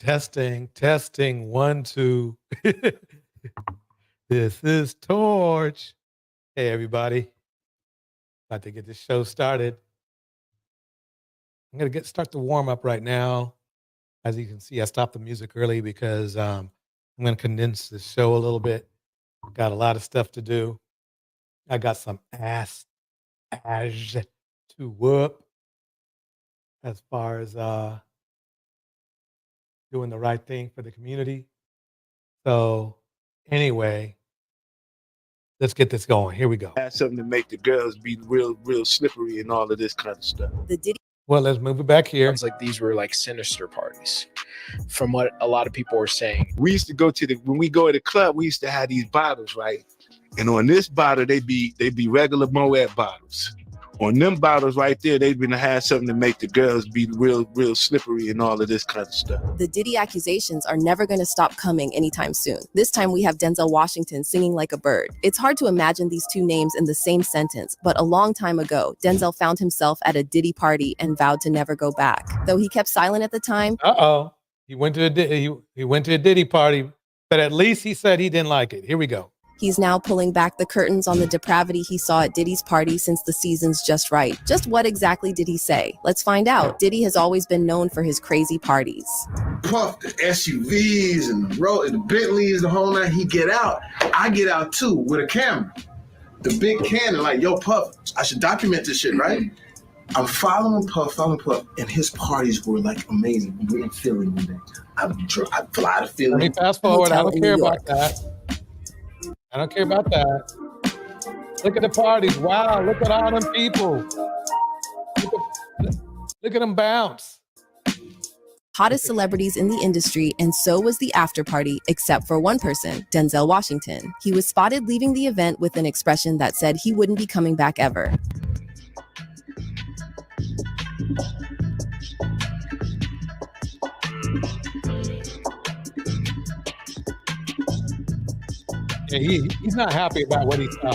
Testing, 1, 2. This is Torch. Hey, everybody. About to get this show started. I'm going to start the warm up right now. As you can see, I stopped the music early because I'm going to condense the show a little bit. Got a lot of stuff to do. I got some ass to whoop as far as doing the right thing for the community. So anyway, let's get this going. Here we go. Had something to make the girls be real slippery and all of this kind of stuff. The Diddy. Well, let's move it back here. Sounds like these were like sinister parties, from what a lot of people were saying. We used to go to when we go to the club, we used to have these bottles, right? And on this bottle, they be regular Moet bottles. On them bottles right there, they've been had something to make the girls be real slippery and all of this kind of stuff. The Diddy accusations are never going to stop coming anytime soon. This time we have Denzel Washington singing like a bird. It's hard to imagine these two names in the same sentence, but a long time ago, Denzel found himself at a Diddy party and vowed to never go back. Though he kept silent at the time. He went to a Diddy party, but at least he said he didn't like it. Here we go. He's now pulling back the curtains on the depravity he saw at Diddy's party since the season's just right. Just what exactly did he say? Let's find out. Diddy has always been known for his crazy parties. Puff, the SUVs and the Bentleys, the whole night. He get out. I get out too with a camera. The big Canon, like, yo, Puff, I should document this shit, right? I'm following Puff, and his parties were like amazing. We're in Philly one day. I fly to Philly. Let me fast forward. I don't care about that. I don't care about that. Look at the parties. Wow, look at all them people. Look at them bounce. Hottest celebrities in the industry, and so was the after party, except for one person, Denzel Washington. He was spotted leaving the event with an expression that said he wouldn't be coming back ever. Yeah, he's not happy about what he saw.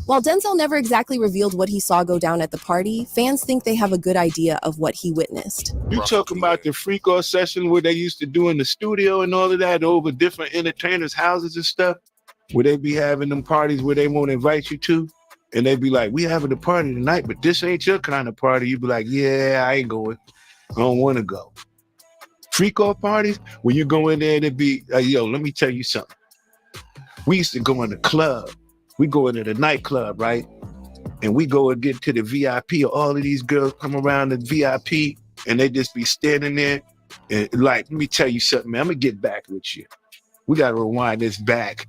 While Denzel never exactly revealed what he saw go down at the party, fans think they have a good idea of what he witnessed. You talking about the freak off session where they used to do in the studio and all of that over different entertainers' houses and stuff, where they be having them parties where they won't invite you to, and they be like, we having a party tonight, but this ain't your kind of party. You be like, yeah, I ain't going. I don't want to go. Freak off parties, when you go in there and it be, yo, let me tell you something. We used to go in the club. We go into the nightclub, right? And we go and get to the VIP. All of these girls come around the VIP and they just be standing there. And like, let me tell you something, man. I'm going to get back with you. We got to rewind this back.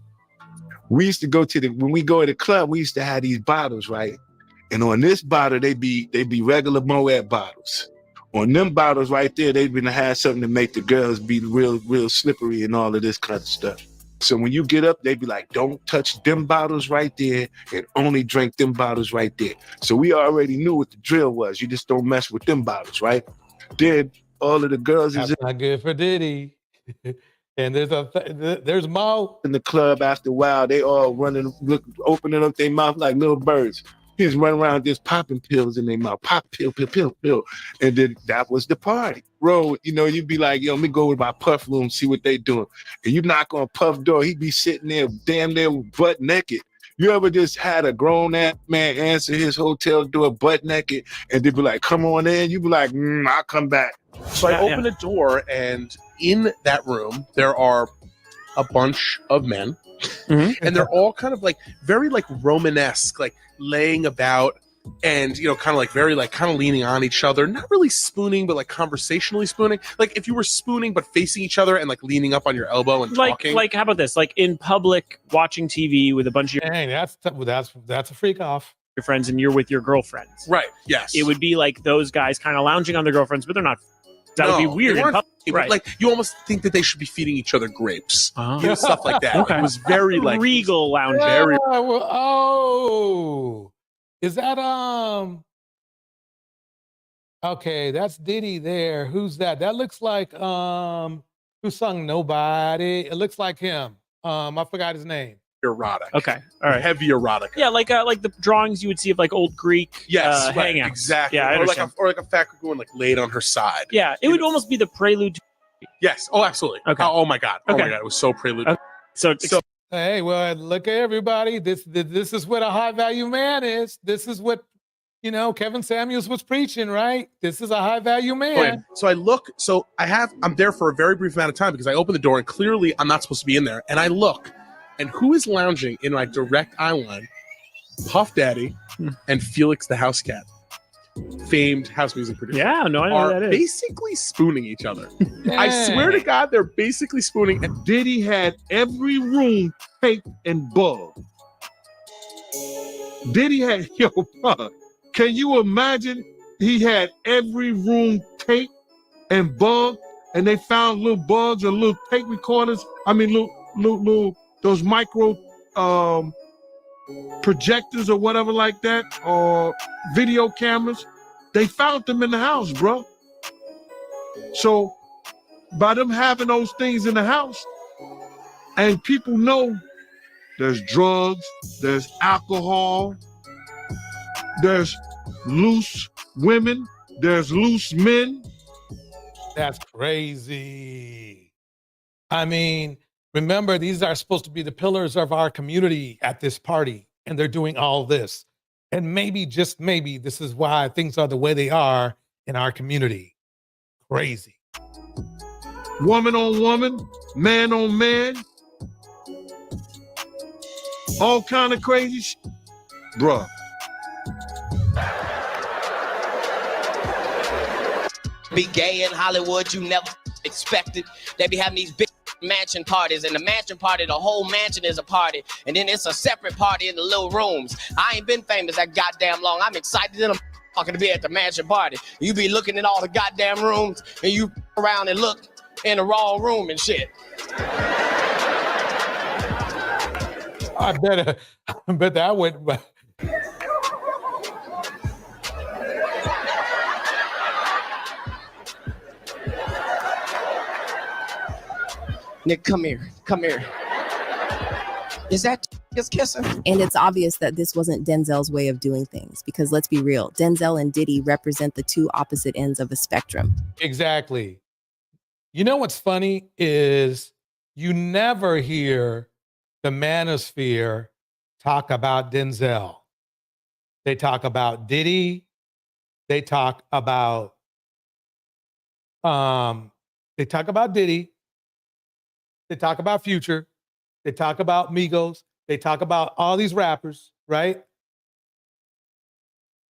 We used to go to when we go to the club, we used to have these bottles, right? And on this bottle, they be regular Moet bottles. On them bottles right there, they've been had something to make the girls be real slippery and all of this kind of stuff. So when you get up, they be like, don't touch them bottles right there and only drink them bottles right there. So we already knew what the drill was. You just don't mess with them bottles, right? Then all of the girls That's not good for Diddy. And there's Mo in the club. After a while, they all running, opening up their mouth like little birds. He's running around just popping pills in their mouth. Pop, pill. And then that was the party. Bro, you know, you'd be like, yo, let me go with my Puff room, see what they doing. And you knock on Puff door, he'd be sitting there damn near butt naked. You ever just had a grown-ass man answer his hotel door butt naked and they'd be like, come on in? You'd be like, I'll come back. So I open the door, and in that room, there are a bunch of men. Mm-hmm. And they're all kind of like very like Romanesque, like laying about and, you know, kind of like very like kind of leaning on each other, not really spooning, but like conversationally spooning. Like if you were spooning, but facing each other and like leaning up on your elbow and talking. Like, how about this? Like in public, watching TV with a bunch of Dang, that's a freak off. Your friends, and you're with your girlfriends. Right. Yes. It would be like those guys kind of lounging on their girlfriends, but they're not. That would be weird. Right. Like you almost think that they should be feeding each other grapes, you know, stuff like that. Okay. It was very like regal lounge. Very. Oh, is that Okay, that's Diddy there. Who's that? That looks like who sung Nobody? It looks like him. I forgot his name. Erotic. Okay. All right. Heavy erotic. Yeah, like the drawings you would see of like old Greek right, hangouts. Exactly. Yeah, or like a fat girl going like laid on her side. Yeah, it would almost be the prelude to Yes. Oh, absolutely. Okay. Oh my God. Oh Okay. my God. It was so prelude. Okay. So Hey, well, look at everybody. This is what a high value man is. This is what, Kevin Samuels was preaching, right? This is a high value man. So I look, I'm there for a very brief amount of time because I open the door and clearly I'm not supposed to be in there. And I look, and who is lounging in my direct eye line? Puff Daddy and Felix the House Cat, famed house music producer. yeah, no, I know are what that is. basically spooning each other. I swear to God, they're basically spooning. And Diddy had every room taped and bugged. Diddy had, bro, can you imagine? He had every room taped and bugged, and they found little bugs or little tape recorders. I mean, little those micro projectors or whatever like that, or video cameras. They found them in the house, bro. So by them having those things in the house, and people know there's drugs, there's alcohol, there's loose women, there's loose men. That's crazy. I mean, remember, these are supposed to be the pillars of our community at this party, and they're doing all this. And maybe, just maybe, this is why things are the way they are in our community. Crazy. Woman on woman, man on man, all kind of crazy shit. Bruh. Be gay in Hollywood, you never expected. They be having these big mansion parties, and the mansion party, the whole mansion is a party, and then it's a separate party in the little rooms. I ain't been famous that goddamn long. I'm excited and I'm to be at the mansion party. You be looking in all the goddamn rooms, and you around and look in the wrong room and shit. I bet that went. Nick, come here. Is that just kissing? And it's obvious that this wasn't Denzel's way of doing things, because let's be real, Denzel and Diddy represent the two opposite ends of a spectrum. Exactly. You know what's funny is you never hear the manosphere talk about Denzel. They talk about Diddy. They talk about Diddy. They talk about Future. They talk about Migos. They talk about all these rappers, right?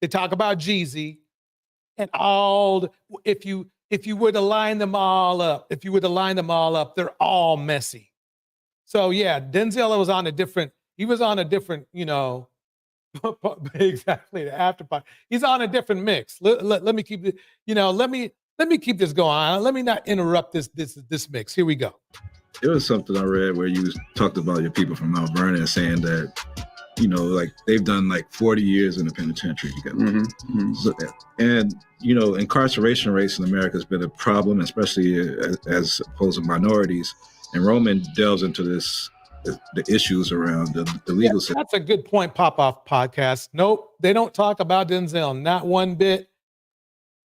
They talk about Jeezy, and if you were to line them all up, they're all messy. So yeah, Denzel was on a different, exactly, the after party. He's on a different mix. Let me keep it, let me keep this going on. Let me not interrupt this mix. Here we go. There was something I read where you talked about your people from Mount Vernon saying that, like they've done like 40 years in the penitentiary together. Mm-hmm. Mm-hmm. So, and, incarceration rates in America has been a problem, especially as opposed to minorities. And Roman delves into the issues around the legal system. That's a good point, Pop-Off Podcast. Nope, they don't talk about Denzel, not one bit.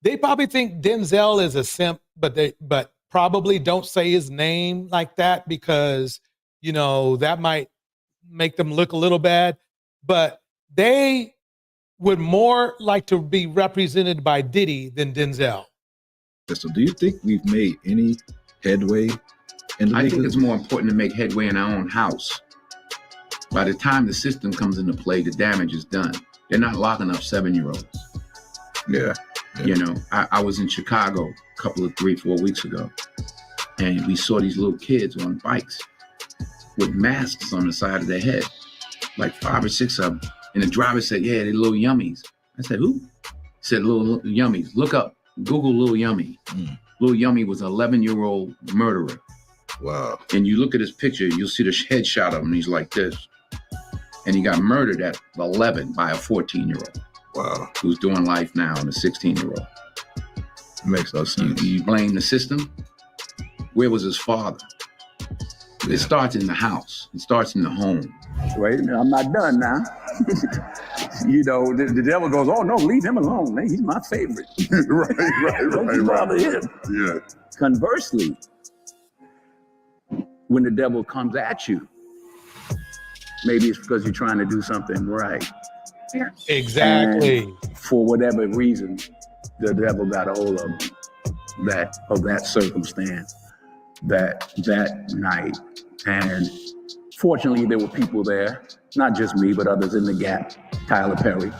They probably think Denzel is a simp, but probably don't say his name like that because, that might make them look a little bad. But they would more like to be represented by Diddy than Denzel. So do you think we've made any headway in the I think it's more important to make headway in our own house. By the time the system comes into play, the damage is done. They're not locking up 7-year-olds. Yeah. I was in Chicago a couple of 3-4 weeks ago, and we saw these little kids on bikes with masks on the side of their head, like 5 or 6 of them. And the driver said, "Yeah, they're little yummies." I said, "Who?" He said, "Little yummies. Look up, Google Little Yummy." Little Yummy was an 11-year-old murderer. Wow. And you look at his picture, you'll see the headshot of him. He's like this. And he got murdered at 11 by a 14-year-old. Wow. Who's doing life now, and a 16-year-old. Makes no sense. You blame the system? Where was his father? It starts in the house. It starts in the home. Wait a minute, I'm not done now. You know, the devil goes, oh no, leave him alone. Man, he's my favorite. Don't you bother him. Yeah. Conversely, when the devil comes at you, maybe it's because you're trying to do something right. Exactly. And for whatever reason, the devil got a hold of that circumstance, that night. And fortunately, there were people there, not just me, but others in the gap. Tyler Perry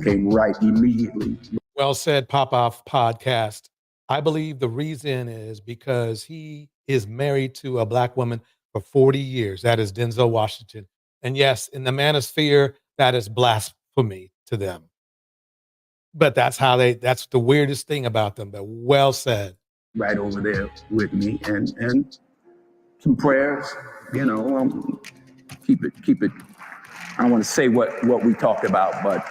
came right immediately. Well said, Pop-Off Podcast. I believe the reason is because he is married to a Black woman for 40 years. That is Denzel Washington. And yes, in the manosphere, that is blasphemy to them. But that's the weirdest thing about them. But well said. Right over there with me, and some prayers, you know, keep it. I don't want to say what we talked about, but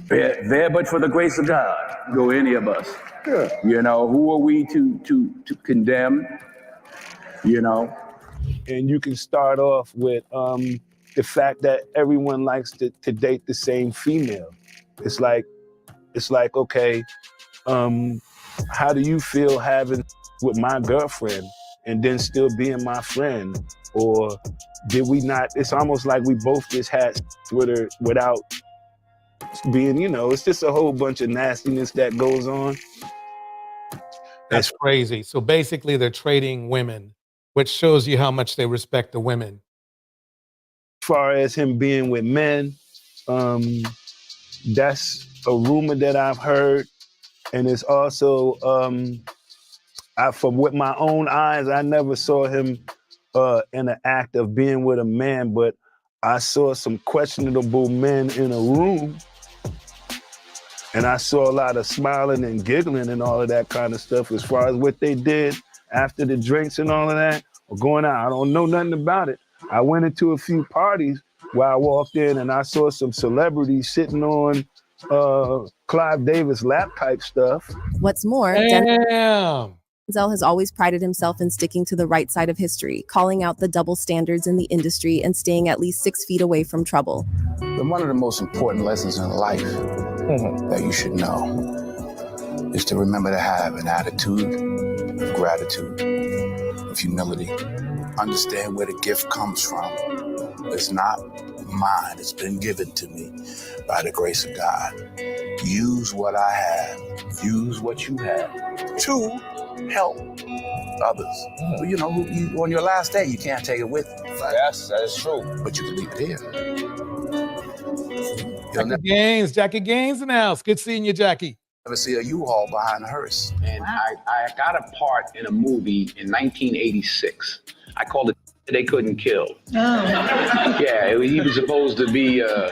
there, but for the grace of God, go any of us. Yeah. You know, who are we to condemn? You know, and you can start off with the fact that everyone likes to date the same female. It's like, okay, how do you feel having with my girlfriend and then still being my friend? Or did we not? It's almost like we both just had with her without being, you know, it's just a whole bunch of nastiness that goes on. That's crazy. So basically they're trading women, which shows you how much they respect the women. As far as him being with men, that's a rumor that I've heard. And it's also, from with my own eyes, I never saw him in the act of being with a man, but I saw some questionable men in a room. And I saw a lot of smiling and giggling and all of that kind of stuff as far as what they did after the drinks and all of that, or going out. I don't know nothing about it. I went into a few parties where I walked in and I saw some celebrities sitting on Clive Davis lap type stuff. What's more, Damn. Denzel has always prided himself in sticking to the right side of history, calling out the double standards in the industry and staying at least 6 feet away from trouble. But one of the most important lessons in life that you should know is to remember to have an attitude of gratitude, of humility. Understand where the gift comes from. It's not mine. It's been given to me by the grace of God. Use what I have. Use what you have to help others. But you know, on your last day, you can't take it with you. Yes, that is true. But you can leave it here. Jackie Gaines in the house. Good seeing you, Jackie. Never see a U-Haul behind a hearse. And I got a part in a movie in 1986. I called it They Couldn't Kill. Oh. Yeah, he was supposed to be a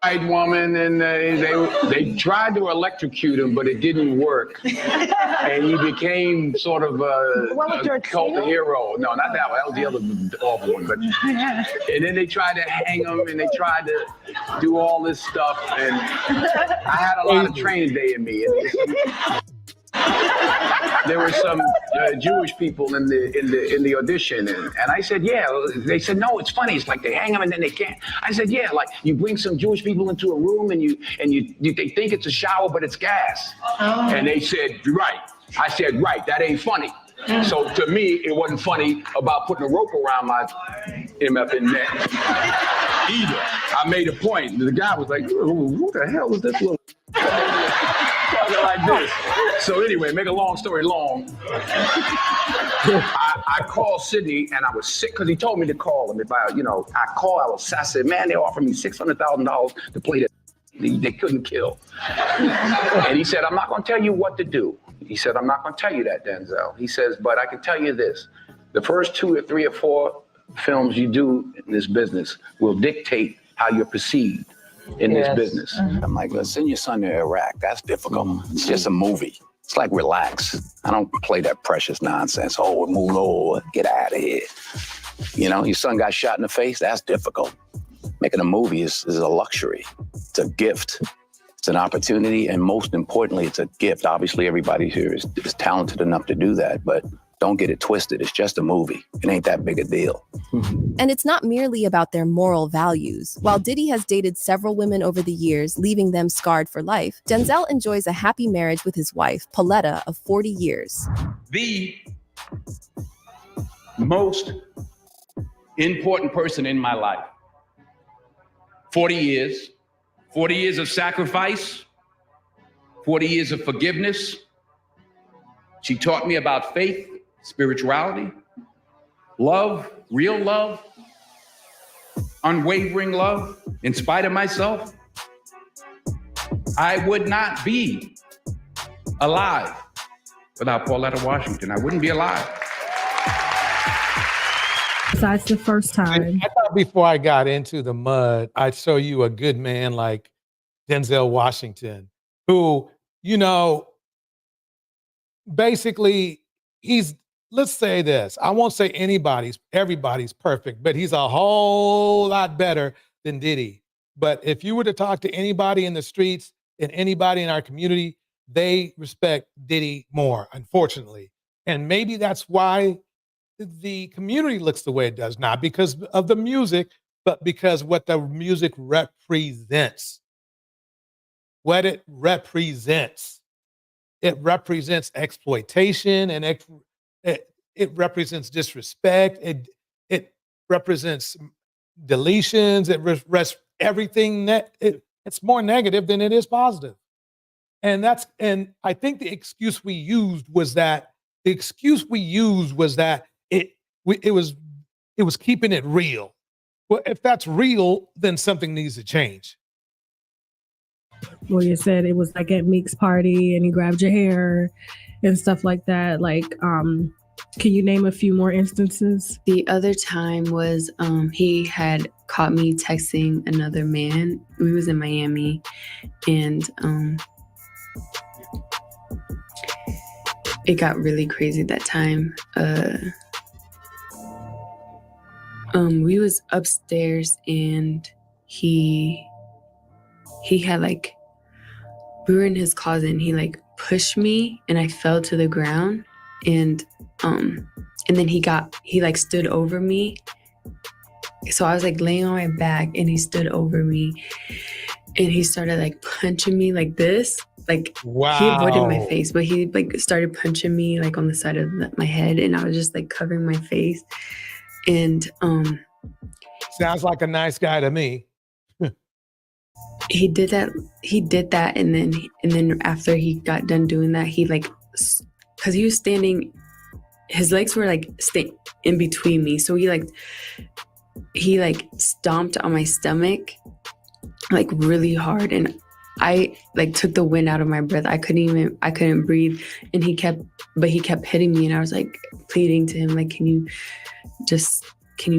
white woman, and they tried to electrocute him, but it didn't work. And he became sort of a cult hero. No, not that one. That was the other awful one. But and then they tried to hang him, and they tried to do all this stuff. And I had a lot of training day in me. There were some Jewish people in the audition, and I said, yeah. They said, no, it's funny. It's like they hang them and then they can't. I said, yeah, like you bring some Jewish people into a room and they think it's a shower, but it's gas. Oh. And they said, right. I said, right. That ain't funny. So to me, it wasn't funny about putting a rope around my MFing neck either. I made a point. The guy was like, who the hell is this little like this? So anyway, make a long story long, I called Sydney and I was sick because he told me to call him. I said, man, they offered me $600,000 to play that. They couldn't kill. And he said, I'm not going to tell you what to do. He said, I'm not going to tell you that, Denzel. He says, but I can tell you this. The first 2 or 3 or 4 films you do in this business will dictate how you're perceived in this business. I'm like, let's send your son to Iraq. That's difficult. It's just a movie. It's like, relax. I don't play that precious nonsense. Oh, move over, get out of here. You know, your son got shot in the face. That's difficult. Making a movie is a luxury. It's a gift. It's an opportunity, and most importantly, it's a gift. Obviously, everybody here is talented enough to do that, but don't get it twisted. It's just a movie. It ain't that big a deal. And it's not merely about their moral values. While Diddy has dated several women over the years, leaving them scarred for life, Denzel enjoys a happy marriage with his wife, Pauletta, of 40 years. The most important person in my life. 40 years of sacrifice, 40 years of forgiveness. She taught me about faith, spirituality, love, real love, unwavering love, in spite of myself. I would not be alive without Pauletta Washington. I wouldn't be alive. Besides the first time. I thought before I got into the mud, I'd show you a good man like Denzel Washington, who, you know, basically let's say this. I won't say everybody's perfect, but he's a whole lot better than Diddy. But if you were to talk to anybody in the streets and anybody in our community, they respect Diddy more, unfortunately. And maybe that's why the community looks the way it does, not because of the music, but because what the music represents. What it represents. It represents exploitation, and it represents disrespect. It represents deletions. It everything it's more negative than it is positive. And I think the excuse we used was that it was keeping it real. Well, if that's real, then something needs to change. Well, you said it was like at Meek's party and he grabbed your hair and stuff like that. Like, can you name a few more instances? The other time was he had caught me texting another man. We was in Miami, and it got really crazy that time. We was upstairs and he had like, we were in his closet and he like pushed me and I fell to the ground, and then he like stood over me. So I was like laying on my back and he stood over me and he started like punching me like this. Like, wow. He avoided my face, but he like started punching me like on the side of my head, and I was just like covering my face. And sounds like a nice guy to me. He did that, and then after he got done doing that, he like, because he was standing, his legs were like in between me, so he stomped on my stomach like really hard, and I like took the wind out of my breath. I couldn't breathe, and he kept hitting me, and I was like pleading to him, like, can you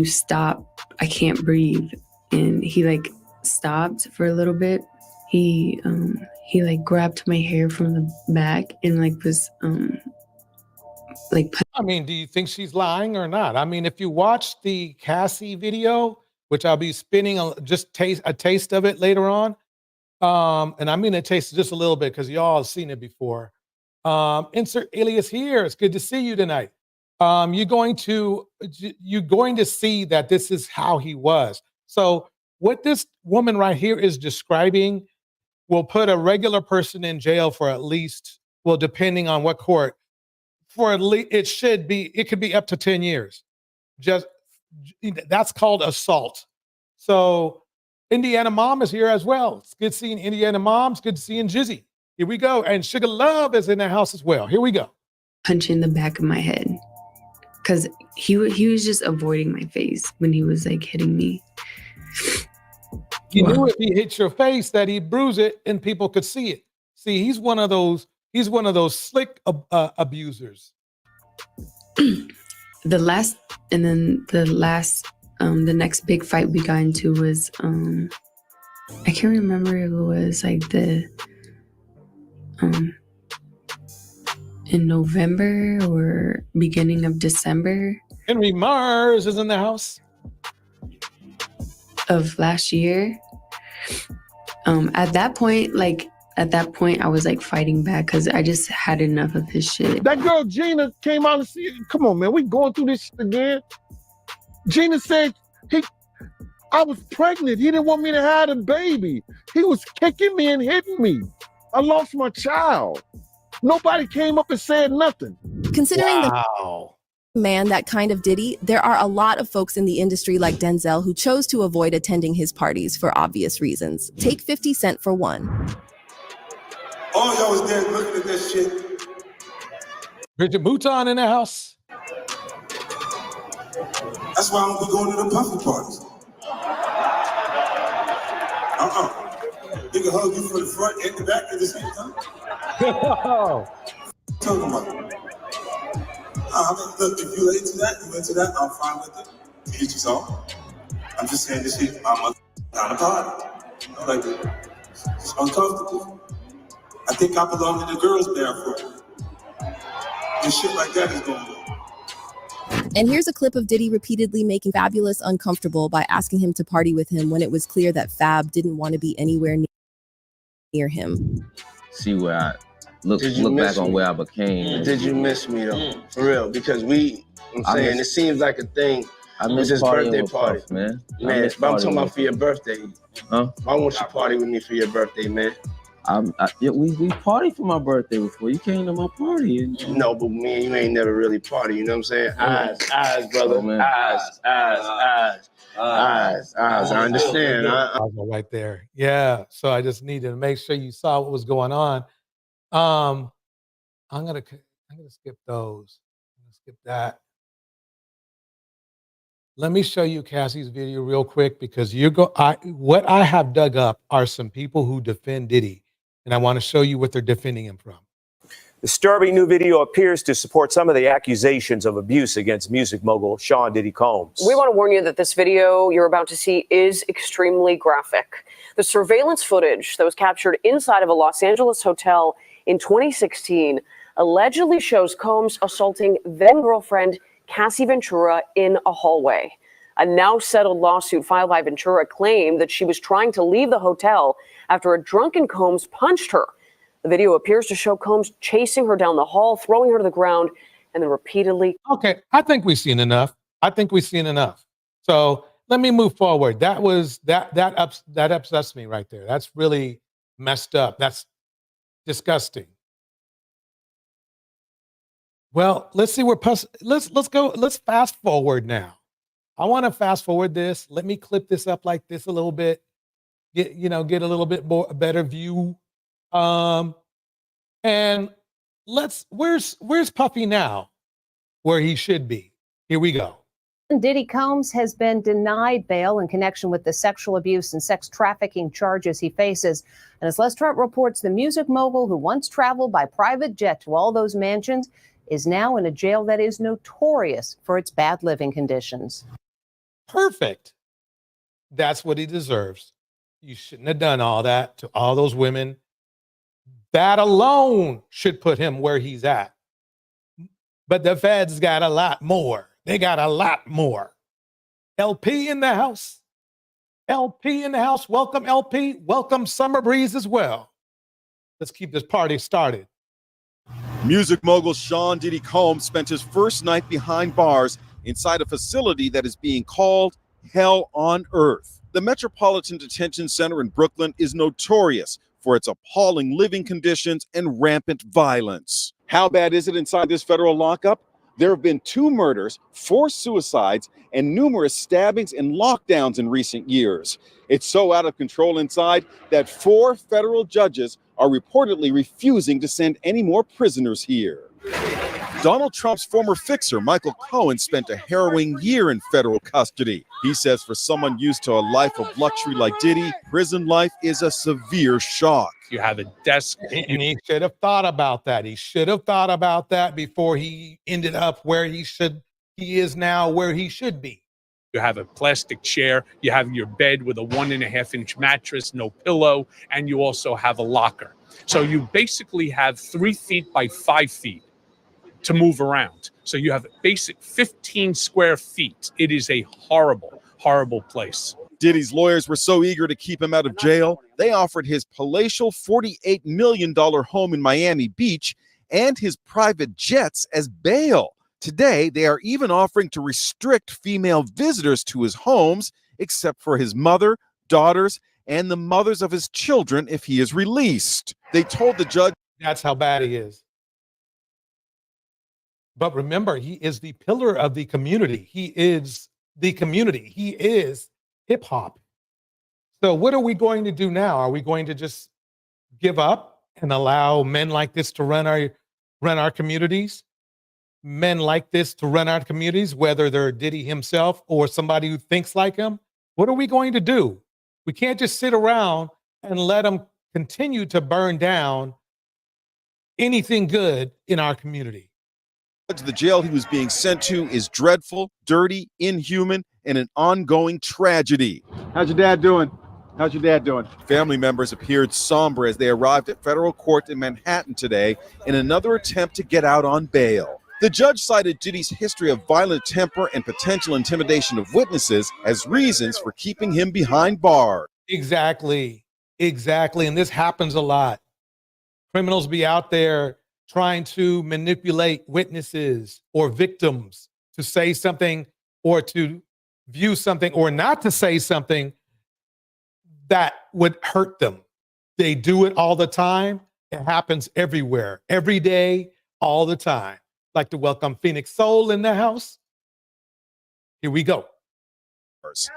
stop? I can't breathe. And he like stopped for a little bit. He like grabbed my hair from the back and like was like. I mean, do you think she's lying or not? I mean, if you watch the Cassie video, which I'll be spinning a taste of it later on, and I'm going to taste just a little bit because y'all have seen it before. Insert alias here. It's good to see you tonight. You're going to see that this is how he was. So what this woman right here is describing will put a regular person in jail for at least, well, depending on what court, for at least it could be up to 10 years. That's called assault. So Indiana Mom is here as well. It's good seeing Indiana Mom. It's good seeing Jizzy. Here we go. And Sugar Love is in the house as well. Here we go. Punching the back of my head. Because he was just avoiding my face when he was like hitting me. You knew if he hit your face that he'd bruise it and people could see it. See, he's one of those slick abusers. The next big fight we got into was I can't remember if it was like in November or beginning of December. Henry Mars is in the house. Of last year. At that point, like at that point, I was like fighting back because I just had enough of his shit. That girl Gina came out and said, come on, man, we going through this shit again. Gina said I was pregnant. He didn't want me to have a baby. He was kicking me and hitting me. I lost my child. Nobody came up and said nothing. Considering the man that kind of Diddy, there are a lot of folks in the industry like Denzel who chose to avoid attending his parties for obvious reasons. Take 50 Cent for one. All y'all was there looking at this shit. Bridget Mouton in the house. That's why I don't be going to the puffy parties. They can hug you from the front and the back at the same time. Talking about. Look, if you're into that, I'm fine with it. Each his own. I'm just saying this is my mother kind of party. You know, like, it's uncomfortable. I think I belong in the girls' bathroom. And shit like that is going on. And here's a clip of Diddy repeatedly making Fabulous uncomfortable by asking him to party with him when it was clear that Fab didn't want to be anywhere near him. See where I look back on where I became. Did you miss me though? For real? Because it seems like a thing. I miss his birthday party, Puff, man. Man, but I'm talking about for your birthday. Huh? I want you to party with me for your birthday, man. We partied for my birthday before. You came to my party. No, but me and you ain't never really party. You know what I'm saying? Eyes, brother. Oh, Eyes. I understand. I'll go right there. Yeah. So I just needed to make sure you saw what was going on. I'm gonna skip those. I'm gonna skip that. Let me show you Cassie's video real quick because what I have dug up are some people who defend Diddy. And I want to show you what they're defending him from. Disturbing new video appears to support some of the accusations of abuse against music mogul Sean Diddy Combs. We want to warn you that this video you're about to see is extremely graphic. The surveillance footage that was captured inside of a Los Angeles hotel in 2016 allegedly shows Combs assaulting then-girlfriend Cassie Ventura in a hallway. A now settled lawsuit filed by Ventura claimed that she was trying to leave the hotel after a drunken Combs punched her. The video appears to show Combs chasing her down the hall, throwing her to the ground, and then repeatedly. Okay, I think we've seen enough. So let me move forward. That upsets me right there. That's really messed up. That's disgusting. Well, let's see where let's fast forward now. I want to fast forward this. Let me clip this up like this a little bit. Get a little bit more a better view. And where's Puffy now? Where he should be. Here we go. Diddy Combs has been denied bail in connection with the sexual abuse and sex trafficking charges he faces. And as Les Trump reports, the music mogul who once traveled by private jet to all those mansions is now in a jail that is notorious for its bad living conditions. Perfect. That's what he deserves. You shouldn't have done all that to all those women. That alone should put him where he's at. But the feds got a lot more. They got a lot more. LP in the house. LP in the house. Welcome, LP. Welcome, Summer Breeze as well. Let's keep this party started. Music mogul Sean Diddy Combs spent his first night behind bars inside a facility that is being called Hell on Earth. The Metropolitan Detention Center in Brooklyn is notorious for its appalling living conditions and rampant violence. How bad is it inside this federal lockup? There have been 2 murders, 4 suicides, and numerous stabbings and lockdowns in recent years. It's so out of control inside that 4 federal judges are reportedly refusing to send any more prisoners here. Donald Trump's former fixer, Michael Cohen, spent a harrowing year in federal custody. He says for someone used to a life of luxury like Diddy, prison life is a severe shock. You have a desk. And he should have thought about that. He should have thought about that before he ended up where he is now, where he should be. You have a plastic chair. You have your bed with a 1.5-inch mattress, no pillow, and you also have a locker. So you basically have 3 feet by 5 feet to move around. So you have a basic 15 square feet. It is a horrible, horrible place. Diddy's lawyers were so eager to keep him out of jail, They offered his palatial $48 million home in Miami Beach and his private jets as bail. Today, they are even offering to restrict female visitors to his homes, except for his mother, daughters, and the mothers of his children if he is released. They told the judge that's how bad he is. But remember, he is the pillar of the community. He is the community. He is hip hop. So what are we going to do now? Are we going to just give up and allow men like this to run our communities? Men like this to run our communities, whether they're Diddy himself or somebody who thinks like him? What are we going to do? We can't just sit around and let them continue to burn down anything good in our community. the jail he was being sent to is dreadful, dirty, inhuman, and an ongoing tragedy. How's your dad doing? How's your dad doing? Family members appeared somber as they arrived at federal court in Manhattan today in another attempt to get out on bail. The judge cited Diddy's history of violent temper and potential intimidation of witnesses as reasons for keeping him behind bars. Exactly. And this happens a lot. Criminals be out there trying to manipulate witnesses or victims to say something or to view something or not to say something that would hurt them. They do it all the time. It happens everywhere, every day, all the time. Like to welcome Phoenix Soul in the house. Here we go.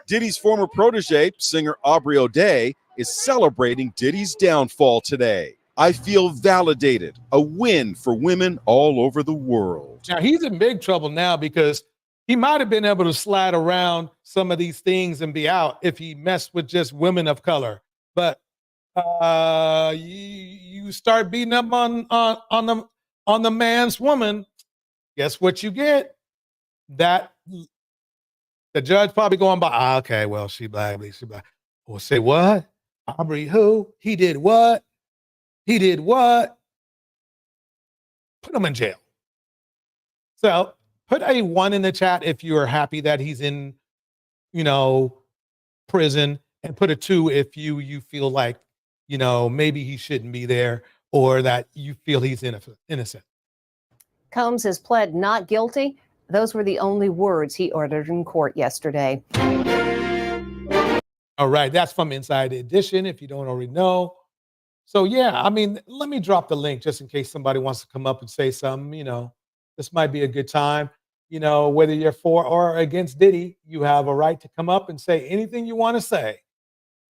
Diddy's former protege, singer Aubrey O'Day, is celebrating Diddy's downfall today. I feel validated, a win for women all over the world. Now, he's in big trouble now because he might have been able to slide around some of these things and be out if he messed with just women of color. But you start beating up on the man's woman, guess what you get? That the judge probably going by, okay, well, she black. Or say what? Aubrey who? He did what? He did what? Put him in jail. So put a 1 in the chat if you're happy that he's in, prison, and put a 2 if you feel like, maybe he shouldn't be there or that you feel he's innocent. Combs has pled not guilty. Those were the only words he ordered in court yesterday. All right, that's from Inside Edition, if you don't already know. So yeah, let me drop the link just in case somebody wants to come up and say something. This might be a good time. Whether you're for or against Diddy, you have a right to come up and say anything you want to say.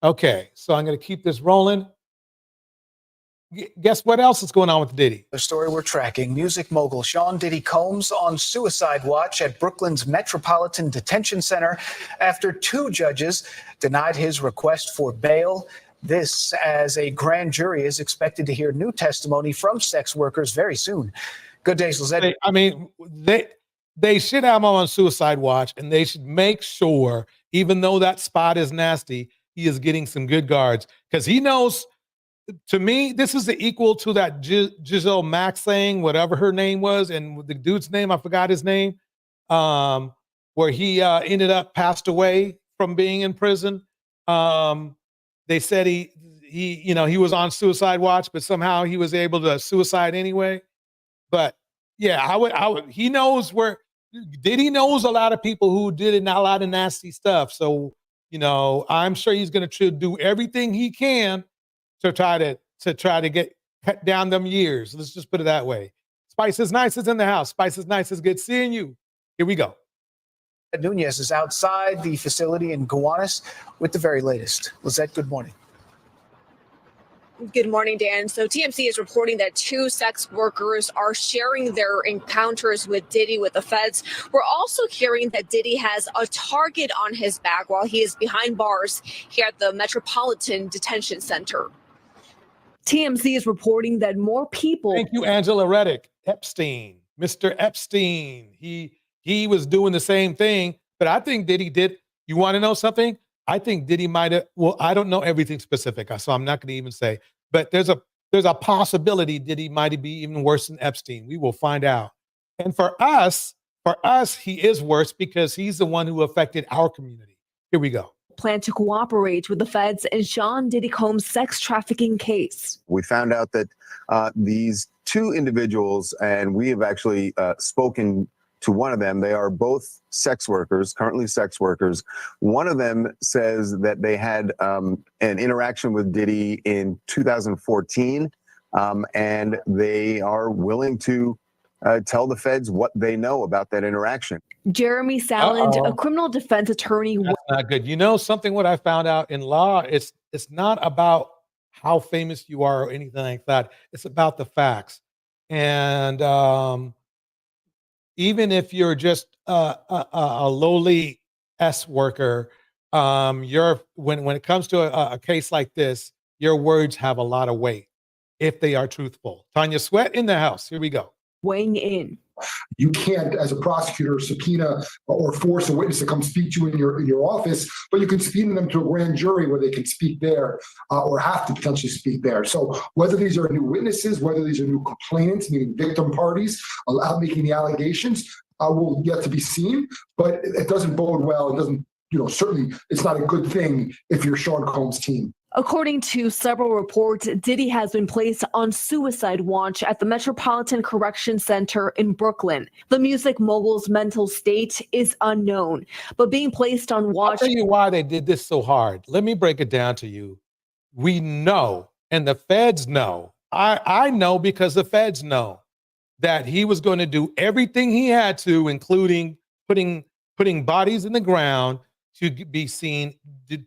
Okay, so I'm going to keep this rolling. Guess what else is going on with Diddy? The story we're tracking, music mogul Sean Diddy Combs on suicide watch at Brooklyn's Metropolitan Detention Center after 2 judges denied his request for bail. This as a grand jury is expected to hear new testimony from sex workers very soon. Good day, Lizette. They should have him on suicide watch, and they should make sure, even though that spot is nasty, he is getting some good guards because he knows. To me, this is the equal to that Giselle Max thing, whatever her name was, and the dude's name, I forgot his name, where he ended up passed away from being in prison. They said he was on suicide watch, but somehow he was able to suicide anyway. But yeah, I would. He knows where. Diddy knows a lot of people who did a lot of nasty stuff. So I'm sure he's going to do everything he can to try to get cut down them years. Let's just put it that way. Spice is Nice is in the house. Spice is Nice is good seeing you. Here we go. Nunez is outside the facility in Gowanus with the very latest. Lizette, good morning. Good morning, Dan. So TMC is reporting that 2 sex workers are sharing their encounters with Diddy with the feds. We're also hearing that Diddy has a target on his back while he is behind bars here at the Metropolitan Detention Center. TMC is reporting that more people. Thank you, Angela Reddick. Epstein, Mr. Epstein. He was doing the same thing, but I think Diddy did. You want to know something? I think Diddy might have. Well, I don't know everything specific, so I'm not going to even say. But there's a possibility Diddy might be even worse than Epstein. We will find out. And for us, he is worse because he's the one who affected our community. Here we go. plan to cooperate with the feds in Sean Diddy Combs' sex trafficking case. We found out that these two individuals, and we have actually spoken to one of them. They are both sex workers, currently sex workers. One of them says that they had an interaction with Diddy in 2014, and they are willing to tell the feds what they know about that interaction. Jeremy Saland, a criminal defense attorney. That's not good. You know something, what I found out in law, it's not about how famous you are or anything like that. It's about the facts. And even if you're just a lowly S worker, you're when it comes to a case like this, your words have a lot of weight if they are truthful. Tanya Sweat in the house. Here we go. Weighing in. You can't, as a prosecutor, subpoena or force a witness to come speak to you in your office, but you can subpoena them to a grand jury where they can speak there or have to potentially speak there. So whether these are new witnesses, whether these are new complainants, meaning victim parties, making the allegations, will yet to be seen. But it doesn't bode well. It doesn't, certainly it's not a good thing if you're Sean Combs' team. According to several reports, Diddy has been placed on suicide watch at the Metropolitan Correction Center in Brooklyn. The music mogul's mental state is unknown, but being placed on watch. I'll tell you why they did this so hard. Let me break it down to you. We know, and the feds know. I know because the feds know that he was going to do everything he had to, including putting bodies in the ground to be seen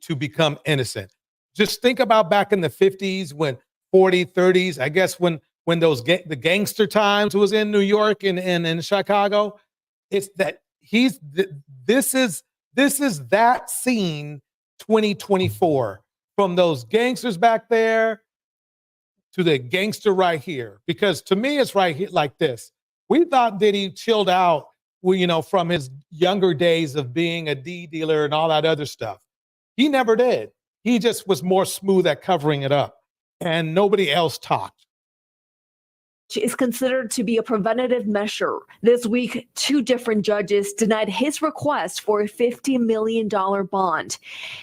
to become innocent. Just think about back in the 50s when 40s, 30s, I guess when those the gangster times was in New York and in Chicago. It's that this is that scene 2024 from those gangsters back there to the gangster right here. Because to me, it's right here like this. We thought Diddy chilled out, from his younger days of being a D dealer and all that other stuff. He never did. He just was more smooth at covering it up, and nobody else talked. Is considered to be a preventative measure. This week, 2 different judges denied his request for a $50 million bond.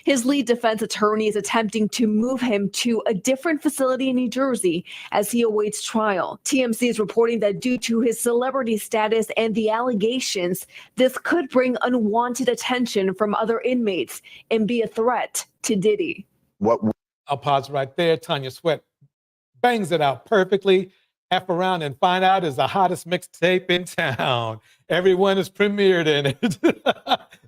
His lead defense attorney is attempting to move him to a different facility in New Jersey as he awaits trial. TMZ is reporting that due to his celebrity status and the allegations, this could bring unwanted attention from other inmates and be a threat to Diddy. I'll pause right there. Tanya Sweat bangs it out perfectly. F around and find out is the hottest mixtape in town. Everyone is premiered in it.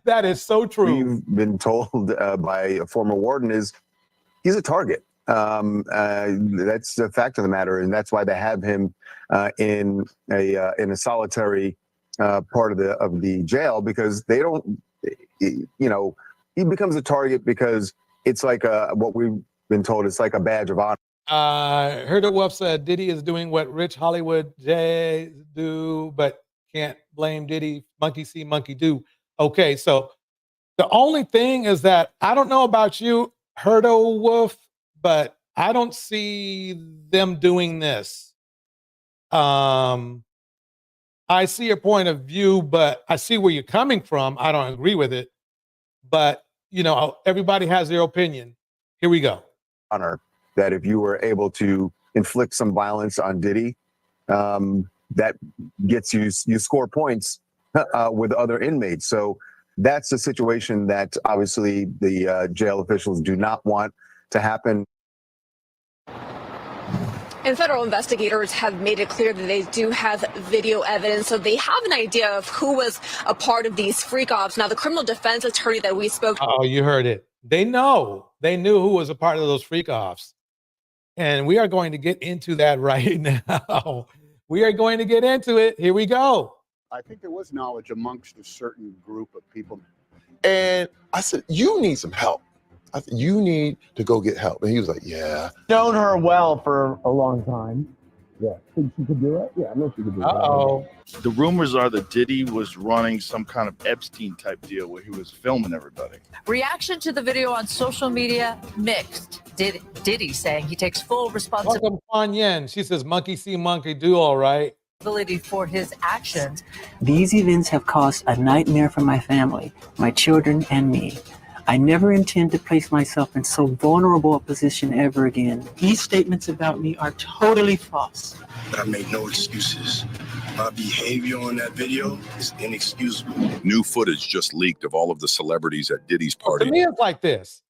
That is so true. We've been told by a former warden he's a target. That's the fact of the matter, and that's why they have him in a solitary part of the jail, because they don't. He becomes a target because it's like what we've been told. It's like a badge of honor. Herder Wolf said Diddy is doing what rich Hollywood Jays do, but can't blame Diddy. Monkey see, monkey do. Okay, so the only thing is that I don't know about you, Herder Wolf, but I don't see them doing this. I see your point of view, but I see where you're coming from. I don't agree with it, but everybody has their opinion. Here we go. Honor. That if you were able to inflict some violence on Diddy, that gets you score points with other inmates. So that's a situation that obviously the jail officials do not want to happen. And federal investigators have made it clear that they do have video evidence, so they have an idea of who was a part of these freak-offs. Now, the criminal defense attorney that we spoke to— Oh, you heard it. They knew who was a part of those freak-offs. And we are going to get into that right now. We are going to get into it. Here we go. I think there was knowledge amongst a certain group of people. And I said, you need some help. I said, you need to go get help. And he was like, yeah. Known her well for a long time. Yeah. Think she could do it? Yeah, I know she could do it. Uh-oh. The rumors are that Diddy was running some kind of Epstein type deal where he was filming everybody. Reaction to the video on social media, mixed. Diddy saying he takes full responsibility. Welcome, Kuan Yen. She says, monkey see, monkey do, all right. For his actions. These events have caused a nightmare for my family, my children, and me. I never intend to place myself in so vulnerable a position ever again. These statements about me are totally false. But I made no excuses. My behavior on that video is inexcusable. New footage just leaked of all of the celebrities at Diddy's To party. me, it's like this.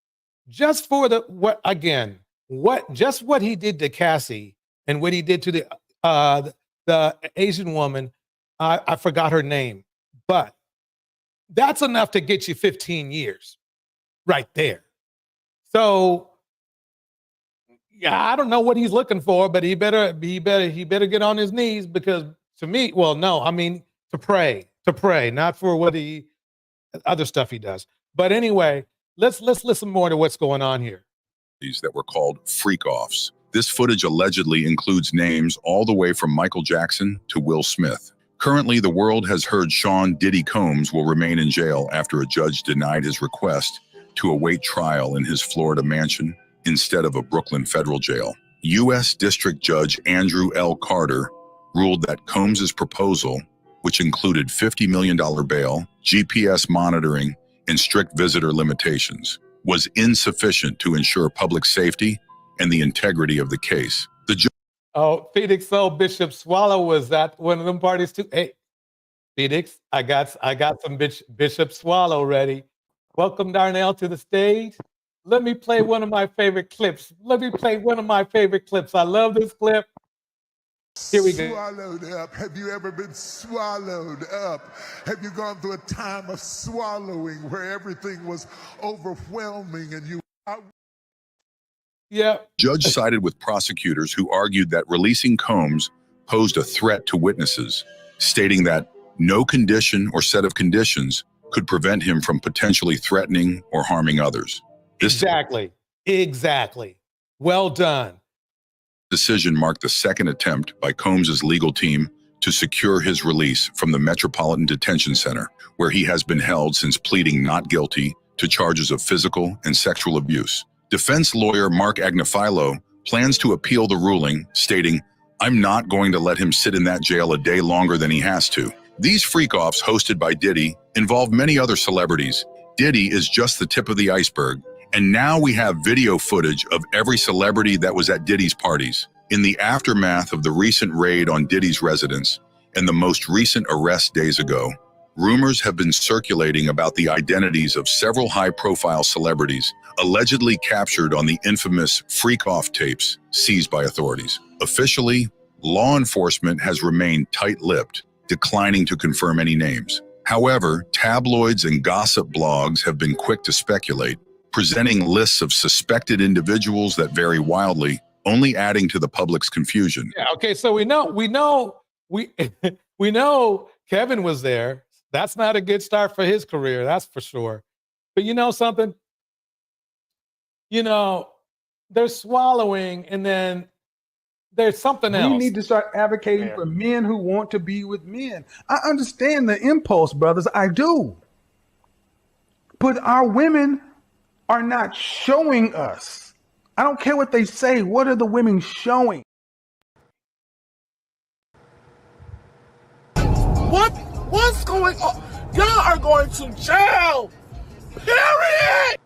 Just for what he did to Cassie and what he did to the Asian woman, I forgot her name, but that's enough to get you 15 years right there. So yeah, I don't know what he's looking for, but he better get on his knees, because to me, to pray, not for what other stuff he does. But anyway, let's listen more to what's going on here. That were called freak-offs. This footage allegedly includes names all the way from Michael Jackson to Will Smith. Currently, the world has heard Sean Diddy Combs will remain in jail after a judge denied his request to await trial in his Florida mansion instead of a Brooklyn federal jail. U.S. District Judge Andrew L. Carter ruled that Combs' proposal, which included $50 million bail, GPS monitoring, and strict visitor limitations, was insufficient to ensure public safety and the integrity of the case. Phoenix Soul Bishop Swallow was at one of them parties too. Hey, Phoenix, I got some Bishop Swallow ready. Welcome, Darnell, to the stage. Let me play one of my favorite clips. I love this clip. Here we go. Swallowed up. Have you ever been swallowed up? Have you gone through a time of swallowing where everything was overwhelming and you... Yeah. Judge sided with prosecutors who argued that releasing Combs posed a threat to witnesses, stating that no condition or set of conditions could prevent him from potentially threatening or harming others. Exactly. Well done. Decision marked the second attempt by Combs' legal team to secure his release from the Metropolitan Detention Center, where he has been held since pleading not guilty to charges of physical and sexual abuse. Defense lawyer Mark Agnifilo plans to appeal the ruling, stating, "I'm not going to let him sit in that jail a day longer than he has to." These freak-offs hosted by Diddy involve many other celebrities. Diddy is just the tip of the iceberg, and now we have video footage of every celebrity that was at Diddy's parties. In the aftermath of the recent raid on Diddy's residence and the most recent arrest days ago, rumors have been circulating about the identities of several high-profile celebrities allegedly captured on the infamous freak-off tapes seized by authorities. Officially, law enforcement has remained tight-lipped, declining to confirm any names. However, tabloids and gossip blogs have been quick to speculate, presenting lists of suspected individuals that vary wildly, only adding to the public's confusion. Yeah, okay, so we know Kevin was there. That's not a good start for his career, that's for sure. But you know something? They're swallowing, and then there's something else. We need to start advocating for men who want to be with men. I understand the impulse, brothers. I do. But our women are not showing us. I don't care what they say. What are the women showing? What's going on? Y'all are going to jail. Period.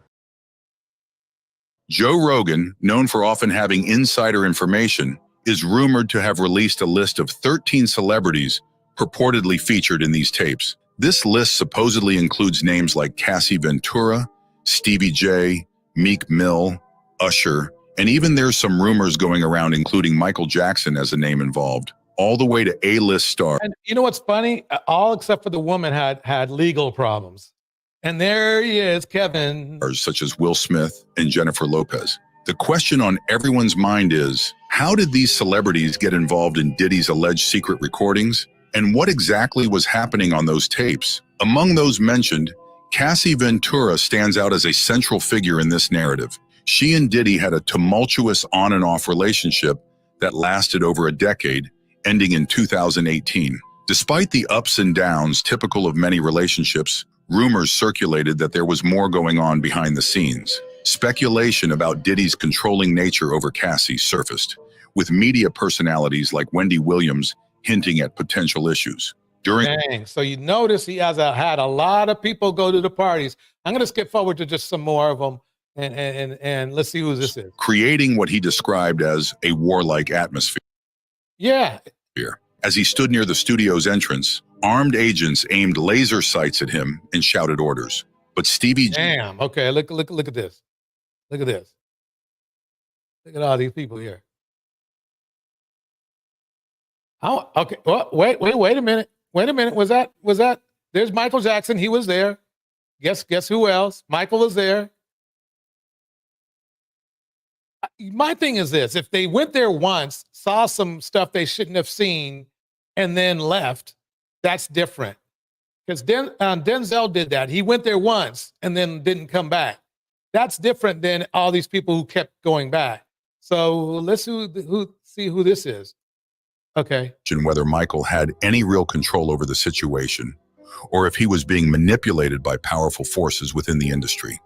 Joe Rogan, known for often having insider information, is rumored to have released a list of 13 celebrities purportedly featured in these tapes. This list supposedly includes names like Cassie Ventura, Stevie J, Meek Mill, Usher, and even there's some rumors going around including Michael Jackson as a name involved, all the way to A-list stars. And you know what's funny? All except for the woman had legal problems. And there he is, Kevin. Such as Will Smith and Jennifer Lopez. The question on everyone's mind is, how did these celebrities get involved in Diddy's alleged secret recordings? And what exactly was happening on those tapes? Among those mentioned, Cassie Ventura stands out as a central figure in this narrative. She and Diddy had a tumultuous on and off relationship that lasted over a decade, ending in 2018. Despite the ups and downs typical of many relationships, rumors circulated that there was more going on behind the scenes. Speculation about Diddy's controlling nature over Cassie surfaced, with media personalities like Wendy Williams hinting at potential issues. Dang. So you notice he has had a lot of people go to the parties. I'm going to skip forward to just some more of them, and let's see who this is. Creating what he described as a warlike atmosphere. Yeah. As he stood near the studio's entrance, armed agents aimed laser sights at him and shouted orders. But Stevie G. Damn. Okay. Look at this. Look at this. Look at all these people here. Oh, okay. Well, wait a minute. Wait a minute. Was that? There's Michael Jackson. He was there. Guess who else? Michael was there. My thing is this: if they went there once, saw some stuff they shouldn't have seen, and then left, that's different. Because Denzel did that. He went there once and then didn't come back. That's different than all these people who kept going back. So let's see who this is. Okay. Whether Michael had any real control over the situation, or if he was being manipulated by powerful forces within the industry.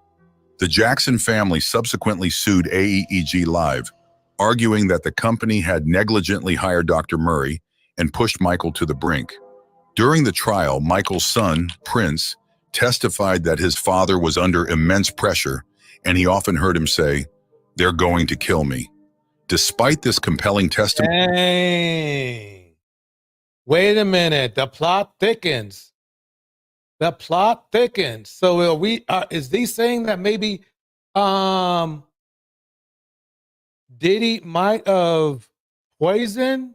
The Jackson family subsequently sued AEG Live, arguing that the company had negligently hired Dr. Murray and pushed Michael to the brink. During the trial, Michael's son, Prince, testified that his father was under immense pressure, and he often heard him say, "They're going to kill me." Despite this compelling testimony... Dang. Wait a minute. The plot thickens. The plot thickens. So is he saying that maybe Diddy might have poisoned?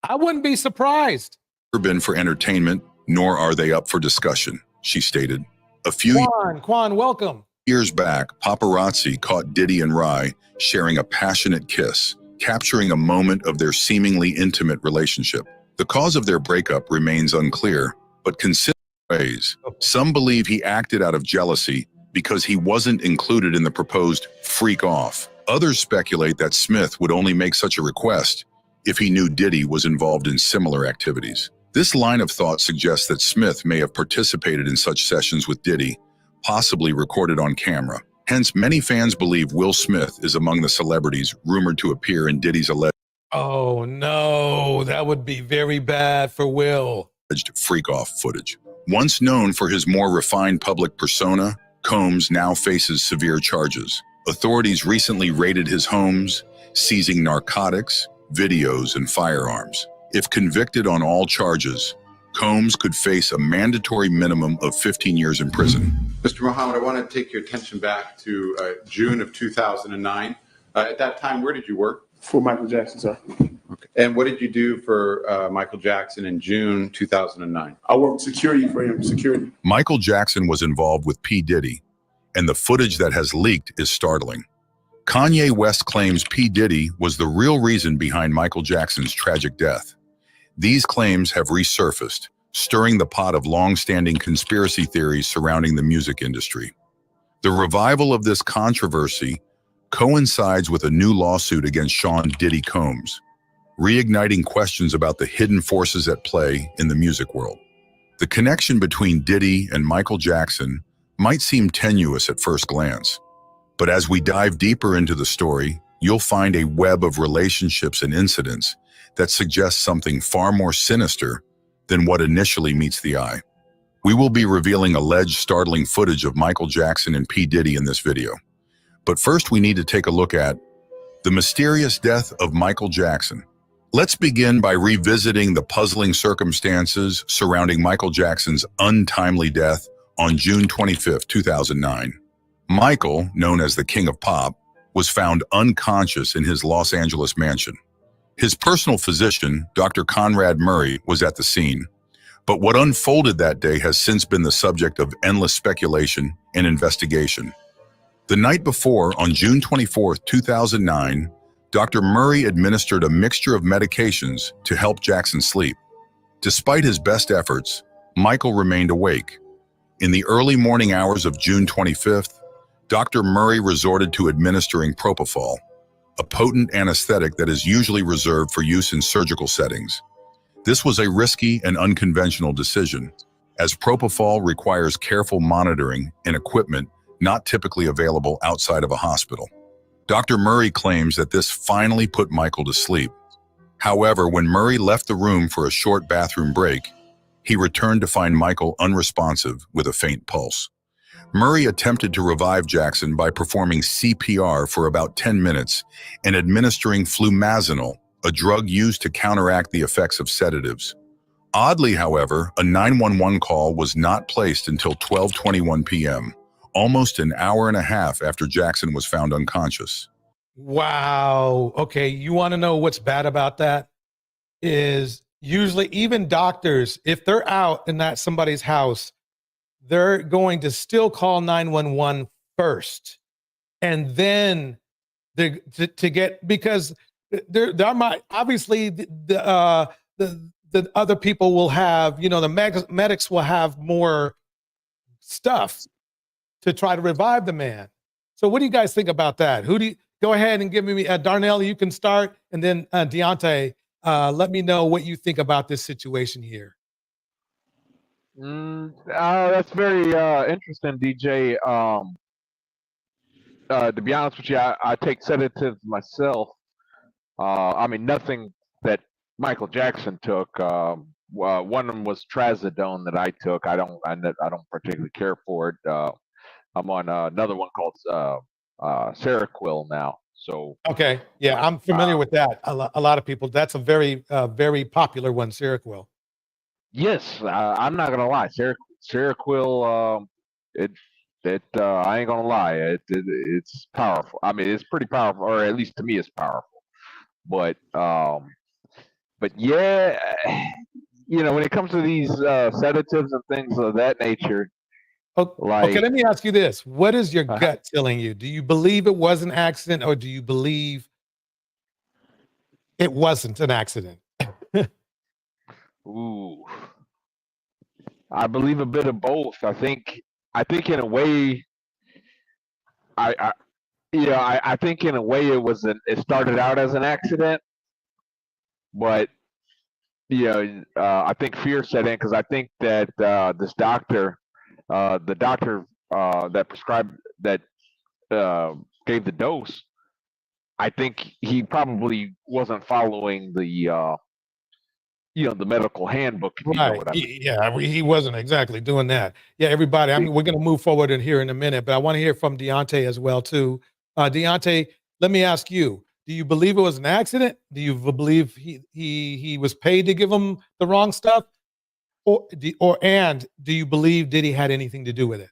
I wouldn't be surprised. ...been for entertainment, nor are they up for discussion, she stated. A few Quan, welcome. years back, paparazzi caught Diddy and Rye sharing a passionate kiss, capturing a moment of their seemingly intimate relationship. The cause of their breakup remains unclear, but consider ways. Some believe he acted out of jealousy because he wasn't included in the proposed freak off. Others speculate that Smith would only make such a request if he knew Diddy was involved in similar activities. This line of thought suggests that Smith may have participated in such sessions with Diddy, possibly recorded on camera. Hence, many fans believe Will Smith is among the celebrities rumored to appear in Diddy's alleged Oh no, that would be very bad for Will. freak-off footage. Once known for his more refined public persona, Combs now faces severe charges. Authorities recently raided his homes, seizing narcotics, videos, and firearms. If convicted on all charges, Combs could face a mandatory minimum of 15 years in prison. Mr. Muhammad, I want to take your attention back to June of 2009. At that time, where did you work? For Michael Jackson, sir. Okay. And what did you do for Michael Jackson in June 2009? I worked security for him, security. Michael Jackson was involved with P. Diddy, and the footage that has leaked is startling. Kanye West claims P. Diddy was the real reason behind Michael Jackson's tragic death. These claims have resurfaced, stirring the pot of long-standing conspiracy theories surrounding the music industry. The revival of this controversy coincides with a new lawsuit against Sean Diddy Combs, reigniting questions about the hidden forces at play in the music world. The connection between Diddy and Michael Jackson might seem tenuous at first glance, but as we dive deeper into the story, you'll find a web of relationships and incidents that suggests something far more sinister than what initially meets the eye. We will be revealing alleged startling footage of Michael Jackson and P. Diddy in this video. But first, we need to take a look at the mysterious death of Michael Jackson. Let's begin by revisiting the puzzling circumstances surrounding Michael Jackson's untimely death on June 25, 2009. Michael, known as the King of Pop, was found unconscious in his Los Angeles mansion. His personal physician, Dr. Conrad Murray, was at the scene. But what unfolded that day has since been the subject of endless speculation and investigation. The night before, on June 24, 2009, Dr. Murray administered a mixture of medications to help Jackson sleep. Despite his best efforts, Michael remained awake. In the early morning hours of June 25th, Dr. Murray resorted to administering propofol, a potent anesthetic that is usually reserved for use in surgical settings. This was a risky and unconventional decision, as propofol requires careful monitoring and equipment not typically available outside of a hospital. Dr. Murray claims that this finally put Michael to sleep. However, when Murray left the room for a short bathroom break, He returned to find Michael unresponsive with a faint pulse. Murray attempted to revive Jackson by performing CPR for about 10 minutes and administering flumazenol, a drug used to counteract the effects of sedatives. Oddly, however, a 911 call was not placed until 12:21 p.m., almost an hour and a half after Jackson was found unconscious. Wow. Okay, you want to know what's bad about that? Is usually even doctors, if they're out in that somebody's house, they're going to still call 911 first, and then to get, because there might obviously the other people will have, the medics will have more stuff to try to revive the man. So what do you guys think about that? Who do you go ahead and give me Darnell, you can start, and then Deontay, let me know what you think about this situation here. That's very interesting, DJ. To be honest with you, I take sedatives myself. I mean, nothing that Michael Jackson took. One of them was trazodone that I took. I don't particularly care for it. I'm on another one called Seroquel now. So okay, yeah, I'm familiar with that. A lot of people. That's a very very popular one, Seroquel. Yes, I'm not gonna lie. Seroquel, I ain't gonna lie. It's powerful. I mean, it's pretty powerful, or at least to me, it's powerful. But yeah, when it comes to these sedatives and things of that nature, okay, let me ask you this: what is your gut telling you? Do you believe it was an accident, or do you believe it wasn't an accident? Ooh, I believe a bit of both. I think in a way, I think in a way it started out as an accident, but I think fear set in, because I think that this doctor, the doctor that prescribed that gave the dose, I think he probably wasn't following the the medical handbook, if you know what I mean. Yeah, he wasn't exactly doing that. Yeah, everybody, I mean, we're going to move forward in here in a minute, but I want to hear from Deontay as well, too. Deontay, let me ask you, do you believe it was an accident? Do you believe he was paid to give him the wrong stuff? And do you believe Diddy had anything to do with it?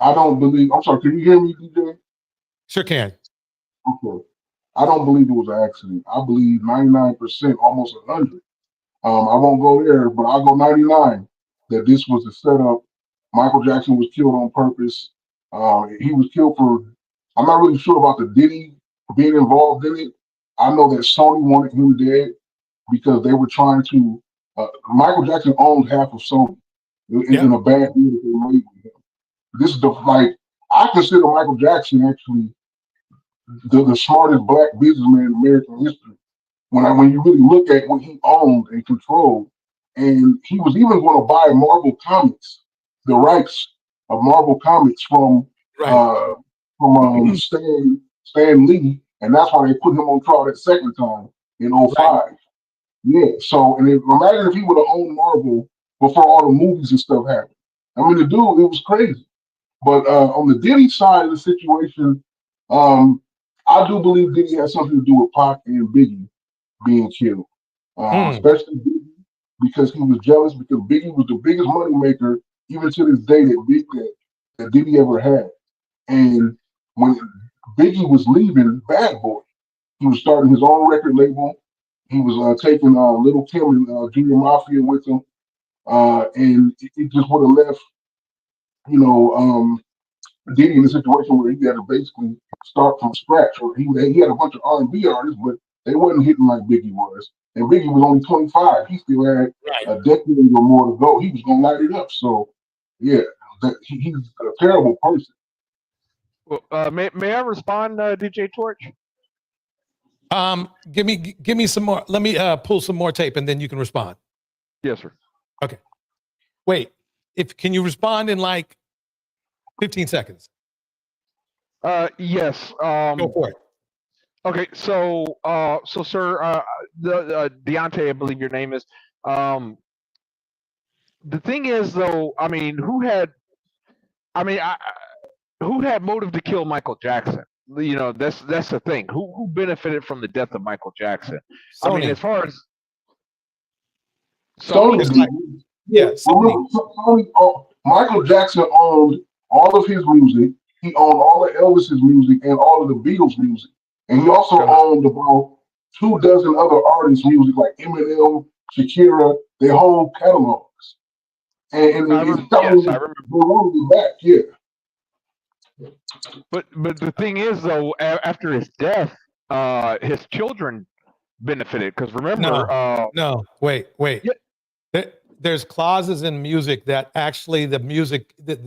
I don't believe, I'm sorry, can you hear me, DJ? Sure can. Okay. I don't believe it was an accident. I believe 99%, almost 100. I won't go there, but I'll go 99, that this was a setup. Michael Jackson was killed on purpose. He was killed for, I'm not really sure about the Diddy being involved in it. I know that Sony wanted him dead because they were trying to, Michael Jackson owned half of Sony in a bad deal that they made with him. This is I consider Michael Jackson actually the smartest black businessman in American history. When you really look at what he owned and controlled, and he was even going to buy Marvel Comics, the rights of Marvel Comics from Stan Lee, and that's why they put him on trial that second time in 05. Yeah, so imagine if he would have owned Marvel before all the movies and stuff happened. I mean, the dude, it was crazy. But on the Diddy side of the situation, I do believe Diddy has something to do with Pac and Biggie being killed, especially Biggie, because he was jealous, because Biggie was the biggest money maker even to this day that Diddy ever had. And when Biggie was leaving Bad Boy, he was starting his own record label. He was taking Little Kim and Junior Mafia with him, and it just would have left, Diddy in a situation where he had to basically start from scratch. Or he had a bunch of R&B artists, but they wasn't hitting like Biggie was. And Biggie was only 25. He still had a decade or more to go. He was going to light it up. So, yeah, he's a terrible person. Well, may I respond, DJ Torch? Give me some more. Let me pull some more tape, and then you can respond. Yes, sir. Okay. Wait. Can you respond in like 15 seconds? Yes. Go for it. Okay, so sir, Deontay, I believe your name is. the thing is, though, I mean, who had motive to kill Michael Jackson? You know, that's the thing. Who benefited from the death of Michael Jackson? I mean, Sony. as far as Sony It's did. like, yeah, Sony. Michael Jackson owned all of his music. He owned all of Elvis's music and all of the Beatles' music. And he also owned about 24 other artists' music, like Eminem, Shakira, their whole catalogs. And I it's remember, telling yes, I you, remember. they wanted it back, yeah. But the thing is, though, after his death, his children benefited because remember, No, wait. There's clauses in music that actually the music, the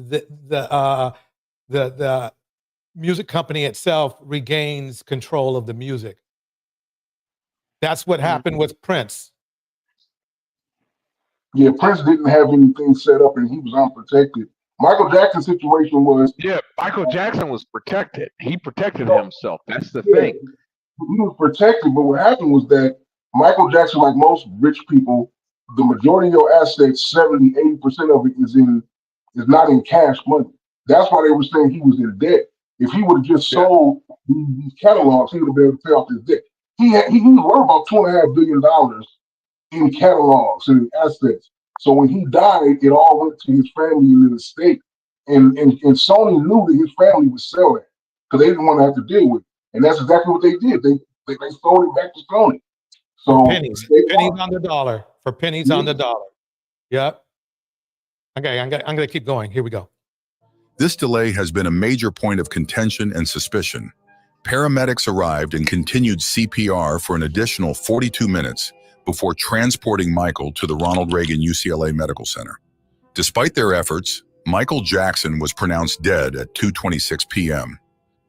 music company itself regains control of the music. That's what happened with Prince. Yeah, Prince didn't have anything set up and he was unprotected. Michael Jackson's situation was Michael Jackson was protected. He protected No. himself. That's the Yeah, thing. he was protected, but what happened was that Michael Jackson, like most rich people, the majority of your assets, 70, 80% of it is not in cash money. That's why they were saying he was in debt. If he would have just sold these catalogs, he would have been able to pay off his debt. He was worth about $2.5 billion in catalogs and in assets. So when he died, it all went to his family and his estate. And Sony knew that his family would sell that because they didn't want to have to deal with it. And that's exactly what they did. They sold it back to Sony. So For pennies on the dollar. For pennies on the dollar. Yep. Okay, I'm gonna keep going. Here we go. This delay has been a major point of contention and suspicion. Paramedics arrived and continued CPR for an additional 42 minutes before transporting Michael to the Ronald Reagan UCLA Medical Center. Despite their efforts, Michael Jackson was pronounced dead at 2:26 p.m.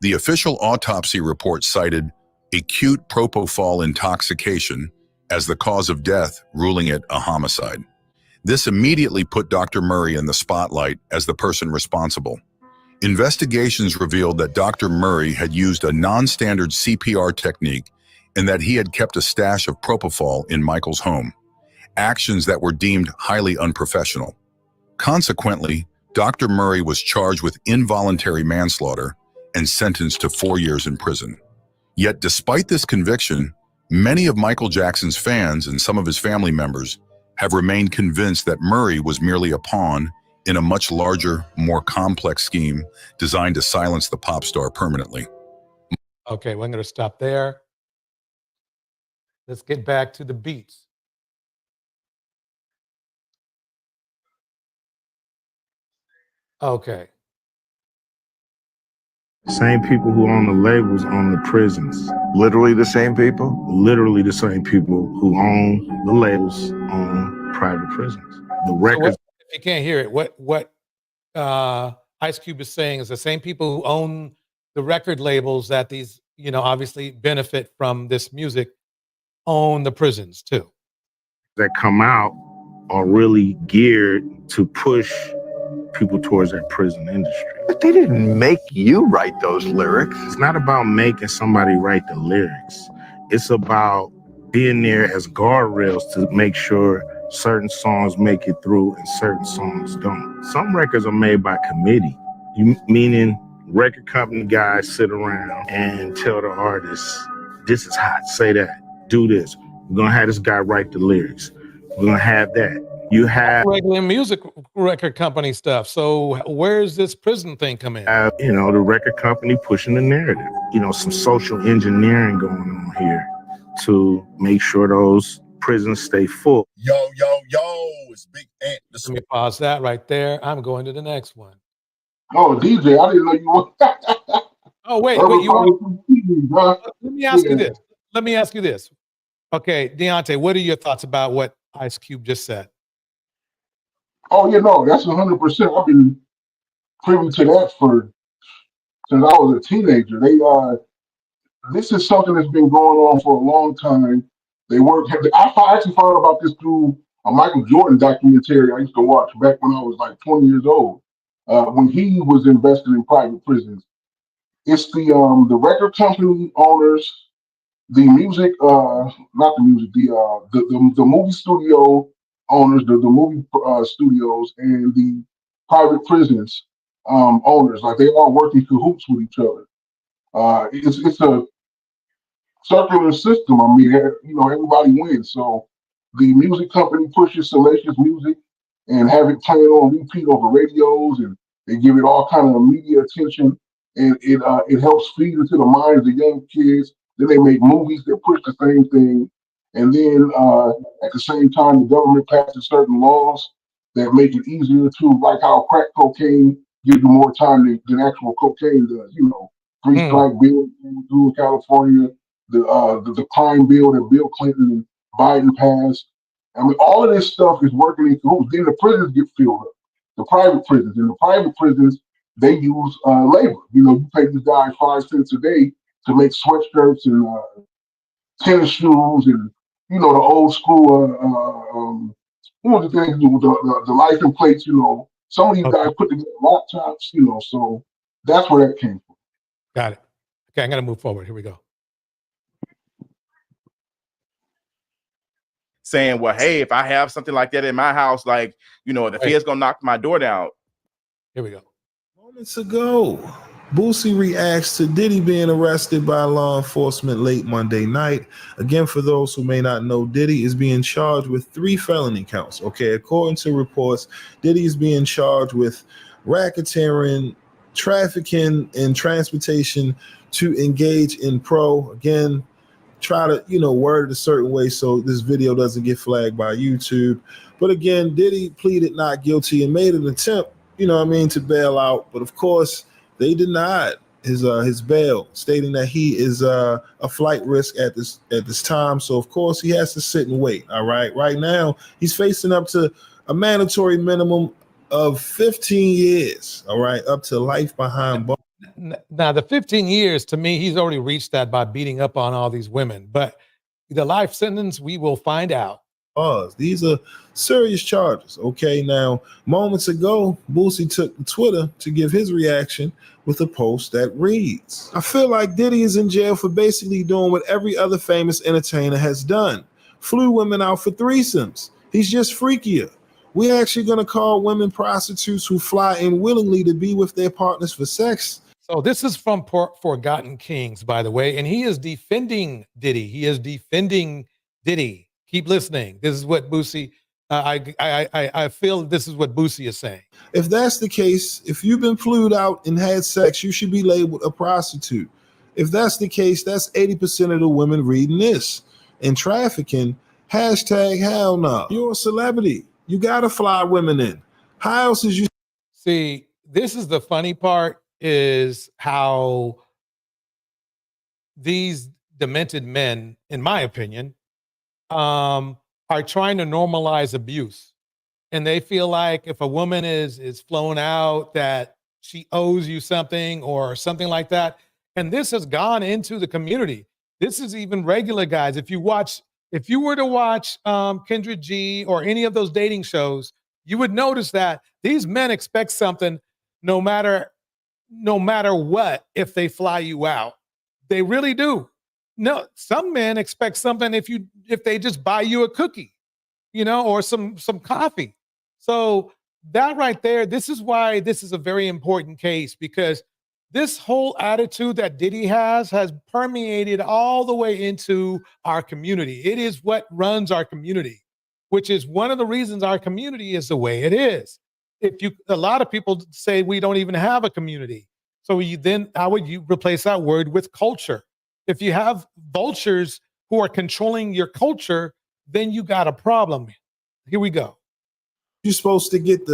The official autopsy report cited acute propofol intoxication as the cause of death, ruling it a homicide. This immediately put Dr. Murray in the spotlight as the person responsible. Investigations revealed that Dr. Murray had used a non-standard CPR technique and that he had kept a stash of propofol in Michael's home, actions that were deemed highly unprofessional. Consequently, Dr. Murray was charged with involuntary manslaughter and sentenced to 4 years in prison. Yet despite this conviction, many of Michael Jackson's fans and some of his family members have remained convinced that Murray was merely a pawn in a much larger, more complex scheme designed to silence the pop star permanently. Okay, we're gonna stop there. Let's get back to the beats. Okay. Same people who own the labels own the prisons. Literally the same people? Literally the same people who own the labels own private prisons. The records. So if you can't hear it, what Ice Cube is saying is the same people who own the record labels that these, obviously benefit from this music own the prisons too. That come out are really geared to push people towards that prison industry. But they didn't make you write those lyrics. It's not about making somebody write the lyrics. It's about being there as guardrails to make sure certain songs make it through and certain songs don't. Some records are made by committee, meaning record company guys sit around and tell the artists, this is hot, say that, do this. We're gonna have this guy write the lyrics. We're gonna have that. You have regular music record company stuff. So where's this prison thing come in? The record company pushing the narrative. Some social engineering going on here to make sure those prisons stay full. Yo, it's Big Ant. Let me pause that right there. I'm going to the next one. Oh, DJ, I didn't know you were. Oh, wait, let me ask you this. Let me ask you this. Okay, Deontay, what are your thoughts about what Ice Cube just said? Oh, that's 100%. I've been privy to that since I was a teenager. This is something that's been going on for a long time. I actually found out about this through a Michael Jordan documentary I used to watch back when I was like 20 years old, when he was invested in private prisons. It's the record company owners, the music, not the music, the movie studio owners, the movie studios, and the private prisons owners. Like they all work in cahoots with each other. It's a circular system. I mean, everybody wins. So the music company pushes salacious music and have it playing on repeat over radios, and they give it all kind of media attention, and it helps feed into the minds of young kids. Then they make movies that push the same thing, and then at the same time, the government passes certain laws that make it easier to, like how crack cocaine gives you more time than actual cocaine does. Three strike bill came through in California, the crime bill that Bill Clinton and Biden passed. I mean, all of this stuff is working in cahoots. Then the prisons get filled up, the private prisons. In the private prisons, they use labor. You pay these guys 5 cents a day to make sweatshirts and tennis shoes and, the old school, what was the thing, the license plates, some of these guys put together laptops, so that's where that came from. Got it. Okay, I'm going to move forward. Here we go. Saying, well, hey, if I have something like that in my house, like, the fed's gonna knock my door down. Here we go. Moments ago, Boosie reacts to Diddy being arrested by law enforcement late Monday night. Again, for those who may not know, Diddy is being charged with 3 felony counts. Okay, according to reports, Diddy is being charged with racketeering, trafficking, and transportation to engage in again, try to, word it a certain way so this video doesn't get flagged by YouTube. But again, Diddy pleaded not guilty and made an attempt, to bail out. But of course, they denied his bail, stating that he is a flight risk at this time. So of course, he has to sit and wait. All right. Right now, he's facing up to a mandatory minimum of 15 years. All right, up to life behind bars. Now, the 15 years, to me, he's already reached that by beating up on all these women. But the life sentence, we will find out. These are serious charges. Okay, now, moments ago, Boosie took to Twitter to give his reaction with a post that reads, I feel like Diddy is in jail for basically doing what every other famous entertainer has done. Flew women out for threesomes. He's just freakier. We're actually going to call women prostitutes who fly in willingly to be with their partners for sex. So this is from Forgotten Kings, by the way, and he is defending Diddy. He is defending Diddy. Keep listening. This is what Boosie, I feel this is what Boosie is saying. If that's the case, if you've been flued out and had sex, you should be labeled a prostitute. If that's the case, that's 80% of the women reading this. And trafficking, hashtag hell no. You're a celebrity. You got to fly women in. How else is you? See, this is the funny part, is how these demented men, in my opinion, are trying to normalize abuse. And they feel like if a woman is flown out, that she owes you something or something like that. And this has gone into the community. This is even regular guys. If you were to watch Kendra G or any of those dating shows, you would notice that these men expect something no matter what, if they fly you out. They really do. No, some men expect something if they just buy you a cookie, or some coffee. So that right there, this is why this is a very important case, because this whole attitude that Diddy has permeated all the way into our community. It is what runs our community, which is one of the reasons our community is the way it is. A lot of people say we don't even have a community. So how would you replace that word with culture? If you have vultures who are controlling your culture, then you got a problem. Here we go. You're supposed to get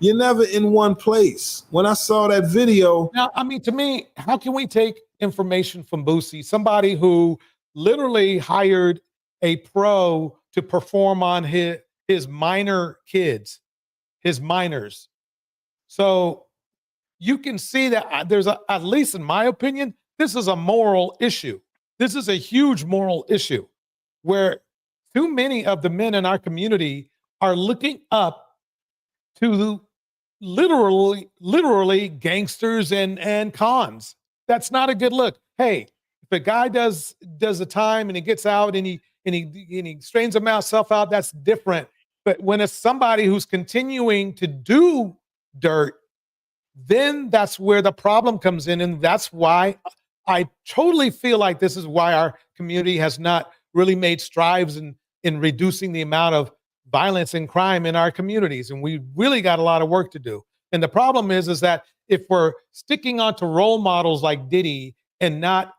you're never in one place. When I saw that video. Now, I mean, to me, how can we take information from Boosie, somebody who literally hired a pro to perform on his minor kids, his minors? So you can see that there's at least in my opinion, this is a moral issue. This is a huge moral issue where too many of the men in our community are looking up to literally gangsters and cons. That's not a good look. Hey, if a guy does the time and he gets out and he strains himself out, that's different. But when it's somebody who's continuing to do dirt, then that's where the problem comes in. And that's why I totally feel like this is why our community has not really made strides in reducing the amount of violence and crime in our communities. And we really got a lot of work to do. And the problem is that if we're sticking on to role models like Diddy and not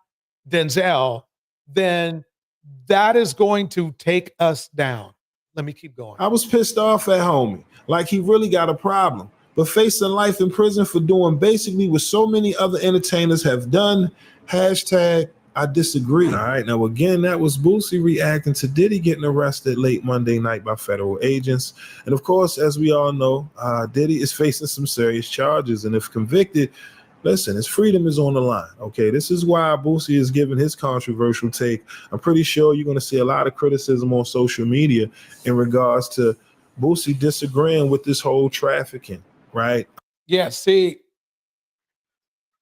Denzel, then that is going to take us down. Let me keep going. I was pissed off at homie. Like he really got a problem. But facing life in prison for doing basically what so many other entertainers have done. Hashtag I disagree. All right. Now, again, that was Boosie reacting to Diddy getting arrested late Monday night by federal agents. And of course, as we all know, Diddy is facing some serious charges. And if convicted, listen, his freedom is on the line. Okay, this is why Boosie is giving his controversial take. I'm pretty sure you're going to see a lot of criticism on social media in regards to Boosie disagreeing with this whole trafficking, right? Yeah, see,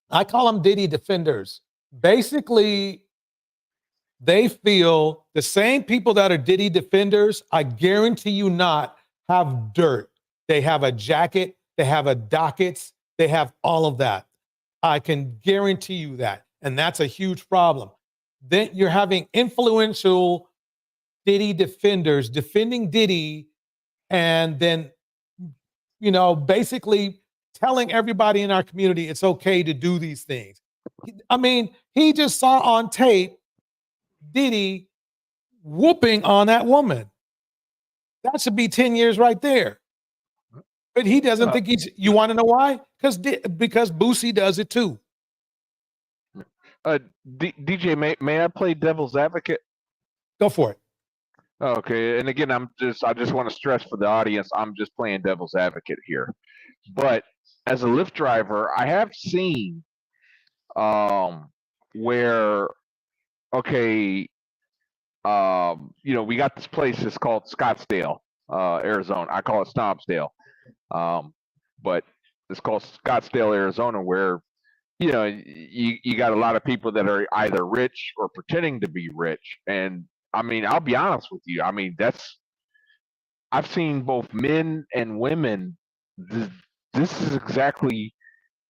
I call them Diddy defenders. Basically, they feel the same people that are Diddy defenders, I guarantee you not, have dirt. They have a jacket, they have a dockets, they have all of that. I can guarantee you that. And that's a huge problem. Then you're having influential Diddy defenders defending Diddy and then, you know, basically telling everybody in our community it's okay to do these things. I mean, he just saw on tape Diddy whooping on that woman. That should be 10 years right there. But he doesn't think he's, you want to know why? Because Boosie does it too. DJ, may I play devil's advocate? Go for it. Okay, and again, I just want to stress for the audience, I'm just playing devil's advocate here. But as a Lyft driver, I have seen where, okay, you know, we got this place, it's called Scottsdale, Arizona. I call it Snobsdale. But it's called Scottsdale, Arizona, where, you know, you got a lot of people that are either rich or pretending to be rich. And I mean, I'll be honest with you. I mean, I've seen both men and women. This is exactly,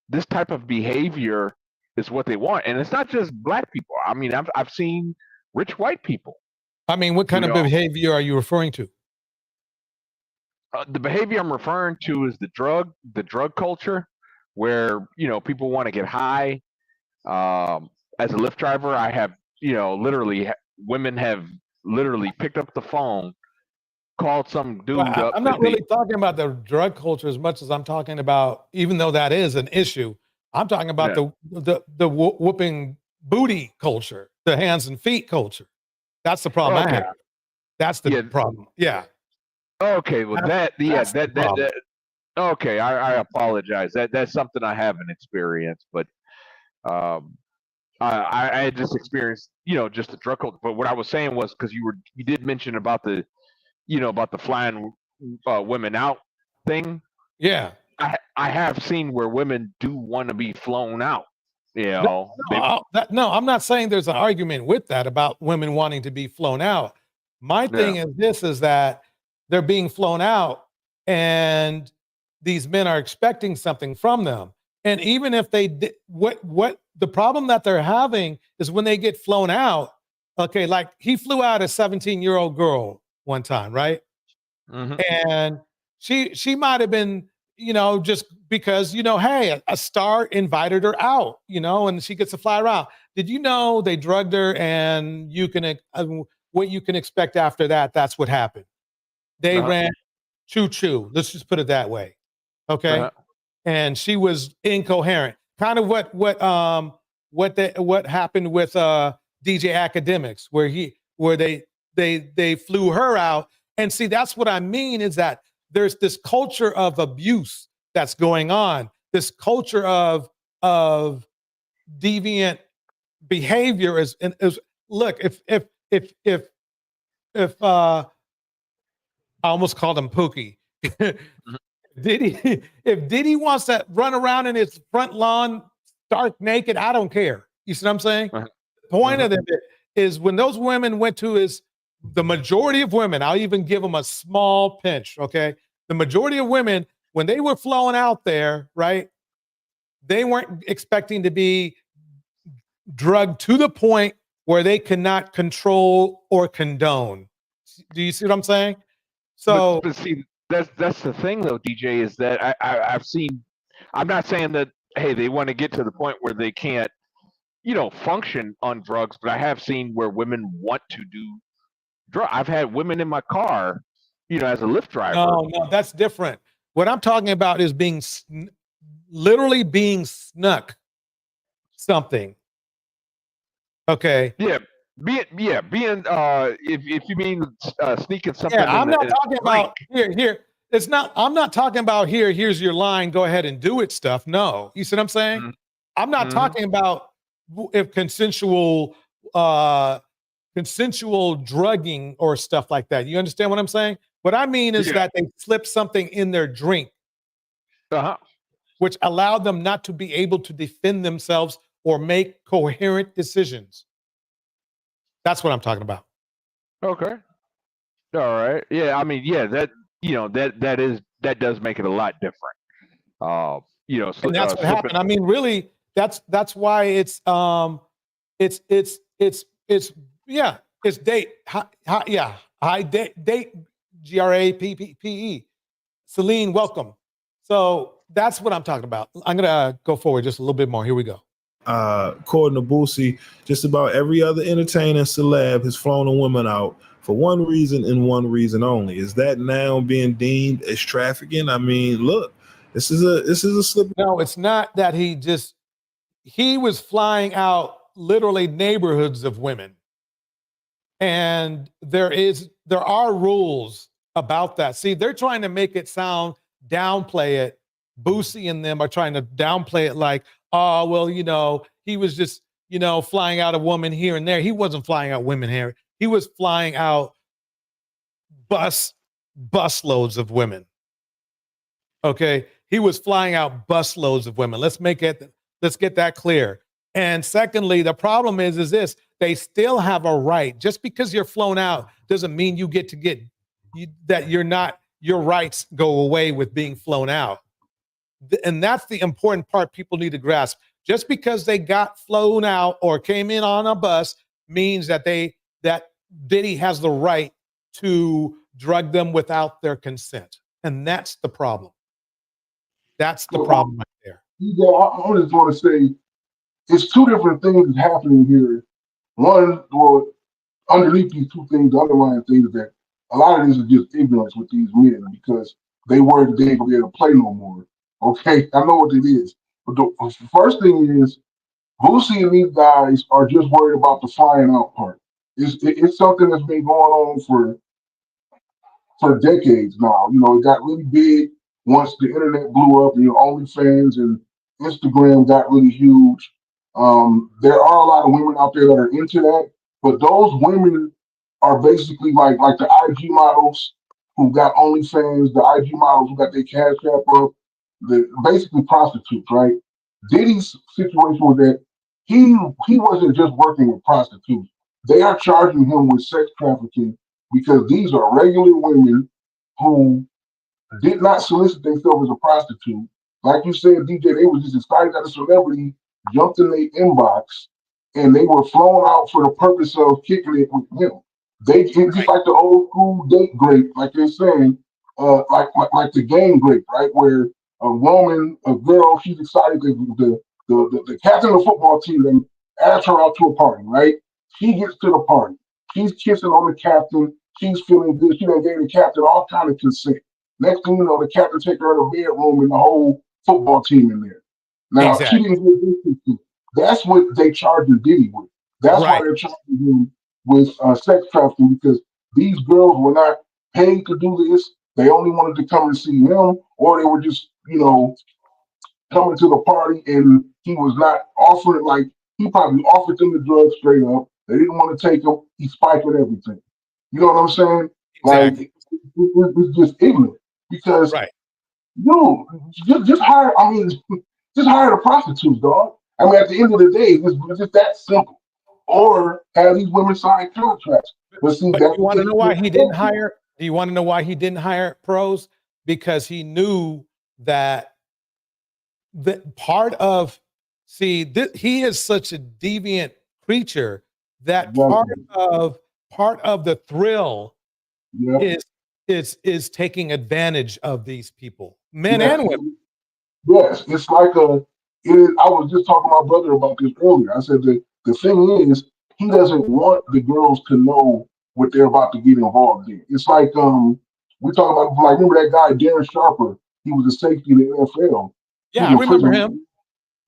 this type of behavior is what they want. And it's not just black people. I mean, I've seen rich white people. I mean, what kind of behavior are you referring to? The behavior I'm referring to is the drug culture, where, you know, people want to get high. As a Lyft driver, I have, you know, literally women have literally picked up the phone, called some dude up. I'm not really talking about the drug culture as much as I'm talking about, even though that is an issue, I'm talking about the whooping booty culture, the hands and feet culture. That's the problem I have. That's the problem. Yeah. Okay, well okay, I apologize. That's something I haven't experienced, but I had just experienced, you know, just the drug culture. But what I was saying was, because you did mention about the, you know, about the flying women out thing. Yeah. I have seen where women do want to be flown out. You know, no, I'm not saying there's an argument with that about women wanting to be flown out. My thing is that they're being flown out and these men are expecting something from them. And even if they did, what the problem that they're having is when they get flown out, okay, like he flew out a 17-year-old girl one time, right? Mm-hmm. And she might have been, you know, just because, you know, hey, a star invited her out, you know, and she gets to fly around. Did you know they drugged her and you can, what you can expect after that, that's what happened. They ran choo-choo. Let's just put it that way. Okay. And she was incoherent. Kind of what happened with DJ Academics, where they flew her out. And see, that's what I mean, is that there's this culture of abuse that's going on. This culture of deviant behavior is look, if I almost called him Pookie. If Diddy wants to run around in his front lawn stark naked, I don't care. You see what I'm saying? The point of it is when those women went to his the majority of women, I'll even give them a small pinch, okay? The majority of women, when they were flowing out there, right, they weren't expecting to be drugged to the point where they cannot control or condone. Do you see what I'm saying? So, but see, that's the thing though, DJ, is that I've seen. I'm not saying that hey they want to get to the point where they can't, function on drugs, but I have seen where women want to do drugs. I've had women in my car, as a Lyft driver. no, that's different. What I'm talking about is being literally being snuck something. Okay. Yeah, being if you mean sneaking something. Yeah, I'm not talking about here. It's not. I'm not talking about here. Here's your line. Go ahead and do it. Stuff. No, you see what I'm saying? Mm-hmm. I'm not talking about if consensual drugging or stuff like that. You understand what I'm saying? What I mean is that they slipped something in their drink, which allowed them not to be able to defend themselves or make coherent decisions. That's what I'm talking about. Okay. All right. Yeah. I mean, yeah. That that does make it a lot different. And that's what happened. I mean, really, that's why it's date high date GRAPPE. Celine, welcome. So that's what I'm talking about. I'm gonna go forward just a little bit more. Here we go. According to Boosie, just about every other entertainer celeb has flown a woman out for one reason and one reason only. Is that now being deemed as trafficking? I mean, look, this is a slip. No, it's not that he was flying out literally neighborhoods of women. And there are rules about that. See, they're trying to make it downplay it. Boosie and them are trying to downplay it like, oh, well, he was just, flying out a woman here and there. He wasn't flying out women here. He was flying out busloads of women. Okay. He was flying out busloads of women. Let's get that clear. And secondly, the problem is this, they still have a right. Just because you're flown out doesn't mean you get that your rights go away with being flown out. And that's the important part people need to grasp. Just because they got flown out or came in on a bus means that Diddy has the right to drug them without their consent. And that's the problem. That's the problem right there. Yeah, I just want to say it's two different things happening here. One, well, underneath these two things, the underlying thing is that a lot of this is just ignorance with these men because they worried they ain't gonna be able to play no more. Okay, I know what it is. But the first thing is, Boosie and these guys are just worried about the flying out part. It's something that's been going on for decades now. It got really big once the internet blew up and OnlyFans and Instagram got really huge. There are a lot of women out there that are into that, but those women are basically like the IG models who got OnlyFans, the IG models who got their cash app up, basically prostitutes, right? Diddy's situation was that he wasn't just working with prostitutes. They are charging him with sex trafficking because these are regular women who did not solicit themselves as a prostitute. Like you said, DJ, they were just excited that a celebrity jumped in their inbox and they were flown out for the purpose of kicking it with him. It's just like the old school date grape, like they're saying, like the game grape, right? Where a girl, she's excited that the captain of the football team then asked her out to a party, right? She gets to the party. She's kissing on the captain. She's feeling good. She done gave the captain all kind of consent. Next thing you know, the captain take her to the bedroom and the whole football team in there. Now, She didn't get this consent. That's what they charged Diddy with. That's why they're charging him with sex trafficking, because these girls were not paid to do this. They only wanted to come and see him, or they were just, coming to the party and he was not offering, like, he probably offered them the drugs straight up. They didn't want to take them. He spiked everything. You know what I'm saying? Like, it's just ignorant because, just hire, just hire the prostitutes, dog. At the end of the day, it's just that simple. Or have these women sign contracts. But see, But you want to know why he didn't hire? Do you want to know why he didn't hire pros? Because he knew that part of he is such a deviant creature that part of the thrill is taking advantage of these people, men and women. Yes, it's like I was just talking to my brother about this earlier. I said that the thing is, he doesn't want the girls to know what they're about to get involved in. It's like we talk about, like, remember that guy Darren Sharper? He was a safety in the NFL. He Yeah, I was in remember prison. him.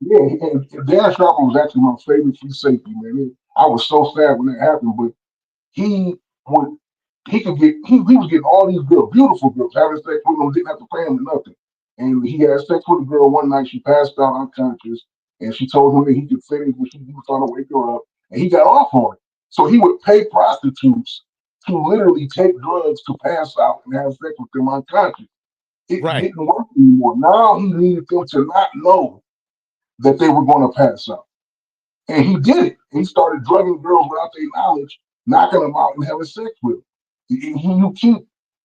Yeah, and Darren Sharper was actually my favorite free safety, man. I was so sad when that happened, but he would he was getting all these girls, beautiful girls, having sex with them, didn't have to pay him nothing. And he had sex with a girl one night. She passed out unconscious, and she told him that he could finish, but he was trying to wake her up, and he got off on it. So he would pay prostitutes to literally take drugs to pass out and have sex with them unconscious. It didn't work anymore. Now he needed them to not know that they were going to pass out. And he did it. He started drugging girls without their knowledge, knocking them out and having sex with them.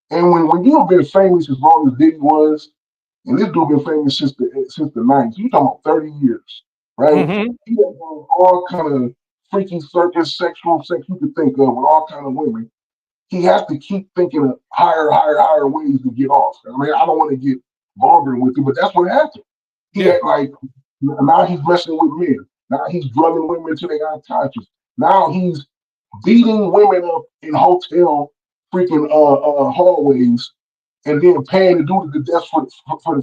And when you've been famous as long as Diddy was, and this dude been famous since the 90s, you talking about 30 years, right? He has done all kind of freaky circus, sexual sex you could think of with all kind of women. He has to keep thinking of higher ways to get off. I mean, I don't want to get vulgar with it, but that's what happened. He had now he's messing with men. Now he's drugging women until they unconscious. Now he's beating women up in hotel freaking hallways and then paying to do it to death for the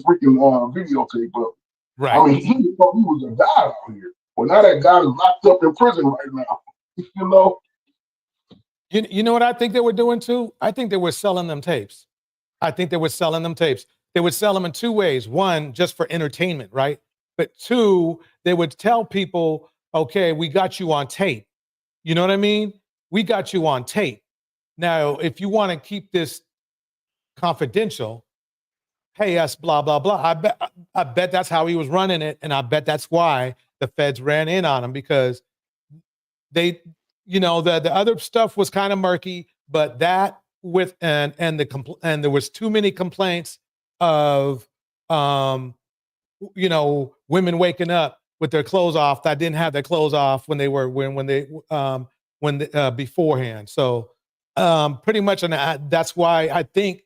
freaking videotape of it. Right. I mean, he thought he was a god out here. Well, now that guy is locked up in prison right now. You know? You know what I think they were doing too? I think they were selling them tapes. They would sell them in two ways. One, just for entertainment, right? But two, they would tell people, okay, we got you on tape. You know what I mean? We got you on tape. Now, if you want to keep this confidential, pay us blah, blah, blah. I bet that's how he was running it. And I bet that's why the feds ran in on him, because they, the other stuff was kind of murky, but that and there was too many complaints of, women waking up with their clothes off that didn't have their clothes off when beforehand. So pretty much, and that's why I think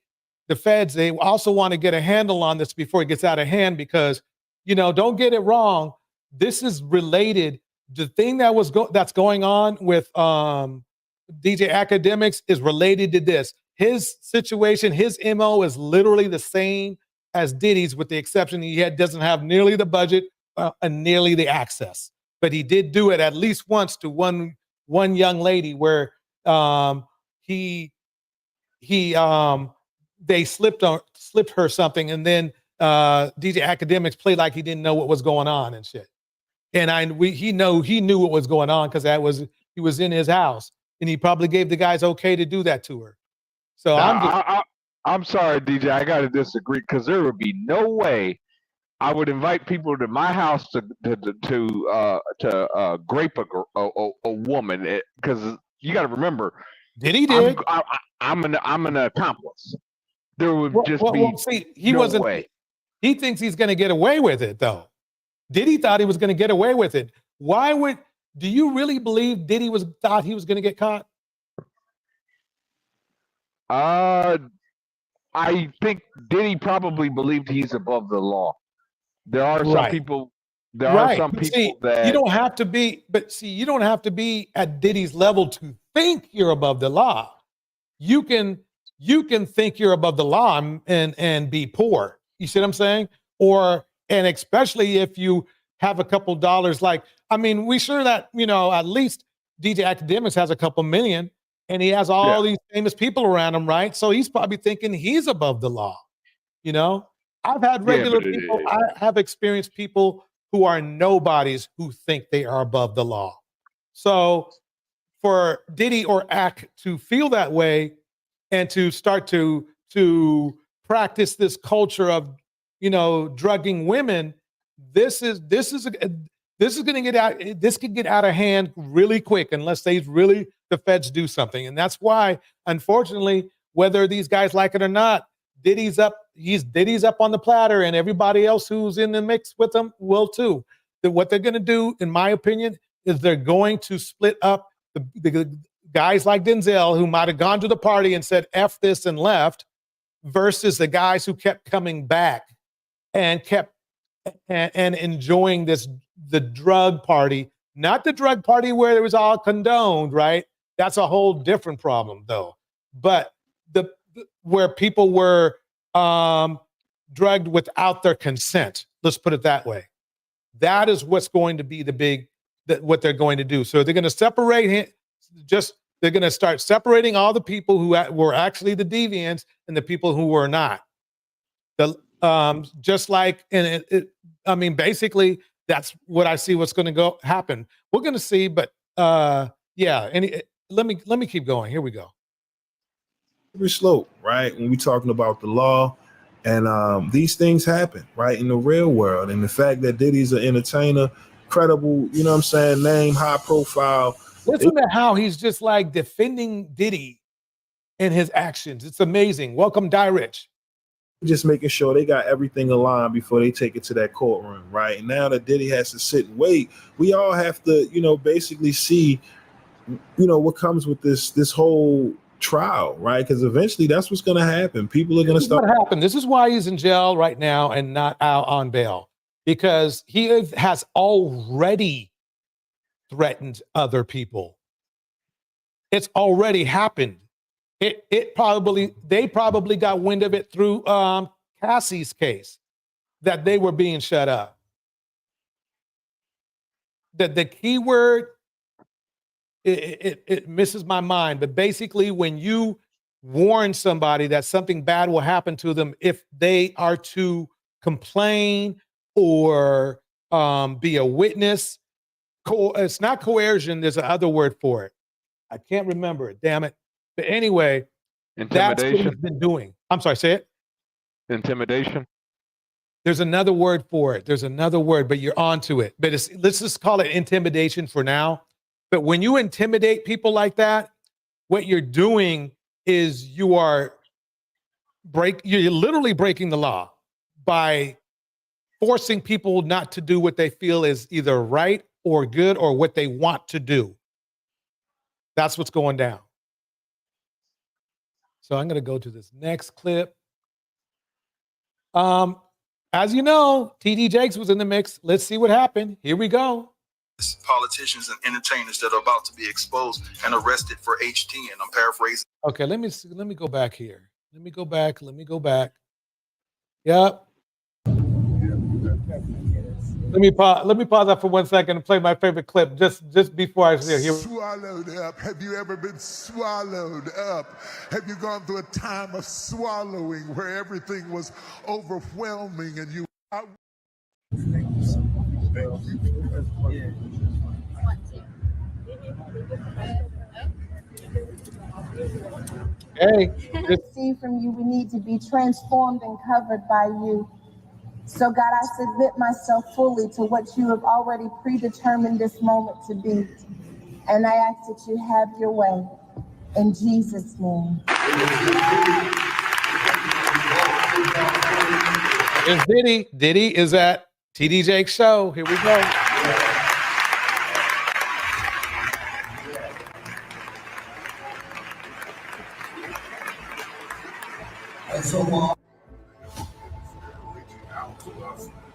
the feds, they also want to get a handle on this before it gets out of hand, because, don't get it wrong. This is related. The thing that's going on with DJ Academics is related to this. His situation, his MO is literally the same as Diddy's, with the exception he doesn't have nearly the budget and nearly the access. But he did do it at least once to one young lady where they slipped her something, and then DJ Academics played like he didn't know what was going on and shit. And he knew what was going on, because he was in his house, and he probably gave the guys okay to do that to her. So I'm sorry, DJ. I got to disagree, because there would be no way I would invite people to my house to grape a woman, because you got to remember, Diddy did. I'm an accomplice. There would no way. He thinks he's going to get away with it, though. Diddy thought he was going to get away with it. Do you really believe Diddy thought he was going to get caught? I think Diddy probably believed he's above the law. There are some people. There are some people that you don't have to be. But see, you don't have to be at Diddy's level to think you're above the law. You can think you're above the law and be poor. You see what I'm saying? And especially if you have a couple dollars, we sure that, at least DJ Academics has a couple million, and he has all these famous people around him, right? So he's probably thinking he's above the law. I've had regular people, I have experienced people who are nobodies who think they are above the law. So for Diddy or Ack to feel that way and to start to practice this culture of, drugging women, this is this is going to get out. This could get out of hand really quick unless the feds do something. And that's why, unfortunately, whether these guys like it or not, Diddy's up on the platter, and everybody else who's in the mix with them will too. What they're going to do, in my opinion, is they're going to split up the guys like Denzel, who might have gone to the party and said F this and left, versus the guys who kept coming back and kept and enjoying the drug party. Not the drug party where it was all condoned, right? That's a whole different problem, though. But where people were drugged without their consent. Let's put it that way. That is what's going to be what they're going to do. So they're going to separate they're going to start separating all the people who were actually the deviants and the people who were not. Just like, basically that's what I see what's going to happen. We're going to see, but yeah. Let me keep going. Here we go. Every slope, right? When we're talking about the law, and these things happen, right, in the real world. And the fact that Diddy's an entertainer, credible, you know what I'm saying, name, high profile. Listen to how he's just like defending Diddy and his actions. It's amazing. Welcome, Die Rich. Just making sure they got everything aligned before they take it to that courtroom, right? And now that Diddy has to sit and wait, we all have to, basically see, what comes with this whole trial, right? Because eventually that's what's going to happen. People are going to start. What happened? This is why he's in jail right now and not out on bail, because he has already threatened other people. It's already happened. They probably got wind of it through Cassie's case, that they were being shut up. That the key word, it misses my mind, but basically when you warn somebody that something bad will happen to them if they are to complain or be a witness, it's not coercion, there's another word for it. I can't remember it, damn it. But anyway, that's what he's been doing. I'm sorry, say it. Intimidation. There's another word for it. There's another word, but you're onto it. But let's just call it intimidation for now. But when you intimidate people like that, what you're doing is you're literally breaking the law by forcing people not to do what they feel is either right or good or what they want to do. That's what's going down. So I'm going to go to this next clip. As you know, TD Jakes was in the mix. Let's see what happened. Here we go. Politicians and entertainers that are about to be exposed and arrested for HT, and I'm paraphrasing. Okay, let me go back here. Let me go back. Yep. Let me pause that for 1 second and play my favorite clip just before I say here. Swallowed up. Have you ever been swallowed up? Have you gone through a time of swallowing where everything was overwhelming and you? Hey. See from you, we need to be transformed and covered by you. So God, I submit myself fully to what you have already predetermined this moment to be. And I ask that you have your way. In Jesus' name. It's Diddy. Diddy is at TD Jakes' show. Here we go.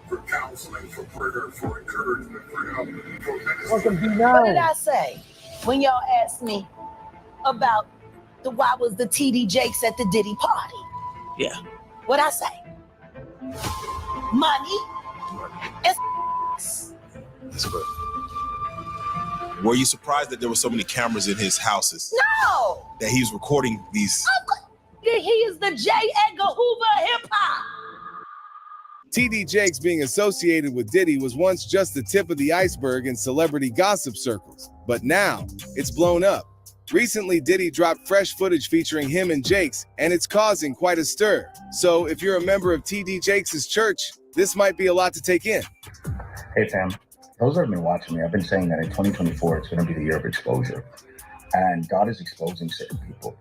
For counseling, for prayer, for encouragement, for help, for medicine. What did I say when y'all asked me about why was the TD Jakes at the Diddy party? Yeah. What'd I say? Money. That's good. Were you surprised that there were so many cameras in his houses? No. That he was recording these? He is the J. Edgar Hoover of hip hop. TD Jakes being associated with Diddy was once just the tip of the iceberg in celebrity gossip circles, but now it's blown up. Recently, Diddy dropped fresh footage featuring him and Jakes, and it's causing quite a stir. So if you're a member of TD Jakes' church, this might be a lot to take in. Hey, Sam. those that have been watching me, I've been saying that in 2024, it's going to be the year of exposure. And God is exposing certain people.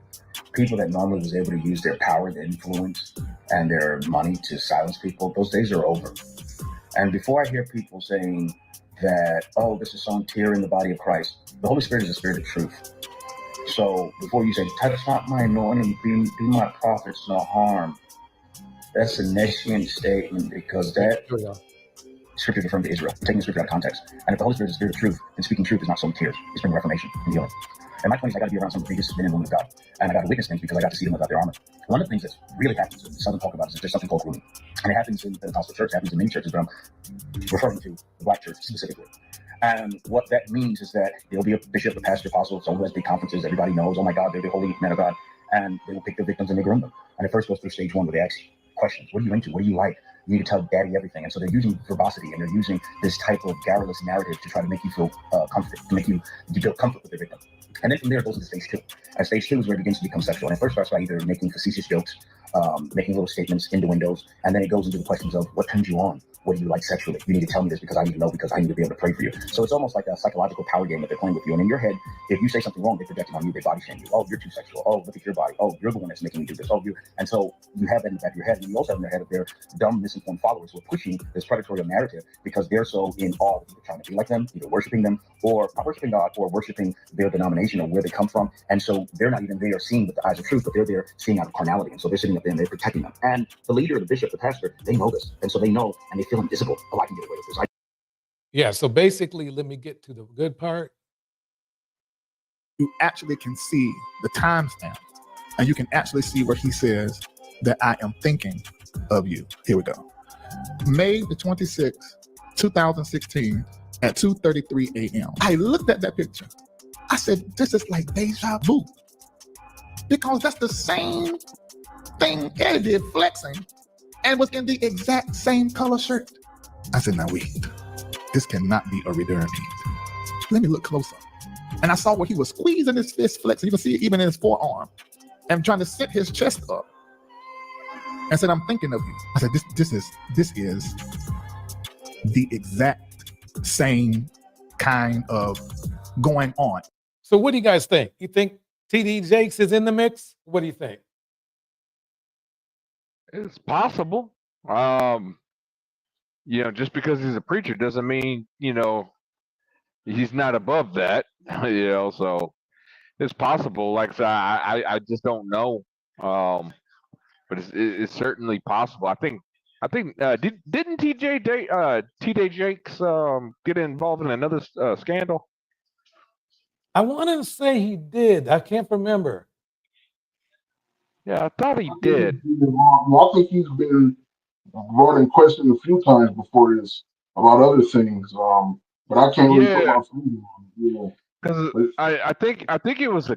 People that normally was able to use their power, their influence, and their money to silence people, those days are over. And before I hear people saying that, oh, this is some tear in the body of Christ, the Holy Spirit is the spirit of truth. So before you say, touch not my anointing, do my prophets no harm, that's a nescient statement, because that scripture is referring to Israel, taking the scripture out of context. And if the Holy Spirit is the spirit of truth, then speaking truth is not sowing tears, it's bringing reformation and healing. In my 20s, I got to be around some of the biggest men and women of God. And I got to witness things because I got to see them without their armor. One of the things that really happens, that Southern talk about, is that there's something called grooming. And it happens in the Pentecostal church, it happens in many churches, but I'm referring to the black church specifically. And what that means is that there'll be a bishop, a pastor, apostle, someone who has big conferences, everybody knows, oh my God, they're the holy men of God. And they will pick their victims and they groom them. And it first goes through stage one where they ask questions. What are you into? What do you like? You need to tell daddy everything. And so they're using verbosity and they're using this type of garrulous narrative to try to make you feel comfort, to make you feel comfort with their victim. And then from there it goes into stage two. And stage two is where it begins to become sexual. And it first starts by either making facetious jokes, making little statements, innuendos, and then it goes into the questions of what turns you on? What do you like sexually? You need to tell me this because I need to know, because I need to be able to pray for you. So it's almost like a psychological power game that they're playing with you. And in your head, if you say something wrong, they project it on you, they body shame you. Oh, you're too sexual. Oh, look at your body. Oh, you're the one that's making me do this. Oh, you. And so you have that in the back of your head. And you also have in their head of their dumb, misinformed followers who are pushing this predatory narrative because they're so in awe of either trying to be like them, either worshiping them, or not worshiping God, or worshiping their denomination or where they come from. And so they're not even there seeing with the eyes of truth, but they're there seeing out of carnality. And so they're sitting up there and they're protecting them. And the leader, the bishop, the pastor, they know this. And so they know, and they feel invisible. Oh, I can get away with this. Yeah, so basically, let me get to the good part. You actually can see the timestamp, and you can actually see where he says that I am thinking of you. Here we go. May the 26th, 2016 at 2:33 a.m. I looked at that picture. I said, this is like deja vu. Because that's the same thing Eddie did flexing and was in the exact same color shirt. I said, now wait, this cannot be a return. Let me look closer. And I saw where he was squeezing his fist flexing. You can see it even in his forearm and trying to sit his chest up. And said, I'm thinking of you. I said, this is the exact same kind of going on. So what do you guys think? You think TD Jakes is in the mix? What do you think? It's possible. Just because he's a preacher doesn't mean, he's not above that. So it's possible. Like I said, I just don't know. But it's certainly possible. I think didn't TD Jakes get involved in another scandal? I want to say he did. I can't remember. Yeah, I thought he did. I think he's been brought in question a few times before this about other things. But I can't really put my finger on it. Because I think it was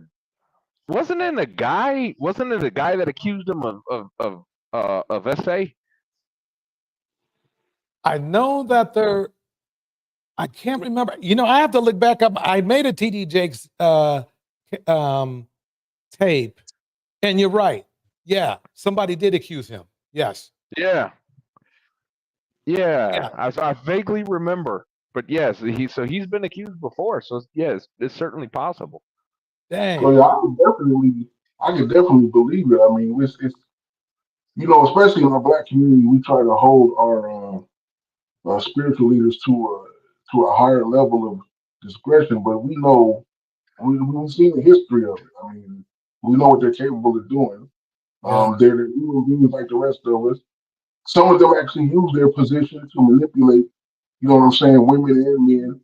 wasn't it a guy that accused him of SA? I know that I can't remember. I have to look back up. I made a TD Jakes tape, and you're right. Yeah, somebody did accuse him. Yes. Yeah. I vaguely remember, but yes, he's been accused before. So yes, it's certainly possible. Dang. So yeah, I can definitely believe it. I mean, it's especially in our Black community, we try to hold our spiritual leaders to a higher level of discretion, but we know we've seen the history of it. I mean, we know what they're capable of doing. They're human beings like the rest of us. Some of them actually use their position to manipulate, women and men.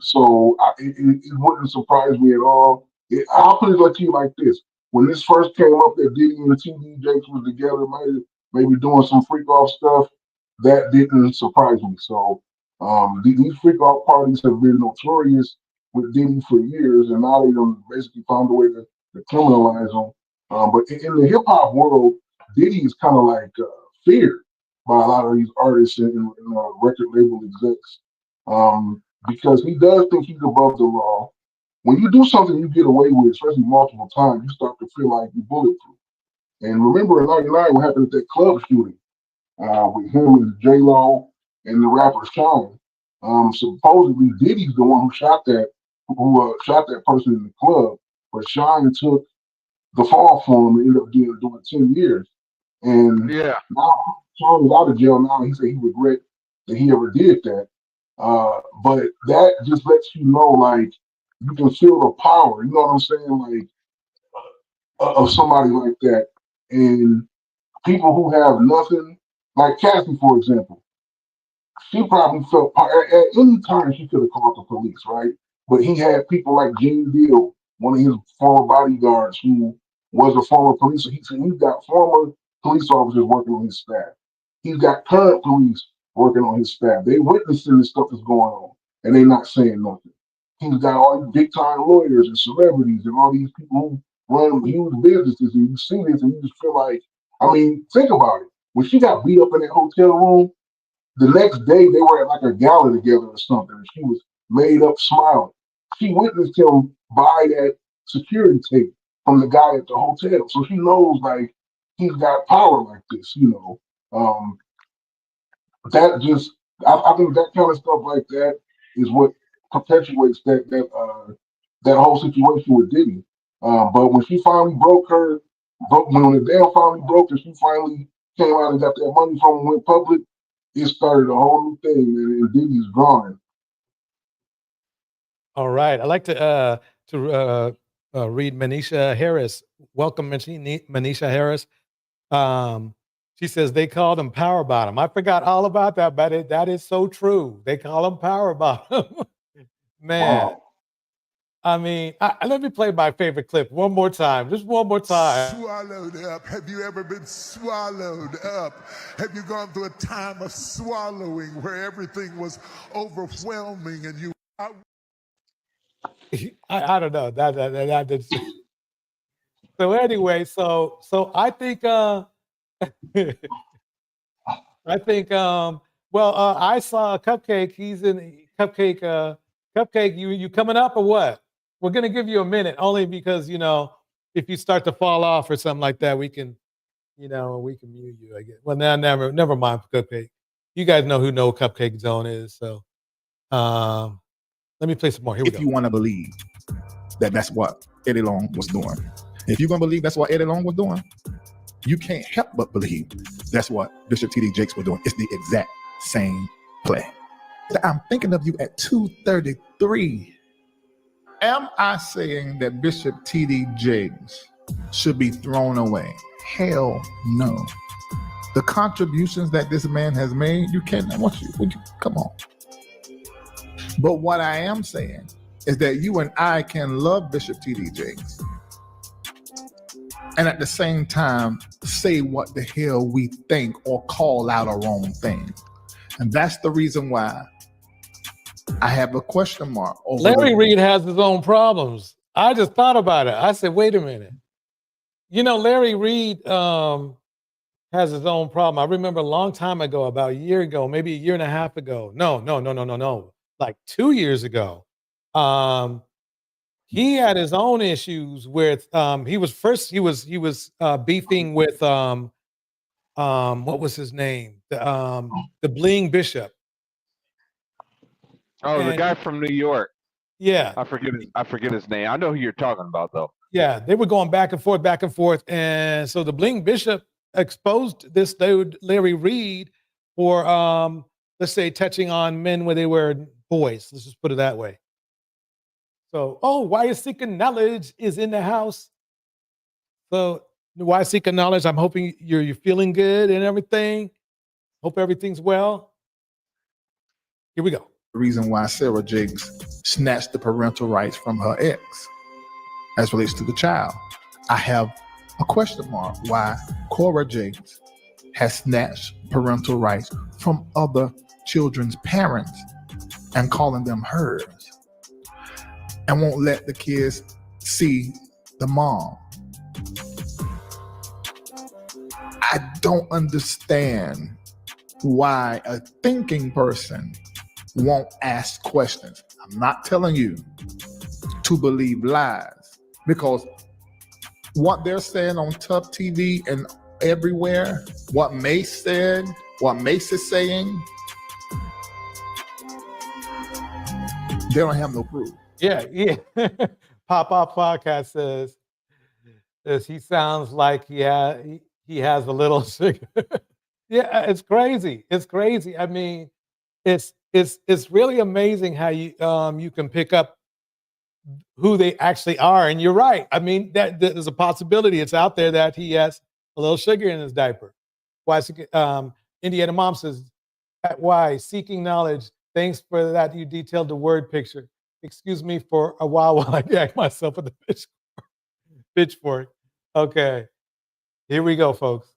So it wouldn't surprise me at all. I'll put it to you like this: when this first came up that Diddy and TD Jakes was together, maybe doing some freak off stuff, that didn't surprise me. So these freak off parties have been notorious with Diddy for years, and now they basically found a way to criminalize them. But in the hip hop world, Diddy is kind of like feared by a lot of these artists and record label execs. Because he does think he's above the law. When you do something you get away with, especially multiple times, you start to feel like you're bulletproof. And remember in '99 what happened at that club shooting with him and J-Lo and the rapper Sean. Supposedly Diddy's the one who shot that person in the club, but Sean took the fall for him and ended up doing 10 years. And Yeah. now Sean is out of jail now. He said he regret that he ever did that. But that just lets you know, like, you can feel the power, you know what I'm saying? Like, of somebody like that. And people who have nothing, like Cassie, for example, she probably felt at any time she could have called the police, right? But he had people like Gene Deal, one of his former bodyguards, who was a former police. He's got former police officers working on his staff. He's got current police working on his staff. They witnessing the stuff that's going on, and they're not saying nothing. He's got all these big time lawyers and celebrities and all these people who run huge businesses, and you see this and you just feel like, I mean, think about it. When she got beat up in that hotel room, the next day they were at like a gala together or something, and she was made up smiling. She witnessed him buy that security tape from the guy at the hotel, so she knows like he's got power like this, you know. That just, I think that kind of stuff like that is what perpetuates that whole situation with Diddy. But when she finally when the dam finally broke and she finally came out and got that money from him and went public, it started a whole new thing, man, and Diddy's gone. All right. I'd like to read Manisha Harris. Welcome, Manisha Harris. She says they called him power bottom. I forgot all about that, but that is so true. They call him power bottom. Man. Wow. I mean, let me play my favorite clip one more time. Just one more time. Swallowed up. Have you ever been swallowed up? Have you gone through a time of swallowing where everything was overwhelming and you... I don't know. That so anyway, so I think I think I saw Cupcake. He's in Cupcake. Cupcake, you coming up or what? We're gonna give you a minute only because if you start to fall off or something like that, we can mute you. I guess. Well, now never mind, Cupcake. You guys know who Cupcake Zone is, so let me play some more. Here we go. If you want to believe that that's what Eddie Long was doing, if you're gonna believe that's what Eddie Long was doing, you can't help but believe that's what Bishop T.D. Jakes was doing. It's the exact same play. I'm thinking of you at 2:33. Am I saying that Bishop T.D. Jakes should be thrown away? Hell no. The contributions that this man has made, you can't, come on. But what I am saying is that you and I can love Bishop T.D. Jakes and at the same time say what the hell we think or call out a wrong thing. And that's the reason why I have a question mark over Larry Reed has his own problems. I just thought about it. I said, wait a minute. Larry Reed has his own problem. I remember a long time ago, about a year ago, maybe a year and a half ago. No. Like 2 years ago. He had his own issues with he was beefing with what was his name? The Bling Bishop. Oh, the guy from New York. Yeah. I forget his name. I know who you're talking about though. Yeah, they were going back and forth. And so the Bling Bishop exposed this dude, Larry Reed, for let's say touching on men when they were boys. Let's just put it that way. So, why is seeking knowledge is in the house. So why seeking knowledge? I'm hoping you're feeling good and everything. Hope everything's well. Here we go. the reason why Sarah Jakes snatched the parental rights from her ex as relates to the child. I have a question mark why Cora Jakes has snatched parental rights from other children's parents and calling them hers and won't let the kids see the mom. I don't understand why a thinking person won't ask questions. I'm not telling you to believe lies, because what they're saying on Tough TV and everywhere, what Mace said, what Mace is saying, They don't have no proof. Yeah. Pop Off Podcast says he sounds like he has a little sugar. Yeah, it's crazy. It's crazy. I mean, it's really amazing how you can pick up who they actually are. And you're right. I mean, that there's a possibility. It's out there that he has a little sugar in his diaper. Why? Indiana Mom says, "Why seeking knowledge? Thanks for that. You detailed the word picture. Excuse me for a while I gag myself with the pitchfork." Okay, here we go, folks.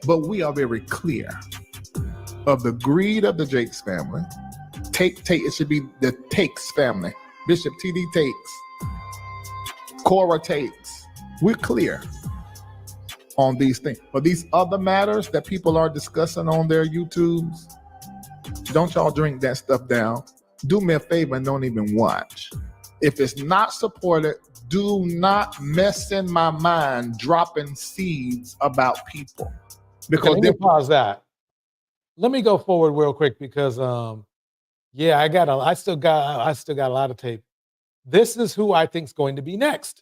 But we are very clear of the greed of the Jakes family. It should be the Takes family. Bishop T.D. Takes, Cora Takes. We're clear on these things. But these other matters that people are discussing on their YouTubes, don't y'all drink that stuff down. Do me a favor and don't even watch. If it's not supported, do not mess in my mind dropping seeds about people. Because let me pause that. Let me go forward real quick because yeah, I still got a lot of tape. This is who I think is going to be next.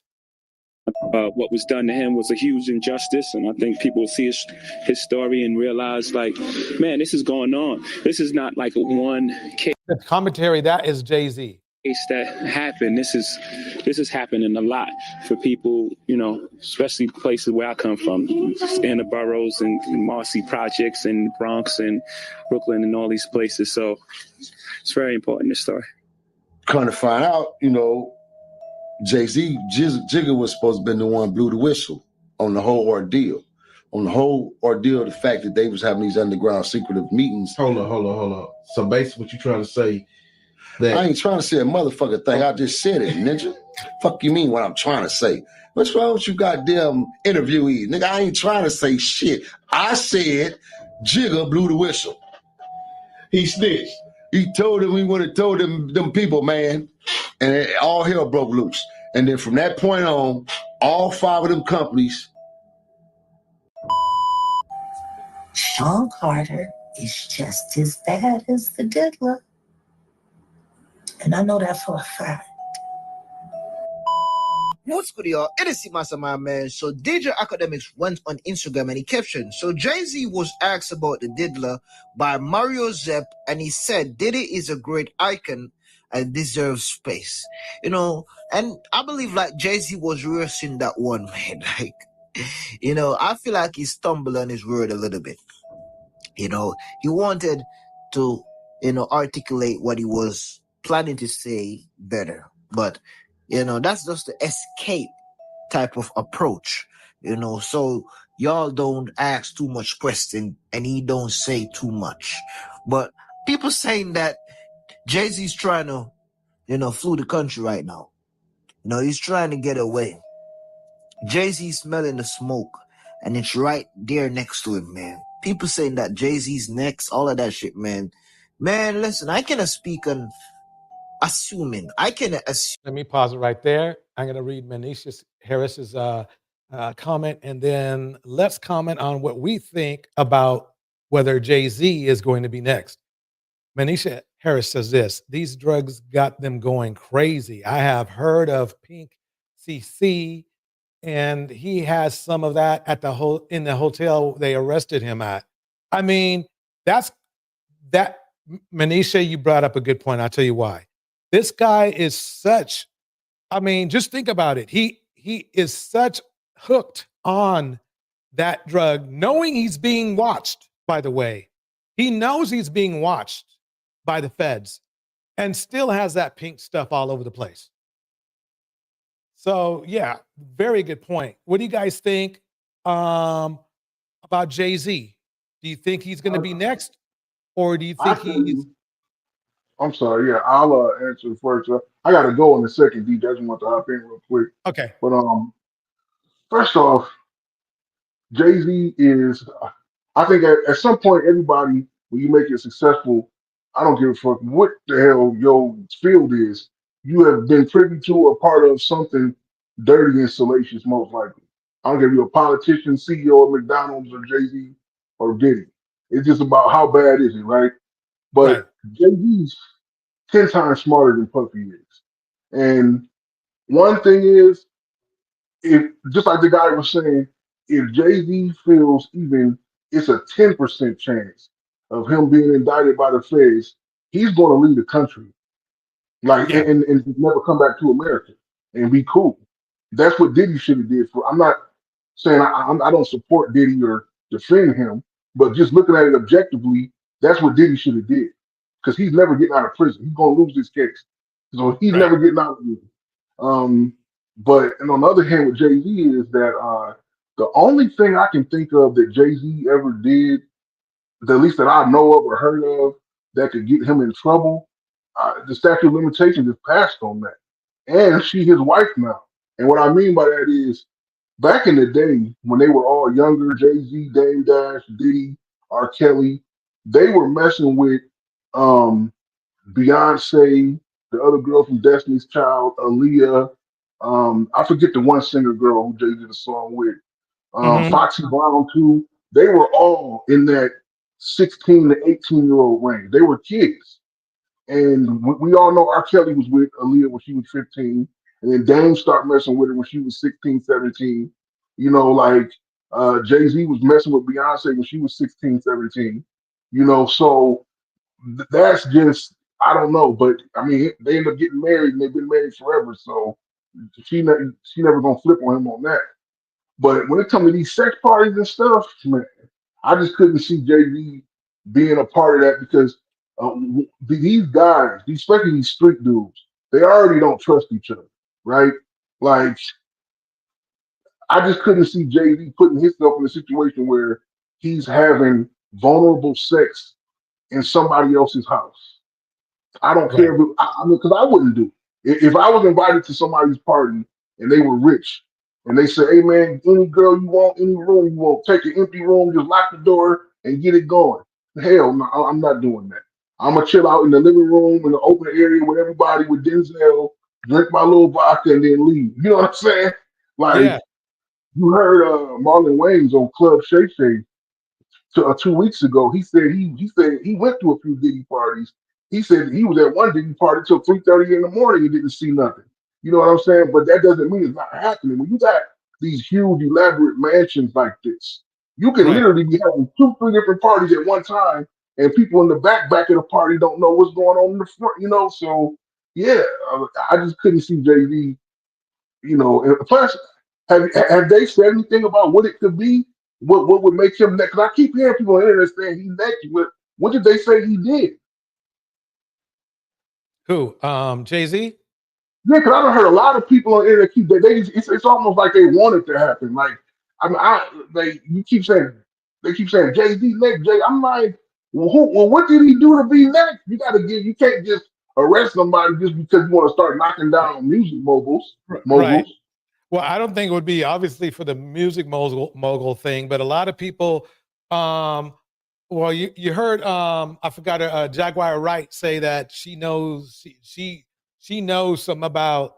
What was done to him was a huge injustice, and I think people will see his story and realize, like, man, this is going on. This is not like one case. The commentary, that is Jay-Z. That happened. This is happening a lot for people, you know, especially places where I come from, in the boroughs and Marcy projects and Bronx and Brooklyn and all these places. So it's very important, this story. Kind of find out, you know, Jay-Z, Jigga was supposed to have been the one blew the whistle on the whole ordeal. On the whole ordeal, the fact that they was having these underground secretive meetings. Hold up. So basically what you trying to say that I ain't trying to say a motherfucker thing. I just said it, ninja. Fuck you mean what I'm trying to say? What's wrong with you goddamn interviewee? Nigga, I ain't trying to say shit. I said Jigga blew the whistle. He snitched. He told him he would have told them people, man. And all hell broke loose. And then from that point on, all 5 of them companies. Sean Carter is just as bad as the diddler. And I know that for a fact. What's good, y'all? It is Mastermind, man. So DJ Academics went on Instagram and he captioned, so Jay-Z was asked about the diddler by Mario Zepp, and he said Diddy is a great icon and deserves space. You know, and I believe like Jay-Z was rehearsing that one, man. Like, you know, I feel like he stumbled on his word a little bit. You know, he wanted to, you know, articulate what he was planning to say better. But, you know, that's just the escape type of approach, you know. So y'all don't ask too much question and he don't say too much. But people saying that Jay-Z's trying to, you know, flew the country right now. You know, he's trying to get away. Jay-Z's smelling the smoke and it's right there next to him, man. People saying that Jay-Z's next, all of that shit, man. Man, listen, I cannot speak on assuming. I cannot assume. Let me pause it right there. I'm going to read Manisha Harris's comment, and then let's comment on what we think about whether Jay-Z is going to be next. Manisha Harris says this: these drugs got them going crazy. I have heard of Pink CC, and he has some of that at in the hotel they arrested him at. I mean, that Manisha, you brought up a good point. I'll tell you why. This guy is such, I mean, just think about it. He is such hooked on that drug, knowing he's being watched, by the way. He knows he's being watched by the feds and still has that pink stuff all over the place. So, yeah, very good point. What do you guys think about Jay-Z? Do you think he's going to be next? Or do you think he's... I'm sorry, yeah, I'll answer first. I got to go in a second, D. I just want to hop in real quick. Okay. But first off, Jay-Z is, I think at some point, everybody, when you make it successful, I don't give a fuck what the hell your field is. You have been privy to or part of something dirty and salacious, most likely. I don't care if you're a politician, CEO of McDonald's, or Jay-Z, or Diddy. It's just about how bad is it, right? But Jay-Z's 10 times smarter than Puffy is. And one thing is, if just like the guy was saying, if Jay-Z feels even it's a 10% chance of him being indicted by the feds, he's going to leave the country. Like Yeah. and never come back to America and be cool. That's what Diddy should have did. For I'm not saying I don't support Diddy or defend him, but just looking at it objectively, that's what Diddy should have did because he's never getting out of prison. He's gonna lose this case, so he's Right. never getting out of it. But and on the other hand, with Jay Z is that the only thing I can think of that Jay Z ever did, at least that I know of or heard of, that could get him in trouble, the statute of limitations is passed on that. And she his wife now. And what I mean by that is back in the day when they were all younger, Jay-Z, Dame Dash, Diddy, R. Kelly, they were messing with um Beyonce, the other girl from Destiny's Child, Aaliyah, I forget the one singer girl who Jay did a song with, Mm-hmm. Foxy Brown too. They were all in that 16 to 18-year-old range. They were kids. And we all know R. Kelly was with Aaliyah when she was 15. And then Dame started messing with her when she was 16, 17. You know, like Jay-Z was messing with Beyonce when she was 16, 17. You know, so that's just, I don't know. But I mean, they end up getting married and they've been married forever. So she never going to flip on him on that. But when it comes to these sex parties and stuff, man, I just couldn't see Jay-Z being a part of that because these guys, especially these street dudes, they already don't trust each other, right? Like, I just couldn't see Jay-Z putting himself in a situation where he's having vulnerable sex in somebody else's house. I don't Right. care if I mean, because I wouldn't do it. If I was invited to somebody's party and they were rich and they say, hey man, any girl you want, any room you want, take an empty room, just lock the door and get it going. Hell no, I'm not doing that. I'm gonna chill out in the living room in the open area with everybody with Denzel, drink my little vodka and then leave. You know what I'm saying? Like Yeah. you heard Marlon Wayans on Club Shay Shay 2 weeks ago. He said he went to a few Diddy parties. He said he was at one Diddy party till 3:30 in the morning and didn't see nothing. You know what I'm saying? But that doesn't mean it's not happening. When you got these huge elaborate mansions like this, you can Right. literally be having 2, 3 different parties at one time, and people in the back of the party don't know what's going on in the front. You know, so yeah, I just couldn't see Jay Z. You know, and plus, have they said anything about what it could be? What would make him next? Because I keep hearing people on the internet saying he's next. What did they say he did? Who? Jay-Z? Yeah, because I done heard a lot of people on the internet keep it's almost like they want it to happen. Like I mean, they keep saying Jay Z next. I'm like, well, what did he do to be next? You can't just arrest somebody just because you want to start knocking down music moguls. Right. Well, I don't think it would be obviously for the music mogul thing, but a lot of people, well, you heard, I forgot Jaguar Wright say that she knows she knows something about,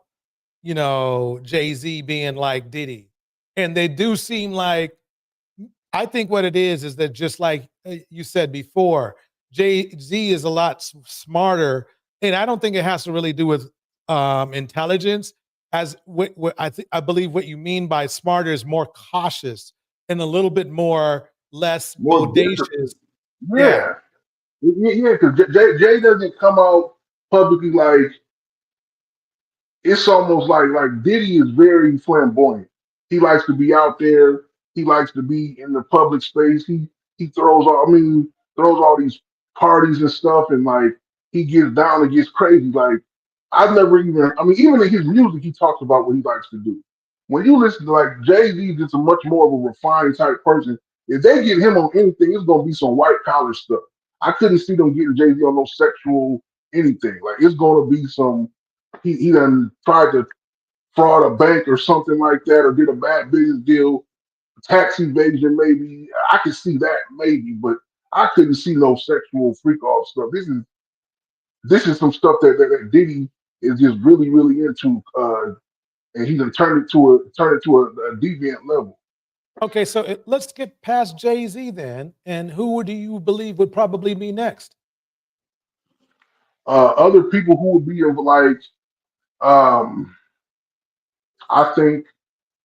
you know, Jay-Z being like Diddy. And they do seem like, I think what it is that just like you said before, Jay-Z is a lot smarter. And I don't think it has to really do with intelligence. As what I believe what you mean by smarter is more cautious and a little bit more less More bodacious. Yeah. Yeah, because Jay doesn't come out publicly like it's almost like Diddy is very flamboyant. He likes to be out there. He likes to be in the public space. He throws all these parties and stuff, and like he gets down and gets crazy. Like I've never even even in his music he talks about what he likes to do. When you listen to like Jay-Z, just a much more of a refined type person. If they get him on anything, it's gonna be some white collar stuff. I couldn't see them getting Jay-Z on no sexual anything. Like it's gonna be some he done tried to fraud a bank or something like that, or did a bad business deal, tax evasion maybe. I could see that maybe, but I couldn't see no sexual freak off stuff. This is some stuff that Diddy is just really really into, and he done turned it to a deviant level. Okay, so let's get past Jay-Z then. And who do you believe would probably be next? Other people who would be of like, I think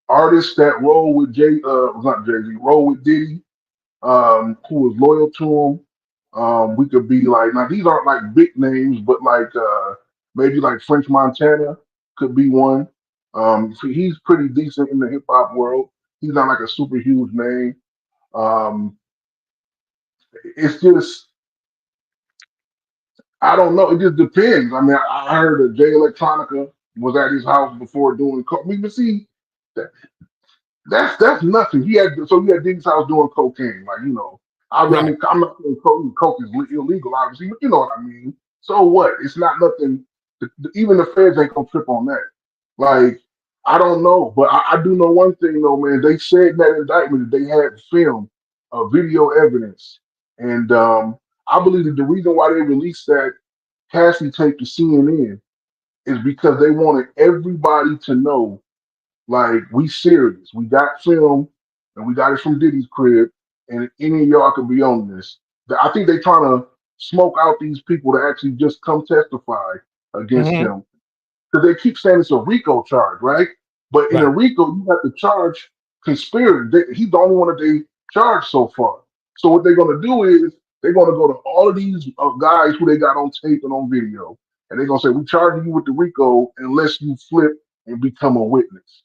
artists that roll with not Jay Z, roll with Diddy, who is loyal to him. We could be like, now these aren't like big names, but like maybe like French Montana could be one. He's pretty decent in the hip hop world. He's not like a super huge name. Um, it's just, I don't know. It just depends. I mean, I heard that Jay Electronica was at his house before doing. I mean, but see, that's nothing. He had Diddy's house doing cocaine, like I Right. mean, I'm not saying coke is illegal, obviously, but you know what I mean. So what? It's not nothing. Even the feds ain't gonna trip on that. Like I don't know, but I do know one thing though, man. They said in that indictment that they had film, video evidence, and I believe that the reason why they released that Cassie tape to CNN is because they wanted everybody to know like, we serious. We got film, and we got it from Diddy's crib, and any of y'all could be on this. I think they trying to smoke out these people to actually just come testify against Mhm. him. Because they keep saying it's a RICO charge, right? But in a Right. RICO, you have to charge conspiracy. He's the only one that they charged so far. So what they're going to do is they're going to go to all of these guys who they got on tape and on video, and they're going to say, we charging you with the RICO unless you flip and become a witness.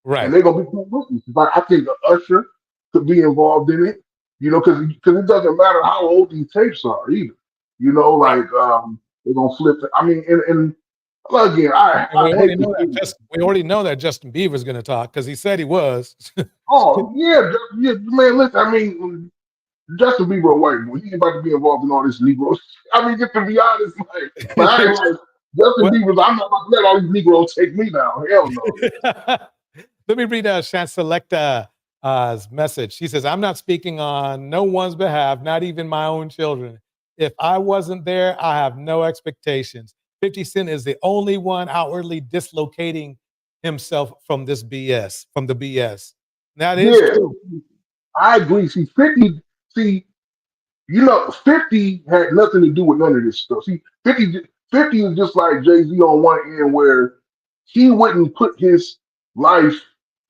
Right. And they're gonna become witnesses. Like, I think the usher could be involved in it, because it doesn't matter how old these tapes are either. Right. Like they're gonna flip it. I mean, and well, again, And we I already hate know to that see. we already know that Justin Bieber's going to talk because he said he was. Oh yeah, yeah, man. Listen, I mean, Justin Bieber, a white boy, he ain't about to be involved in all this Negro. I mean, just to be honest, like I ain't like Justin Well, Bieber's. I'm not about to let all these Negroes take me down. Hell no. let me read Chancelecta's message. She says, I'm not speaking on no one's behalf, not even my own children. If I wasn't there, I have no expectations. 50 Cent is the only one outwardly dislocating himself from this BS, from the BS. That is Yeah, true. I agree. See, 50. See, 50 had nothing to do with none of this stuff. See, 50 is just like Jay-Z on one end, where he wouldn't put his life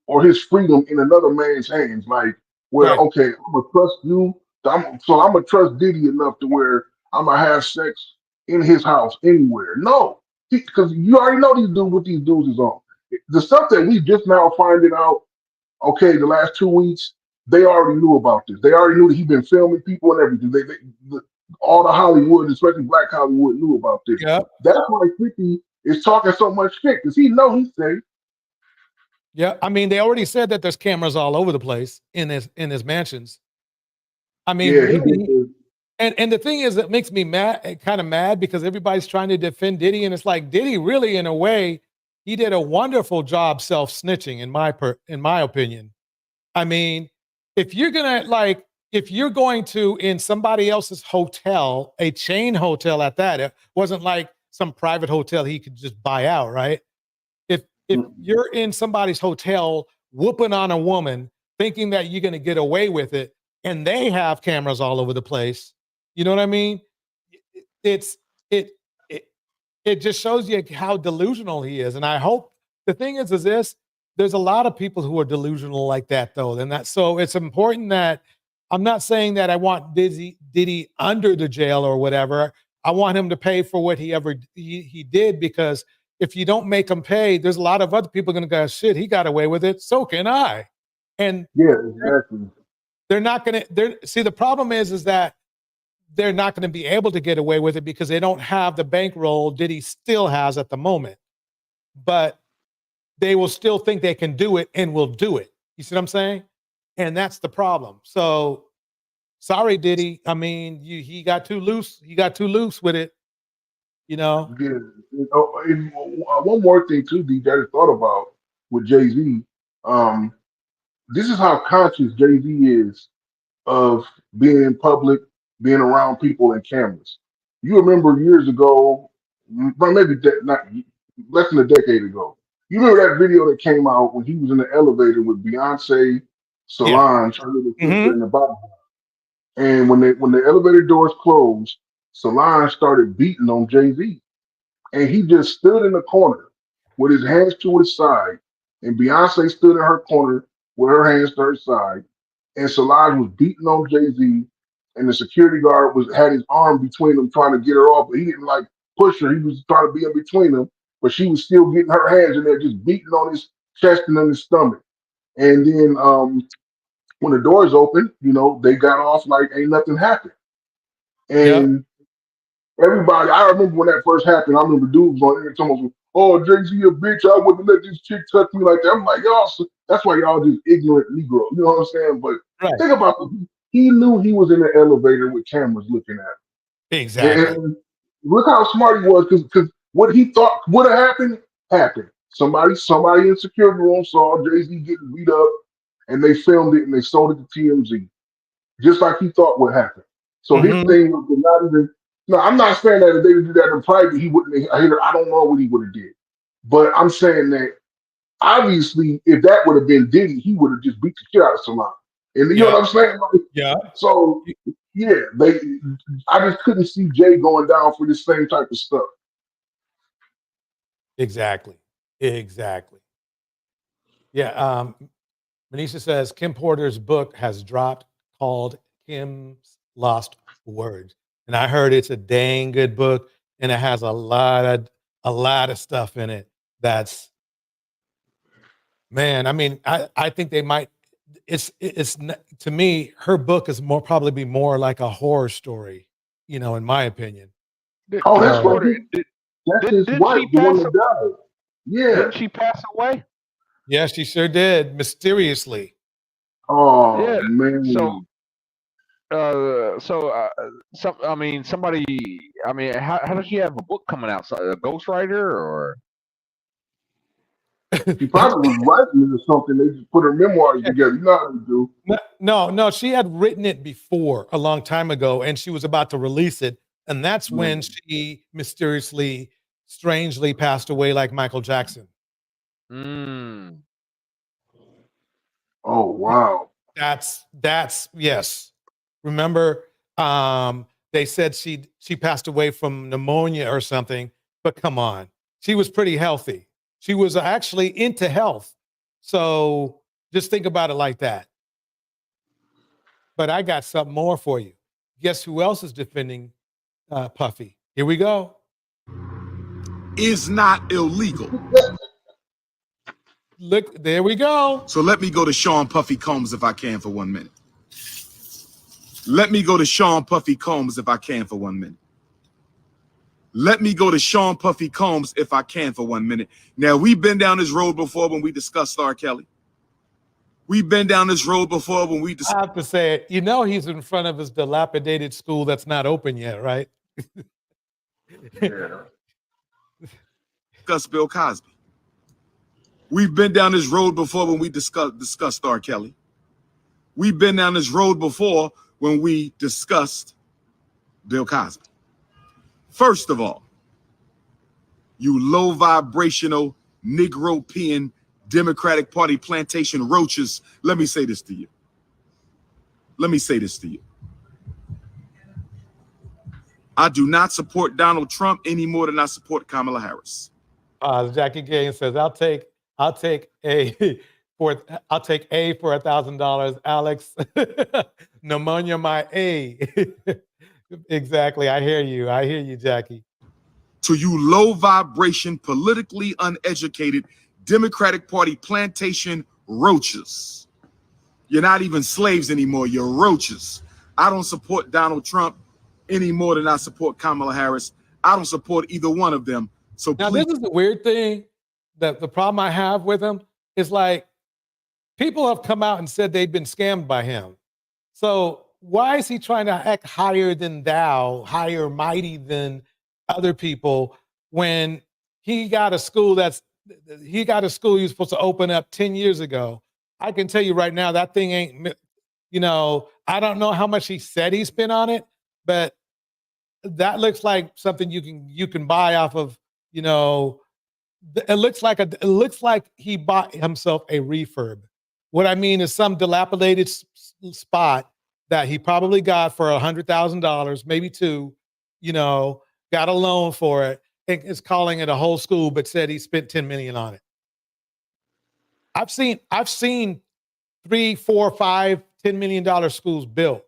or his freedom in another man's hands. Like, where, Right. okay, I'm going to trust you. I'm going to trust Diddy enough to where I'm going to have sex in his house anywhere. No, because you already know these dudes, what these dudes is on. The stuff that we just now finding out, okay, the last 2 weeks, they already knew about this. They already knew that he'd been filming people and everything. All the Hollywood, especially Black Hollywood, knew about this. Yep. That's why 50 is talking so much shit, because he know he's safe. Yeah. I mean, they already said that there's cameras all over the place in his mansions. I mean, Yeah, really. And the thing is, it makes me mad, kind of mad, because everybody's trying to defend Diddy, and it's like Diddy really, in a way, he did a wonderful job self-snitching, in my opinion. I mean, if you're going to in somebody else's hotel, a chain hotel at that, it wasn't like some private hotel he could just buy out, right? If you're in somebody's hotel whooping on a woman, thinking that you're going to get away with it, and they have cameras all over the place, you know what I mean? It's it it it just shows you how delusional he is. And I hope the thing is this: there's a lot of people who are delusional like that, though, and that so it's important that I'm not saying that I want Diddy under the jail or whatever. I want him to pay for what he did, because if you don't make him pay, there's a lot of other people going to go, shit, he got away with it, so can I. And yeah, exactly. they're not going to. See, the problem is that they're not going to be able to get away with it because they don't have the bankroll Diddy still has at the moment. But they will still think they can do it and will do it. You see what I'm saying? And that's the problem. So sorry, Diddy. I mean, he got too loose. He got too loose with it. Yeah. And one more thing too, DJ, I just thought about with Jay-Z. This is how conscious Jay-Z is of being in public, being around people and cameras. You remember years ago, maybe not less than a decade ago. You remember that video that came out when he was in the elevator with Beyonce, Yeah. Solange, her little sister in the bottom. And when the elevator doors closed, Solange started beating on Jay-Z. And he just stood in the corner with his hands to his side. And Beyonce stood in her corner with her hands to her side. And Solange was beating on Jay-Z. And the security guard had his arm between them trying to get her off, but he didn't like push her. He was trying to be in between them, but she was still getting her hands in there, just beating on his chest and on his stomach. And then when the doors opened, they got off like ain't nothing happened. Yeah. And everybody, I remember when that first happened, I remember dudes on there talking about, oh, Jay-Z a bitch, I wouldn't let this chick touch me like that. I'm like, that's why y'all just ignorant Negro. You know what I'm saying? But think about it. He knew he was in the elevator with cameras looking at him. Exactly. And look how smart he was, because what he thought would have happened, happened. Somebody in the security room saw Jay-Z getting beat up, and they filmed it and they sold it to TMZ, just like he thought would happen. So his thing was not even. No, I'm not saying that if they would do that in private, he wouldn't. I don't know what he would have did, but I'm saying that obviously, if that would have been Diddy, he would have just beat the shit out of Solange. And you know what I'm saying? Yeah. So yeah, I just couldn't see Jay going down for this same type of stuff. Exactly. Yeah. Manisha says Kim Porter's book has dropped called Kim's Lost Words. And I heard it's a dang good book, and it has a lot of stuff in it that's, man, I mean, I think they might, it's to me, her book is probably be more like a horror story, in my opinion. Oh, that's right. That's his wife, the one that died. Yeah. Didn't she pass away? Yeah, she sure did, mysteriously. Oh, yeah. man. Somebody. I mean, how does she have a book coming out? A ghostwriter or? She probably was writing it or something. They just put her memoirs together. You know how they do. No. She had written it before a long time ago, and she was about to release it, and that's when she mysteriously, strangely passed away, like Michael Jackson. Oh wow. That's yes. Remember, they said she passed away from pneumonia or something, but come on, she was pretty healthy. She was actually into health. So just think about it like that. But I got something more for you. Guess who else is defending Puffy? Here we go. Is not illegal. Look, there we go. So let me go to Sean Puffy Combs if I can for 1 minute. Let me go to Sean Puffy Combs if I can for 1 minute. Let me go to Sean Puffy Combs if I can for 1 minute. Now, we've been down this road before when we discussed R. Kelly. We've been down this road before when we discussed. I have to say it. He's in front of his dilapidated school that's not open yet, right? Discuss Bill Cosby. We've been down this road before when we discussed R. Kelly. We've been down this road before when we discussed Bill Cosby. First of all, you low vibrational Negro peeing Democratic Party plantation roaches, let me say this to you. I do not support Donald Trump any more than I support Kamala Harris. Jackie Gaines says, I'll take A for $1,000. Alex, pneumonia my A. Exactly. I hear you, Jackie. To you low vibration, politically uneducated Democratic Party plantation roaches. You're not even slaves anymore. You're roaches. I don't support Donald Trump any more than I support Kamala Harris. I don't support either one of them. So now, please. this is the weird thing, that the problem I have with him is, like, people have come out and said they've been scammed by him. So why is he trying to act higher than thou, higher mighty than other people, when he got a school he was supposed to open up 10 years ago? I can tell you right now, that thing ain't, I don't know how much he said he spent on it, but that looks like something you can buy off of, it looks like he bought himself a refurb. What I mean is some dilapidated spot that he probably got for $100,000, maybe $2, got a loan for it, and is calling it a whole school, but said he spent $10 million on it. I've seen $3, $4, $5, $10 million schools built.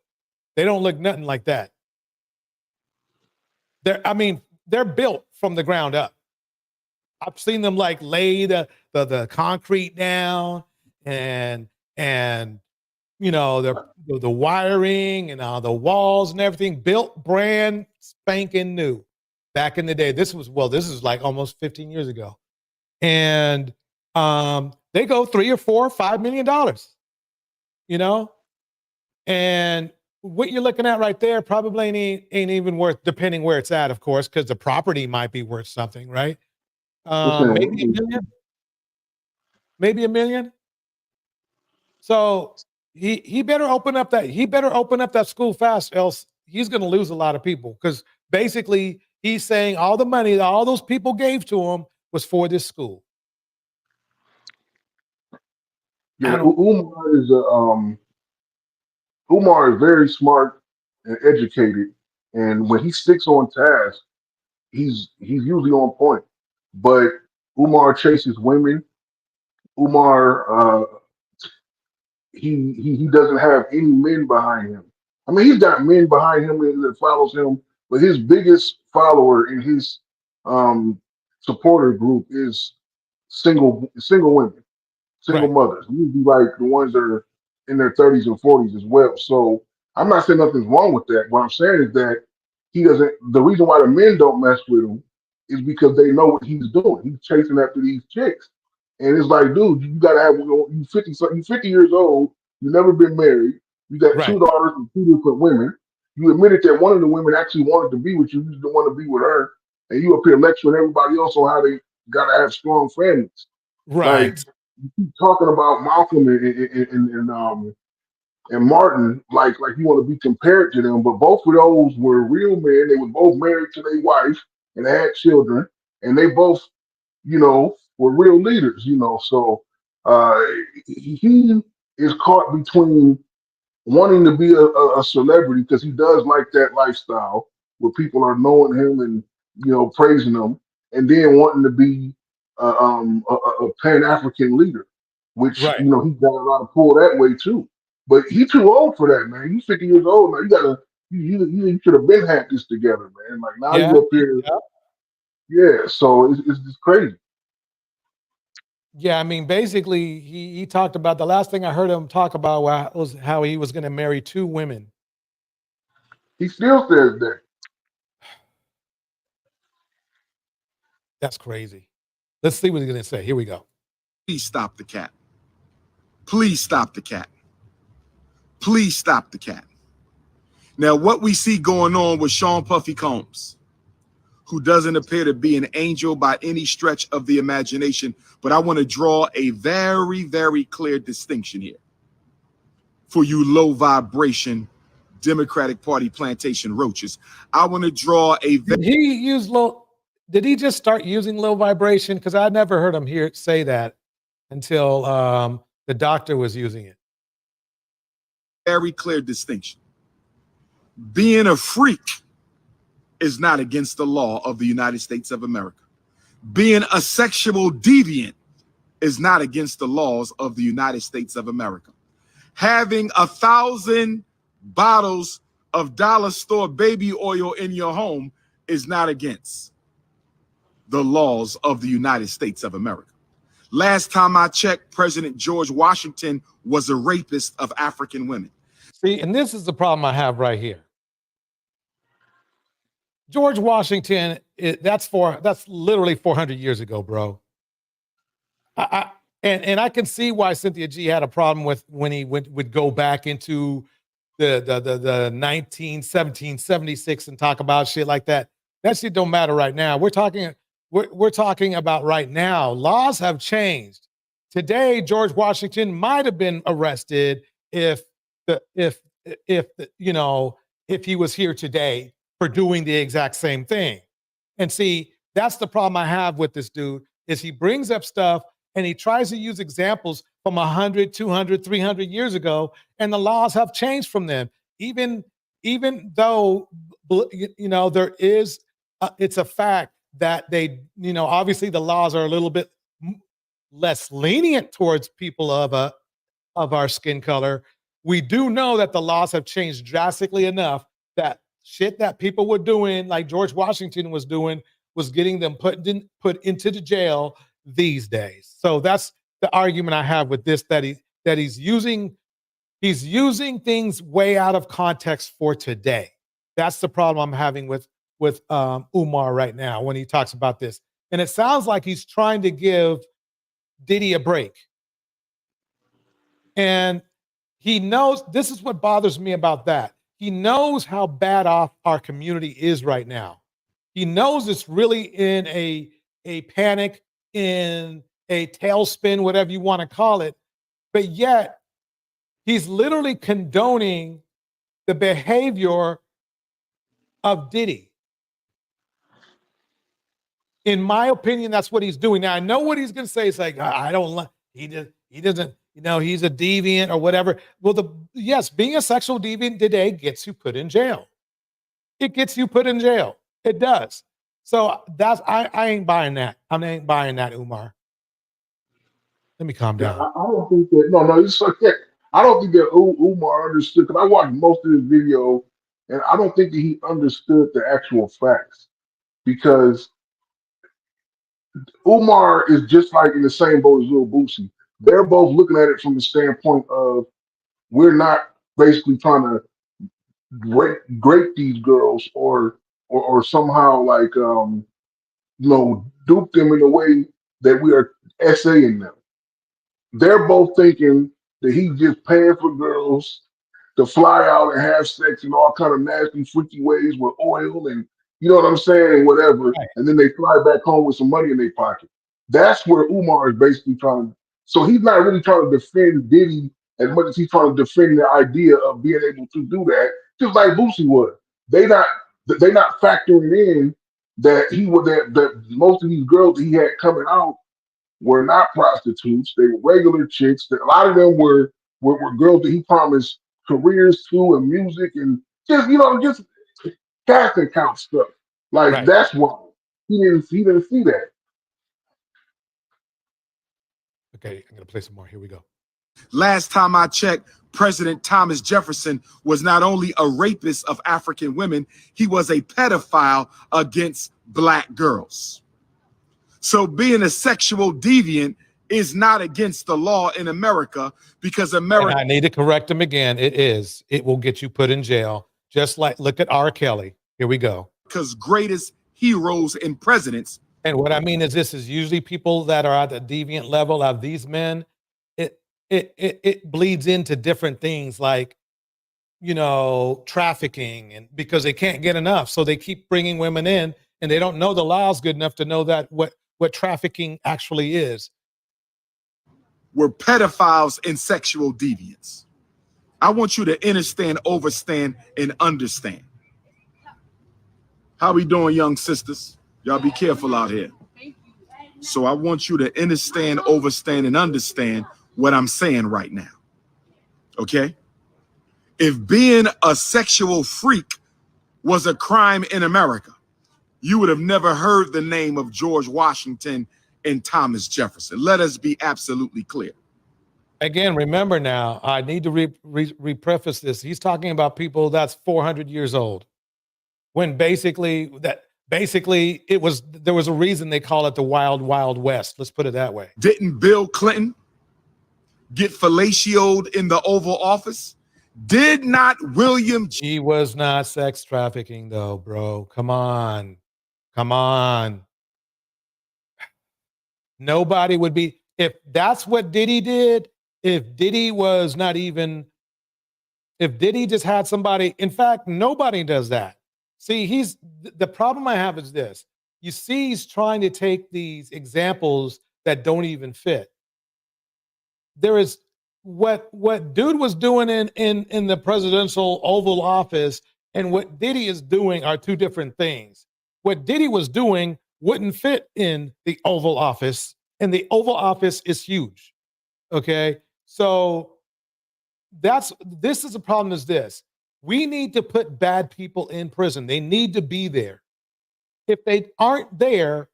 They don't look nothing like that. They're built from the ground up. I've seen them like lay the concrete down and the wiring and the walls and everything built brand spanking new back in the day. This is like almost 15 years ago. And they go $3 or $4, $5 million, and what you're looking at right there probably ain't even worth, depending where it's at, of course, because the property might be worth something, right? Maybe $1 million. Maybe $1 million. So he better open up that school fast, else he's going to lose a lot of people. Because basically he's saying all the money that all those people gave to him was for this school. Yeah, Umar is very smart and educated, and when he sticks on task, he's usually on point. But Umar chases women. Umar he doesn't have any men behind him. I mean, he's got men behind him that follows him, but his biggest follower in his supporter group is single women, single mothers. Usually like the ones that are in their 30s and 40s as well. So I'm not saying nothing's wrong with that. What I'm saying is that he doesn't. The reason why the men don't mess with him is because they know what he's doing. He's chasing after these chicks, and it's like, dude, you gotta have you 50 years old. You never been married. You got two daughters and two different women. You admitted that one of the women actually wanted to be with you. You just didn't want to be with her, and you up here lecturing everybody else on how they gotta have strong families. Right. Like, you keep talking about Malcolm and Martin like you want to be compared to them, but both of those were real men. They were both married to their wife and they had children, and they both, were real leaders. So he is caught between wanting to be a celebrity because he does like that lifestyle where people are knowing him and praising him, and then wanting to be a Pan-African leader, which he got a lot of pull that way too. But he's too old for that, man. He's 50 years old now. You should have been had this together, man. Like now you up here, So it's just crazy. Yeah, I mean, basically, he talked about, the last thing I heard him talk about was how he was going to marry 2 women. He still says that. That's crazy. Let's see what he's going to say. Here we go. Please stop the cat. Please stop the cat. Please stop the cat. Now, what we see going on with Sean Puffy Combs, who doesn't appear to be an angel by any stretch of the imagination, but I want to draw a very, very clear distinction here for you low vibration Democratic Party plantation roaches. I want to draw a Did he just start using low vibration? Because I never heard him say that until the doctor was using it. Very clear distinction. Being a freak is not against the law of the United States of America. Being a sexual deviant is not against the laws of the United States of America. Having 1,000 bottles of dollar store baby oil in your home is not against the laws of the United States of America. Last time I checked, President George Washington was a rapist of African women. See, and this is the problem I have right here. George Washington, that's literally 400 years ago, bro. And I can see why Cynthia G had a problem with when he would go back into the 1776 and talk about shit like that. That shit don't matter right now. We're talking about right now. Laws have changed. Today, George Washington might have been arrested if he was here today for doing the exact same thing. And see, that's the problem I have with this dude, is he brings up stuff and he tries to use examples from 100, 200, 300 years ago, and the laws have changed from them. Even though there is, it's a fact that they, obviously the laws are a little bit less lenient towards people of our skin color. We do know that the laws have changed drastically enough that shit that people were doing, like George Washington was doing, was getting them put into the jail these days. So that's the argument I have with this, that he's using things way out of context for today. That's the problem I'm having with Umar right now when he talks about this. And it sounds like he's trying to give Diddy a break. And he knows, this is what bothers me about that. He knows how bad off our community is right now. He knows it's really in a panic, in a tailspin, whatever you want to call it. But yet, he's literally condoning the behavior of Diddy. In my opinion, that's what he's doing. Now, I know what he's going to say. It's like, I don't like, he doesn't, he's a deviant or whatever. Well, yes, being a sexual deviant today gets you put in jail. It gets you put in jail. It does. So I ain't buying that. I ain't buying that, Umar. Let me calm down. I don't think that. No, it's okay. I don't think that Umar understood, because I watched most of his video, and I don't think that he understood the actual facts, because Umar is just like in the same boat as Lil Boosie. They're both looking at it from the standpoint of, we're not basically trying to grape these girls or somehow like dupe them in a way that we are essaying them. They're both thinking that he's just paying for girls to fly out and have sex in all kind of nasty, freaky ways with oil and, you know what I'm saying, and whatever. Right. And then they fly back home with some money in their pocket. That's where Umar is basically trying to. So he's not really trying to defend Diddy as much as he's trying to defend the idea of being able to do that, just like Boosie was. They not factoring in that that most of these girls that he had coming out were not prostitutes. They were regular chicks. A lot of them were girls that he promised careers to and music and just casting count stuff. Like right. That's why he didn't see that. Okay, I'm gonna play some more. Here we go. Last time I checked, President Thomas Jefferson was not only a rapist of African women, he was a pedophile against black girls. So being a sexual deviant is not against the law in America, because America. And I need to correct him again. It is. It will get you put in jail. Just like, look at R. Kelly. Here we go. Because greatest heroes and presidents. And what I mean is, this is usually people that are at the deviant level of these men. It bleeds into different things like, trafficking, and because they can't get enough, so they keep bringing women in, and they don't know the laws good enough to know that what trafficking actually is. We're pedophiles and sexual deviants. I want you to understand, overstand, and understand. How we doing, young sisters? Y'all be careful out here. So I want you to understand, overstand, and understand what I'm saying right now. Okay? If being a sexual freak was a crime in America, you would have never heard the name of George Washington and Thomas Jefferson. Let us be absolutely clear. Again, remember now, I need to re-preface this. He's talking about people that's 400 years old, when basically there was a reason they call it the Wild Wild West. Let's put it that way. Didn't Bill Clinton get fellatioed in the Oval Office? Did not William? He was not sex trafficking though, bro. Come on. Nobody would be, if that's what Diddy did, if Diddy just had somebody, in fact, nobody does that. See, the problem I have is this. You see, he's trying to take these examples that don't even fit. There is what dude was doing in the presidential Oval Office and what Diddy is doing are two different things. What Diddy was doing wouldn't fit in the Oval Office, and the Oval Office is huge. Okay, so this is the problem. Is this We need to put bad people in prison. They need to be there. If they aren't there,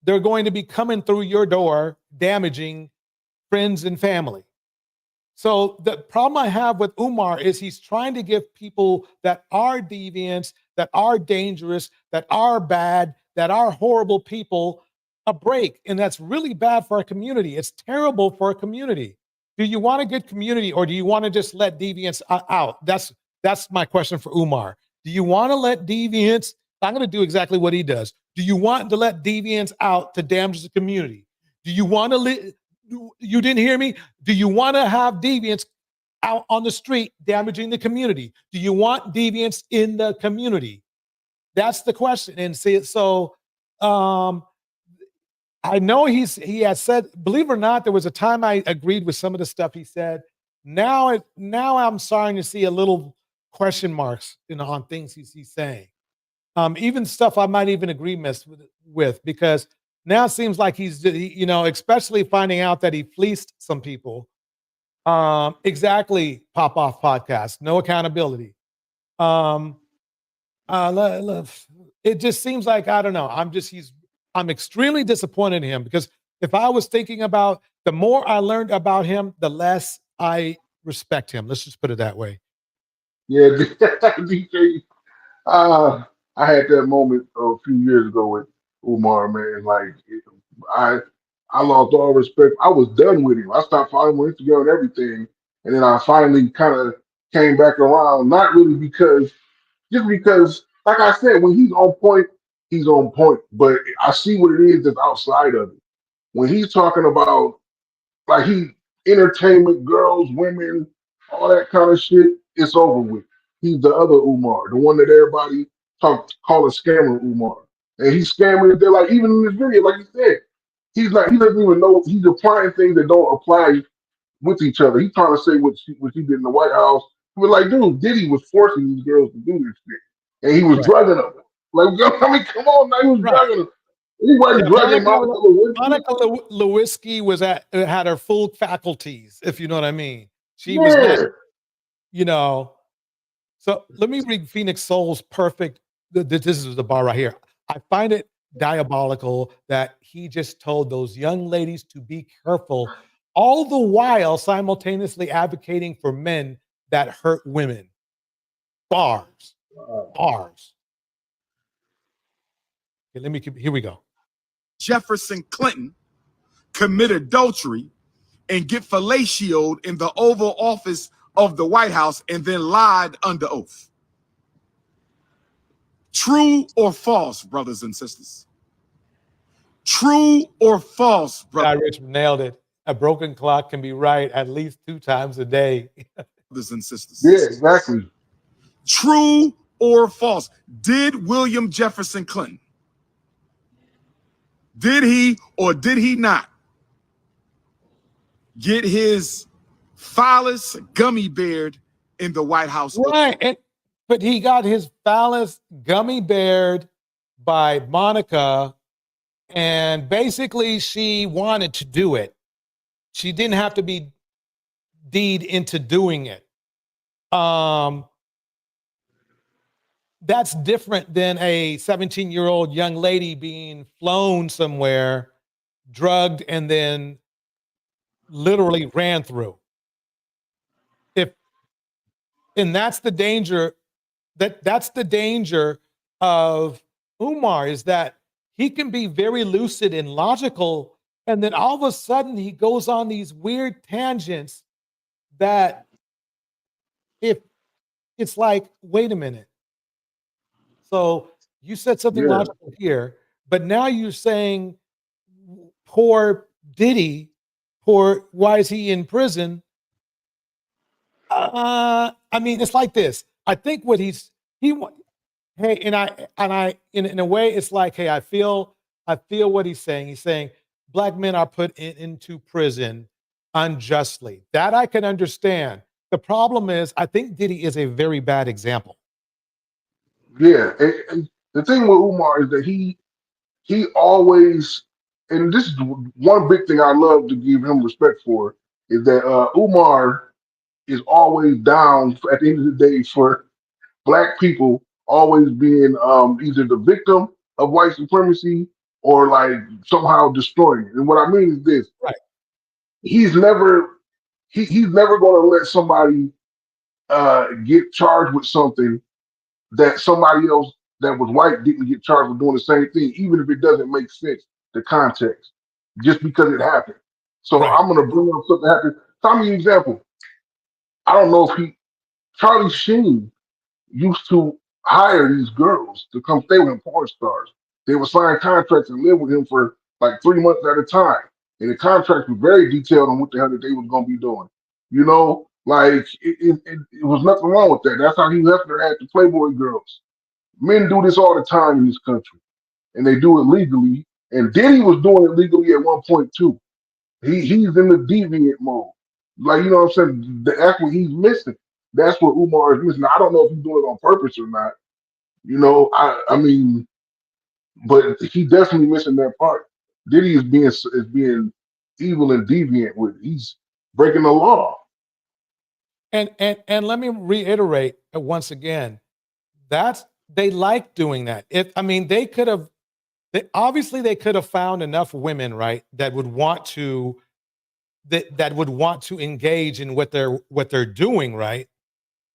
they're going to be coming through your door, damaging friends and family. So the problem I have with Umar is he's trying to give people that are deviants, that are dangerous, that are bad, that are horrible people a break. And that's really bad for our community. It's terrible for a community. Do you want a good community, or do you want to just let deviants out? That's my question for Umar. Do you want to let deviants? I'm going to do exactly what he does. Do you want to let deviants out to damage the community? Do you want to you didn't hear me? Do you want to have deviants out on the street damaging the community? Do you want deviants in the community? That's the question. And see, so I know he has said, believe it or not, there was a time I agreed with some of the stuff he said. Now I'm starting to see a little question marks, on things he's saying. Even stuff I might even agree with, because now it seems like he's, especially finding out that he fleeced some people. Exactly. Pop Off Podcast. No accountability. It just seems like, I don't know. I'm extremely disappointed in him, because if I was thinking about, the more I learned about him, the less I respect him. Let's just put it that way. Yeah, DJ. I had that moment a few years ago with Umar, man. Like, I lost all respect. I was done with him. I stopped following him on Instagram and everything, and then I finally kind of came back around. Not really just because, like I said, when he's on point, he's on point. But I see what it is that's outside of it. When he's talking about, like, entertainment, girls, women, all that kind of shit, it's over with. He's the other Umar, the one that everybody call a scammer Umar. And he's scamming. They're like, even in this video, like you said, he doesn't even know, he's applying things that don't apply with each other. He's trying to say what she did in the White House. We're like, dude, Diddy was forcing these girls to do this shit. And he was drugging them. Like, I mean, come on, man, he was drugging them. He wasn't drugging Monica Lewinsky. Monica Lewinsky had her full faculties, if you know what I mean. She was not, So let me read Phoenix Soul's perfect. This is the bar right here. I find it diabolical that he just told those young ladies to be careful, all the while simultaneously advocating for men that hurt women. Bars. Okay, here we go. Jefferson Clinton commit adultery and get fellatioed in the Oval Office of the White House and then lied under oath. True or false, brothers and sisters? True or false, brother? Rich nailed it. A broken clock can be right at least 2 times a day. Brothers and sisters. Yeah, exactly. True or false? Did William Jefferson Clinton, did he or did he not get his phallus gummy beard in the White House? Right. But he got his phallus gummy beard by Monica, and basically she wanted to do it. She didn't have to be deed into doing it. That's different than a 17-year-old young lady being flown somewhere, drugged, and then literally ran through. And that's the danger. That's the danger of Umar, is that he can be very lucid and logical, and then all of a sudden he goes on these weird tangents that, if it's like, wait a minute. So you said something logical here, but now you're saying poor Diddy, why is he in prison? I mean, it's like this. I think what hey, in a way, it's like, hey, I feel what he's saying. He's saying black men are put into prison unjustly. That I can understand. The problem is, I think Diddy is a very bad example. Yeah, and the thing with Umar is that he always, and this is one big thing I love to give him respect for, is that Umar is always down at the end of the day for black people always being either the victim of white supremacy or like somehow destroying it. And what I mean is this: Right. he's never he's never going to let somebody get charged with something that somebody else that was white didn't get charged with doing the same thing, even if it doesn't make sense, the context, just because it happened. So Right. I'm going to bring up something that happened. Tell me an example. I don't know if Charlie Sheen used to hire these girls to come stay with him, porn stars. They would sign contracts and live with him for like 3 months at a time. And the contracts were very detailed on what the hell that they was going to be doing. You know, like it was nothing wrong with that. That's how Hugh Hefner had the Playboy girls. Men do this all the time in this country, and they do it legally. And Diddy was doing it legally at one point too. He's in the deviant mode. Like, you know what I'm saying? That's what he's missing. That's what Umar is missing. Now, I don't know if he's doing it on purpose or not. You know, I mean, but he definitely missing that part. Diddy is being evil and deviant with it. He's breaking the law. And let me reiterate once again, that's they like doing that. They could have obviously they could have found enough women, right, that would want to that would want to engage in what they're doing, right?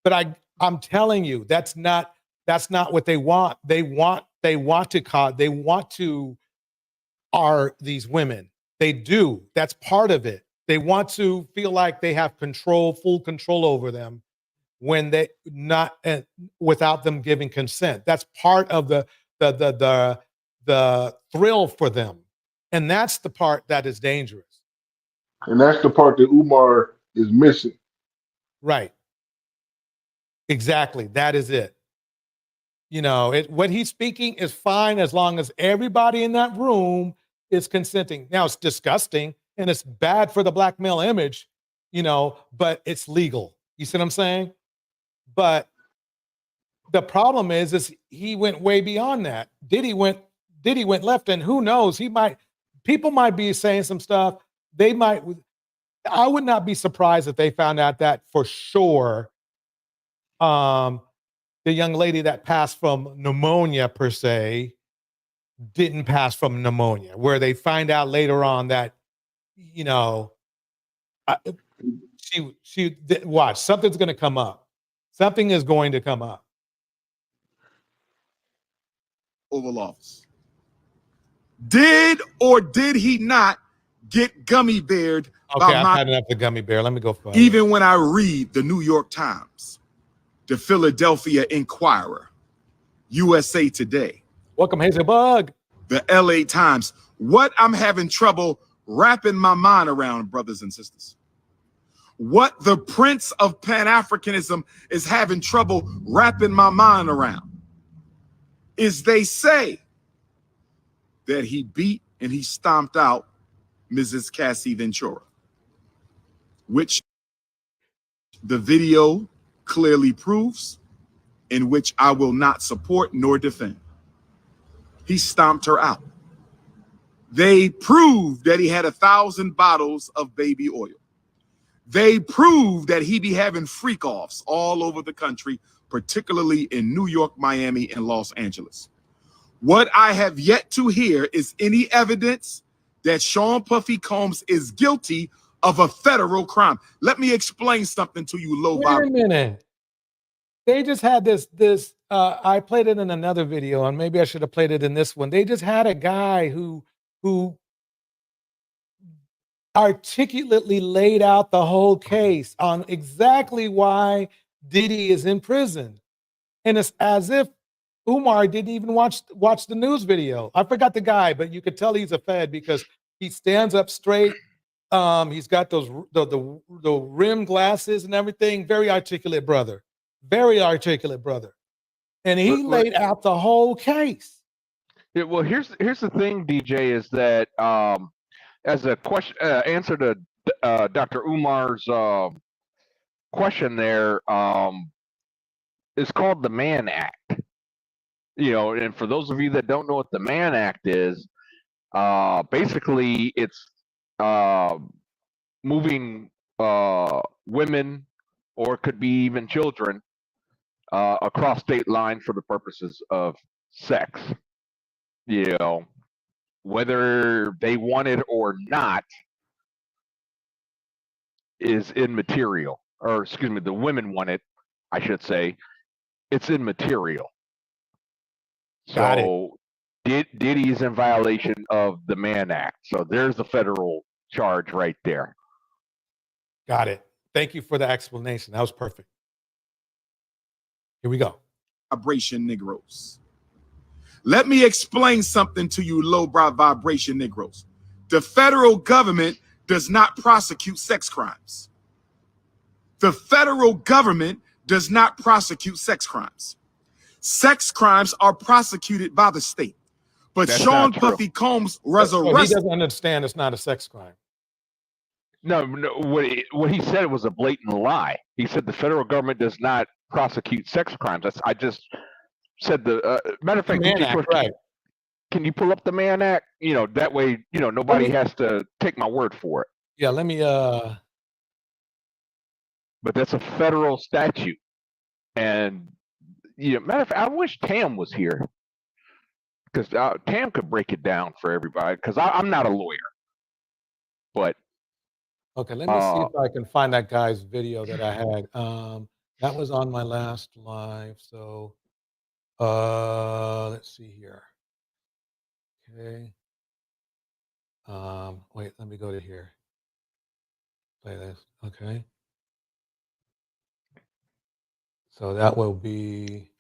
But I'm telling you, that's not what they want. They want to are these women. They do. That's part of it. They want to feel like they have full control over them when they not without them giving consent. That's part of the thrill for them. And that's the part that is dangerous. And that's the part that Umar is missing. Right. Exactly. That is it. You know, what he's speaking is fine as long as everybody in that room is consenting. Now, it's disgusting and it's bad for the black male image, you know, but it's legal. You see what I'm saying? But the problem is he went way beyond that. Diddy went left, and who knows? People might be saying some stuff. I would not be surprised if they found out that for sure. The young lady that passed from pneumonia per se didn't pass from pneumonia, where they find out later on that, you know, watch, something's going to come up. Something is going to come up. Oval Office. Did or did he not get gummy beared? Okay, I've had enough of the gummy bear. Let me go further. Even when I read the New York Times, the Philadelphia Inquirer, USA Today. Welcome, Hazel Bug. The LA Times. What I'm having trouble wrapping my mind around, brothers and sisters. What the Prince of Pan-Africanism is having trouble wrapping my mind around is they say that he beat and he stomped out Mrs. Cassie Ventura, which the video clearly proves, in which I will not support nor defend. He stomped her out. They proved that he had 1,000 bottles of baby oil. They proved that he be having freak-offs all over the country, particularly in New York, Miami, and Los Angeles. What I have yet to hear is any evidence that Sean Puffy Combs is guilty of a federal crime. Let me explain something to you, low Wait a minute. They just had this, I played it in another video, and maybe I should have played it in this one. They just had a guy who articulately laid out the whole case on exactly why Diddy is in prison. And it's as if Umar didn't even watch the news video. I forgot the guy, but you could tell he's a Fed because he stands up straight. He's got those the rim glasses and everything. Very articulate brother. Very articulate brother. And he laid out the whole case. Yeah, well, here's the thing, DJ, is that as a question answer to Dr. Umar's question there, it's called the Mann Act. You know, and for those of you that don't know what the Mann Act is, basically it's moving women, or it could be even children, across state lines for the purposes of sex. You know, whether they want it or not is immaterial. Or excuse me, the women want it, I should say. It's immaterial. Got it. So Diddy's in violation of the Mann Act. So there's the federal charge right there. Got it. Thank you for the explanation. That was perfect. Here we go. Vibration Negroes. Let me explain something to you, lowbrow vibration Negroes. The federal government does not prosecute sex crimes. The federal government does not prosecute sex crimes. Sex crimes are prosecuted by the state. But That's Sean not true. Puffy Combs So was he arrested. doesn't understand it's not a sex crime. No, what he said was a blatant lie. He said the federal government does not prosecute sex crimes. I just said the matter of fact. Mann DJ Act, Torch, right. can you pull up the Mann Act? You know, that way, you know, nobody has to take my word for it. Yeah, let me But that's a federal statute. And you know, matter of fact, I wish Tam was here, because Tam could break it down for everybody, because I'm not a lawyer. But okay, let me see if I can find that guy's video that I had. That was on my last live. So let's see here. Okay. Wait, let me go to here. Play this. Okay. So that will be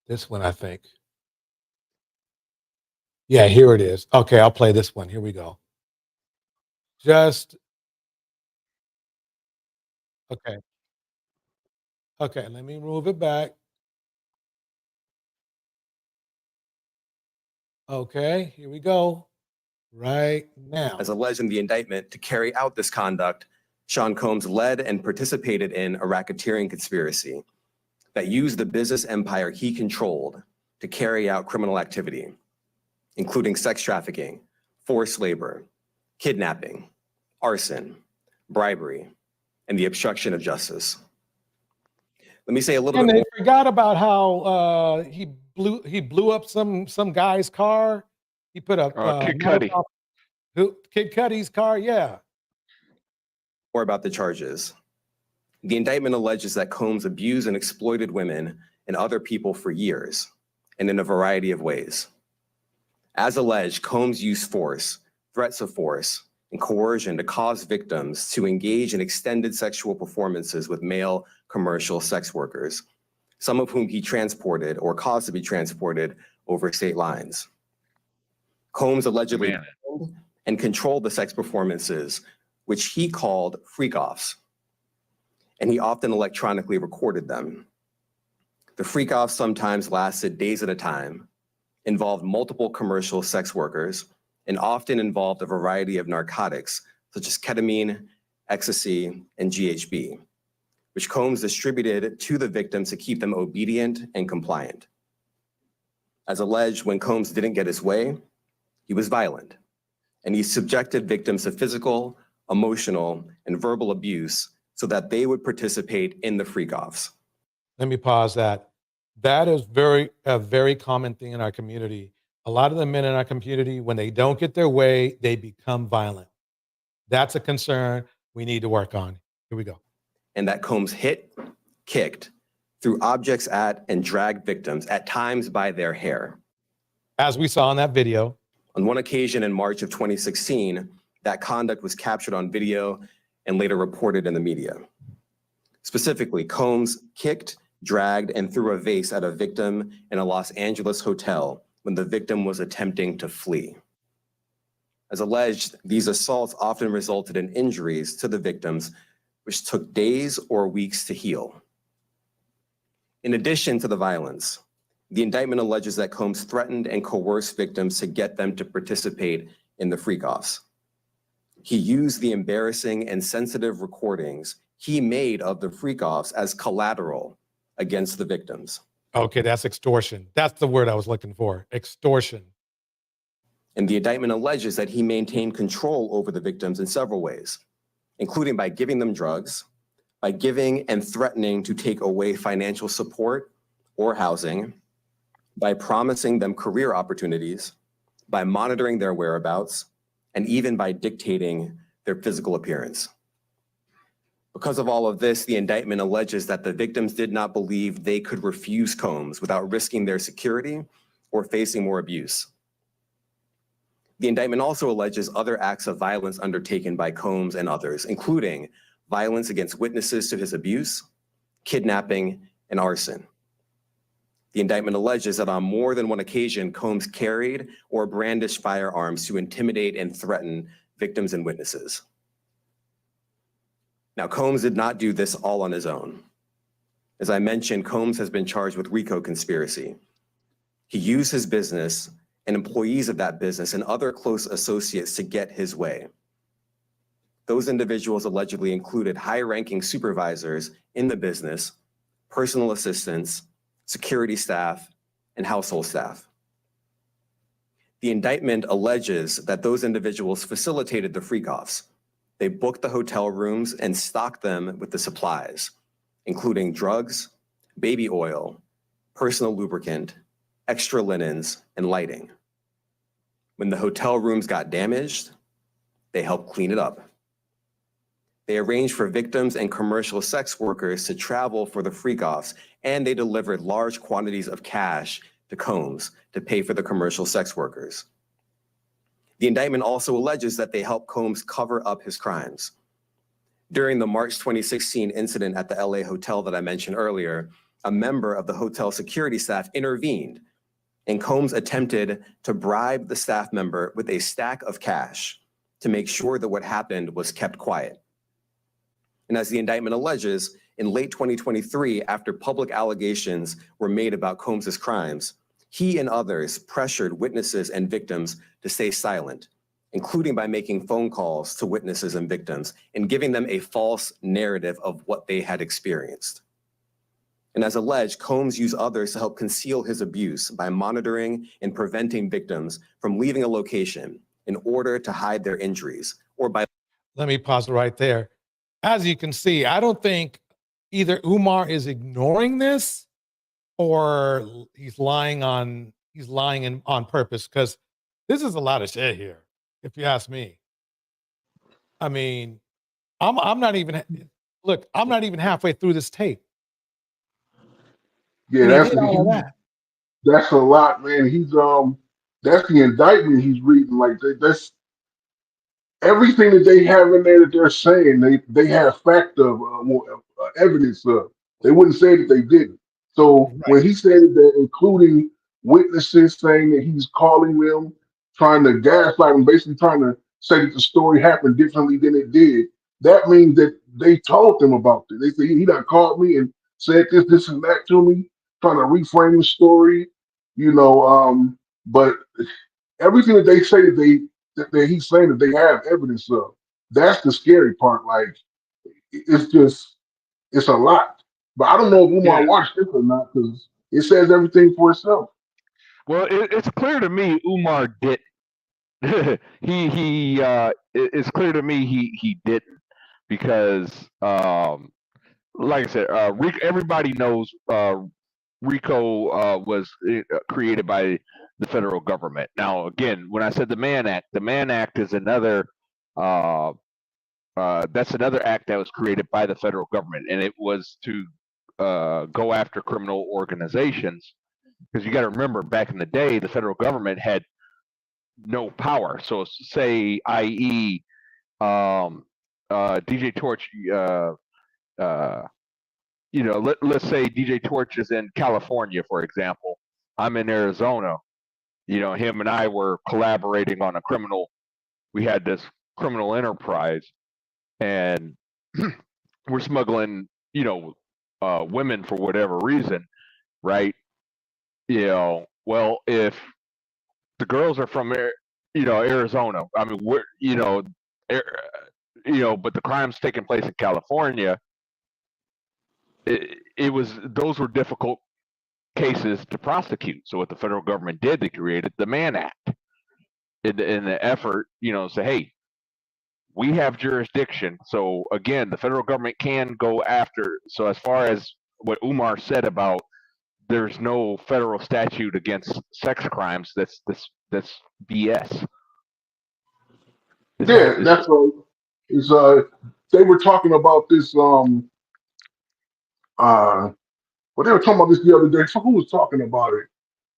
this one, I think. Yeah, here it is. Okay, I'll play this one. Here we go. Okay. Okay, let me move it back. Okay, here we go. Right now. As alleged in the indictment, to carry out this conduct, Sean Combs led and participated in a racketeering conspiracy that used the business empire he controlled to carry out criminal activity, including sex trafficking, forced labor, kidnapping, arson, bribery, and the obstruction of justice. Let me say a little And bit they more. forgot about how he blew up some guy's car. He put a Kid Cudi. Kid Cudi's car. Yeah. More about the charges. The indictment alleges that Combs abused and exploited women and other people for years, and in a variety of ways. As alleged, Combs used force, threats of force, and coercion to cause victims to engage in extended sexual performances with male commercial sex workers, some of whom he transported or caused to be transported over state lines. Combs allegedly owned and controlled the sex performances, which he called freak-offs, and he often electronically recorded them. The freak-offs sometimes lasted days at a time, involved multiple commercial sex workers, and often involved a variety of narcotics, such as ketamine, ecstasy, and GHB, which Combs distributed to the victims to keep them obedient and compliant. As alleged, when Combs didn't get his way, he was violent, and he subjected victims to physical, emotional, and verbal abuse so that they would participate in the freak-offs. Let me pause that. That is a very common thing in our community. A lot of the men in our community, when they don't get their way, they become violent. That's a concern we need to work on. Here we go. And that Combs hit, kicked, threw objects at, and dragged victims, at times by their hair. As we saw in that video. On one occasion in March of 2016, that conduct was captured on video and later reported in the media. Specifically, Combs kicked, dragged, and threw a vase at a victim in a Los Angeles hotel when the victim was attempting to flee. As alleged, these assaults often resulted in injuries to the victims, which took days or weeks to heal. In addition to the violence, the indictment alleges that Combs threatened and coerced victims to get them to participate in the freak-offs. He used the embarrassing and sensitive recordings he made of the freak-offs as collateral against the victims. Okay, that's extortion. That's the word I was looking for, extortion. And the indictment alleges that he maintained control over the victims in several ways, including by giving them drugs, by giving and threatening to take away financial support or housing, by promising them career opportunities, by monitoring their whereabouts, and even by dictating their physical appearance. Because of all of this, the indictment alleges that the victims did not believe they could refuse Combs without risking their security or facing more abuse. The indictment also alleges other acts of violence undertaken by Combs and others, including violence against witnesses to his abuse, kidnapping, and arson. The indictment alleges that on more than one occasion, Combs carried or brandished firearms to intimidate and threaten victims and witnesses. Now, Combs did not do this all on his own. As I mentioned, Combs has been charged with RICO conspiracy. He used his business and employees of that business and other close associates to get his way. Those individuals allegedly included high-ranking supervisors in the business, personal assistants, security staff, and household staff. The indictment alleges that those individuals facilitated the freak-offs. They booked the hotel rooms and stocked them with the supplies, including drugs, baby oil, personal lubricant, extra linens, and lighting. When the hotel rooms got damaged, they helped clean it up. They arranged for victims and commercial sex workers to travel for the freak-offs, and they delivered large quantities of cash to Combs to pay for the commercial sex workers. The indictment also alleges that they helped Combs cover up his crimes. During the March 2016 incident at the LA hotel that I mentioned earlier, a member of the hotel security staff intervened, and Combs attempted to bribe the staff member with a stack of cash to make sure that what happened was kept quiet. And as the indictment alleges, in late 2023, after public allegations were made about Combs's crimes, he and others pressured witnesses and victims to stay silent, including by making phone calls to witnesses and victims and giving them a false narrative of what they had experienced. And as alleged, Combs used others to help conceal his abuse by monitoring and preventing victims from leaving a location in order to hide their injuries or by... Let me pause right there. As you can see, I don't think either Umar is ignoring this or he's lying on purpose, because this is a lot of shit here, if you ask me. I mean, I'm not even halfway through this tape. Yeah, And he did all of that. that's a lot, man. That's the indictment he's reading. Like that's everything that they have in there that they're saying. They have fact of evidence of. They wouldn't say that they didn't. So when he said that, including witnesses saying that he's calling them, trying to gaslight them, basically trying to say that the story happened differently than it did, that means that they told them about it. They said he done called me and said this and that to me, trying to reframe the story, but everything that they say that he's saying that they have evidence of, that's the scary part. Like it's a lot. But I don't know if Umar watched this or not, because it says everything for itself. Well, it's clear to me Umar did. It's clear to me he didn't, because like I said, everybody knows RICO was created by the federal government. Now, again, when I said the Mann Act is another. That's another act that was created by the federal government, and it was to go after criminal organizations. Because you got to remember, back in the day, the federal government had no power. So, say, i.e., DJ Torch. Let's say DJ Torch is in California, for example. I'm in Arizona. Him and I were collaborating on we had this criminal enterprise, and we're smuggling, women for whatever reason, right? Well, if the girls are from, Arizona, I mean, but the crime's taking place in California, those were difficult cases to prosecute. So what the federal government did, they created the Mann Act in the effort, say, hey, we have jurisdiction. So again, the federal government can go after. So as far as what Umar said about there's no federal statute against sex crimes, that's BS. Yeah, that's right. It's they were talking about this well, they were talking about this the other day. So who was talking about it?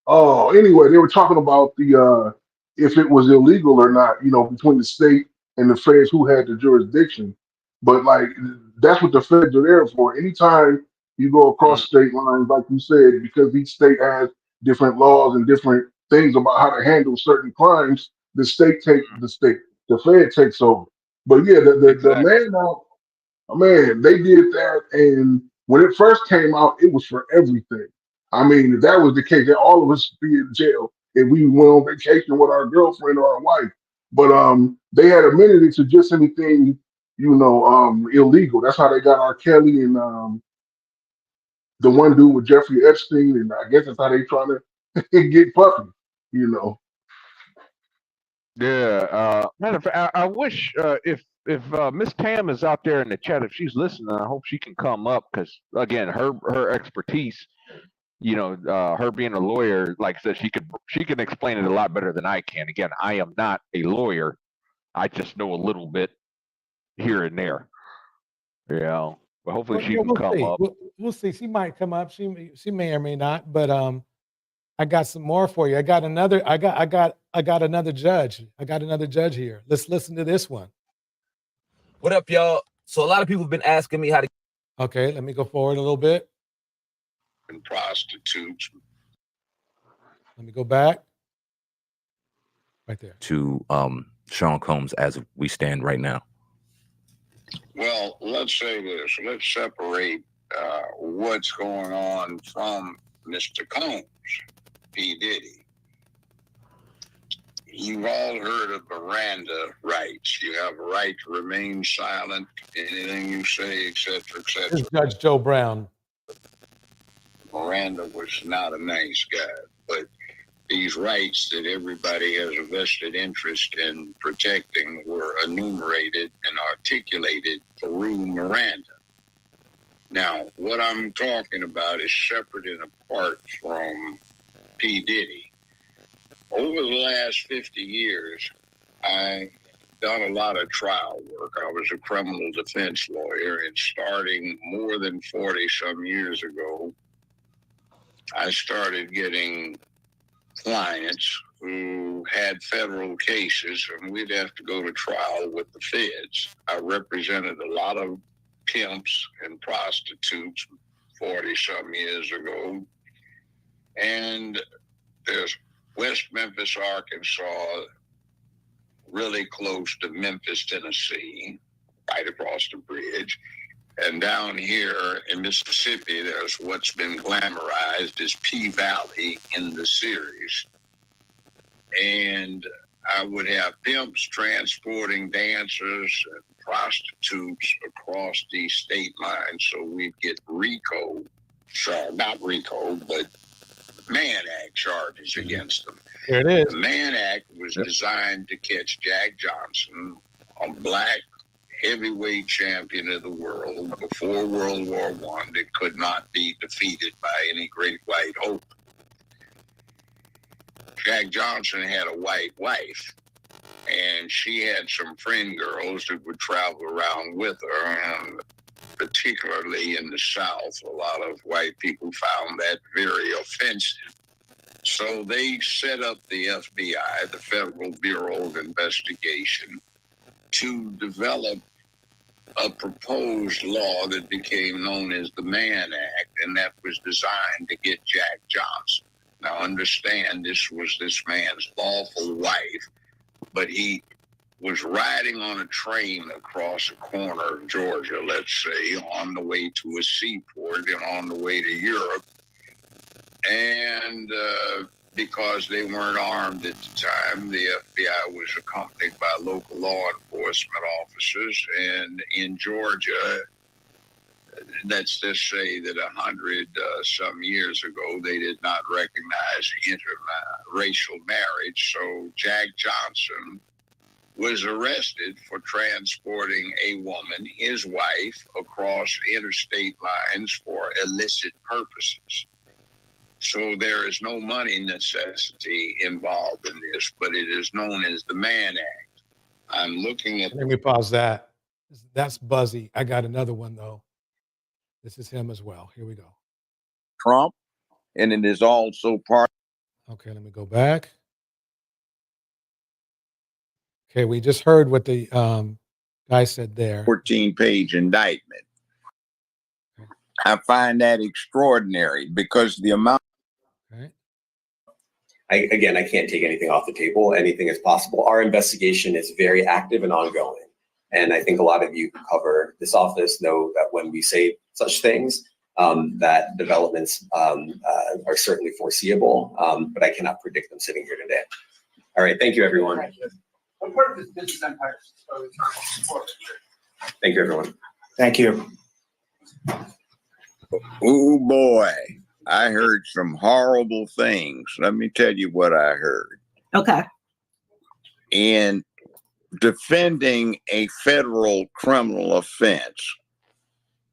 Oh, anyway, they were talking about the if it was illegal or not, between the state and the feds who had the jurisdiction. But like that's what the feds are there for. Anytime you go across state lines, like you said, because each state has different laws and different things about how to handle certain crimes, the fed takes over. But yeah, the man now, man, they did that, and when it first came out, it was for everything. I mean, if that was the case, then all of us would be in jail if we went on vacation with our girlfriend or our wife. But they had amended it to just anything, illegal. That's how they got R. Kelly and the one dude with Jeffrey Epstein, and I guess that's how they trying to get Puffy. Yeah, matter of fact, I wish if Miss Tam is out there in the chat, if she's listening, I hope she can come up because again, her expertise, her being a lawyer, like I said, she can explain it a lot better than I can. Again, I am not a lawyer; I just know a little bit here and there. Yeah, but hopefully she can come up. We'll see. She might come up. She may or may not. But I got some more for you. I got another judge. I got another judge here. Let's listen to this one. What up, y'all? So a lot of people have been asking me how to. Okay, let me go forward a little bit. And prostitutes. Let me go back. Right there. To Sean Combs as we stand right now. Well, let's say this. Let's separate what's going on from Mr. Combs, P. Diddy. You've all heard of Miranda rights. You have a right to remain silent, anything you say, etc., etc. This is Judge Joe Brown. Miranda was not a nice guy, but these rights that everybody has a vested interest in protecting were enumerated and articulated through Miranda. Now, what I'm talking about is separate and apart from P. Diddy. Over the last 50 years, I've done a lot of trial work. I was a criminal defense lawyer, and starting more than 40-some years ago, I started getting clients who had federal cases, and we'd have to go to trial with the feds. I represented a lot of pimps and prostitutes 40-some years ago, and there's West Memphis, Arkansas, really close to Memphis, Tennessee, right across the bridge. And down here in Mississippi, there's what's been glamorized as P Valley in the series. And I would have pimps transporting dancers and prostitutes across these state lines. So we'd get RICO, not RICO, but Mann Act charges against them. Here it is. The Mann Act was designed to catch Jack Johnson, a black heavyweight champion of the world before World War I that could not be defeated by any great white hope. Jack Johnson had a white wife, and she had some friend girls that would travel around with her, and particularly in the South, a lot of white people found that very offensive. So they set up the FBI, the Federal Bureau of Investigation, to develop a proposed law that became known as the Mann Act, and that was designed to get Jack Johnson. Now understand, this was this man's lawful wife, but he was riding on a train across a corner of Georgia, let's say, on the way to a seaport and on the way to Europe. And because they weren't armed at the time, the FBI was accompanied by local law enforcement officers. And in Georgia, let's just say that 100 some years ago, they did not recognize interracial marriage. So Jack Johnson was arrested for transporting a woman, his wife, across interstate lines for illicit purposes. So there is no money necessity involved in this, but it is known as the Mann Act. I'm looking at... Let me pause that. That's Buzzy. I got another one, though. This is him as well. Here we go. Trump, and it is also part... Okay, let me go back. Okay, we just heard what the guy said there. 14-page indictment. I find that extraordinary because the amount... I can't take anything off the table. Anything is possible. Our investigation is very active and ongoing. And I think a lot of you who cover this office know that when we say such things, that developments are certainly foreseeable, but I cannot predict them sitting here today. All right, thank you, everyone. Thank you. What part of this business empire Thank you, everyone. Thank you. Oh boy, I heard some horrible things. Let me tell you what I heard. Okay. In defending a federal criminal offense,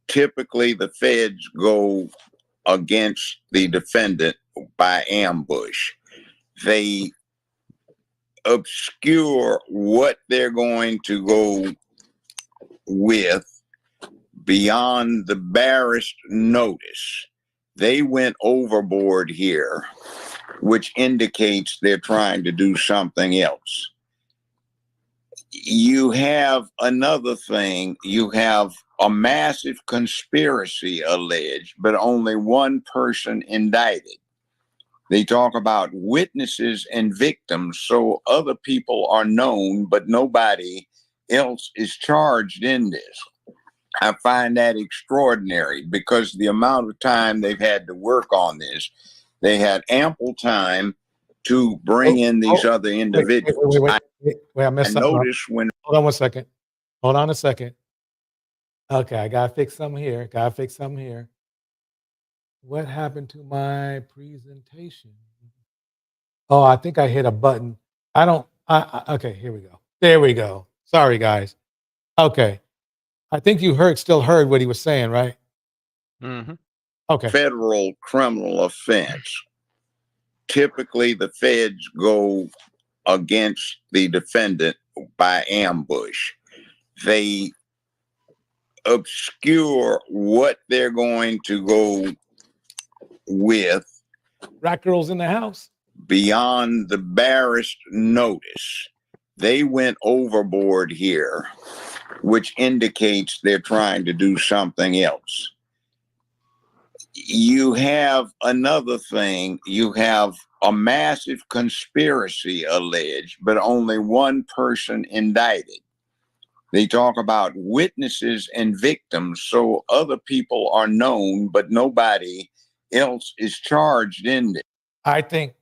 typically the feds go against the defendant by ambush. They obscure what they're going to go with beyond the barest notice. They went overboard here, which indicates they're trying to do something else. You have another thing. You have a massive conspiracy alleged, but only one person indicted. They talk about witnesses and victims, so other people are known, but nobody else is charged in this. I find that extraordinary because the amount of time they've had to work on this, they had ample time to bring in these other individuals. Wait, I messed something up. When... Hold on 1 second. Hold on a second. Okay, I gotta fix something here. What happened to my presentation? Oh, I think I hit a button. Okay, here we go. There we go. Sorry, guys. Okay. I think you still heard what he was saying, right? Mm-hmm. Okay. Federal criminal offense. Typically, the feds go against the defendant by ambush. They obscure what they're going to go with. Rat girls in the house. Beyond the barest notice. They went overboard here, which indicates they're trying to do something else. You have another thing. You have a massive conspiracy alleged, but only one person indicted. They talk about witnesses and victims, so other people are known, but nobody else is charged in it. I think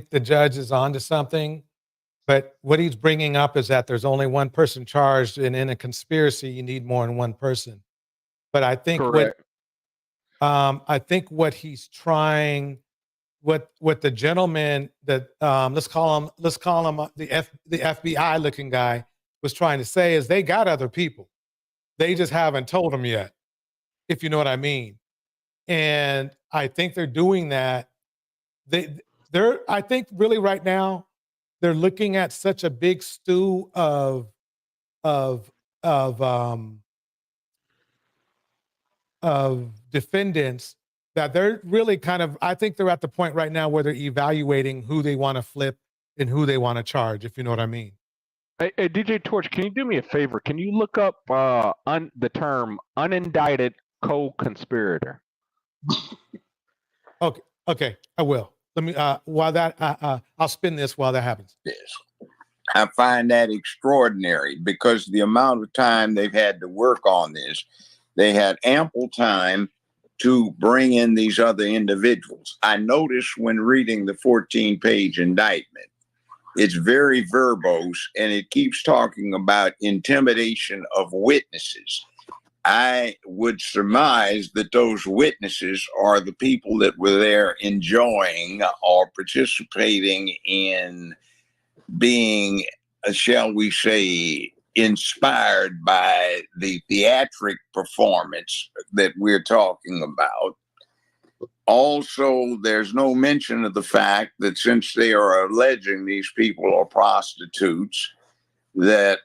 the judge is onto something, but what he's bringing up is that there's only one person charged, and in a conspiracy, you need more than one person. But I think what he's trying, what the gentleman that let's call him the FBI looking guy was trying to say is they got other people. They just haven't told them yet, if you know what I mean. And I think they're doing that. I think really right now they're looking at such a big stew of defendants that they're really kind of, I think they're at the point right now where they're evaluating who they want to flip and who they want to charge, if you know what I mean. Hey, DJ Torch, can you do me a favor? Can you look up the term unindicted co-conspirator? Okay, I will. Let me while that I'll spin this while that happens. Yes. I find that extraordinary because the amount of time they've had to work on this, they had ample time to bring in these other individuals. I noticed when reading the 14-page indictment, it's very verbose and it keeps talking about intimidation of witnesses. I would surmise that those witnesses are the people that were there enjoying or participating in being shall we say, inspired by the theatric performance that we're talking about. Also, there's no mention of the fact that since they are alleging these people are prostitutes that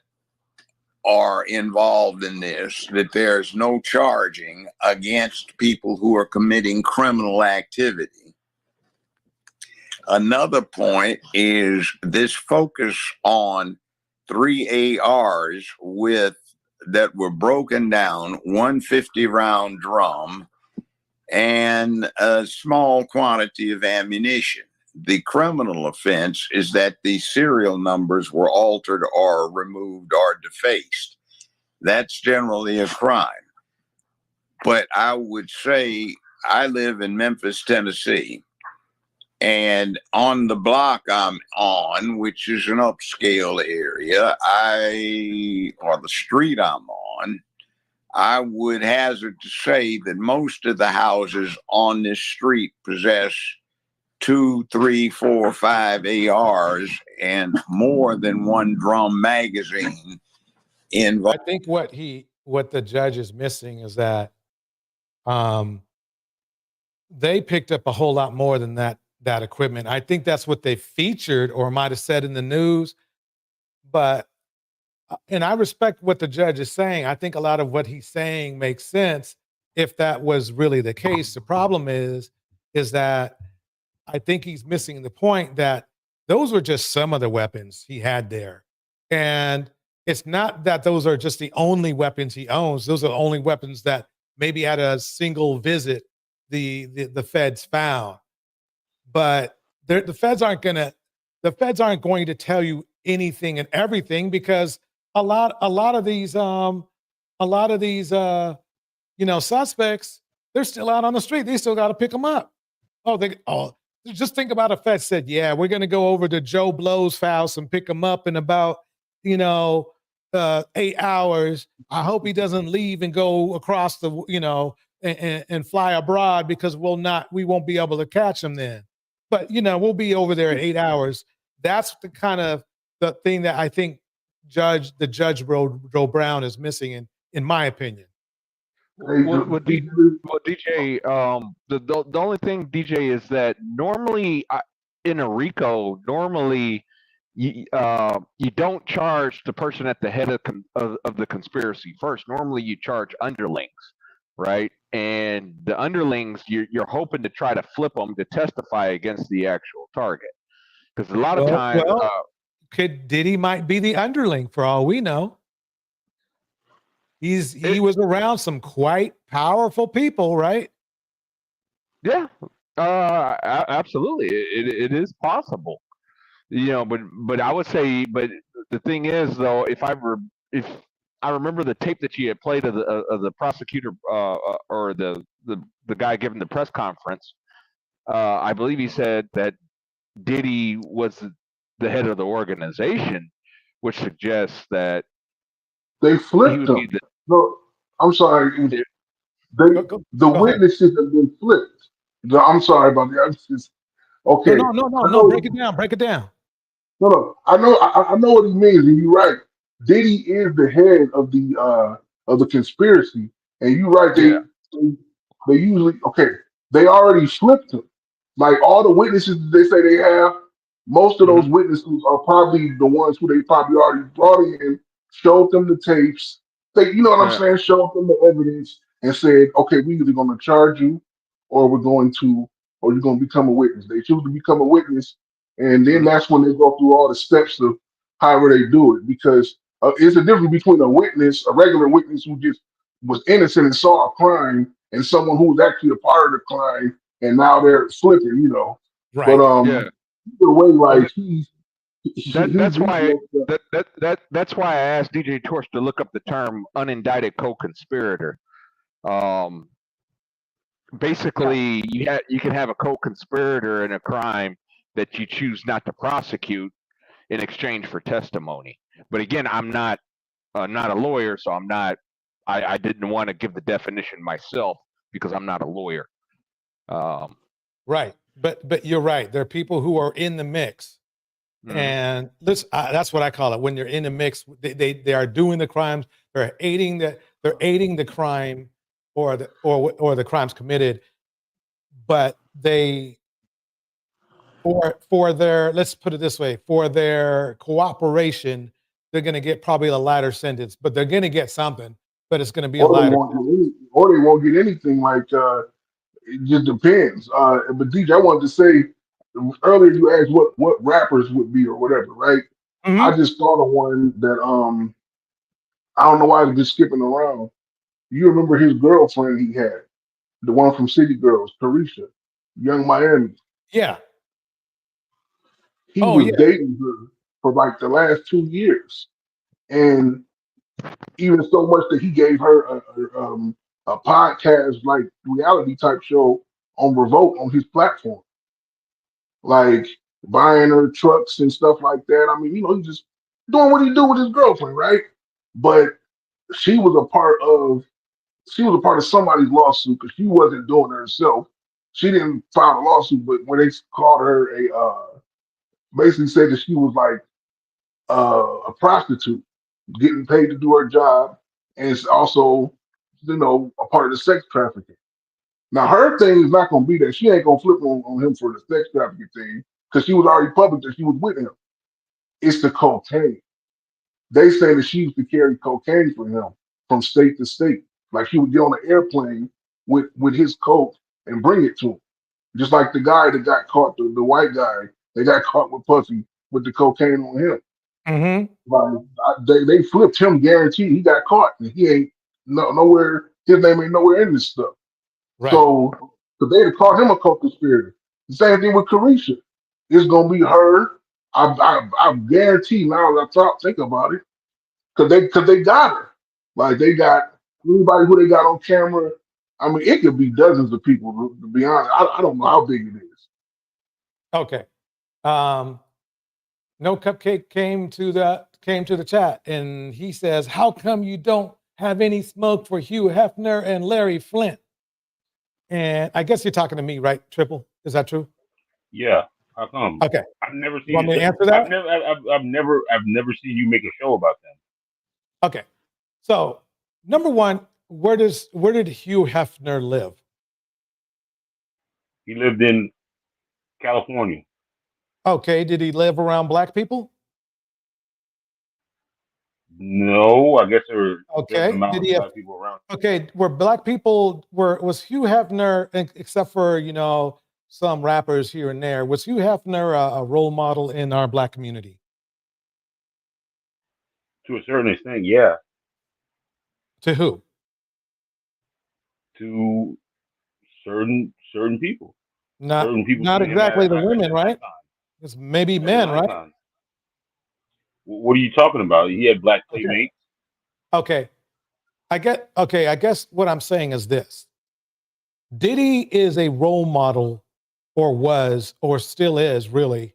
are involved in this, that there's no charging against people who are committing criminal activity. Another point is this focus on 3 ARs that were broken down, 150-round drum, and a small quantity of ammunition. The criminal offense is that the serial numbers were altered or removed or defaced. That's generally a crime. But I would say I live in Memphis, Tennessee, and on the block I'm on, which is an upscale area, or the street I'm on, I would hazard to say that most of the houses on this street possess 2, 3, 4, 5 ARs and more than one drum magazine. I think what the judge is missing is that they picked up a whole lot more than that equipment. I think that's what they featured or might have said in the news. But and I respect what the judge is saying. I think a lot of what he's saying makes sense if that was really the case. The problem is that I think he's missing the point that those were just some of the weapons he had there. And it's not that those are just the only weapons he owns. Those are the only weapons that maybe at a single visit the feds found. But the feds aren't going to tell you anything and everything, because a lot of these suspects, they're still out on the street. They still got to pick them up. Just think about a fed said, yeah, we're going to go over to Joe Blow's house and pick him up in about 8 hours. I hope he doesn't leave and go across the and fly abroad, because we won't be able to catch him then. But we'll be over there in 8 hours. That's the kind of the thing that I think the judge Joe Brown is missing, in my opinion. Well, DJ, the only thing, DJ, is that normally in a RICO, you don't charge the person at the head of the conspiracy first. Normally you charge underlings, right? And the underlings, you're hoping to try to flip them to testify against the actual target. Because a lot of times... Diddy might be the underling for all we know. He was around some quite powerful people, right? Yeah, absolutely. It is possible, but I would say, but the thing is though, if I remember the tape that you had played of the prosecutor or the guy giving the press conference, I believe he said that Diddy was the head of the organization, which suggests that they flipped him. No, I'm sorry. The witnesses have been flipped. I'm sorry about that. Okay. No. Break it down. No. I know what he means, and you're right. Diddy is the head of the conspiracy, and you're right. They usually they already flipped him. Like all the witnesses they say they have, most of those witnesses are probably the ones who they probably already brought in, showed them the tapes. You know what I'm saying? Showed them the evidence and said, okay, we're either going to charge you or you're going to become a witness. They choose to become a witness, and then that's when they go through all the steps of however they do it. Because it's a difference between a regular witness who just was innocent and saw a crime, and someone who's actually a part of the crime, and now they're flipping, Right. But either way, like that's why I asked DJ Torch to look up the term unindicted co-conspirator. Basically, you can have a co-conspirator in a crime that you choose not to prosecute in exchange for testimony. But again, I'm not a lawyer, so I didn't want to give the definition myself because I'm not a lawyer. Right, but you're right. There are people who are in the mix And that's what I call it. When you're in the mix, they are doing the crimes. They're aiding the crime, or the crimes committed. But they, for their, let's put it this way, for their cooperation, they're going to get probably a lighter sentence. But they're going to get something. But it's going to be a lighter. Or they won't get anything. Like it just depends. But DJ, I wanted to say earlier you asked what rappers would be or whatever, right? I just thought of one that I don't know why I've been skipping around. You remember his girlfriend he had, the one from City Girls, Carisha, Young Miami. Yeah. He was dating her for like the last 2 years, and even so much that he gave her a podcast like reality type show on Revolt on his platform, like buying her trucks and stuff like that. I mean, he's just doing what he do with his girlfriend, right? But she was a part of somebody's lawsuit because she wasn't doing it herself. She didn't file a lawsuit, but when they called her basically said that she was like a prostitute getting paid to do her job, and it's also a part of the sex trafficking. Now her thing is not going to be that she ain't going to flip on him for the sex trafficking thing because she was already public that she was with him. It's the cocaine. They say that she used to carry cocaine for him from state to state. Like she would get on an airplane with his coat and bring it to him. Just like the guy that got caught, the white guy, they got caught with Puffy with the cocaine on him. Like, they flipped him guaranteed. He got caught and he ain't nowhere. His name ain't nowhere in this stuff. Right. So they called him a co-conspirator. The same thing with Carisha. It's gonna be her. I guarantee now that I think about it, because they got her. Like they got anybody who they got on camera. I mean, it could be dozens of people. To be honest, I don't know how big it is. Okay. No Cupcake came to the chat and he says, "How come you don't have any smoke for Hugh Hefner and Larry Flint?" And I guess you're talking to me, right, Triple? Is that true? Yeah. How come? Okay. I've never seen. You want me to answer that? I've never seen you make a show about them. Okay. So, number one, where did Hugh Hefner live? He lived in California. Okay. Did he live around black people? No, I guess there were Okay. amount Did of he have, black people around. okay, were black people was Hugh Hefner, except for some rappers here and there, was Hugh Hefner a role model in our black community? To a certain extent, yeah. To who? To certain people. Not certain people not see him exactly as the an women, right? icon. It's maybe As an men, right? icon. What are you talking about? He had black playmates. Okay. I guess what I'm saying is this. Diddy is a role model, or was, or still is really,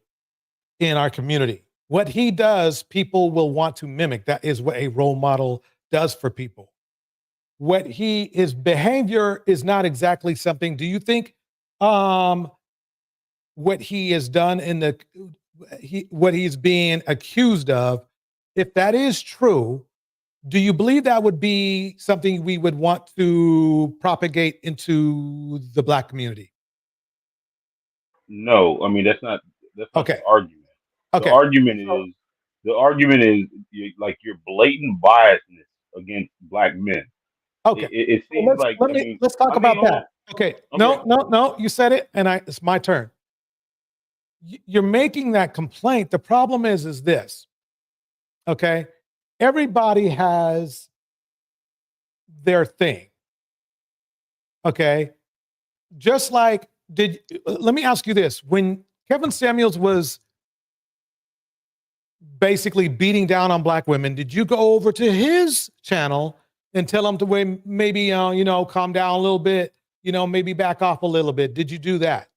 in our community. What he does, people will want to mimic. That is what a role model does for people. His behavior is not exactly something. Do you think what he has done what he's being accused of, if that is true, do you believe that would be something we would want to propagate into the black community? No, I mean that's not Okay. the argument. Okay. The argument is like your blatant biasness against black men. Okay. It seems like let's talk about that. Okay. No, you said it, and it's my turn. You're making that complaint. The problem is this. Okay. Everybody has their thing. Okay. Just like, let me ask you this. When Kevin Samuels was basically beating down on black women, did you go over to his channel and tell him to maybe, calm down a little bit, maybe back off a little bit? Did you do that?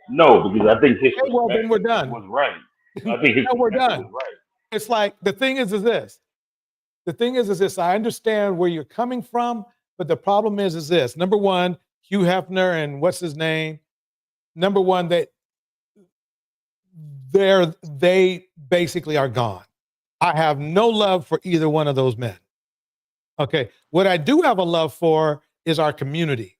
No, because I think his then we're done. was right. I think his we're perspective done. was right. It's like, the thing is this. The thing is this. I understand where you're coming from, but the problem is this. Number one, Hugh Hefner and what's his name? Number one, that they basically are gone. I have no love for either one of those men. Okay. What I do have a love for is our community.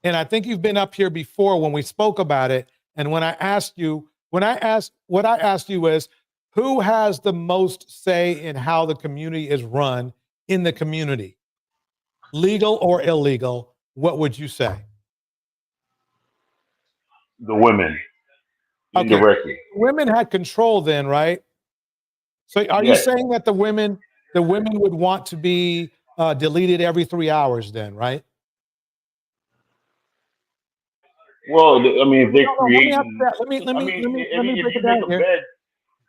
And I think you've been up here before when we spoke about it. And when I asked you, what I asked you was, who has the most say in how the community is run in the community? Legal or illegal? What would you say? The women, Okay. indirectly. Women had control then, right? So are you Yes. saying that the women would want to be deleted every 3 hours then, right? Well, I mean, if they're No, let me ask creating, that. Let me I mean, break if it you make down a here. bed,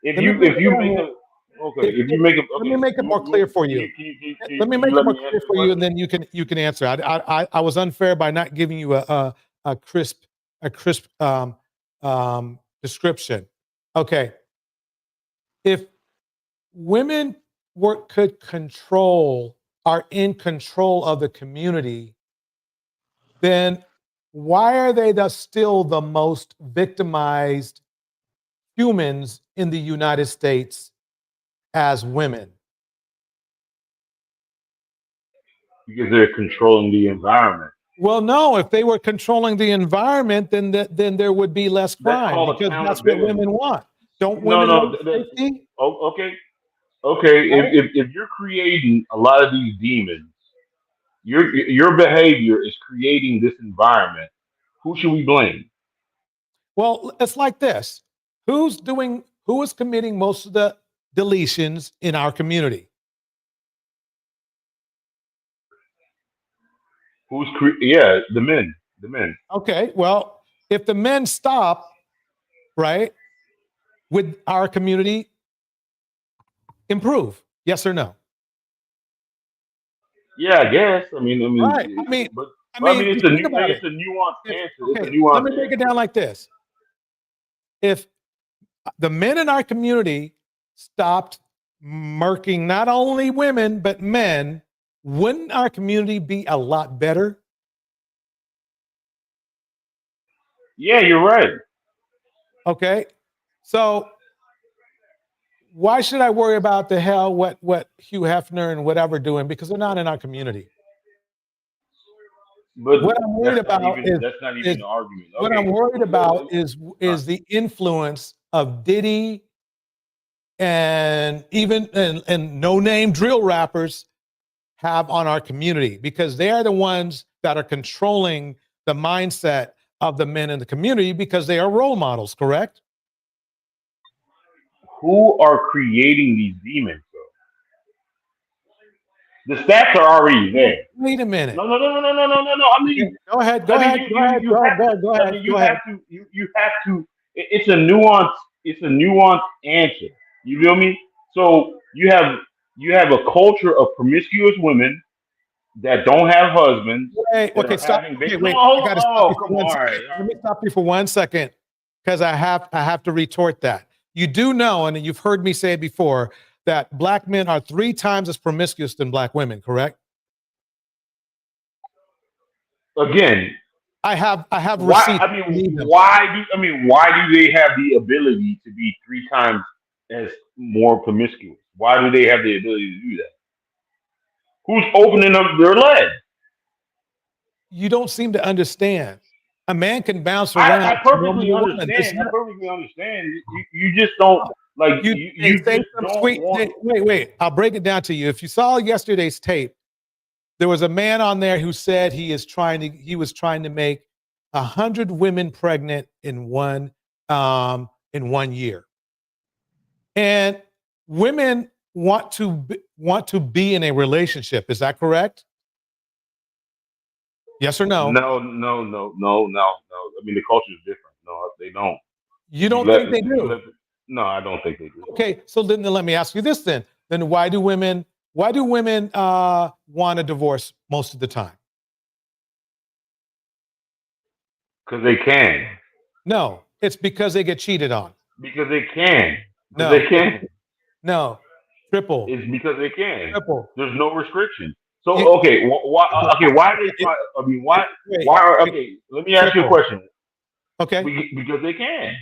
if Let me break it you down make here. a, okay, if you make a, Let okay, me make it more clear for you. Let me can make you it let more me clear answer the for you, and question? then you can answer. I was unfair by not giving you a crisp description. Okay, if women are in control of the community, then why are they still the most victimized humans in the United States as women? Because they're controlling the environment. Well, no, if they were controlling the environment, then there would be less That's crime called because that's what accountability. women want. Don't No, women no, want safety? okay. Okay, Right? if you're creating a lot of these demons, your behavior is creating this environment. Who should we blame? Well, it's like this. Who is committing most of the deletions in our community? Yeah, the men, the men. Okay, well, if the men stop, right, would our community improve? Yes or no? Yeah, I guess. I mean, Right. but I mean, it's just a think about it. it's a nuanced answer. It's a Okay, let nuanced me break it answer. down like this. If the men in our community stopped murking not only women, but men, wouldn't our community be a lot better? Yeah, you're right. Okay. So why should I worry about the hell what Hugh Hefner and whatever doing? Because they're not in our community. But What I'm worried about is that's not even the argument. what Okay, I'm worried about is uh, the influence of Diddy and even and no name drill rappers have on our community, because they are the ones that are controlling the mindset of the men in the community because they are role models, correct? who are creating these demons? The stats are already there. Wait a minute. No. I mean, Go ahead. you have to. You have to. It's a nuance. It's a nuanced answer. You feel me? So you have a culture of promiscuous women that don't have husbands. Wait, That okay, are stop. having Okay, babies. wait. No, I got to stop oh, you for come one on. second. Let me stop you for 1 second because I have to retort that. You do know, and you've heard me say it before, that black men are 3 times as promiscuous than black women, correct? Again, I have why? receipts. Why do they have the ability to be 3 times as more promiscuous? Why do they have the ability to do that? Who's opening up their legs? You don't seem to understand. A man can bounce around. I perfectly understand. You just don't like They you say just some don't sweet. want. Wait. I'll break it down to you. If you saw yesterday's tape, there was a man on there who said he was trying to make 100 women pregnant in one year, and women want to be in a relationship. Is that correct? Yes or no? No. I mean, the culture is different. No, they don't. You don't think they do? No, I don't think they do. Okay, so then let me ask you this then. Then why do women want a divorce most of the time? Because they can. No, it's because they get cheated on. Because they can. No, They can. No, triple. It's because they can. Triple. There's no restriction. So okay, why? Okay, why are they try? I mean, why? Why are? Okay, let me ask you a question. Okay. Because they can.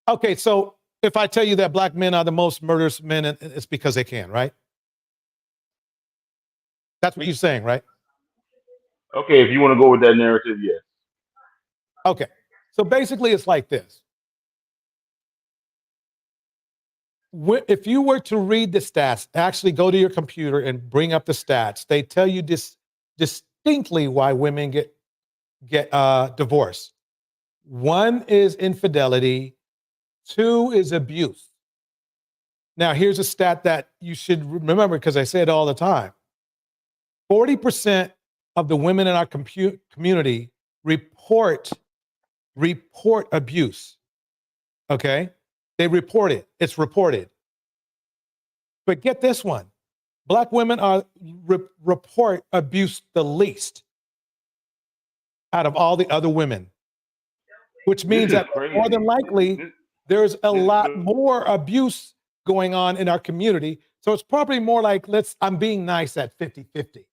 Okay, so if I tell you that black men are the most murderous men, it's because they can, right? That's what you're saying, right? Okay, if you want to go with that narrative, yes. Okay, so basically it's like this. If you were to read the stats, actually go to your computer and bring up the stats, they tell you distinctly why women get divorced. One is infidelity, two is abuse. Now, here's a stat that you should remember because I say it all the time. 40% of the women in our community report abuse. Okay? They report it. It's reported. But get this one. Black women report abuse the least out of all the other women, which means that more than likely there's a lot more abuse going on in our community. So it's probably more like, I'm being nice at 50-50.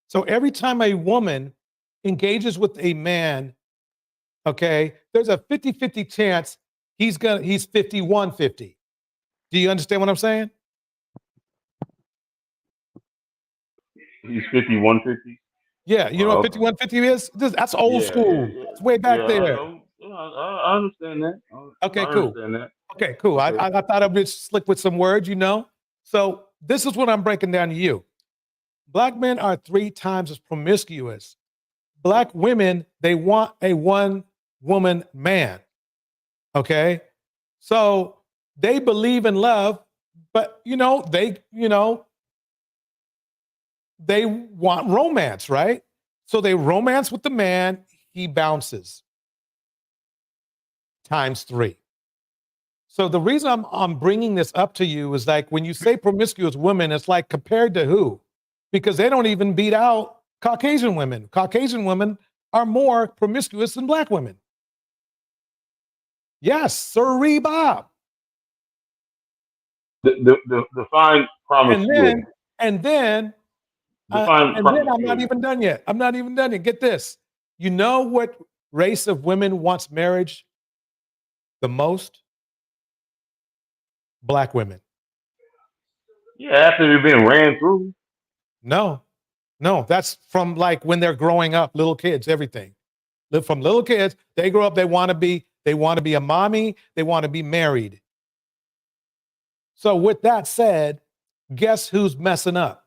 So every time a woman engages with a man, okay, there's a 50-50 chance he's 51-50. Do you understand what I'm saying? He's 51-50? Yeah, you know what 51-50 is? That's old school. It's way back there. I understand that. Okay, I cool. understand that. Okay, cool. Okay. I thought I'd be slick with some words, you know? So this is what I'm breaking down to you. Black men are 3 times as promiscuous. Black women, they want a one-woman man, okay? So they believe in love, but, they want romance, right? So they romance with the man, he bounces. Times 3. So the reason I'm bringing this up to you is like when you say promiscuous women, it's like compared to who? Because they don't even beat out Caucasian women. Caucasian women are more promiscuous than black women. Yes, sirree, Bob. Define promiscuity. And then I'm not even done yet. I'm not even done yet. Get this. You know what race of women wants marriage the most? Black women. Yeah, after they've been ran through. No, that's from like when they're growing up, little kids, everything. From little kids, they grow up, they want to be a mommy, they want to be married. So with that said, guess who's messing up?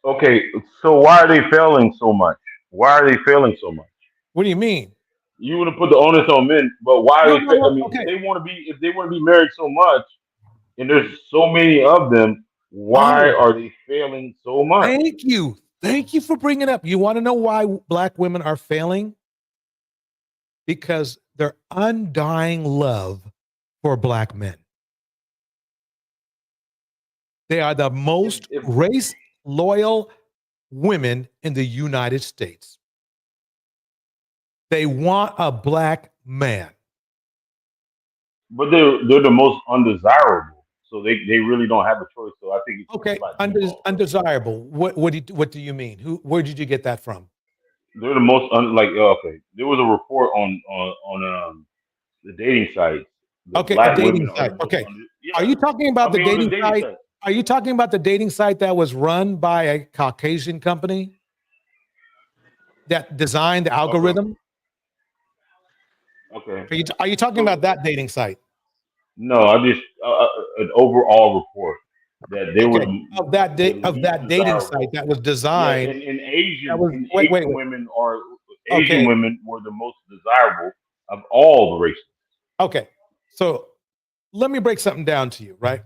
Okay, so why are they failing so much? Why are they failing so much? What do you mean? You would have put the onus on men, but why are they? I mean, okay. if they want to be married so much, and there's so many of them, why are they failing so much? Thank you for bringing it up. You want to know why black women are failing? Because their undying love for black men. They are the most race loyal women in the United States. They want a black man. But they're the most undesirable, so they really don't have a choice. So I think it's undesirable. What do you mean? Where did you get that from? They're the most okay. There was a report on the dating sites. Black dating site. Okay. Are you talking about the dating site? Are you talking about the dating site that was run by a Caucasian company that designed the algorithm? Okay. Are you talking about that dating site? No, I just an overall report that they were of that dating site that was designed. Yeah, and Asian women are women were the most desirable of all the races. Okay, so let me break something down to you, right?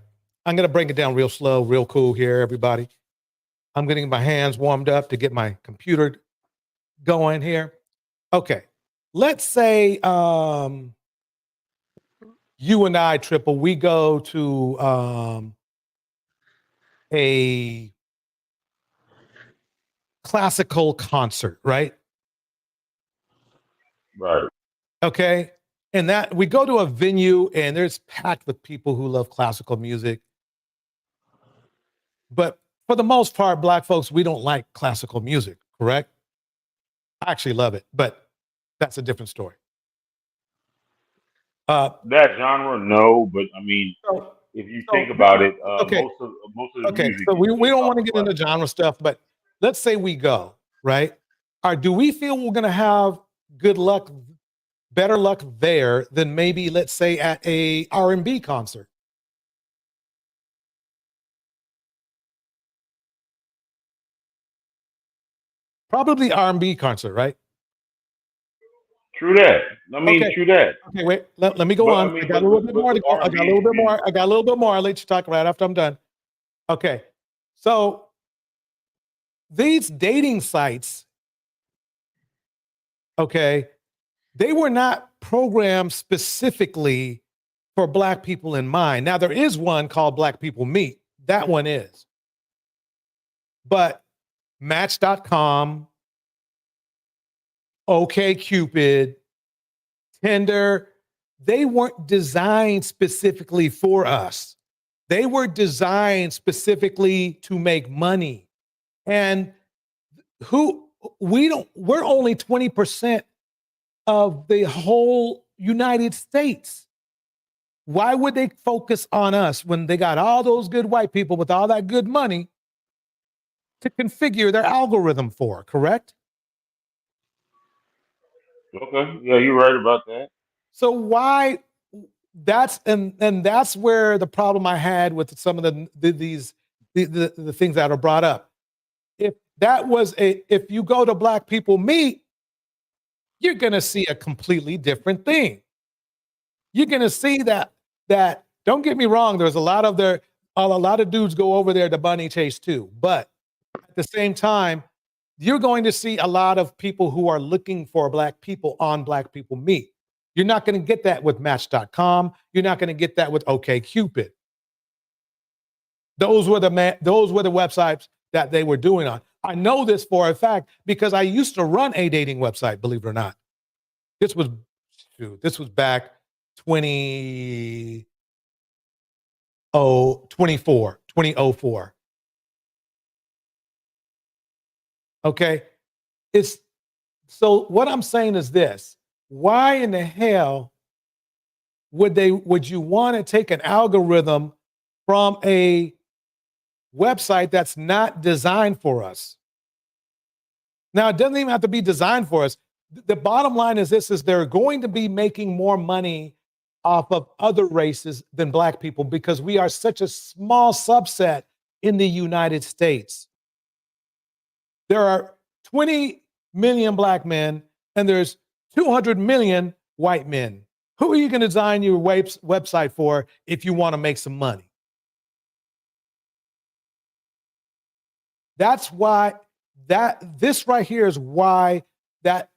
I'm going to break it down real slow, real cool here, everybody. I'm getting my hands warmed up to get my computer going here. Okay, let's say you and I, Triple, we go to a classical concert, right? Right. Okay. And that we go to a venue and there's packed with people who love classical music. But for the most part, black folks, we don't like classical music, correct? I actually love it, but that's a different story. That genre, no, but I mean, if you think about it, okay, most of the okay. music So we is don't off want to of get black. into genre stuff, but let's say we go, right? Or do we feel we're going to have good luck, better luck there than maybe, let's say, at a R&B concert? Probably R&B concert, right? True that. I mean, Okay. true that. Okay, wait. Let me go But on. I mean, I got a little bit more to go. I R&B got a little bit is more. I got a little bit more. I'll let you talk right after I'm done. Okay. So these dating sites, okay, they were not programmed specifically for Black people in mind. Now, there is one called Black People Meet. That one is. But Match.com, OkCupid, Tinder, they weren't designed specifically for us. They were designed specifically to make money. And we're only 20% of the whole United States. Why would they focus on us when they got all those good white people with all that good money to configure their algorithm for, correct? Okay. Yeah, you're right about that. So why that's where the problem I had with some of the things that are brought up. If you go to Black People Meet, you're gonna see a completely different thing. You're gonna see that don't get me wrong, there's a lot of dudes go over there to bunny chase too, but at the same time, you're going to see a lot of people who are looking for Black people on Black People Meet. You're not going to get that with Match.com. You're not going to get that with OkCupid. Those were the websites that they were doing on. I know this for a fact because I used to run a dating website, believe it or not. This was back 2004. Okay. So what I'm saying is this: why in the hell would you want to take an algorithm from a website that's not designed for us? Now, it doesn't even have to be designed for us. The bottom line is this: they're going to be making more money off of other races than Black people because we are such a small subset in the United States. There are 20 million Black men and there's 200 million white men. Who are you going to design your website for if you want to make some money? That's why this right here is why that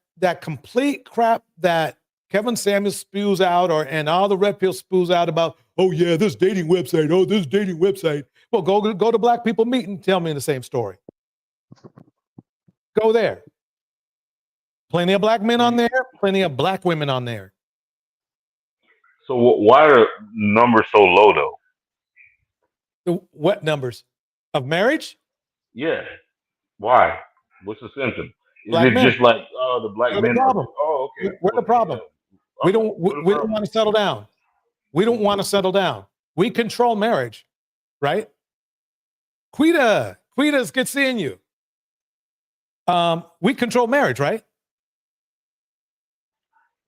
complete crap that Kevin Samuels spews out and all the red pill spews out about, oh yeah, this dating website, this dating website. Well, go to Black People Meet and tell me the same story. Go there. Plenty of Black men on there, plenty of Black women on there. So why are numbers so low though? What numbers? Of marriage? Yeah. Why? What's the symptom? Is Black it men. just like the Black We're men? the problem. Oh, okay. We're the problem. Yeah. We don't want to settle down. We don't want to settle down. We control marriage, right? Quita's good seeing you. We control marriage, right?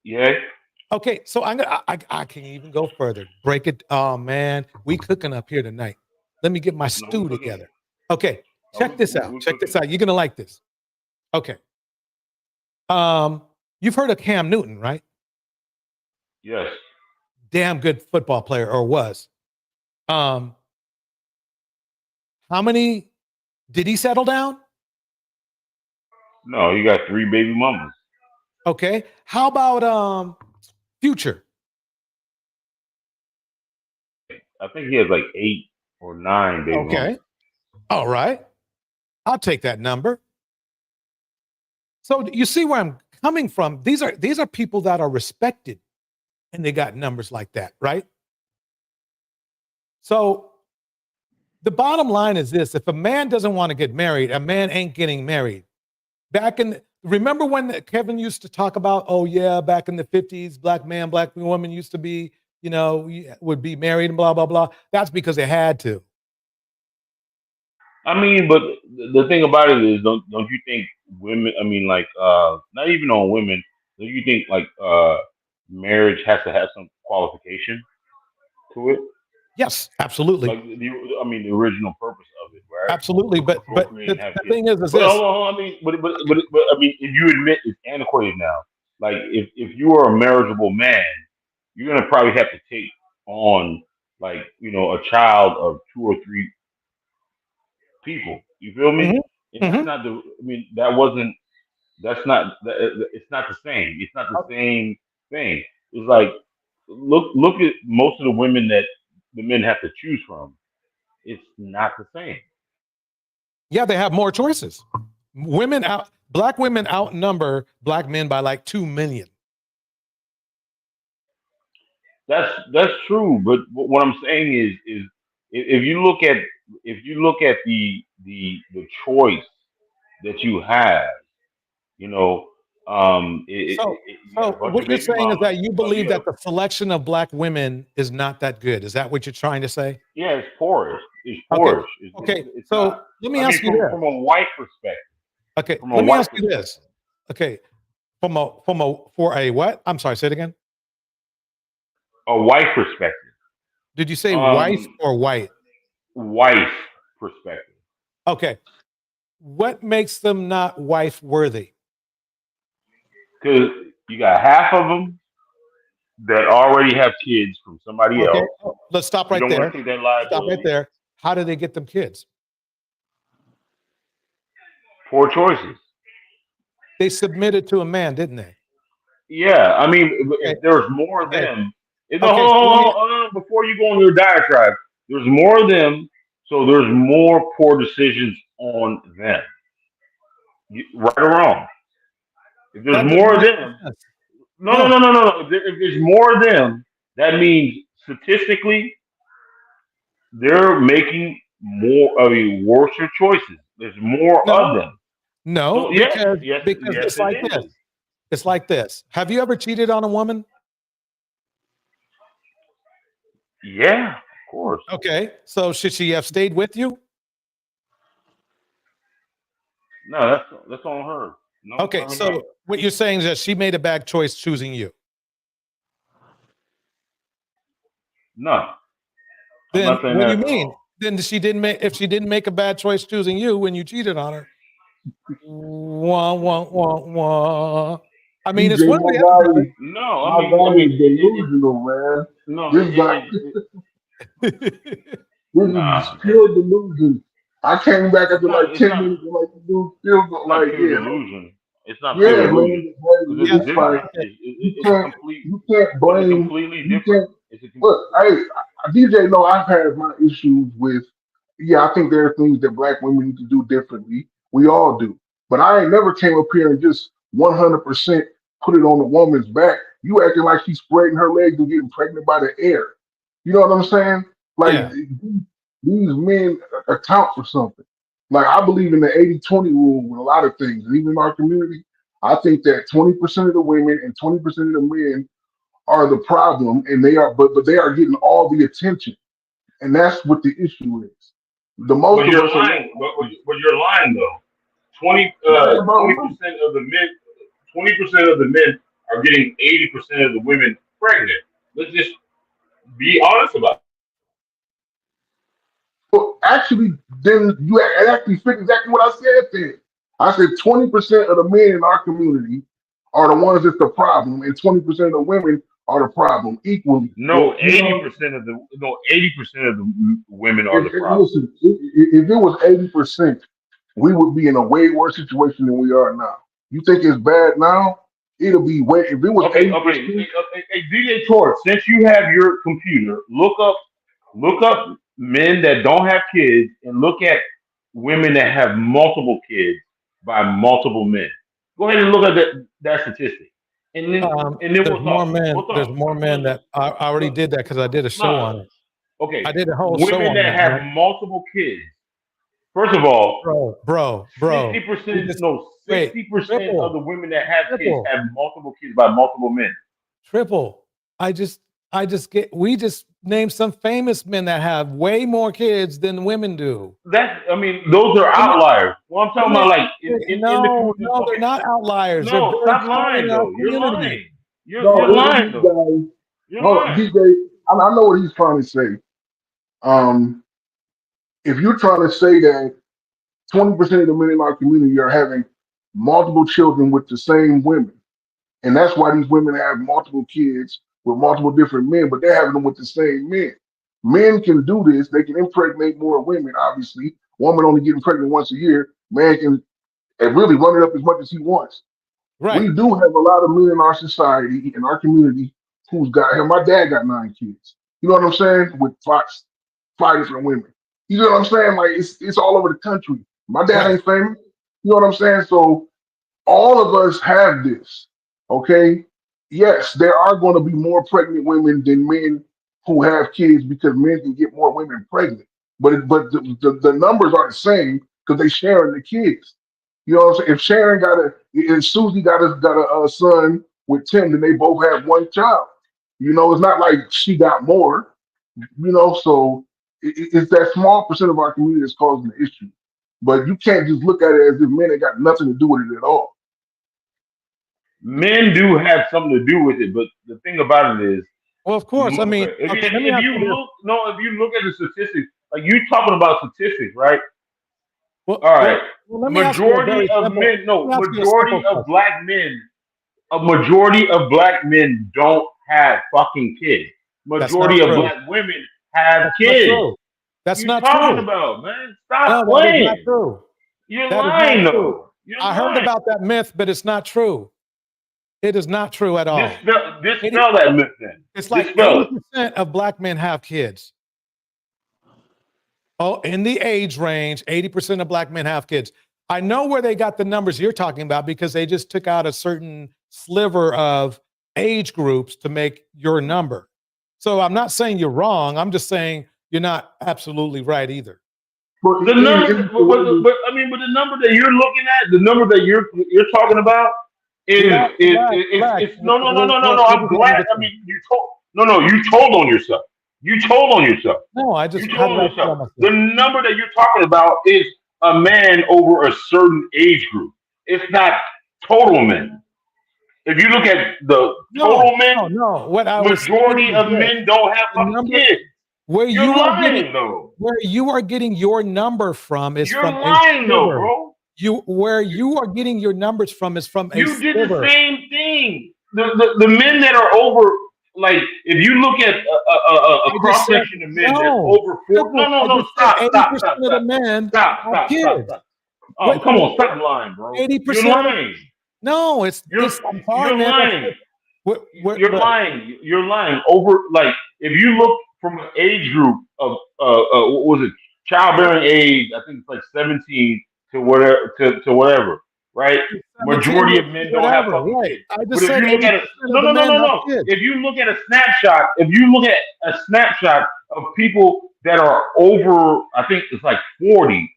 Yeah. Okay, so I can even go further. Break it. Oh man, we cooking up here tonight. Let me get my stew together. Okay, check this out. Check this out. You're gonna like this. Okay. You've heard of Cam Newton, right? Yes. Damn good football player, or was. How many did he settle down? No, you got 3 baby mamas. Okay. How about Future? I think he has like 8 or 9 baby mamas. Okay. All right. I'll take that number. So you see where I'm coming from. These are people that are respected and they got numbers like that, right? So the bottom line is this: if a man doesn't want to get married, a man ain't getting married. Back in Remember when Kevin used to talk about, oh yeah, back in the 50s, black man, black woman used to be, you know, would be married and blah, blah, blah. That's because they had to. I mean, but the thing about it is, don't you think women? I mean, like, not even on women. Don't you think like marriage has to have some qualification to it? Yes, absolutely. Like the original purpose of it, right? Absolutely, but the thing is But this. hold on, I mean, but I mean, if you admit it's antiquated now, like if you are a marriageable man, you're gonna probably have to take on like a child of 2 or 3 people. You feel me? Mhm. And that's not the. I mean, that wasn't. That's not. It's not the same. It's not the same thing. It's like look at most of the women that the men have to choose from. It's not the same. Yeah, they have more choices. Black women outnumber black men by like 2 million. That's true, but what I'm saying is if you look at the choice that you have, you know, you got a So bunch what of you're baby saying is mamas. that you believe that the selection of black women is not that good. Is that what you're trying to say? Yeah, it's porous. It's Okay. porous. Okay. It's So not. let me I mean, ask you this. from a white perspective. Okay. From a Let me white ask you this. Okay. For a what? I'm sorry. Say it again. A white perspective. Did you say wife or white? Wife perspective. Okay. What makes them not wife worthy? Because you got half of them that already have kids from somebody Okay. else. Let's stop You right don't there. want to take that Stop liability. right there. How do they get them kids? Poor choices. They submitted to a man, didn't they? Yeah, I mean, if there's more of them, hold on, before you go on your diatribe, there's more of them, so there's more poor decisions on them. Right or wrong? If there's more of them, no. If there's more of them, that means statistically they're making more of worse choices. There's more of them. No, So because yes, it's like it this. is. It's like this. Have you ever cheated on a woman? Yeah, of course. Okay. So should she have stayed with you? No, that's on her. No, Okay. So what you're saying is that she made a bad choice choosing you. No. Then I'm not saying what do that you at mean? all. Then if she didn't make a bad choice choosing you when you cheated on her, wah, wah, wah, wah. I mean, it's DJ, one of the other guys. No, my guy is delusional, man. no, This guy, this is nah, pure delusion. I came back after like it's 10 not minutes and like the dude still go it's not like, pure yeah, man. delusion. It's not pure Yeah, delusion man. because It's it's like different. you It's a can't complete. you can't It's a blame completely you different. can't look. Hey, DJ, no, I've had my issues with. Yeah, I think there are things that black women need to do differently. We all do, but I ain't never came up here and just 100% put it on the woman's back. You acting like she's spreading her legs and getting pregnant by the air. You know what I'm saying? Like Yeah. these men account for something. Like I believe in the 80-20 rule with a lot of things, and even in our community. I think that 20% of the women and 20% of the men are the problem, and they are, but they are getting all the attention, and that's what the issue is. The most But of you're us are lying. But you're lying though. 20% of the men. 20% of the men are getting 80% of the women pregnant. Let's just be honest about it. well, actually, then you actually fit exactly what I said there. I said 20% of the men in our community are the ones that's the problem, and 20% of the women are the problem equally. No, Well, you know, 80% of the women are the problem. listen, if it was 80%, we would be in a way worse situation than we are now. You think it's bad now? It'll be way. If it was Okay. 80%, Hey, DJ Torch, since you have your computer, look up men that don't have kids and look at women that have multiple kids by multiple men. Go ahead and look at that statistic, and then There's we'll more talk. men. We'll There's talk. more men that I already did that because I did a show No, on it. okay. I did a whole show Women on that that, have man. multiple kids First of all, bro. 60%, no, 60% of the women that have kids have multiple kids by multiple men. We just named some famous men that have way more kids than women do. Those are outliers. Well, I'm talking about like in the no, they're not outliers. No, they're stop lying though. You're lying. You're lying though. Guys, You're hold on, lying. DJ. I know what he's trying to say. If you're trying to say that 20% of the men in our community are having multiple children with the same women, and that's why these women have multiple kids with multiple different men, but they're having them with the same men. Men can do this. They can impregnate more women, obviously. Woman only getting pregnant once a year. Man can really run it up as much as he wants. Right. We do have a lot of men in our society, in our community, who's got him. My dad got 9 kids. You know what I'm saying? With five different women. You know what I'm saying? Like it's all over the country. My dad ain't famous. You know what I'm saying? So all of us have this. Okay. Yes, there are going to be more pregnant women than men who have kids because men can get more women pregnant. But the numbers are the same because they sharing the kids. You know what I'm saying? If Susie got a son with Tim, then they both have one child. You know, it's not like she got more. You know, so it's that small percent of our community that's causing the issue. But you can't just look at it as if men ain't got nothing to do with it at all. Men do have something to do with it, but the thing about it is, well, of course. I mean, if you look at the statistics, like you talking about statistics, right? Well, all right. Let me ask you a very simple- majority of black men, a majority of black men don't have fucking kids. Majority of black women have kids. That's not true. What are you talking true. about, man? Stop No, playing. that is not true. You're That is lying, not though. true. I heard about that myth, but it's not true. It is not true at all. Dispel that myth then. It's like Dispel it. 80% of black men have kids. Oh, in the age range, 80% of black men have kids. I know where they got the numbers you're talking about because they just took out a certain sliver of age groups to make your number. So I'm not saying you're wrong. I'm just saying you're not absolutely right either. The number, but the number that you're looking at, the number that you're talking about is no. I'm glad. I mean, you told on yourself. You told on yourself. No, I just told on yourself. The number that you're talking about is a man over a certain age group. It's not total men. If you look at the total men, majority of men don't have fucking kids. Where you're lying, though. Where you are getting your number from is from lying, though, bro. Where you are getting your numbers from is from you did the same thing. The men that are over, like, if you look at a cross section of men that's over 40, stop. Oh, come on, stop lying, bro. 80%. You're lying. No, you're lying. You're lying. You're lying. Over, like, if you look from an age group of what was it, childbearing age, I think it's like 17 to whatever, right? Majority of men don't have fucking kids. But if you look at if you look at a snapshot of people that are over, I think it's like 40,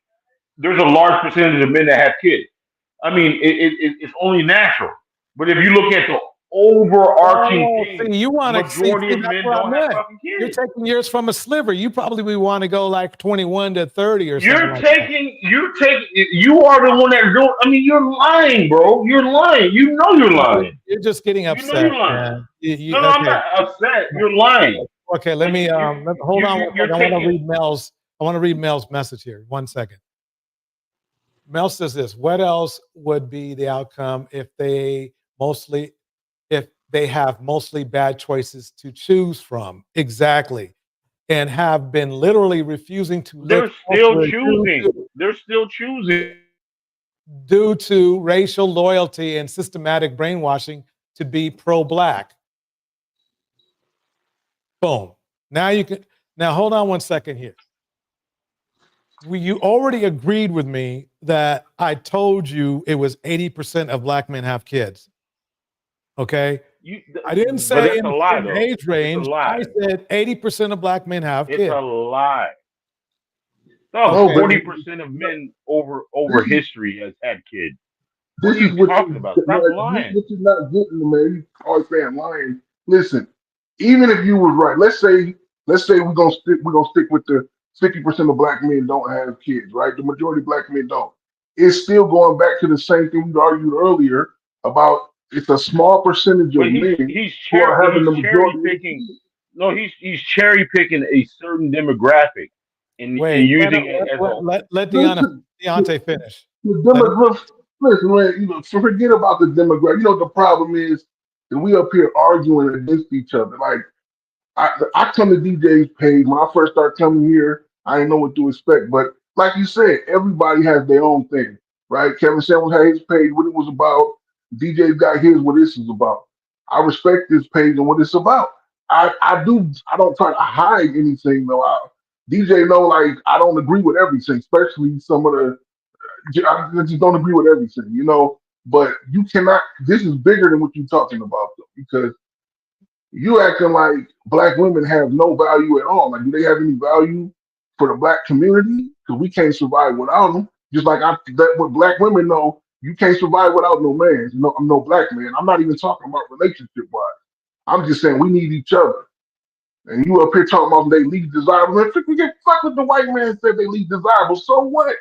there's a large percentage of men that have kids. I mean, it's only natural. But if you look at the overarching thing, majority of men don't have fucking kids. You're taking yours from a sliver. You probably want to go like 21 to 30 or something. You are the one that's doing. I mean, you're lying, bro. You're lying. You know you're lying. You're just getting upset. You know you're lying. No, I'm not upset. You're lying. Okay, let me hold on. I want to read Mel's message here. 1 second. Mel says this: what else would be the outcome if they have mostly bad choices to choose from? Exactly. And have been literally refusing to They're still choosing. They're still choosing. Due to racial loyalty and systematic brainwashing to be pro-black. Boom. Now hold on 1 second here. You already agreed with me that I told you it was 80% of black men have kids. Okay? I didn't say in the age range. I said 80% of black men have kids. It's a lie. No, but 40% of men over this is history has had kids. What this are is you what talking you about? Stop lying. what you're not getting, man. You always saying lying. Listen, even if you was right, let's say we're gonna stick with the 60% of black men don't have kids, right? The majority of black men don't. It's still going back to the same thing we argued earlier about it's a small percentage of But men who are having the cherry majority of the picking. kids. No, he's cherry picking a certain demographic and Wait, using it as a. let Listen, Deontay finish. the Let him demographic. Listen, man, forget about the demographic. You know what the problem is? That we up here arguing against each other. Like I come to DJ's page when I first started coming here. I didn't know what to expect, but like you said, everybody has their own thing, right? Kevin Samuels had his page, what it was about. DJ got his, what this is about. I respect this page and what it's about. I don't try to hide anything though. DJ know like I don't agree with everything, especially some of the I just don't agree with everything. But you cannot. This is bigger than what you're talking about, though, because you acting like black women have no value at all. Like, do they have any value for the black community? Because we can't survive without them. Just like that, what black women know, you can't survive without no man. No black man. I'm not even talking about relationship wise. I'm just saying we need each other. And you up here talking about they least desirable. Man, we get fuck with the white man said they least desirable. So what?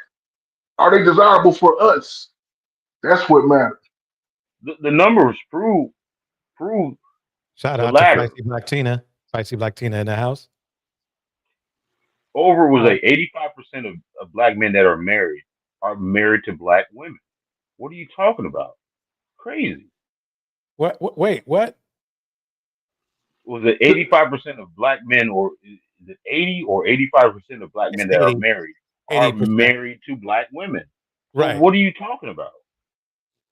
Are they desirable for us? That's what matters. The numbers prove shout the out to latter. Feisty Black Tina in the house. Over was like 85% of black men that are married to black women. What are you talking about? Crazy. Wait, what? Was it 85% of black men, or is it 80 or 85% of black men that are 80, married 80%. to black women? So Right. what are you talking about?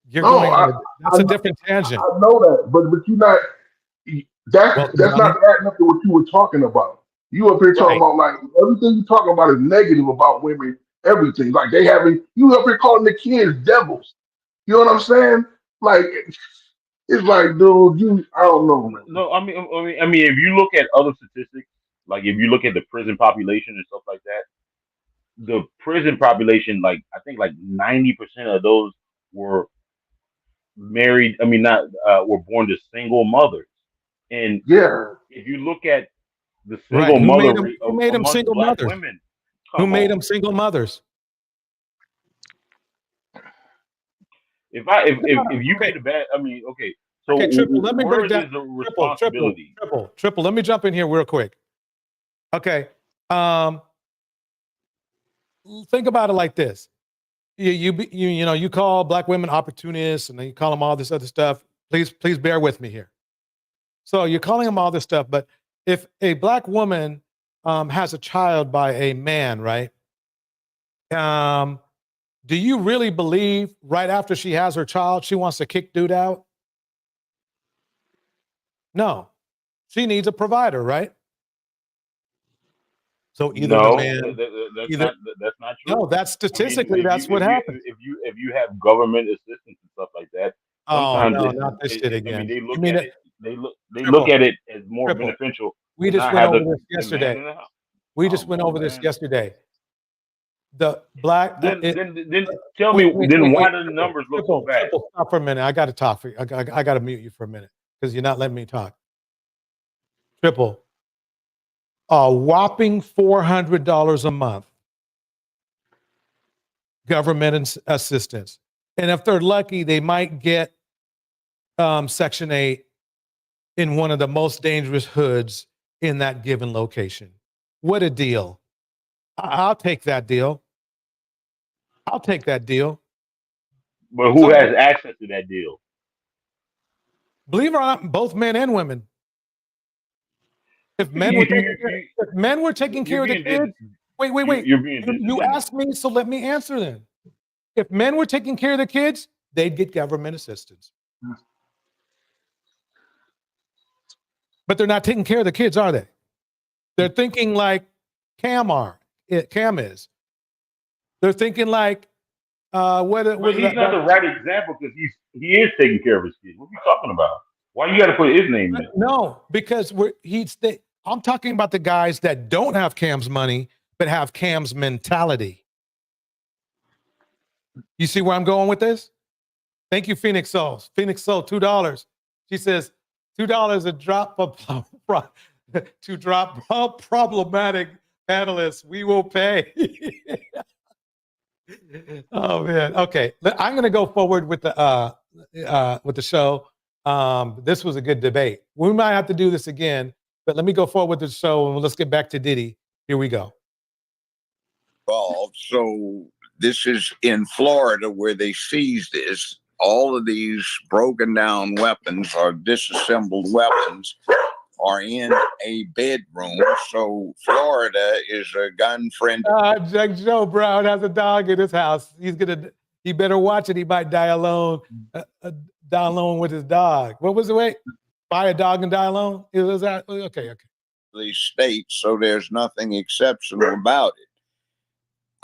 You're No, going on that's a different tangent. I know that, but you're not. Welcome, That's Johnny. not adding up to what you were talking about. You up here talking Right. about like everything you're talking about is negative about women. Everything like they having you up here calling the kids devils. You know what I'm saying? Like it's like, dude, I don't know, man. No, I mean, if you look at other statistics, like if you look at the prison population and stuff like that, the prison population, like I think like 90% of those were married. I mean, not were born to single mothers. And Yeah, if you look at the Right. single Who mother made them rate who made them amongst single black mothers? women, Who come made on. them single mothers? If you Okay. made a bad, I mean, okay. So Okay, Triple, let me where break down is the responsibility? Triple. Let me jump in here real quick. Okay. Think about it like this. You call black women opportunists and then you call them all this other stuff. Please bear with me here. So you're calling them all this stuff, but if a black woman has a child by a man, right? Do you really believe right after she has her child, she wants to kick dude out? No. She needs a provider, right? So either the No, man, that's not true. no, that's statistically, I mean, that's what happens. if you have government assistance and stuff like that, Oh sometimes no, not this shit I again. mean, they You look mean at it? they look at it as more Triple. beneficial We to just not went have over this the man yesterday. in the house. We just Come went on, over this man. yesterday. The black Then tell me, why do the numbers look so bad? Triple, stop for a minute. I got to talk for you. I got to mute you for a minute because you're not letting me talk. Triple, a whopping $400 a month government assistance, and if they're lucky, they might get Section 8 in one of the most dangerous hoods in that given location. What a deal! I'll take that deal. I'll take that deal. But who has access to that deal? Believe it or not, both men and women. If men were taking care of the kids, wait. You asked me, so let me answer then. If men were taking care of the kids, they'd get government assistance. But they're not taking care of the kids, are they? They're thinking like Cam is. They're thinking like But he's not the right example because he is taking care of his kids. What are you talking about? Why you got to put his name in it? No, because I'm talking about the guys that don't have Cam's money, but have Cam's mentality. You see where I'm going with this? Thank you, Phoenix Soul. Phoenix Soul, $2. She says, $2 a drop to drop problematic panelists. We will pay. Oh man. Okay. I'm going to go forward with the show. This was a good debate. We might have to do this again, but let me go forward with the show and let's get back to Diddy. Here we go. So this is in Florida where they seized this. All of these broken down weapons or disassembled weapons are in a bedroom. So Florida is a gun-friendly. Jack Joe Brown has a dog in his house. He better watch it. He might die alone. Die alone with his dog. What was the way? Buy a dog and die alone? Was that okay? The state, so there's nothing exceptional about it.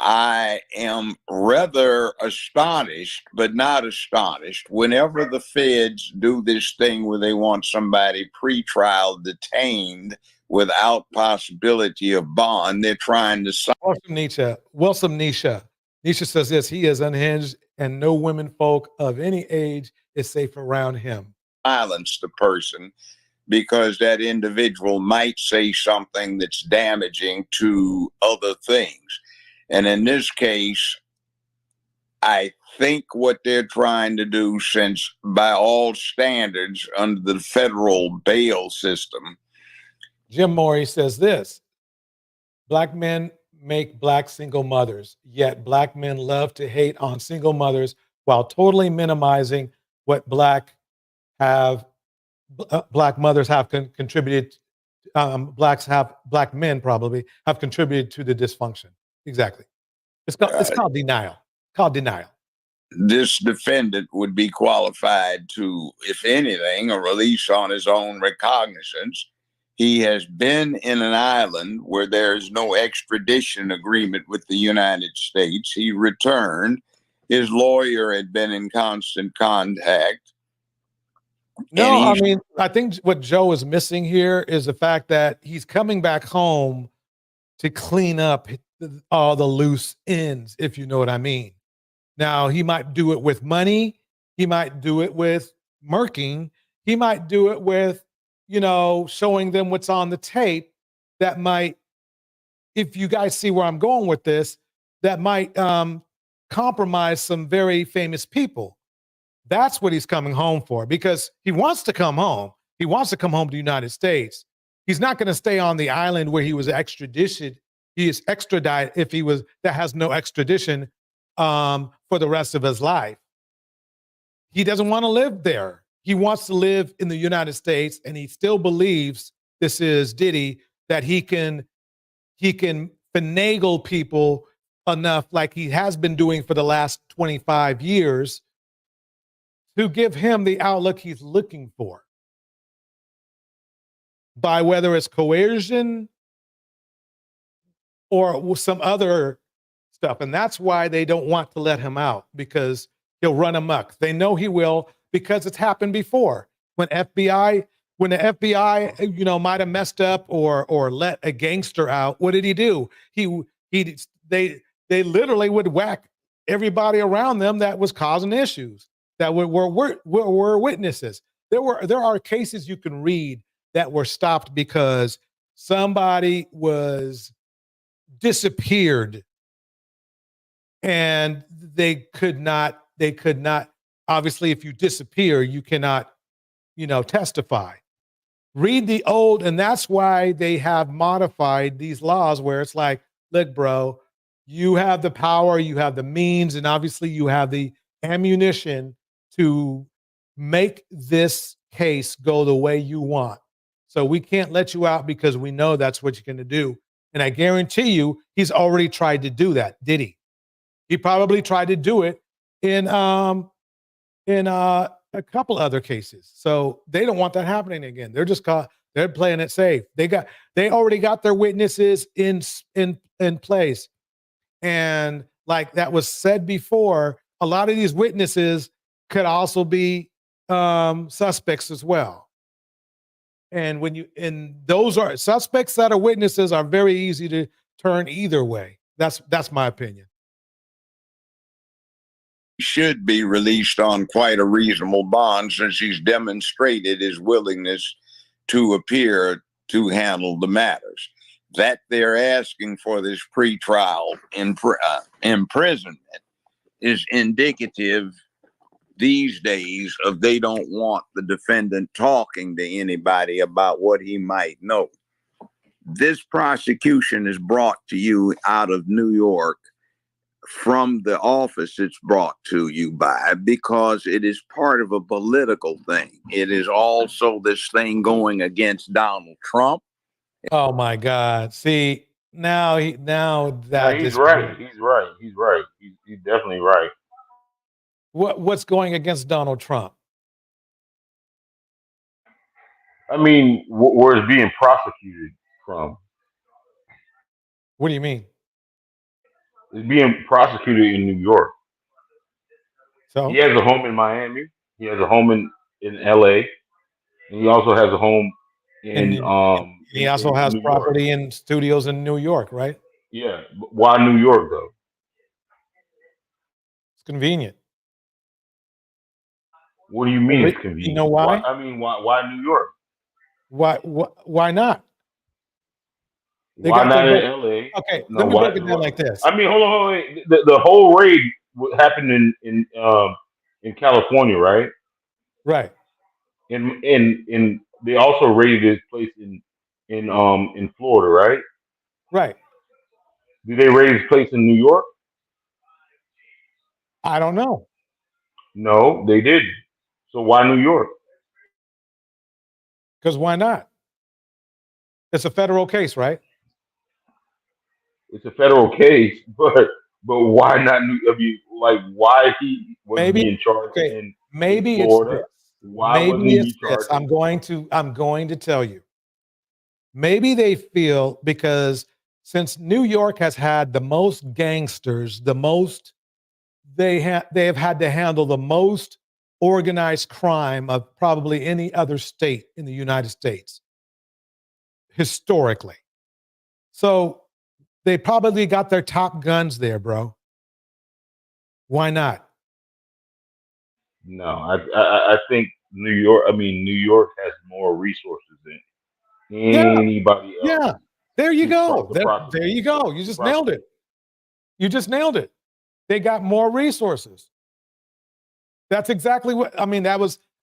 I am rather astonished, but not astonished. Whenever the feds do this thing where they want somebody pretrial detained without possibility of bond, they're trying to. Wilson Nisha says this: he is unhinged, and no women folk of any age is safe around him. Silence the person because that individual might say something that's damaging to other things. And in this case, I think what they're trying to do, since by all standards under the federal bail system. Jim Morey says this: black men make black single mothers, yet black men love to hate on single mothers while totally minimizing what black mothers have contributed. Black men probably have contributed to the dysfunction. Exactly. It's called denial. This defendant would be qualified to, if anything, a release on his own recognizance. He has been in an island where there is no extradition agreement with the United States. He returned. His lawyer had been in constant contact. No, I mean, I think what Joe is missing here is the fact that he's coming back home to clean up all the loose ends, if you know what I mean. Now, he might do it with money. He might do it with murking. He might do it with, showing them what's on the tape that might, if you guys see where I'm going with this, that might compromise some very famous people. That's what he's coming home for, because he wants to come home. He wants to come home to the United States. He's not going to stay on the island where he was extradited. He is extradited if he was, that has no extradition for the rest of his life. He doesn't want to live there. He wants to live in the United States, and he still believes, this is Diddy, that he can finagle people enough, like he has been doing for the last 25 years, to give him the outlook he's looking for. By whether it's coercion or some other stuff. And that's why they don't want to let him out, because he'll run amok. They know he will, because it's happened before. When the FBI, might have messed up or let a gangster out, what did he do? They literally would whack everybody around them that was causing issues, that were witnesses. There are cases you can read that were stopped because somebody was disappeared and they could not, obviously, if you disappear, you cannot, testify. Read the old, and that's why they have modified these laws where it's like, look, bro, you have the power, you have the means, and obviously you have the ammunition to make this case go the way you want. So we can't let you out because we know that's what you're going to do. And I guarantee you, he's already tried to do that, did he? He probably tried to do it in a couple other cases. So they don't want that happening again. They're playing it safe. They already got their witnesses in place. And like that was said before, a lot of these witnesses could also be suspects as well. And those are suspects that are witnesses are very easy turn either way. That's my opinion. Should be released on quite a reasonable bond since he's demonstrated his willingness to appear to handle the matters. That they're asking for this pretrial imprisonment is indicative these days of they don't want the defendant talking to anybody about what he might know. This prosecution is brought to you out of New York from the office it's brought to you by, because it is part of a political thing. It is also this thing going against Donald Trump. Oh my God. See, now he's right. He's definitely right. What's going against Donald Trump? I mean, where it's being prosecuted from. What do you mean? It's being prosecuted in New York. So he has a home in Miami. He has a home in LA. And he also has a home in he also has New property York. in studios in New York, right? Yeah. Why New York though? It's convenient. What do you mean it's convenient? You know why? Why New York? Why not? Why not in LA? Okay, No, let me break it down like this. I mean, hold on. Wait. The whole raid happened in California, right? Right. And they also raided this place in Florida, right? Right. Did they raid this place in New York? I don't know. No, they didn't. So why New York? Because why not? It's a federal case, right? It's a federal case, but why not why he was being charged in Florida? Why wasn't he charged? I'm going to tell you. Maybe they feel because since New York has had the most gangsters, they have had to handle the most organized crime of probably any other state in the United States historically. So they probably got their top guns there, bro. Why not? No, I think New York has more resources than anybody else. Yeah. There you go. There you go. You just nailed it. You just nailed it. They got more resources. That's exactly what I mean.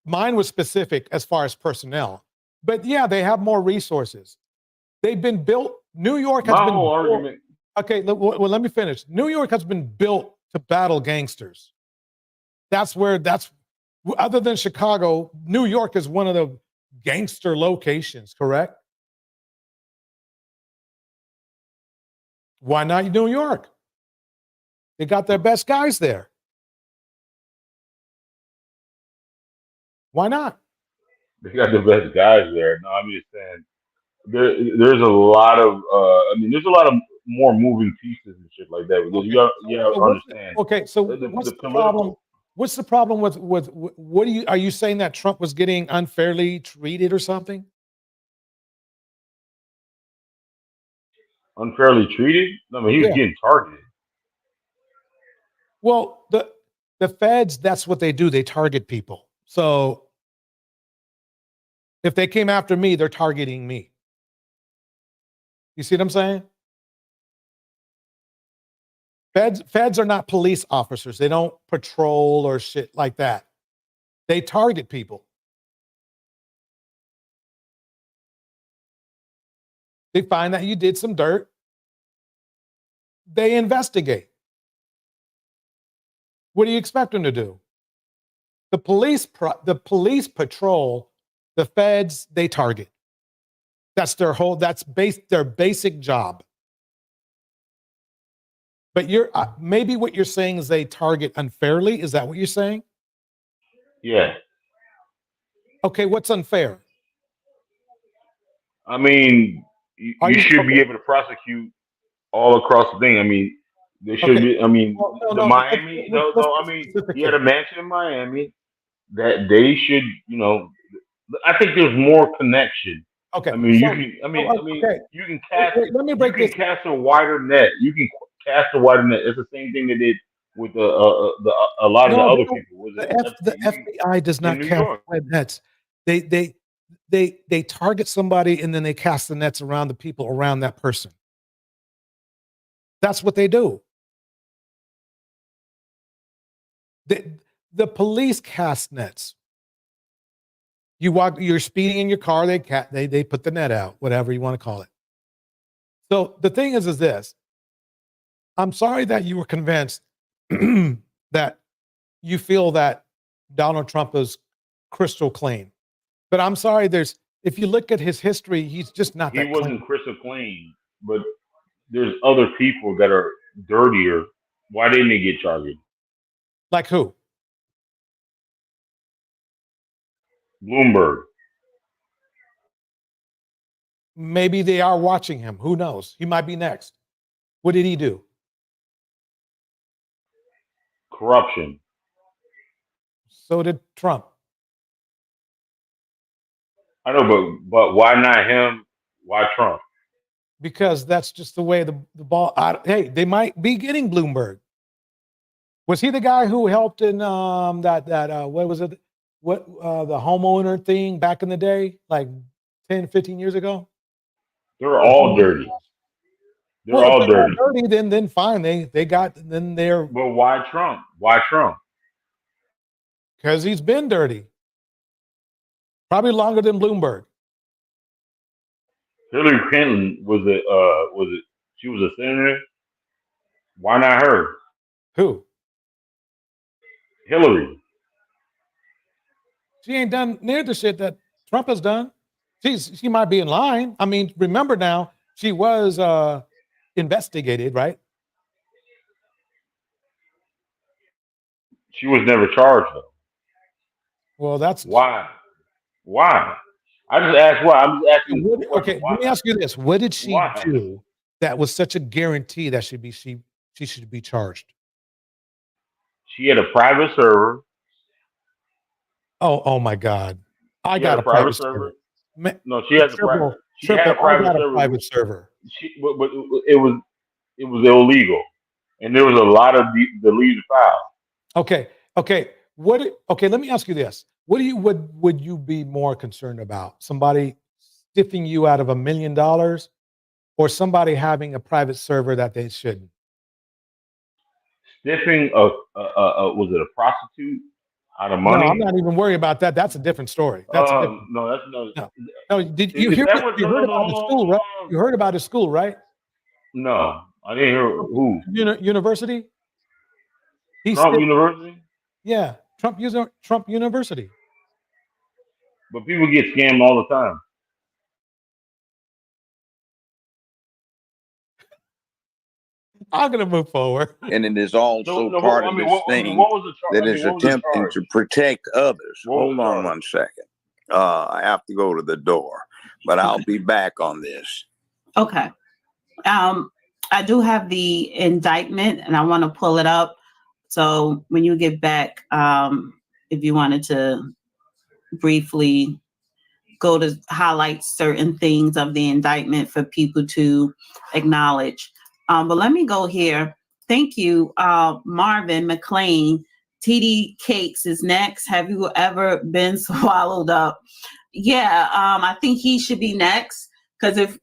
Mine was specific as far as personnel, but yeah, they have more resources. They've been built. New York has been whole built. argument. Okay, well, let me finish. New York has been built to battle gangsters. Other than Chicago, New York is one of the gangster locations, correct? Why not New York? They got their best guys there. Why not? They got the best guys there. No, I'm just saying there's a lot of there's a lot of more moving pieces and shit like that. Because you have to understand. Okay, so what's the problem? What's the problem with what are you saying that Trump was getting unfairly treated or something? Unfairly treated? No, I mean, he was getting targeted. Well, the feds, that's what they do. They target people. So if they came after me, they're targeting me. You see what I'm saying? Feds are not police officers. They don't patrol or shit like that. They target people. They find that you did some dirt. They investigate. What do you expect them to do? The police patrol, the feds, they target. That's their basic job. But maybe what you're saying is they target unfairly. Is that what you're saying? Yeah. Okay, what's unfair? I mean, you should be able to prosecute all across the thing. I mean, there should be. I mean, Miami. I mean, he had a mansion in Miami. That they should, I think there's more connection Okay. I mean, So, okay. you can cast. Let me break this. Cast a wider net. You can cast a wider net. It's the same thing they did with a lot of the No, other they don't. people. Was it The FBI does in not New cast York? wide nets. They target somebody and then they cast the nets around the people around that person. That's what they do. The police cast nets. You're speeding in your car, they put the net out, whatever you want to call it. So the thing is this. I'm sorry that you were convinced that you feel that Donald Trump is crystal clean. But I'm sorry, if you look at his history, he's just not He that wasn't clean. crystal clean, but there's other people that are dirtier. Why didn't they get charged? Like who? Bloomberg. Maybe they are watching him. Who knows? He might be next. What did he do? Corruption. So did Trump. I know, but why not him? Why Trump? Because that's just the way the ball. Hey, they might be getting Bloomberg. Was he the guy who helped in what was it? The homeowner thing back in the day, like 10, 15 years ago? They're all dirty. They're all dirty. Then fine. They're. But why Trump? Why Trump? Because he's been dirty. Probably longer than Bloomberg. Hillary Clinton was it? She was a senator. Why not her? Who? Hillary. She ain't done near the shit that Trump has done. She might be in line. I mean, remember now, she was investigated, right? She was never charged though. Well, that's why. Why? I just asked why. I'm just asking. Okay, let me ask you this: what did she do that was such a guarantee that she should be charged? She had a private server. Oh my God! I got a private server. No, she has a private. She had a private server. But it was illegal, and there was a lot of deleted files. Okay. Okay, let me ask you this. What would you be more concerned about? Somebody stiffing you out of $1 million or somebody having a private server that they shouldn't? Stiffing was it a prostitute out of money? No, I'm not even worried about that. That's a different story. That's no. Did you hear about his school, right? You heard about his school, right? No, I didn't hear who. University? Trump University? Yeah, Trump University. But people get scammed all the time. I'm going to move forward. And it is also part of this thing that is attempting to protect others. Hold on one second. I have to go to the door, but I'll be back on this. Okay. I do have the indictment and I want to pull it up. So when you get back, if you wanted to briefly go to highlight certain things of the indictment for people to acknowledge. But let me go here. Thank you, Marvin McLean. TD Cakes is next. Have you ever been swallowed up? Yeah, I think he should be next because if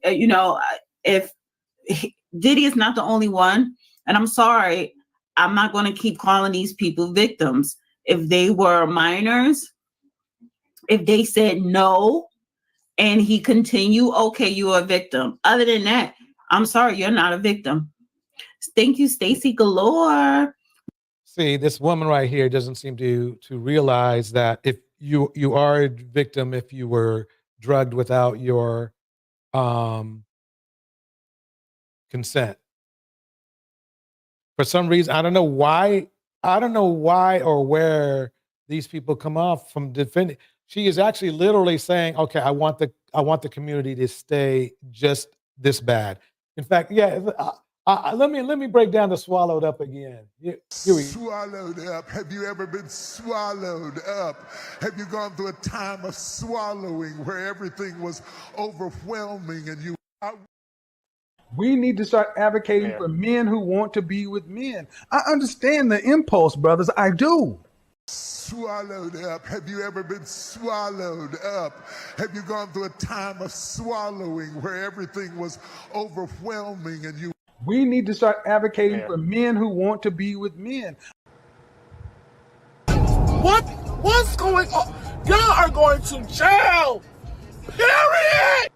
Diddy is not the only one, and I'm sorry, I'm not going to keep calling these people victims. If they were minors, if they said no, and he continued, okay, you're a victim. Other than that, I'm sorry, you're not a victim. Thank you, Stacy Galore. See, this woman right here doesn't seem to realize that if you are a victim if you were drugged without your consent. For some reason, I don't know why or where these people come off from defending. She is actually literally saying, okay, I want the community to stay just this bad. In fact, yeah, Let me break down the swallowed up again. Swallowed up. Have you ever been swallowed up? Have you gone through a time of swallowing where everything was overwhelming and you? We need to start advocating for men who want to be with men. I understand the impulse, brothers. I do. Swallowed up. Have you ever been swallowed up? Have you gone through a time of swallowing where everything was overwhelming and you? We need to start advocating for men who want to be with men. What's going on? Y'all are going to jail. Period.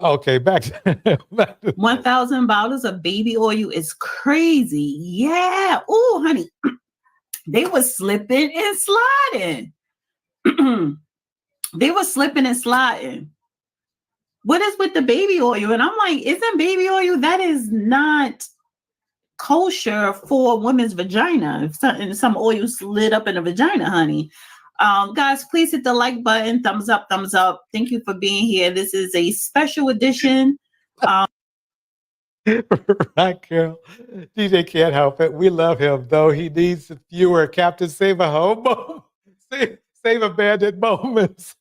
Okay, back to $1,000 of baby oil is crazy. Yeah. Oh, honey. They were slipping and sliding. They were slipping and sliding. What is with the baby oil? And I'm like, isn't baby oil, that is not kosher for a woman's vagina. If some oil slid up in the vagina, honey. Guys, please hit the like button. Thumbs up, thumbs up. Thank you for being here. This is a special edition. Right, Carol. DJ can't help it. We love him, though he needs fewer Captain Save a Home, save abandoned moments.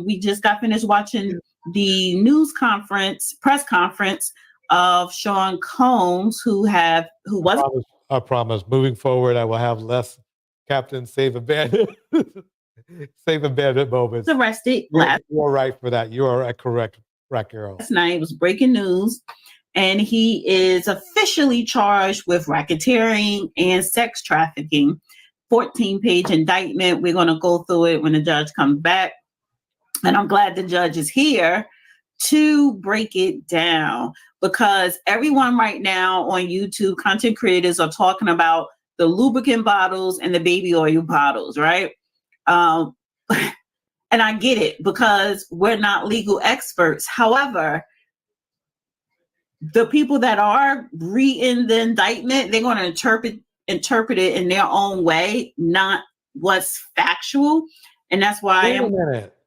We just got finished watching the press conference of Sean Combs, who was. I promise. Moving forward, I will have less Captain Save abandoned moments. Arrested. You're right for that. You are correct, Carol. Last night was breaking news. And he is officially charged with racketeering and sex trafficking. 14-page indictment. We're going to go through it when the judge comes back. And I'm glad the judge is here to break it down, because everyone right now on YouTube, content creators, are talking about the lubricant bottles and the baby oil bottles, right? And I get it, because we're not legal experts. However, the people that are reading the indictment, they're going to interpret it in their own way, not what's factual. And that's why Wait a minute.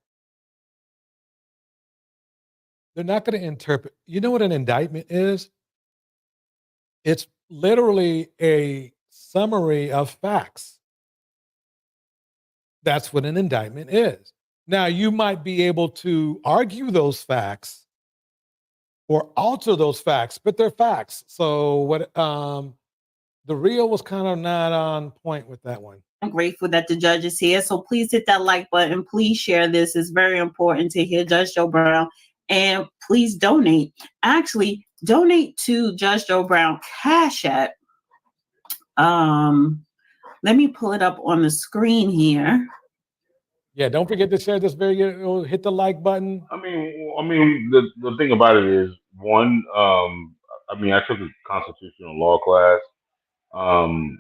They're not going to interpret. You know what an indictment is? It's literally a summary of facts. That's what an indictment is. Now, you might be able to argue those facts or alter those facts, but they're facts. So what the real was kind of not on point with that one. I'm grateful that the judge is here. So please hit that like button. Please share this. It's very important to hear Judge Joe Brown. And please donate. Actually, donate to Judge Joe Brown Cash App. Let me pull it up on the screen here. Yeah, don't forget to share this video. Hit the like button. I mean, the thing about it is, one, I took a constitutional law class. An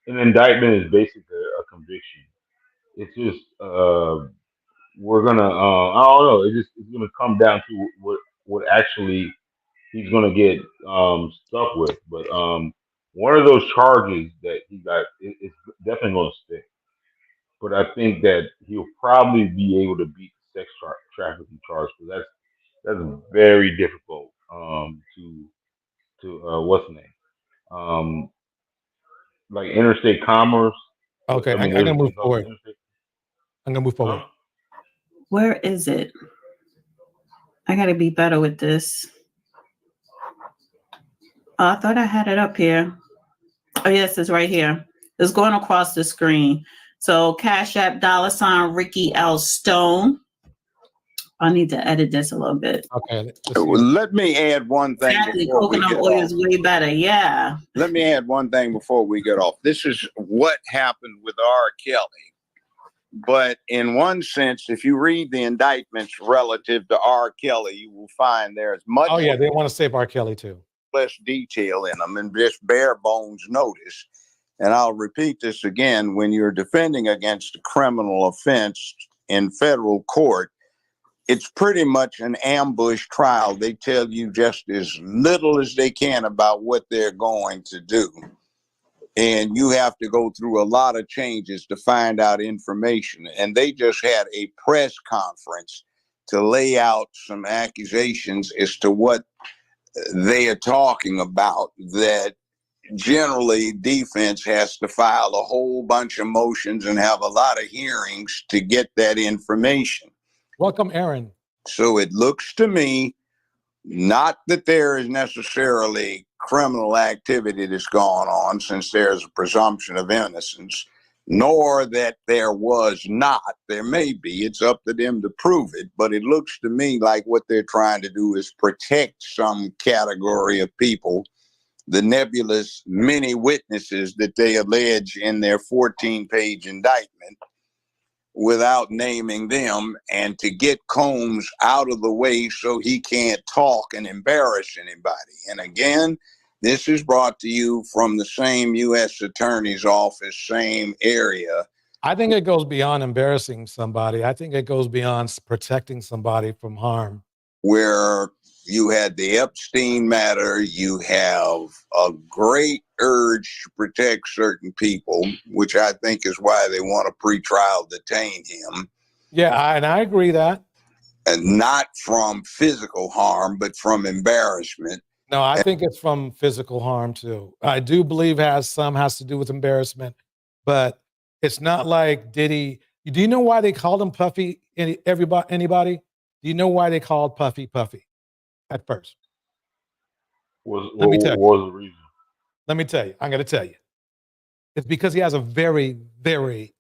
indictment is basically a conviction. It's just we're gonna I don't know. It's gonna come down to what actually he's gonna get stuck with. But one of those charges that he got, it's definitely gonna stick. But I think that he'll probably be able to beat the sex trafficking charge, because that's very difficult to what's the name, like interstate commerce. Okay, I'm gonna move forward. I'm gonna move forward. Where is it? I gotta be better with this. Oh, I thought I had it up here. Oh yes, it's right here. It's going across the screen. So Cash App $ Ricky L. Stone. I need to edit this a little bit. Okay. Let me add one thing. Exactly. Coconut oil is way better. Yeah. Let me add one thing before we get off. This is what happened with R. Kelly. But in one sense, if you read the indictments relative to R. Kelly, you will find there's much. Oh yeah, they want to save R. Kelly too. Less detail in them and just bare bones notice. And I'll repeat this again: when you're defending against a criminal offense in federal court, it's pretty much an ambush trial. They tell you just as little as they can about what they're going to do. And you have to go through a lot of changes to find out information. And they just had a press conference to lay out some accusations as to what they are talking about that generally defense has to file a whole bunch of motions and have a lot of hearings to get that information. Welcome, Aaron. So it looks to me, not that there is necessarily criminal activity that's gone on, since there's a presumption of innocence, nor that there was not. There may be. It's up to them to prove it. But it looks to me like what they're trying to do is protect some category of people, the nebulous many witnesses that they allege in their 14-page indictment, without naming them, and to get Combs out of the way so he can't talk and embarrass anybody. And again, this is brought to you from the same U.S. Attorney's Office, same area. I think it goes beyond embarrassing somebody. I think it goes beyond protecting somebody from harm. Where you had the Epstein matter, you have a great urge to protect certain people, which I think is why they want to pretrial detain him. Yeah, and I agree that. And not from physical harm, but from embarrassment. No, I think it's from physical harm too. I do believe has to do with embarrassment, but it's not like Diddy. Do you know why they called him Puffy? Anybody? Do you know why they called Puffy Puffy at first? What was the reason? Let me tell you. I'm going to tell you. It's because he has a very, very,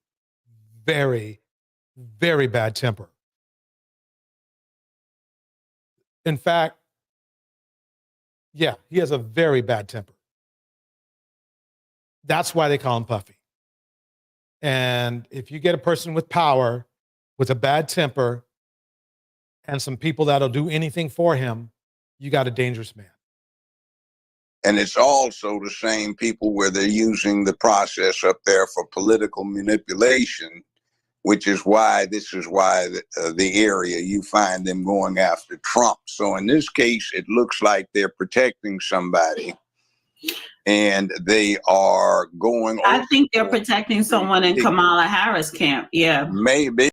very, very bad temper. In fact, yeah, he has a very bad temper. That's why they call him Puffy. And if you get a person with power, with a bad temper, and some people that'll do anything for him, you got a dangerous man. And it's also the same people where they're using the process up there for political manipulation, which is why the area you find them going after Trump. So in this case, it looks like they're protecting somebody, and they are going. I think they're protecting someone in Kamala Harris camp. Yeah, maybe.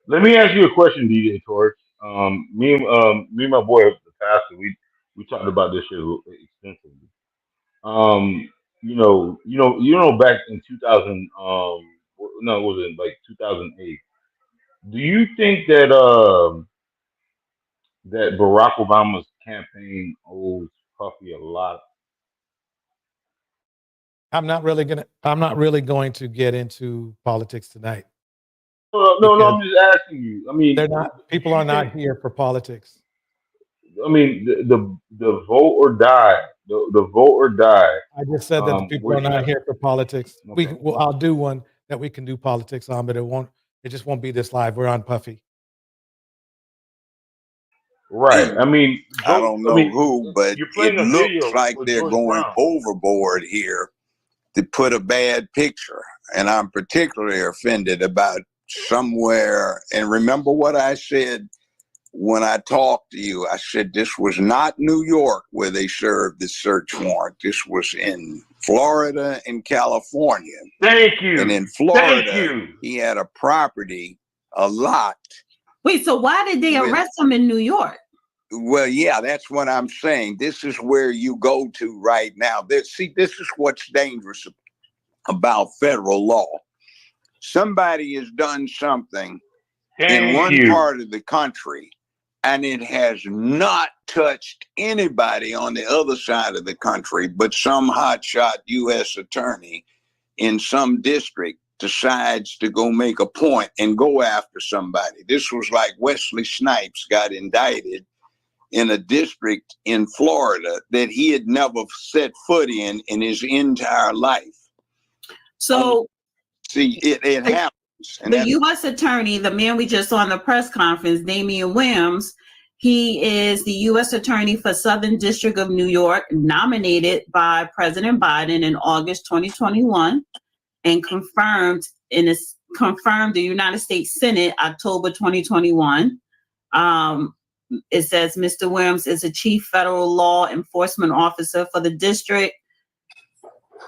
Let me ask you a question, DJ Torch. Me and my boy, the pastor, we talked about this shit extensively. Back in 2000, no, it wasn't like 2008. Do you think that that Barack Obama's campaign owes Puffy a lot? I'm not really going to get into politics tonight. No, I'm just asking you. I mean, people are not here for politics. I mean, the vote or die. The vote or die. I just said that the people are not here for politics. Okay. I'll do one that we can do politics on, but it just won't be this live. We're on Puffy. Right. I mean, I don't know who, but it looks like they're going overboard here to put a bad picture. And I'm particularly offended about somewhere. And remember what I said when I talked to you. I said this was not New York where they served the search warrant. This was in Florida and California. Thank you. And in Florida, he had a property, a lot. Wait, so why did they arrest him in New York? Well, yeah, that's what I'm saying. This is where you go to right now. This is what's dangerous about federal law. Somebody has done something in one part of the country, and it has not touched anybody on the other side of the country, but some hotshot U.S. attorney in some district decides to go make a point and go after somebody. This was like Wesley Snipes got indicted in a district in Florida that he had never set foot in his entire life. So, see, it happens. And the U.S. attorney, the man we just saw in the press conference, Damian Williams, he is the U.S. attorney for Southern District of New York, nominated by President Biden in August 2021, and confirmed the United States Senate October 2021. It says Mr. Williams is a chief federal law enforcement officer for the district.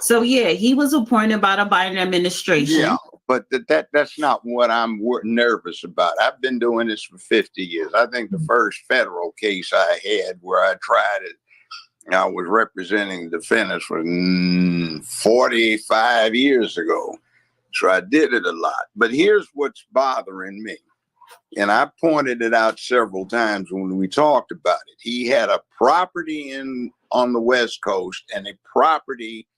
So yeah, he was appointed by the Biden administration. Yeah, But that's not what I'm nervous about. I've been doing this for 50 years. I think the first federal case I had where I tried it, I was representing the defendants was 45 years ago. So I did it a lot. But here's what's bothering me. And I pointed it out several times when we talked about it. He had a property on the West Coast and a property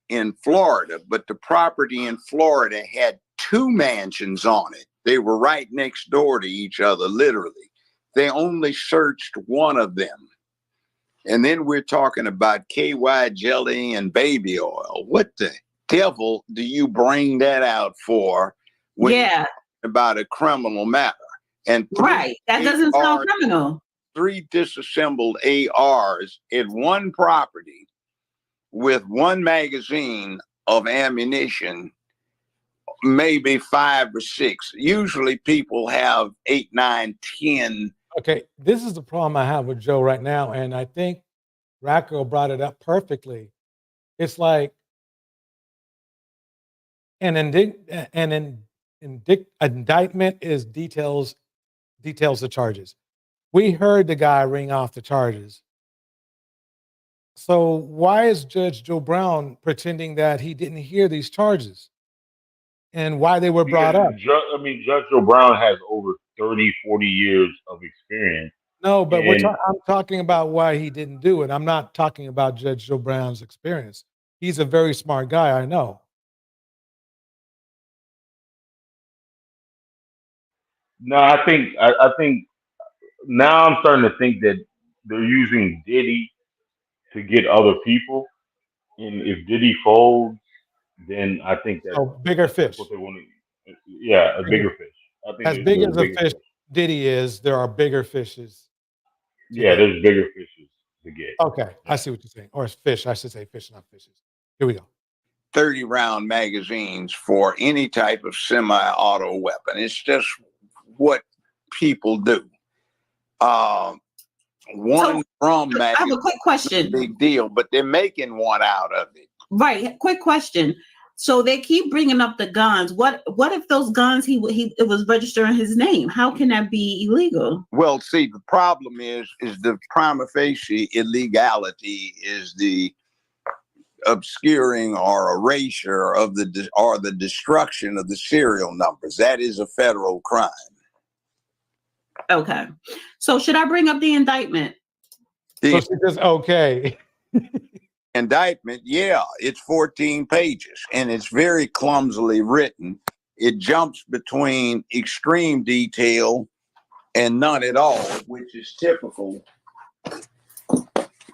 in Florida, but the property in Florida had 2 mansions on it. They were right next door to each other, literally. They only searched one of them. And then we're talking about KY jelly and baby oil. What the devil do you bring that out for when you're talking about a criminal matter? And right, that doesn't sound criminal. 3 disassembled ARs in one property with 1 magazine of ammunition, maybe 5 or 6. Usually people have 8, 9, 10. Okay, this is the problem I have with Joe right now, and I think Racco brought it up perfectly. It's like an indictment is details the charges. We heard the guy ring off the charges. So why is Judge Joe Brown pretending that he didn't hear these charges and why they were brought up? Judge Joe Brown has over 30, 40 years of experience. No, but I'm talking about why he didn't do it. I'm not talking about Judge Joe Brown's experience. He's a very smart guy, I know. No, I think now I'm starting to think that they're using Diddy to get other people, and if Diddy folds, then I think that bigger fish. That's what they want to. Yeah, a bigger fish. I think as big as a fish Diddy is, there are bigger fishes. Yeah, there's bigger fishes to get. Okay, I see what you're saying. Or fish, I should say fish, not fishes. Here we go. 30-round magazines for any type of semi-auto weapon. It's just what people do. One drum magazine. I have a quick question. Big deal, but they're making one out of it. Right. Quick question. So they keep bringing up the guns. What if those guns it was registered in his name? How can that be illegal? Well, see, the problem is the prima facie illegality is the obscuring or erasure of the destruction of the serial numbers. That is a federal crime. Okay. So should I bring up the indictment? So she says, okay. Indictment, yeah, it's 14 pages and it's very clumsily written. It jumps between extreme detail and none at all, which is typical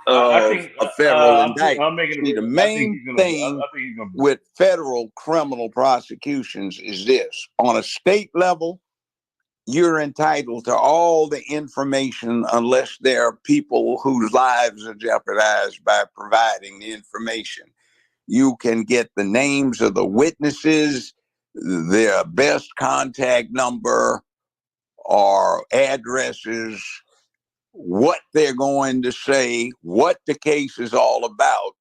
of a federal indictment. The main thing with federal criminal prosecutions is this: on a state level, you're entitled to all the information unless there are people whose lives are jeopardized by providing the information. You can get the names of the witnesses, their best contact number or addresses, what they're going to say, what the case is all about.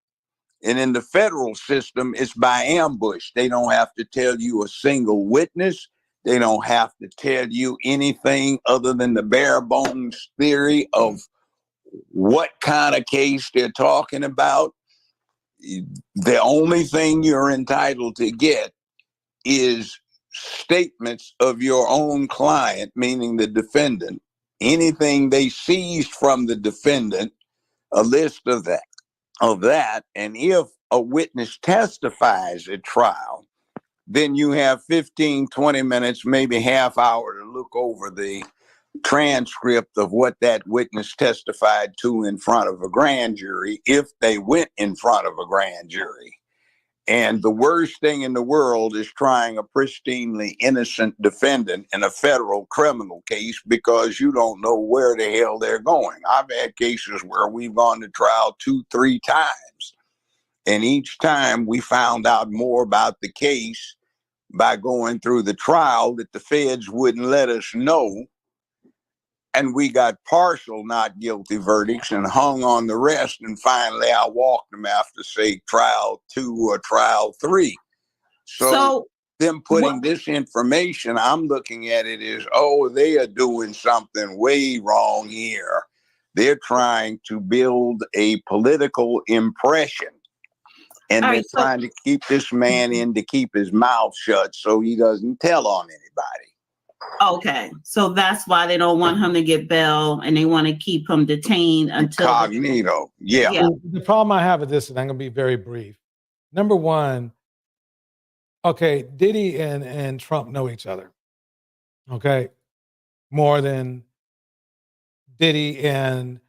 And in the federal system, it's by ambush. They don't have to tell you a single witness. They don't have to tell you anything other than the bare bones theory of what kind of case they're talking about. The only thing you're entitled to get is statements of your own client, meaning the defendant, anything they seized from the defendant, a list of that. And if a witness testifies at trial, then you have 15, 20 minutes, maybe half hour to look over the transcript of what that witness testified to in front of a grand jury, if they went in front of a grand jury. And the worst thing in the world is trying a pristinely innocent defendant in a federal criminal case because you don't know where the hell they're going. I've had cases where we've gone to trial 2, 3 times. And each time we found out more about the case by going through the trial that the feds wouldn't let us know. And we got partial not guilty verdicts and hung on the rest. And finally, I walked them after, say, trial 2 or trial 3. So them putting this information, I'm looking at it as, oh, they are doing something way wrong here. They're trying to build a political impression. And they're trying to keep this man in to keep his mouth shut so he doesn't tell on anybody. Okay, so that's why they don't want him to get bail, and they want to keep him detained until incognito. Yeah. The problem I have with this, and I'm going to be very brief. Number one, okay, Diddy and Trump know each other. Okay, more than Diddy and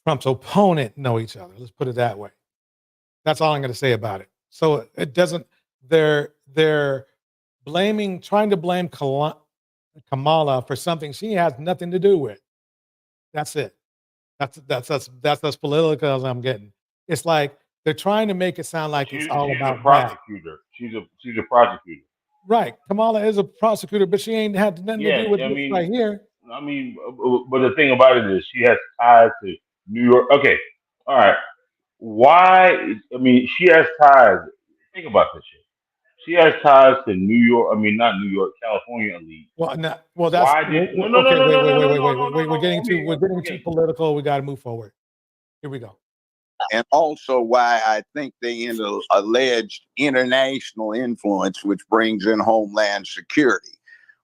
Trump's opponent know each other. Let's put it that way. That's all I'm going to say about it. So it doesn't. They're trying to blame Kamala for something she has nothing to do with. That's it. That's as political as I'm getting. It's like they're trying to make it sound like it's all about a prosecutor. She's a prosecutor. Right. Kamala is a prosecutor, but she ain't had nothing to do with this right here. I mean, but the thing about it is she has ties to New York. Okay. All right. Why? I mean, she has ties. Think about this shit. She has ties to New York. I mean, not New York, California elite. Well, that's why did wait. We're getting too political. We got to move forward. Here we go. And also why I think they alleged international influence, which brings in homeland security.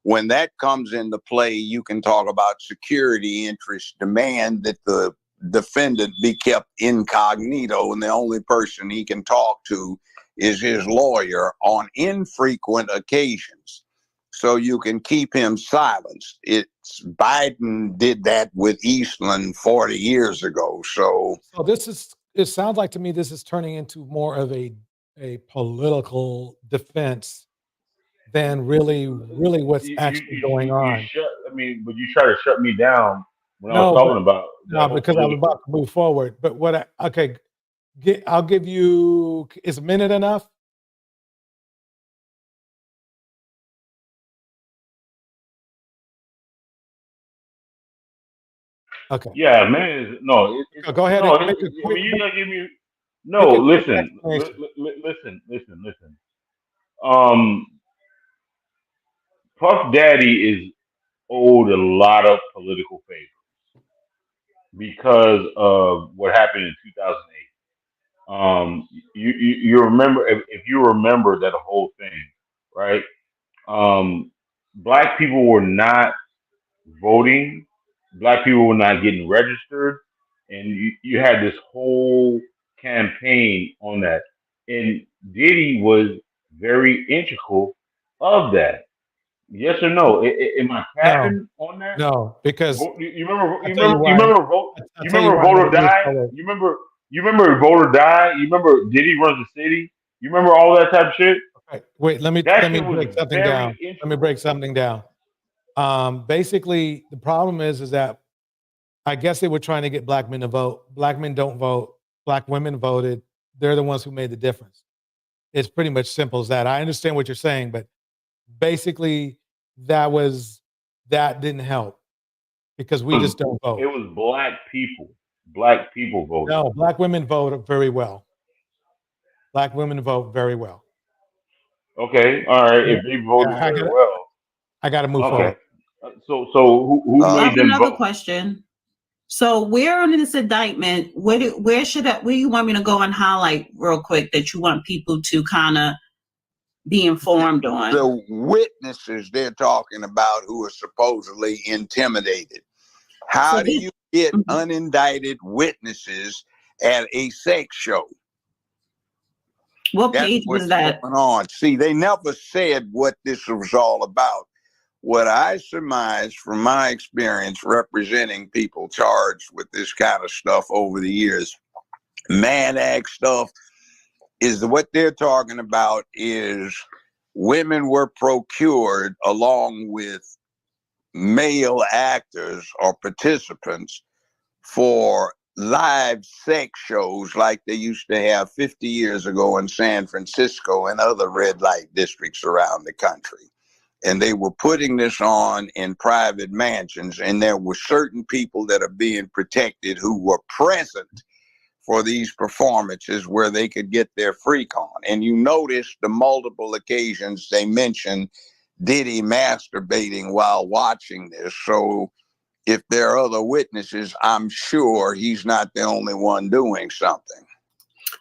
When that comes into play, you can talk about security interests demand that the defendant be kept incognito, and the only person he can talk to is his lawyer on infrequent occasions. So you can keep him silenced. Biden did that with Eastland 40 years ago. So it sounds like to me this is turning into more of a political defense than really what's actually going on. But you try to shut me down when I was talking about. No, because I was about to move forward. But I'll give you, is a minute enough? Okay. Yeah, man. No. Go ahead. No, you gotta give me. No, listen. Listen. Puff Daddy is owed a lot of political favors because of what happened in 2008. You remember if you remember that whole thing, right? Black people were not voting. Black people were not getting registered, and you had this whole campaign on that. And Diddy was very integral of that. Yes or no? Am I capping on that? No, because you remember Vote or Die? You remember Vote or Die? You remember Diddy Runs the City? You remember all that type of shit? Okay. Wait, let me break something down. Let me break something down. Basically, the problem is that I guess they were trying to get black men to vote. Black men don't vote. Black women voted. They're the ones who made the difference. It's pretty much simple as that. I understand what you're saying, but basically that didn't help because we just don't vote. It was black people. Black people voted. No, black women vote very well. Black women vote very well. Okay, all right. If they voted very well, I got to move forward. So who made them another vote? question. So where under this indictment, where do you want me to go and highlight real quick that you want people to kind of be informed on? The witnesses they're talking about who are supposedly intimidated. How do you get unindicted witnesses at a sex show? What page was that? Going on. See, they never said what this was all about. What I surmise from my experience representing people charged with this kind of stuff over the years, Mad Act stuff, is what they're talking about is women were procured along with male actors or participants for live sex shows like they used to have 50 years ago in San Francisco and other red light districts around the country. And they were putting this on in private mansions, and there were certain people that are being protected who were present for these performances where they could get their freak on. And you notice the multiple occasions they mention Diddy masturbating while watching this. So if there are other witnesses, I'm sure he's not the only one doing something.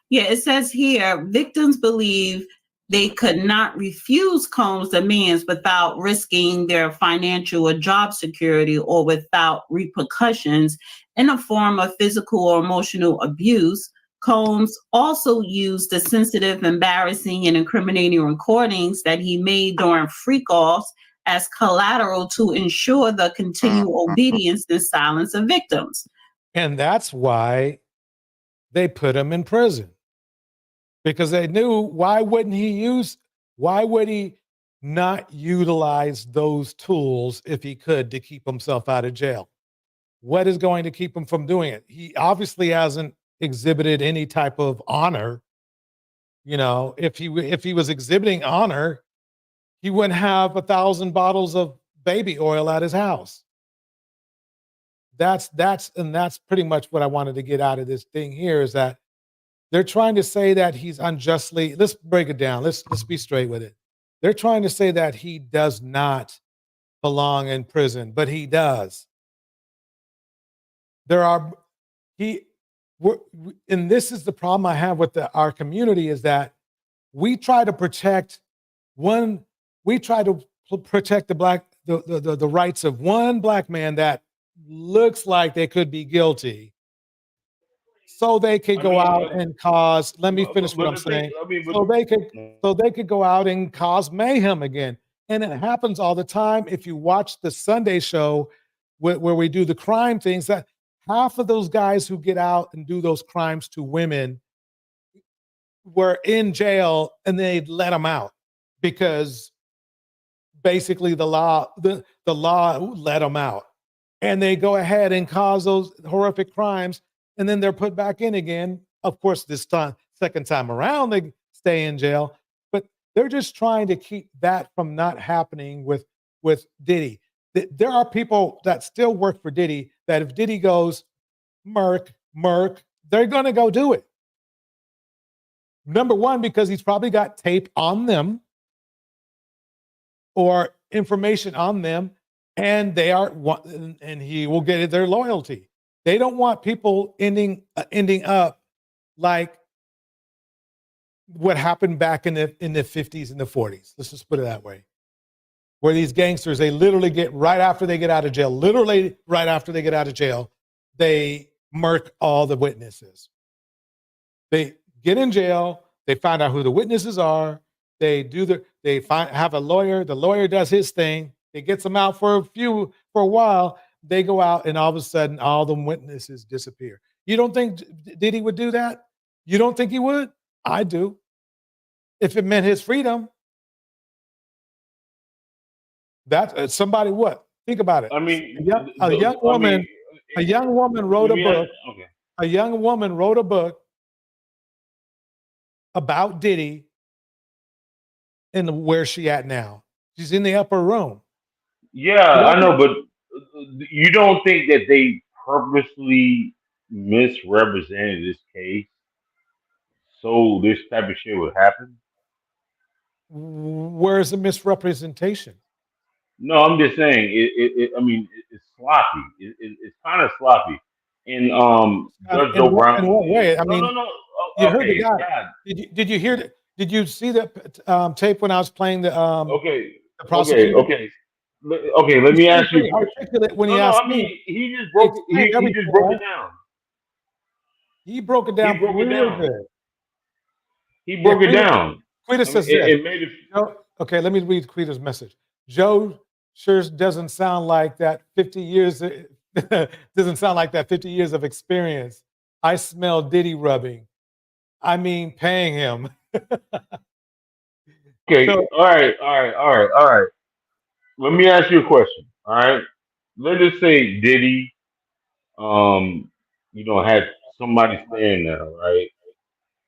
Yeah, it says here, victims believe they could not refuse Combs' demands without risking their financial or job security or without repercussions in the form of physical or emotional abuse. Combs also used the sensitive, embarrassing, and incriminating recordings that he made during freak-offs as collateral to ensure the continual obedience and silence of victims. And that's why they put him in prison. Because they knew, why would he not utilize those tools if he could to keep himself out of jail? What is going to keep him from doing it? He obviously hasn't exhibited any type of honor. You know, if he was exhibiting honor, he wouldn't have 1,000 bottles of baby oil at his house. That's pretty much what I wanted to get out of this thing here, is that they're trying to say that he's unjustly, let's break it down. Let's be straight with it. They're trying to say that he does not belong in prison, but he does. And this is the problem I have with our community, is that we try to protect the rights of one black man that looks like they could be guilty, so they could go out and cause, let me finish what I'm saying. So they could go out and cause mayhem again. And it happens all the time. If you watch the Sunday show where we do the crime things, that half of those guys who get out and do those crimes to women were in jail and they let them out because basically the law let them out. And they go ahead and cause those horrific crimes, and then they're put back in again. Of course, this time, second time around, they stay in jail. But they're just trying to keep that from not happening with Diddy. There are people that still work for Diddy that if Diddy goes, Merc, they're going to go do it. Number one, because he's probably got tape on them or information on them, and he will get their loyalty. They don't want people ending up like what happened back in the 50s and the 40s. Let's just put it that way. Where these gangsters, they literally get, right after they get out of jail, they murk all the witnesses. They get in jail, they find out who the witnesses are, have a lawyer, the lawyer does his thing, it gets them out for a while, they go out, and all of a sudden all the witnesses disappear. You don't think Diddy would do that? You don't think he would? I do. If it meant his freedom. That somebody what? Think about it. I mean, a young woman wrote a book. Okay. A young woman wrote a book about Diddy and where she at now. She's in the upper room. Yeah, I know, but you don't think that they purposely misrepresented this case so this type of shit would happen? Where's the misrepresentation? No, I'm just saying. It's sloppy. It's kind of sloppy. And Judge Joe Brown. In what way? I mean, no. You heard the Okay, guy. Did you hear? Did you see the tape when I was playing the? Okay. The prosecutor? Okay. Let me ask you. Articulate when he asked me. He just broke it. He just broke it down. He broke it down. He broke it down. Quita says it made it. Okay, let me read Quita's message. Joe sure doesn't sound like that 50 years. Doesn't sound like that 50 years of experience. I smell Diddy rubbing. I mean, paying him. Okay. All right. Let me ask you a question. All right. Let's just say Diddy, had somebody staying there, right?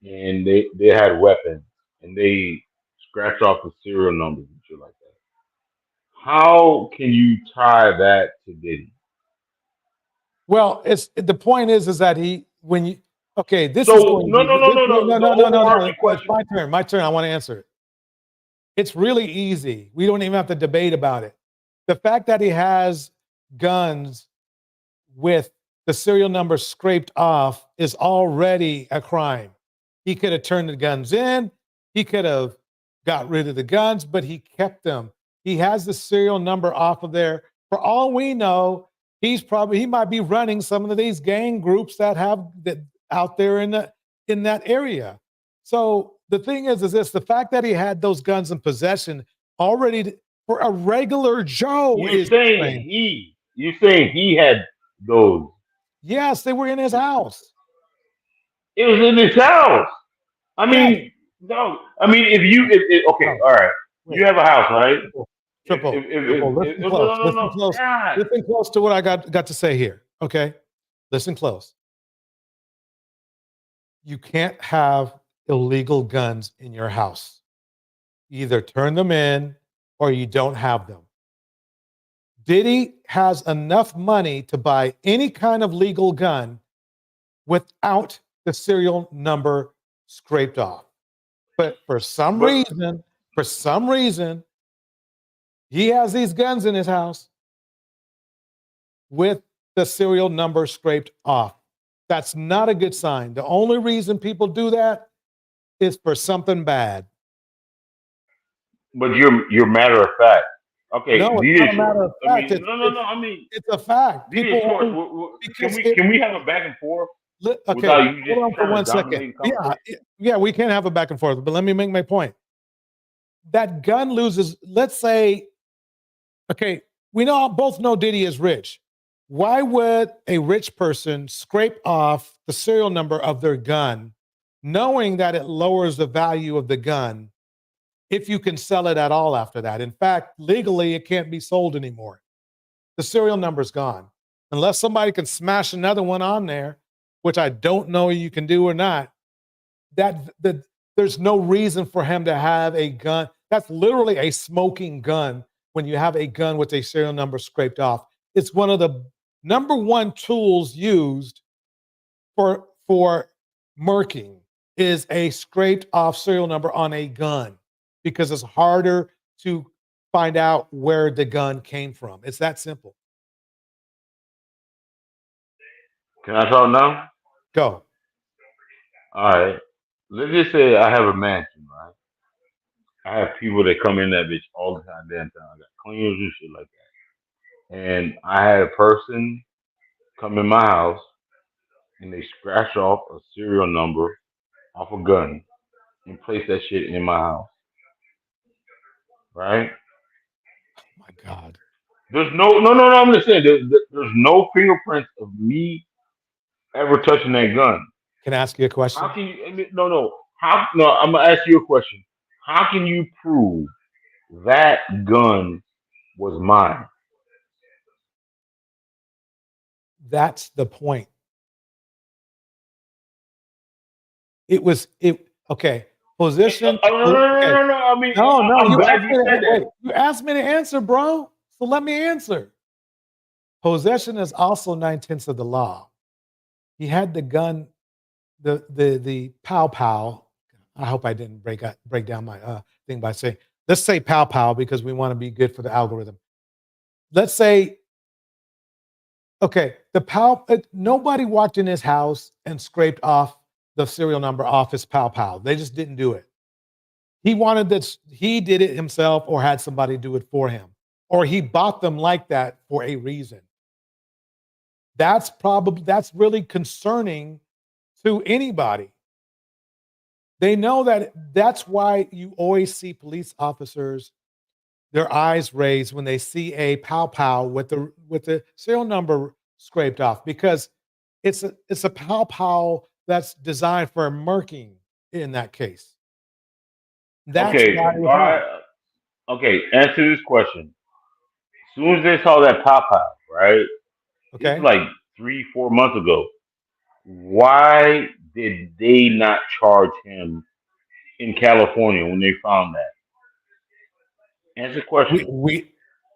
And they had weapons and they scratch off the serial numbers and shit like that. How can you tie that to Diddy? Well, the point is that Okay, this So is going no. The overarching It's question. my turn. My turn. I want to answer it. It's really easy. We don't even have to debate about it. The fact that he has guns with the serial number scraped off is already a crime. He could have turned the guns in. He could have got rid of the guns, but he kept them. He has the serial number off of there. For all we know, he might be running some of these gang groups that have that out there in that area. So the thing is this: the fact that he had those guns in possession already for a regular Joe You're saying he had those. Yes, they were in his house. It was in his house. I mean, no. I mean, okay, all right. You have a house, right? Triple. Listen close. Listen close. Listen close to what I got to say here. Okay, listen close. You can't have illegal guns in your house. Either turn them in or you don't have them. Diddy has enough money to buy any kind of legal gun without the serial number scraped off. But for some reason, he has these guns in his house with the serial number scraped off. That's not a good sign. The only reason people do that is for something bad. But you're matter of fact. Okay, no, it's not a matter of fact. I mean, it's a fact. People, can we have a back and forth? Okay, hold on for 1 second. Yeah, we can have a back and forth, but let me make my point. That gun loses, let's say, okay, we both know Diddy is rich. Why would a rich person scrape off the serial number of their gun, knowing that it lowers the value of the gun if you can sell it at all after that? In fact, legally, it can't be sold anymore. The serial number's gone. Unless somebody can smash another one on there, which I don't know you can do or not, there's no reason for him to have a gun. That's literally a smoking gun when you have a gun with a serial number scraped off. It's one of the number one tools used for murking is a scraped off serial number on a gun because it's harder to find out where the gun came from. It's that simple. Can I talk now? Go. All right. Let's just say I have a mansion, right? I have people that come in that bitch all the time, damn time. I got cleaners and shit like that. And I had a person come in my house and they scratch off a serial number off a gun and place that shit in my house. Right? Oh my God. There's no, I'm just saying, there's no fingerprints of me ever touching that gun. Can I ask you a question? How can you, I'm going to ask you a question. How can you prove that gun was mine? That's the point. Okay. Position. No. I mean, You asked me to answer, bro. So let me answer. Possession is also 9/10 of the law. He had the gun, the pow. I hope I didn't break down my thing by saying, let's say pow because we want to be good for the algorithm. Let's say, okay, nobody walked in his house and scraped off the serial number off his pow. They just didn't do it. He wanted this, he did it himself or had somebody do it for him. Or he bought them like that for a reason. That's really concerning to anybody. They know that's why you always see police officers, their eyes raised when they see a pow with the serial number scraped off, because it's a pow that's designed for murking in that case. That's okay. why All right. Okay. Answer this question. As soon as they saw that pow, right? Okay. It's like 3-4 months ago. Why did they not charge him in California when they found that? Answer the question.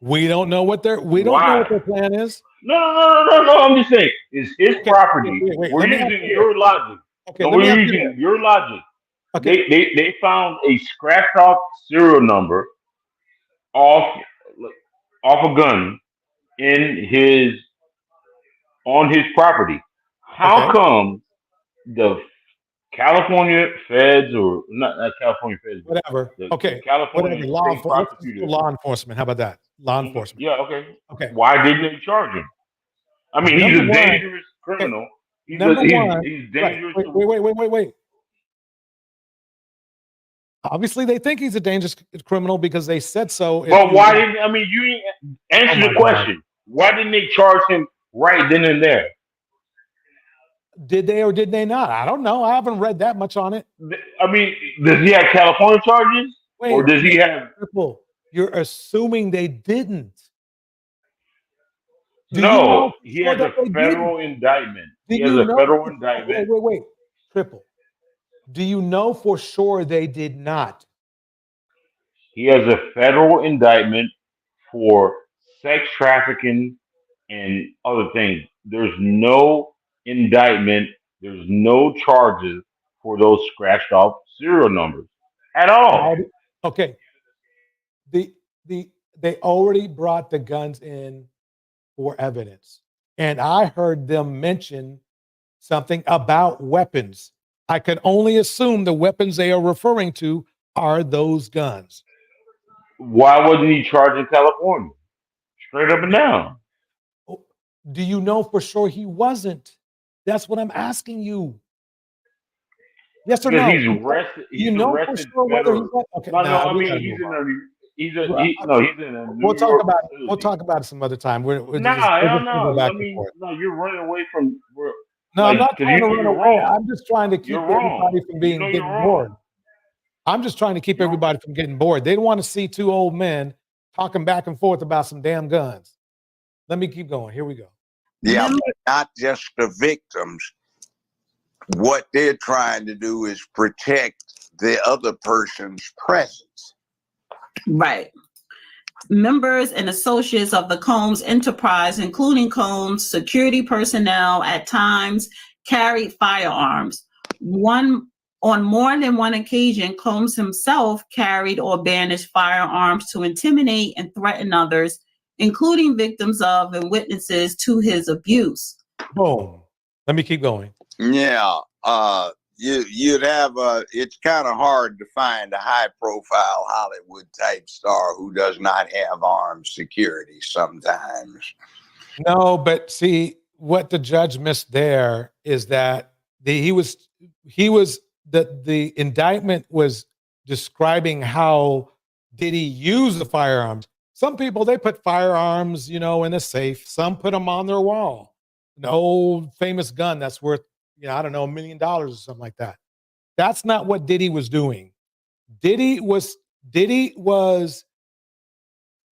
We don't know what don't know what their plan is. No. I'm just saying, it's his property. We're using your logic. Okay, No, let me we're ask you using this. your logic. Okay. They found a scratched off serial number off a gun in his on his property. How Okay. come the California feds, or not California feds, but Whatever. the Okay. Whatever. California Law state enforcement. Let's just do prosecutor? law enforcement. How about that? Law enforcement. Yeah, okay. Okay. Why didn't they charge him? I mean, he's Number a one. dangerous Okay. criminal. Number one. He's Right. dangerous. Wait. Obviously, they think he's a dangerous criminal because they said so. But why didn't I mean you ain't answer my the God. question? Why didn't they charge him right then and there? Did they or did they not? I don't know. I haven't read that much on it. I mean, does he have California charges, or Wait, does he have? Triple, you're assuming they didn't. Do you No, know for he sure has a that they federal didn't? indictment. Do He has you a know? federal indictment. Wait. Triple. Do you know for sure they did not? He has a federal indictment for sex trafficking and other things. There's no indictment. There's no charges for those scratched off serial numbers at all. Okay. They already brought the guns in for evidence. And I heard them mention something about weapons. I can only assume the weapons they are referring to are those guns. Why wasn't he charged in California? Straight up and down. Do you know for sure he wasn't? That's what I'm asking you. Yes or Because no? he's arrested. You He's know for arrested sure whether he's federally. okay. No, Nah, I we mean gotta he's move in on. he's in a We'll New talk York about it. facility. We'll talk about it some other time. We're Nah, just hell gonna go no. back I and mean, forth. no, you're running away from where. No, I'm Like, not because trying to run you're away. wrong. I'm just trying to keep You're wrong. everybody from You know you're getting wrong. bored. I'm just trying to keep everybody from getting bored. They don't want to see two old men talking back and forth about some damn guns. Let me keep going. Here we go. Yeah, but not just the victims. What they're trying to do is protect the other person's presence. Right. Members and associates of the Combs enterprise, including Combs security personnel, at times carried firearms. On more than one occasion, Combs himself carried or brandished firearms to intimidate and threaten others, including victims of and witnesses to his abuse. Boom. Let me keep going. Yeah, you'd have it's kind of hard to find a high profile Hollywood type star who does not have armed security sometimes. No, but see what the judge missed there is that the indictment was describing how Diddy used the firearms. Some people, they put firearms, in a safe. Some put them on their wall. An old famous gun that's worth, I don't know, $1 million or something like that. That's not what Diddy was doing. Diddy was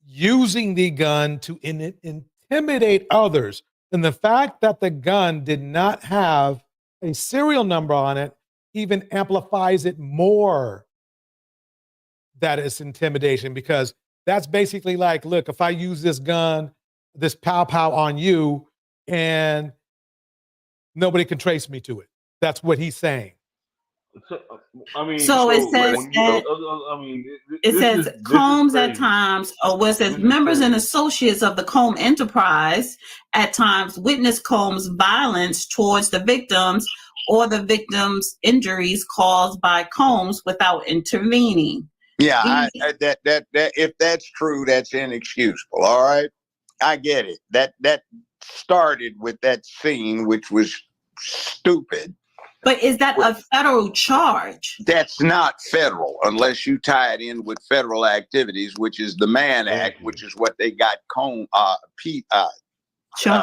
using the gun to intimidate others. And the fact that the gun did not have a serial number on it even amplifies it more. That is intimidation, because that's basically like, look, if I use this gun, this pow on you, and nobody can trace me to it. That's what he's saying. So it says that it says Combs at times, or it says members and associates of the Combs enterprise at times witnessed Combs' violence towards the victims or the victims' injuries caused by Combs without intervening. Yeah, that if that's true, that's inexcusable. All right, I get it. That started with that scene, which was stupid. But is that a federal charge? That's not federal unless you tie it in with federal activities, which is the Mann Act, which is what they got Sean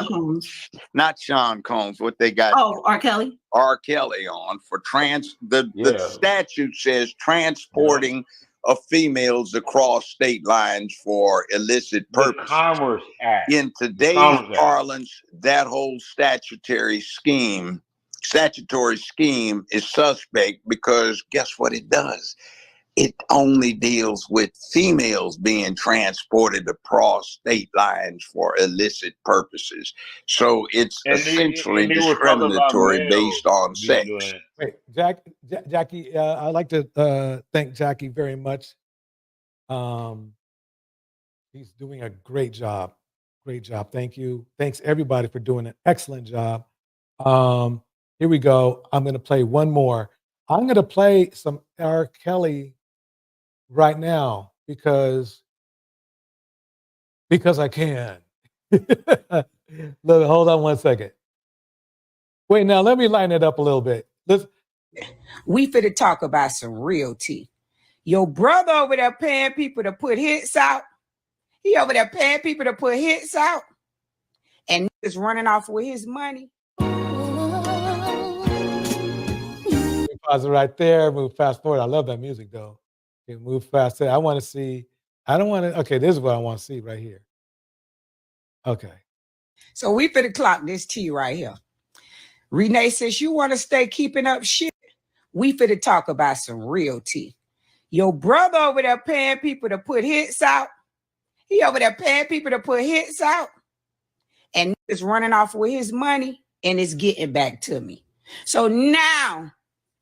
Combs. Not Sean Combs, what they got. Oh, R. Kelly. R. Kelly on for the statute says transporting of females across state lines for illicit purposes. Commerce Act. In today's parlance, that whole statutory scheme is suspect, because guess what it does? it only deals with females being transported across state lines for illicit purposes. So it's essentially and they were talking about discriminatory males based on being sex. doing it. Wait, Jackie, I'd like to thank Jackie very much. He's doing a great job. Great job. Thank you. Thanks everybody for doing an excellent job. Here we go. I'm going to play one more. I'm going to play some R. Kelly right now because I can. Look, hold on one second. Wait, now let me line it up a little bit. We finna talk about some real tea. Your brother over there paying people to put hits out. He over there paying people to put hits out. And niggas running off with his money. Pause it right there. Move fast forward. I love that music though. Okay, move fast. I want to see. I don't want to. Okay, this is what I want to see right here. Okay. So we finna clock this tea right here. Renee says, you want to stay keeping up shit? We finna talk about some real tea. Your brother over there paying people to put hits out. He over there paying people to put hits out. And niggas running off with his money and it's getting back to me. So now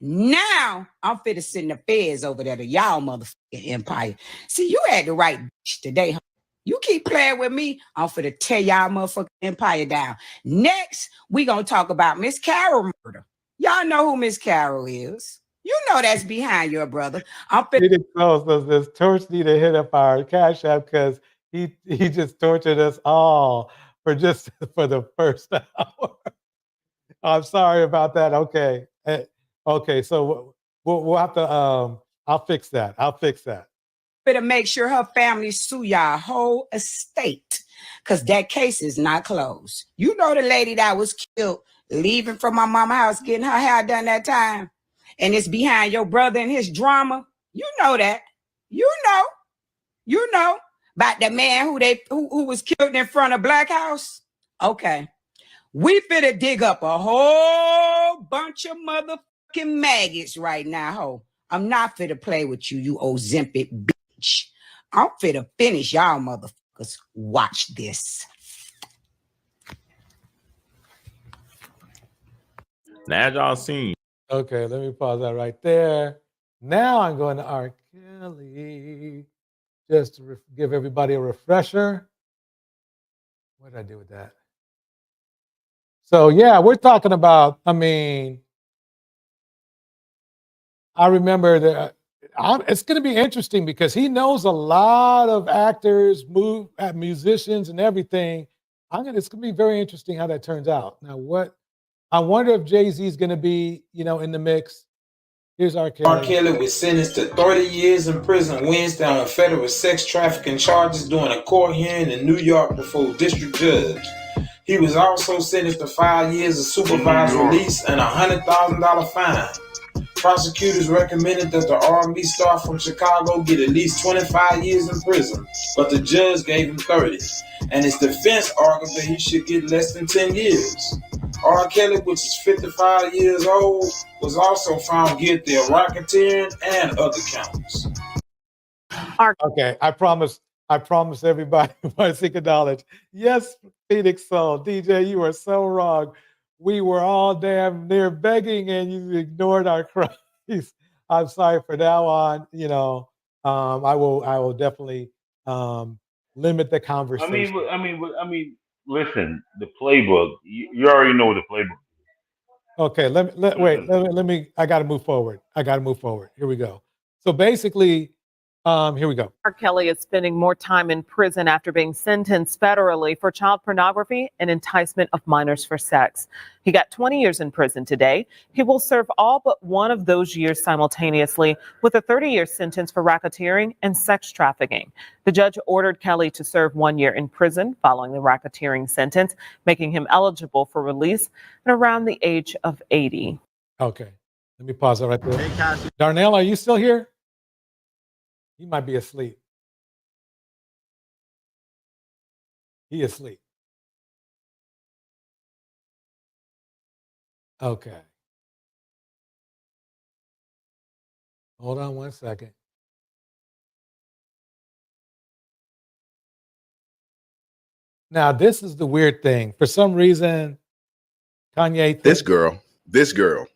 I'm finna send the feds over there to y'all motherfucking empire. See, you had the right bitch today, huh? You keep playing with me, I'm finna tear y'all motherfucking empire down. Next, we gonna talk about Miss Carol murder. Y'all know who Miss Carol is. You know that's behind your brother. I'm finna This torch need to hit up our Cash App because he just tortured us all for the first hour. I'm sorry about that. Okay. Okay, so we'll have to I'll fix that. Better make sure her family sue y'all whole estate because that case is not closed. You know the lady that was killed leaving from my mama's house getting her hair done that time, and it's behind your brother and his drama. You know that. You know about the man who was killed in front of Black House. Okay, we finna dig up a whole bunch of motherfucking maggots right now, ho. I'm not finna play with you Ozempic bitch. I'm finna finish y'all motherfuckers. Watch this. Now y'all seen. Okay, let me pause that right there. Now I'm going to R. Kelly just to give everybody a refresher. What did I do with that? So yeah, we're talking about, I remember that it's going to be interesting because he knows a lot of actors, musicians and everything. It's going to be very interesting how that turns out. Now, I wonder if Jay-Z is going to be, in the mix. Here's R. Kelly. R. Kelly was sentenced to 30 years in prison Wednesday on federal sex trafficking charges during a court hearing in New York before a district judge. He was also sentenced to 5 years of supervised release and a $100,000 fine. Prosecutors recommended that the R&B star from Chicago get at least 25 years in prison, but the judge gave him 30. And his defense argued that he should get less than 10 years. R. Kelly, which is 55 years old, was also found guilty of racketeering and other counts. Okay, I promise everybody my secret knowledge. Yes, Phoenix Soul, DJ, you are so wrong. We were all damn near begging and you ignored our cries. I'm sorry. For now on, I will definitely limit the conversation. I mean, listen, the playbook. You already know the playbook. Okay, let me. I got to move forward. Here we go. So basically, here we go. R. Kelly is spending more time in prison after being sentenced federally for child pornography and enticement of minors for sex. He got 20 years in prison today. He will serve all but one of those years simultaneously with a 30-year sentence for racketeering and sex trafficking. The judge ordered Kelly to serve 1 year in prison following the racketeering sentence, making him eligible for release at around the age of 80. Okay, let me pause that right there. Hey, Cassie. Darnell, are you still here? He might be asleep. He asleep. Okay. Hold on one second. Now, this is the weird thing. For some reason, Kanye. This girl.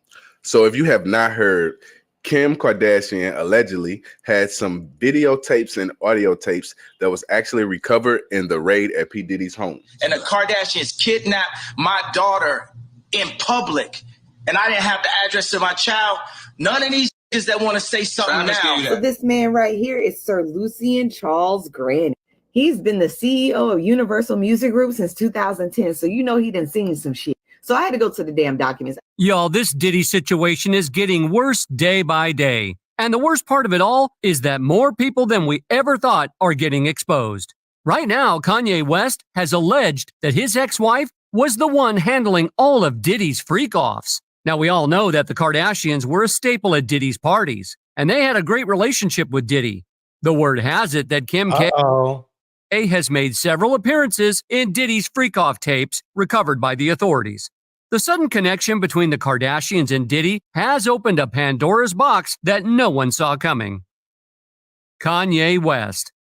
So if you have not heard, Kim Kardashian allegedly had some videotapes and audio tapes that was actually recovered in the raid at P. Diddy's home. And the Kardashians kidnapped my daughter in public, and I didn't have the address to my child. None of these niggas that want to say something now. So this man right here is Sir Lucian Charles Grant. He's been the CEO of Universal Music Group since 2010, so you know he done seen some shit. So I had to go to the damn documents. Y'all, this Diddy situation is getting worse day by day. And the worst part of it all is that more people than we ever thought are getting exposed. Right now, Kanye West has alleged that his ex-wife was the one handling all of Diddy's freak-offs. Now, we all know that the Kardashians were a staple at Diddy's parties, and they had a great relationship with Diddy. The word has it that Kim K has made several appearances in Diddy's freak-off tapes recovered by the authorities. The sudden connection between the Kardashians and Diddy has opened a Pandora's box that no one saw coming. Kanye West.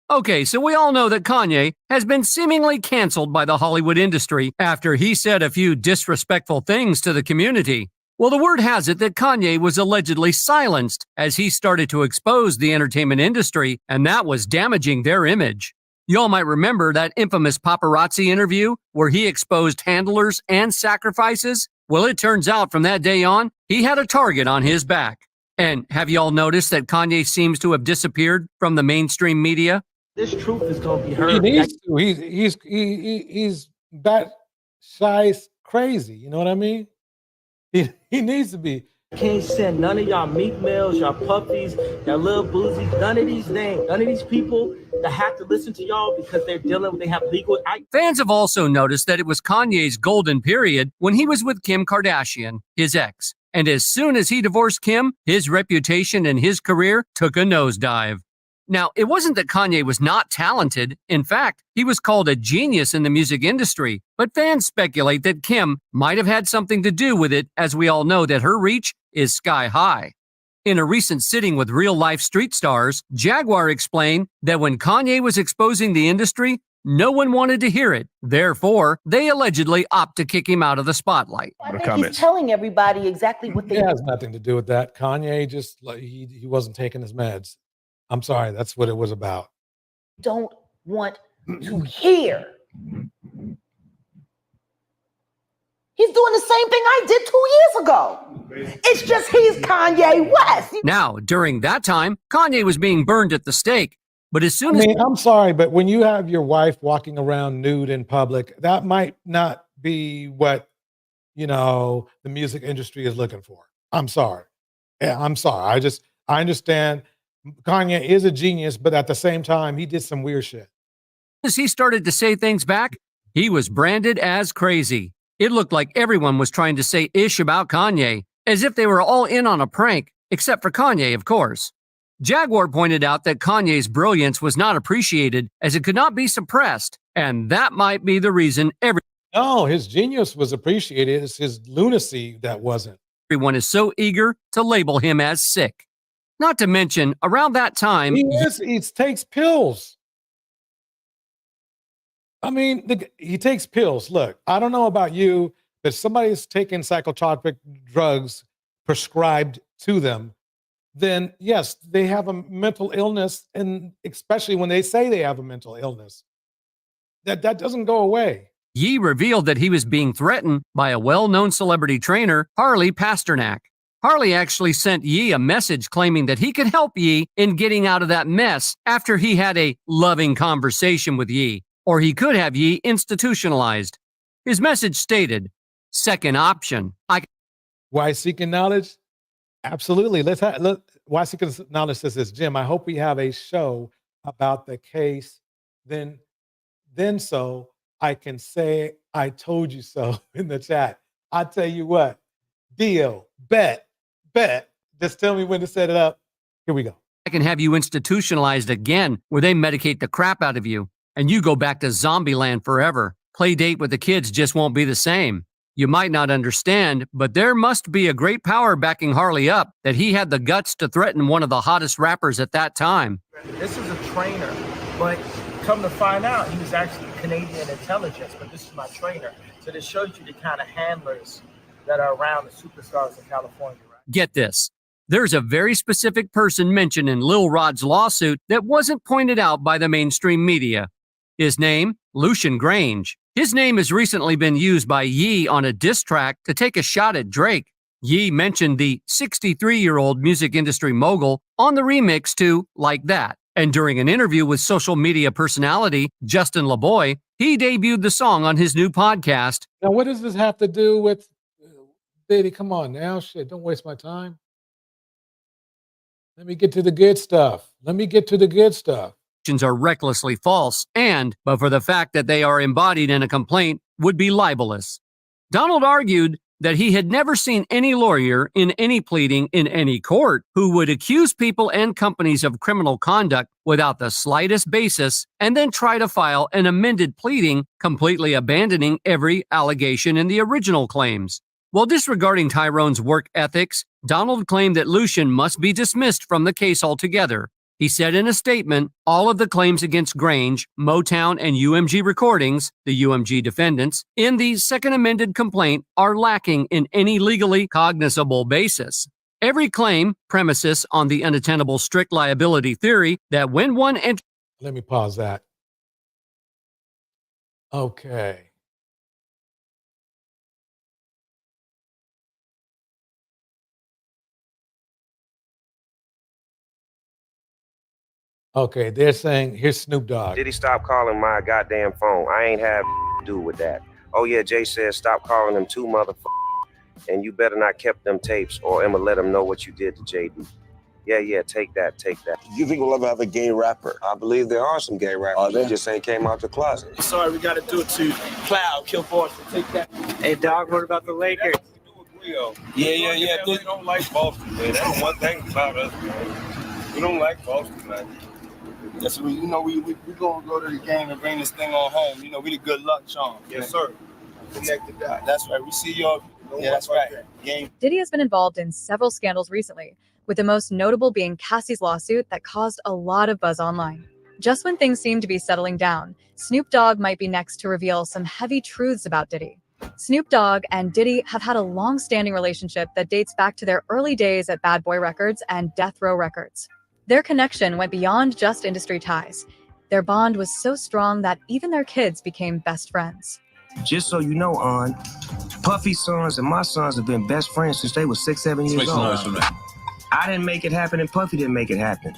Okay, so we all know that Kanye has been seemingly canceled by the Hollywood industry after he said a few disrespectful things to the community. Well, the word has it that Kanye was allegedly silenced as he started to expose the entertainment industry, and that was damaging their image. Y'all might remember that infamous paparazzi interview where he exposed handlers and sacrifices. Well, it turns out from that day on, he had a target on his back. And have y'all noticed that Kanye seems to have disappeared from the mainstream media? This truth is going to be heard. He needs to. He's bat shy crazy. You know what I mean? He needs to be. Can't send none of y'all meat meals, y'all puppies, y'all little Boosie, none of these names, none of these people that have to listen to y'all because they have legal. Fans have also noticed that it was Kanye's golden period when he was with Kim Kardashian, his ex. And as soon as he divorced Kim, his reputation and his career took a nosedive. Now, it wasn't that Kanye was not talented. In fact, he was called a genius in the music industry. But fans speculate that Kim might have had something to do with it, as we all know that her reach is sky high. In a recent sitting with real-life street stars, Jaguar explained that when Kanye was exposing the industry, no one wanted to hear it. Therefore, they allegedly opt to kick him out of the spotlight. I think he's telling everybody exactly what they It has nothing to do with that. Kanye just, he wasn't taking his meds. I'm sorry, that's what it was about. don't want to hear. He's doing the same thing I did 2 years ago. It's just he's Kanye West. Now, during that time, Kanye was being burned at the stake. But as soon as I'm sorry, but when you have your wife walking around nude in public, that might not be what, the music industry is looking for. I'm sorry. Yeah, I'm sorry. I understand Kanye is a genius, but at the same time, he did some weird shit. As he started to say things back, he was branded as crazy. It looked like everyone was trying to say ish about Kanye, as if they were all in on a prank, except for Kanye, of course. Jaguar pointed out that Kanye's brilliance was not appreciated as it could not be suppressed, and that might be the reason No, his genius was appreciated. It's his lunacy that wasn't. Everyone is so eager to label him as sick. Not to mention, around that time, he takes pills. I mean, he takes pills. Look, I don't know about you, but if somebody's taking psychotropic drugs prescribed to them, then yes, they have a mental illness, and especially when they say they have a mental illness, that doesn't go away. Ye revealed that he was being threatened by a well-known celebrity trainer, Harley Pasternak. Harley actually sent Ye a message claiming that he could help Ye in getting out of that mess after he had a loving conversation with Ye, or he could have Ye institutionalized. His message stated, second option. Why seeking knowledge? Absolutely. Why seeking knowledge says this, Jim, I hope we have a show about the case. Then so I can say, I told you so in the chat. I tell you what, deal, bet. Just tell me when to set it up. Here we go. I can have you institutionalized again, where they medicate the crap out of you, and you go back to zombie land forever. Play date with the kids just won't be the same. You might not understand, but there must be a great power backing Harley up that he had the guts to threaten one of the hottest rappers at that time. This is a trainer, but come to find out, he was actually Canadian intelligence, but this is my trainer. So this shows you the kind of handlers that are around the superstars in California, right? Get this. There's a very specific person mentioned in Lil Rod's lawsuit that wasn't pointed out by the mainstream media. His name, Lucian Grange. His name has recently been used by Ye on a diss track to take a shot at Drake. Ye mentioned the 63-year-old music industry mogul on the remix to Like That. And during an interview with social media personality Justin LaBoy, he debuted the song on his new podcast. Now, what does this have to do with Diddy? Come on now, shit, don't waste my time. Let me get to the good stuff. Are recklessly false and, but for the fact that they are embodied in a complaint, would be libelous. Donald argued that he had never seen any lawyer in any pleading in any court who would accuse people and companies of criminal conduct without the slightest basis and then try to file an amended pleading, completely abandoning every allegation in the original claims. While disregarding Tyrone's work ethics, Donald claimed that Lucian must be dismissed from the case altogether. He said in a statement, all of the claims against Grange, Motown, and UMG Recordings, the UMG defendants, in the second amended complaint are lacking in any legally cognizable basis. Every claim premises on the unattainable strict liability theory that when one enters... Let me pause that. Okay. Okay, they're saying, here's Snoop Dogg. Diddy, stop calling my goddamn phone. I ain't have to do with that. Oh yeah, Jay says stop calling them two motherfuckers, and you better not kept them tapes or I'ma let them know what you did to JD. Yeah, take that. Do you think we'll ever have a gay rapper? I believe there are some gay rappers that just ain't came out the closet. Sorry, we got to do it to Cloud, Kill Boston. Take that. Hey, Dog, what about the Lakers? Yeah. They don't like Boston, man. That's one thing about us, man. We don't like Boston, man. Yes, we gonna go to the game and bring this thing on home. You know, we the good luck charm. Yes, sir. Connect the dots. That's right. We see y'all. Yeah, that's right. Game. Diddy has been involved in several scandals recently, with the most notable being Cassie's lawsuit that caused a lot of buzz online. Just when things seem to be settling down, Snoop Dogg might be next to reveal some heavy truths about Diddy. Snoop Dogg and Diddy have had a long-standing relationship that dates back to their early days at Bad Boy Records and Death Row Records. Their connection went beyond just industry ties. Their bond was so strong that even their kids became best friends. Just so you know, Puffy's sons and my sons have been best friends since they were 6-7 years old. I didn't make it happen and Puffy didn't make it happen.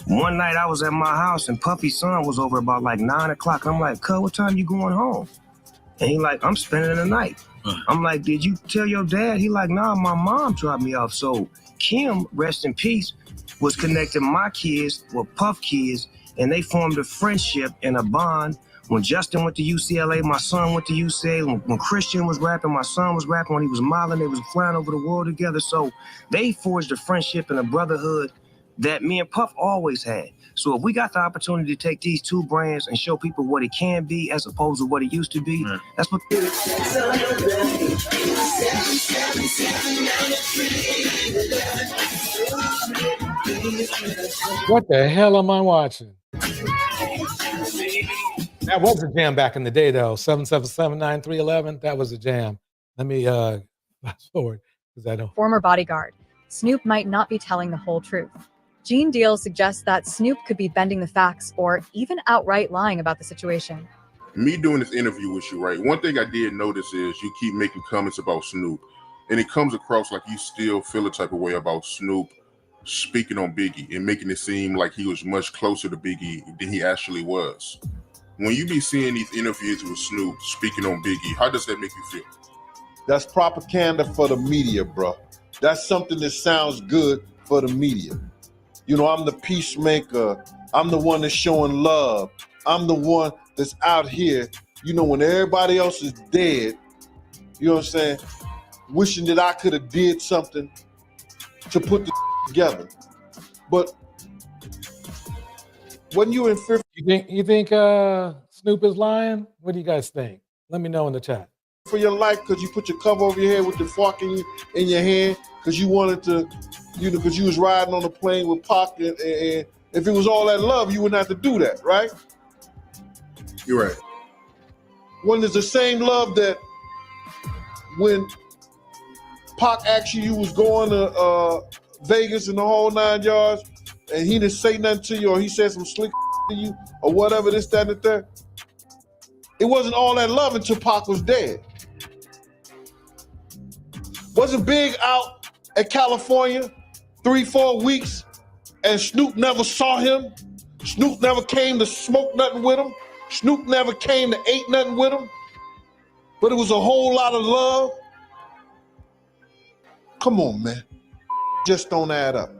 One night I was at my house and Puffy's son was over about like 9 o'clock. I'm like, cuz, what time you going home? And he like, I'm spending the night. I'm like, did you tell your dad? He like, nah, my mom dropped me off. So Kim, rest in peace, was connecting my kids with Puff kids, and they formed a friendship and a bond. When Justin went to UCLA, my son went to UCLA. When Christian was rapping, my son was rapping. When he was modeling, they was flying over the world together. So they forged a friendship and a brotherhood that me and Puff always had. So if we got the opportunity to take these two brands and show people what it can be as opposed to what it used to be, that's what... What the hell am I watching? That was a jam back in the day, though. 777-9311. That was a jam. Let me fast forward because I don't. Former bodyguard. Snoop might not be telling the whole truth. Gene Deal suggests that Snoop could be bending the facts or even outright lying about the situation. Me doing this interview with you, right? One thing I did notice is you keep making comments about Snoop, and it comes across like you still feel a type of way about Snoop speaking on Biggie and making it seem like he was much closer to Biggie than he actually was. When you be seeing these interviews with Snoop speaking on Biggie, how does that make you feel? That's propaganda for the media, bro. That's something that sounds good for the media. You know, I'm the peacemaker. I'm the one that's showing love. I'm the one that's out here, you know, when everybody else is dead, you know what I'm saying? Wishing that I could have did something to put the together. But when you in fifth, you think Snoop is lying? What do you guys think? Let me know in the chat. For your life, because you put your cover over your head with the fork in your hand, because you wanted to, you know, because you was riding on a plane with Pac, and if it was all that love, you wouldn't have to do that, right? You're right. When there's the same love that when Pac asked you was going to Vegas and the whole 9 yards, and he didn't say nothing to you, or he said some slick to you, or whatever, this, that, and the third. It wasn't all that love until Pac was dead. Wasn't Big out at California 3-4 weeks, and Snoop never saw him? Snoop never came to smoke nothing with him. Snoop never came to eat nothing with him. But it was a whole lot of love. Come on, man. Just don't add up.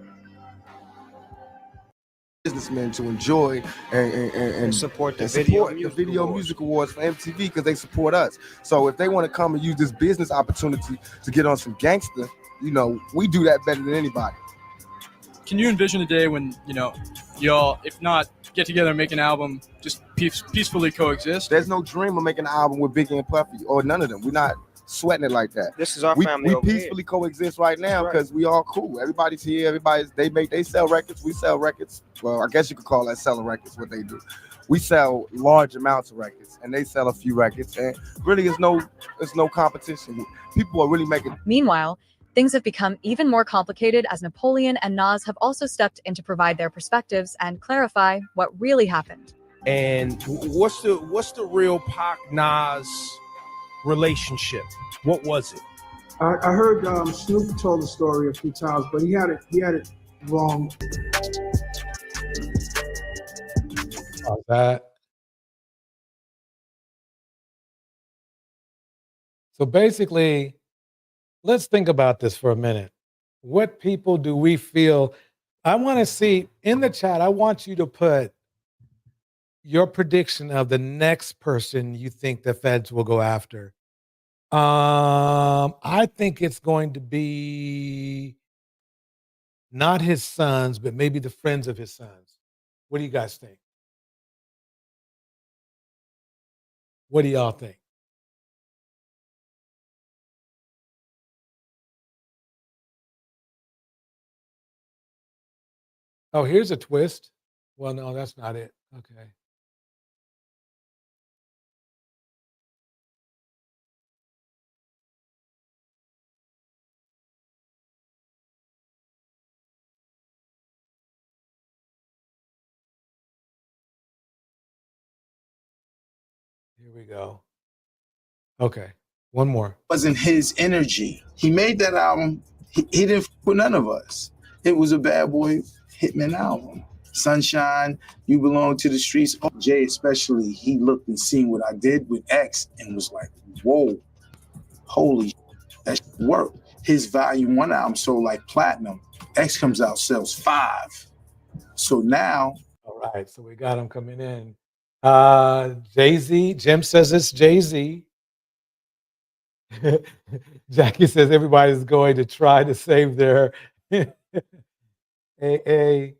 Businessmen to enjoy and support the and Video support Music the Video Awards. Music Awards for MTV because they support us. So if they want to come and use this business opportunity to get on some gangster, you know, we do that better than anybody. Can you envision a day when, you know, y'all, if not get together and make an album, just peacefully coexist? There's no dream of making an album with Biggie and Puffy or none of them. We're not sweating it like that. This is our we family over peacefully coexist right now Right. because we all cool. Everybody's here. They sell records. We sell records. Well, I guess you could call that selling records. What they do, we sell large amounts of records, and they sell a few records. And really, it's no competition. People are really making. Meanwhile, things have become even more complicated as Napoleon and Nas have also stepped in to provide their perspectives and clarify what really happened. And what's the real Pac Nas relationship? What was it? I heard Snoop told the story a few times, but he had it wrong. How's that? So basically, let's think about this for a minute. What people do we feel? I want to see in the chat, I want you to put your prediction of the next person you think the feds will go after. I think it's going to be not his sons, but maybe the friends of his sons. What do you guys think? What do y'all think? Oh, here's a twist. Well, no, that's not it. Okay. Here we go. Okay. One more. Wasn't his energy. He made that album. He didn't f with none of us. It was a Bad Boy Hitman album. Sunshine, You Belong to the Streets. Oh, Jay especially, he looked and seen what I did with X and was like, whoa, holy, that worked. His Volume 1 album sold like platinum. X comes out, sells 5. So now. All right. So we got him coming in. Jay-Z. Jim says it's Jay-Z. Jackie says everybody's going to try to save their AA.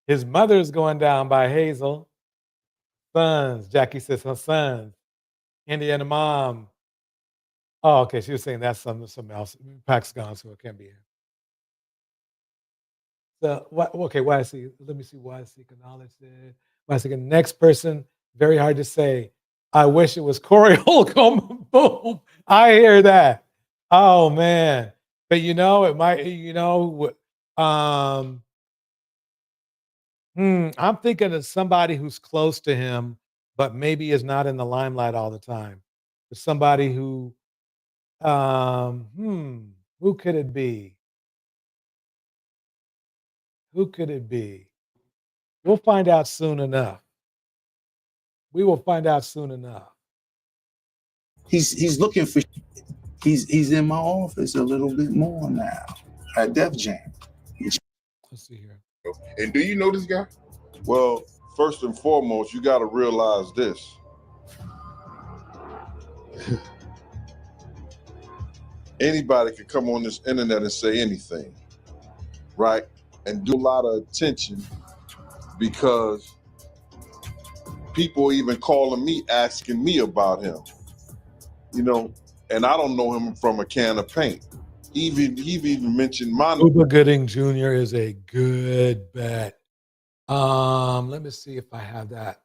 His mother's going down by Hazel. Sons. Jackie says her sons. Indiana mom. Oh, okay. She was saying that's something else. Pac's gone, so it can't be here. So okay, YC. Let me see. YC acknowledged it. YC, next person. Very hard to say. I wish it was Corey Holcomb. Boom. I hear that. Oh man. But you know, it might. You know, I'm thinking of somebody who's close to him, but maybe is not in the limelight all the time. But somebody who, who could it be? Who could it be? We'll find out soon enough. We will find out soon enough. He's looking for. He's in my office a little bit more now at Def Jam. Let's see here. And do you know this guy? Well, first and foremost, you got to realize this. Anybody can come on this internet and say anything, right? And do a lot of attention because people even calling me, asking me about him, you know, and I don't know him from a can of paint. He even mentioned my name. Cuba Gooding Jr. is a good bet. Let me see if I have that.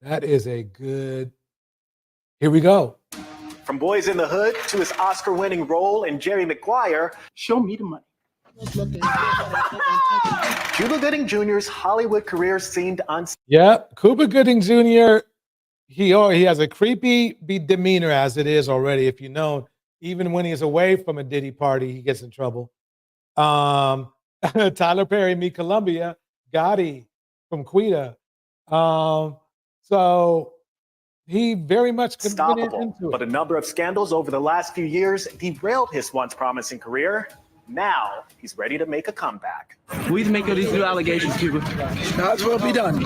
That is a good. Here we go. From Boys in the Hood to his Oscar-winning role in Jerry Maguire, show me the money. Cuba Gooding Jr.'s Hollywood career seemed Yep, Cuba Gooding Jr. He has a creepy demeanor as it is already. If you know, even when he's away from a Diddy party, he gets in trouble. Tyler Perry, Me Columbia, Gotti from Quita. So he very much unstoppable, but a number of scandals over the last few years derailed his once promising career. Now he's ready to make a comeback. We need to make all these new allegations, Cuba. God's will be done.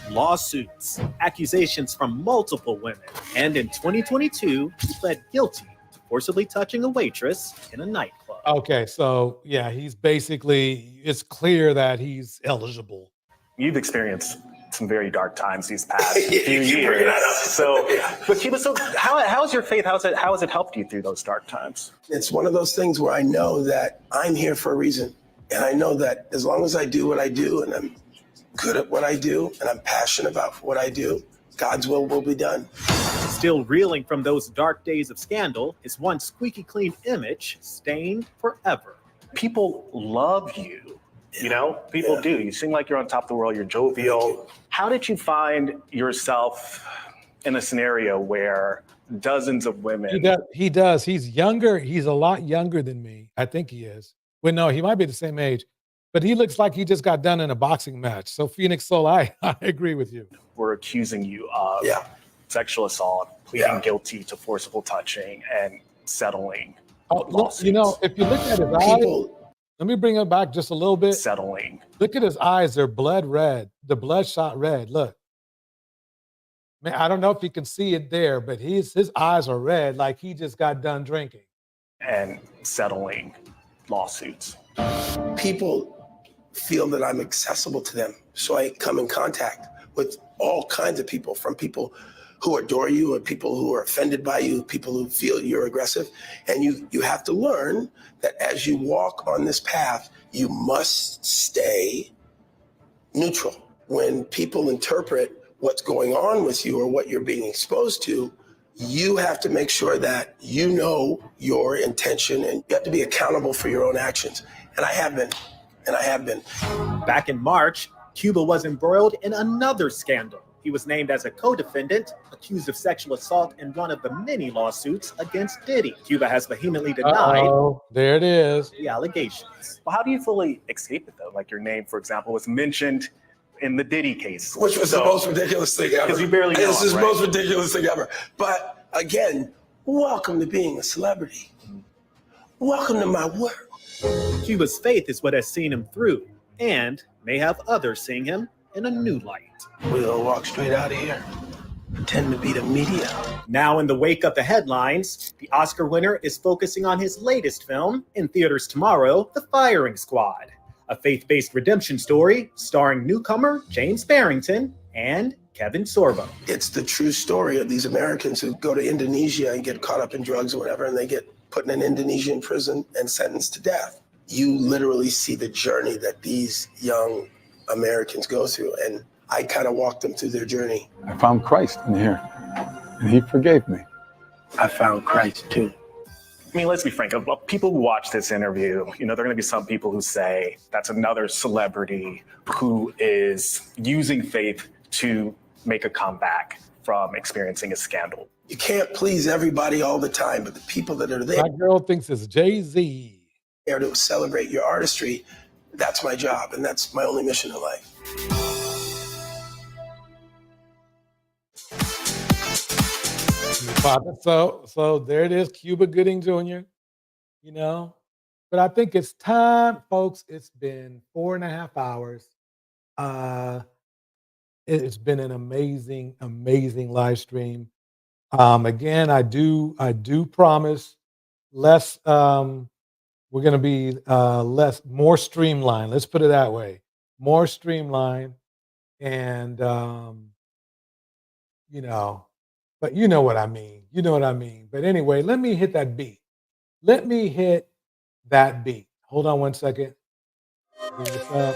Lawsuits, accusations from multiple women, and in 2022, he pled guilty to forcibly touching a waitress in a nightclub. Okay, so yeah, he's basically, it's clear that he's eligible. You've experienced some very dark times these past few years. So, but Cuba, so how is your faith? How has it helped you through those dark times? It's one of those things where I know that I'm here for a reason. And I know that as long as I do what I do and I'm good at what I do and I'm passionate about what I do, God's will be done. Still reeling from those dark days of scandal, his once squeaky clean image stained forever. People love you. You know, people do. You seem like you're on top of the world. You're jovial. How did you find yourself in a scenario where dozens of women? He does. He's younger. He's a lot younger than me. I think he is. Well, no, he might be the same age, but he looks like he just got done in a boxing match. So Phoenix Soul, I agree with you. We're accusing you of sexual assault, pleading guilty to forcible touching, and settling. Look, you know, if you look at his eyes. Let me bring it back just a little bit. Settling. Look at his eyes. They're blood red. The bloodshot red. Look. Man, I don't know if you can see it there, but his eyes are red like he just got done drinking. And settling lawsuits. People feel that I'm accessible to them. So I come in contact with all kinds of people, from people who adore you and people who are offended by you, people who feel you're aggressive. And you have to learn that as you walk on this path, you must stay neutral. When people interpret what's going on with you or what you're being exposed to, you have to make sure that you know your intention and you have to be accountable for your own actions. And I have been. Back in March, Cuba was embroiled in another scandal. He was named as a co-defendant, accused of sexual assault in one of the many lawsuits against Diddy. Cuba has vehemently denied there it is. the allegations. Well, how do you fully escape it, though? Like your name, for example, was mentioned in the Diddy case. Which was the most ridiculous thing ever. Because you barely know This is him, the right? most ridiculous thing ever. But again, welcome to being a celebrity. Welcome to my world. Cuba's faith is what has seen him through and may have others seeing him in a new light. We'll walk straight out of here. Pretend to be the media. Now in the wake of the headlines, the Oscar winner is focusing on his latest film, in theaters tomorrow, The Firing Squad, a faith-based redemption story starring newcomer James Barrington and Kevin Sorbo. It's the true story of these Americans who go to Indonesia and get caught up in drugs or whatever, and they get put in an Indonesian prison and sentenced to death. You literally see the journey that these young Americans go through, and I kind of walked them through their journey. I found Christ in here, and he forgave me. I found Christ too. I mean, let's be frank, of people who watch this interview, you know, there are going to be some people who say that's another celebrity who is using faith to make a comeback from experiencing a scandal. You can't please everybody all the time, but the people that are there, My girl thinks it's Jay-Z. there to celebrate your artistry, that's my job, and that's my only mission in life. So there it is, Cuba Gooding Jr., you know. But I think it's time, folks. It's been 4.5 hours. It's been an amazing, amazing live stream. Again, I do promise less, we're going to be more streamlined. Let's put it that way. More streamlined. And, you know, but you know what I mean. You know what I mean. But anyway, let me hit that beat. Let me hit that beat. Hold on one second. Bring this up.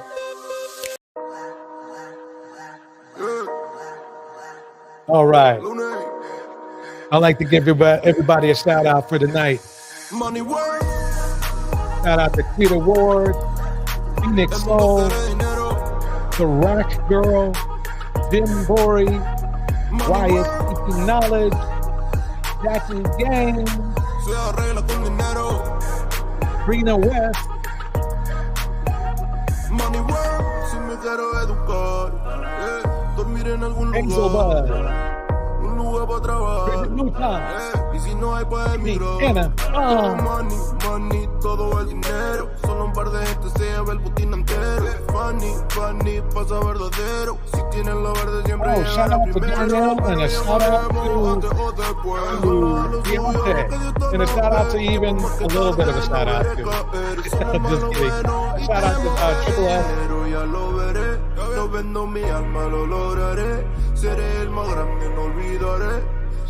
All right. I'd like to give everybody a shout out for tonight. Money work. Shout out to Clear Ward, Phoenix Soul, The Rack Girl, Jim Borey, Wyatt Seeking Knowledge, Jackie Gang, Rena West, Money work. Si me quiero educar, dormir en algún Denzel lugar, Bud, un lugar para trabajar. Y si no hay para emigrar, money, money, todo el dinero. Solo un par de gente se lleva el botín entero. Funny, funny, pasa verdadero. Si tienen lo verde siempre oh, shout out to Darnell and a shout out to Beyonce. And a shout out to even a little bit of a shout out to just kidding. A shout out to Triple S. Ya lo veré, no vendo mi alma, lo lograré. Seré el más grande, no olvidaré.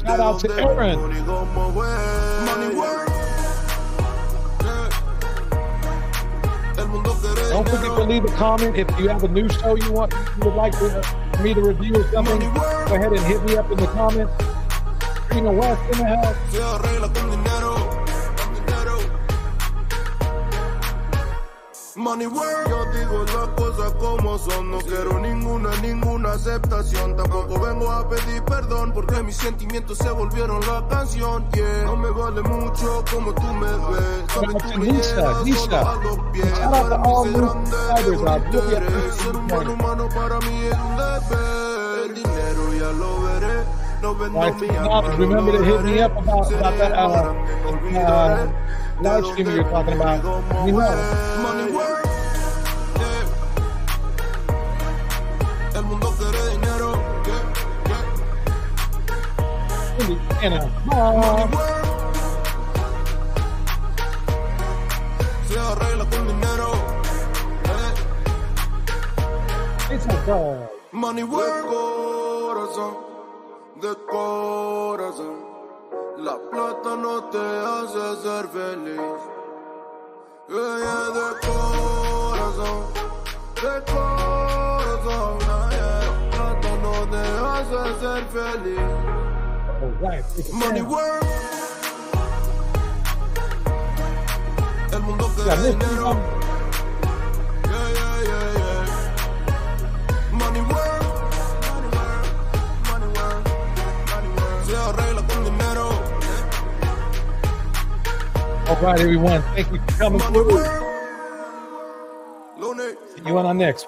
Shout out to Aaron. Money work. Don't forget to leave a comment if you have a new show you would like me to review or something. Go ahead and hit me up in the comments. Rena West in the house. Money work. Yo digo las cosas como son. No quiero ninguna aceptación. Tampoco vengo a pedir perdón porque mis sentimientos se volvieron la canción. Yeah. No me vale mucho como tú me ves. Shout out to Nisha. Shout out to all new subscribers. I really appreciate Ser un buen humano para mí es un deber. El dinero ya lo veré. No vendo mi alma. Remember to hit me up about that live stream you're talking about. You know. Money work. El mundo quiere dinero. Money Se arregla con dinero. It's a dog. Money work. Corazón, de corazón. La plata no te hace ser feliz. Yeah, de corazón, de corazón. La plata no te hace ser feliz. Money work. El mundo quiere dinero. Yeah. Money work. Se arregla con dinero. All right, everyone. Thank you for coming through. See you on our next one.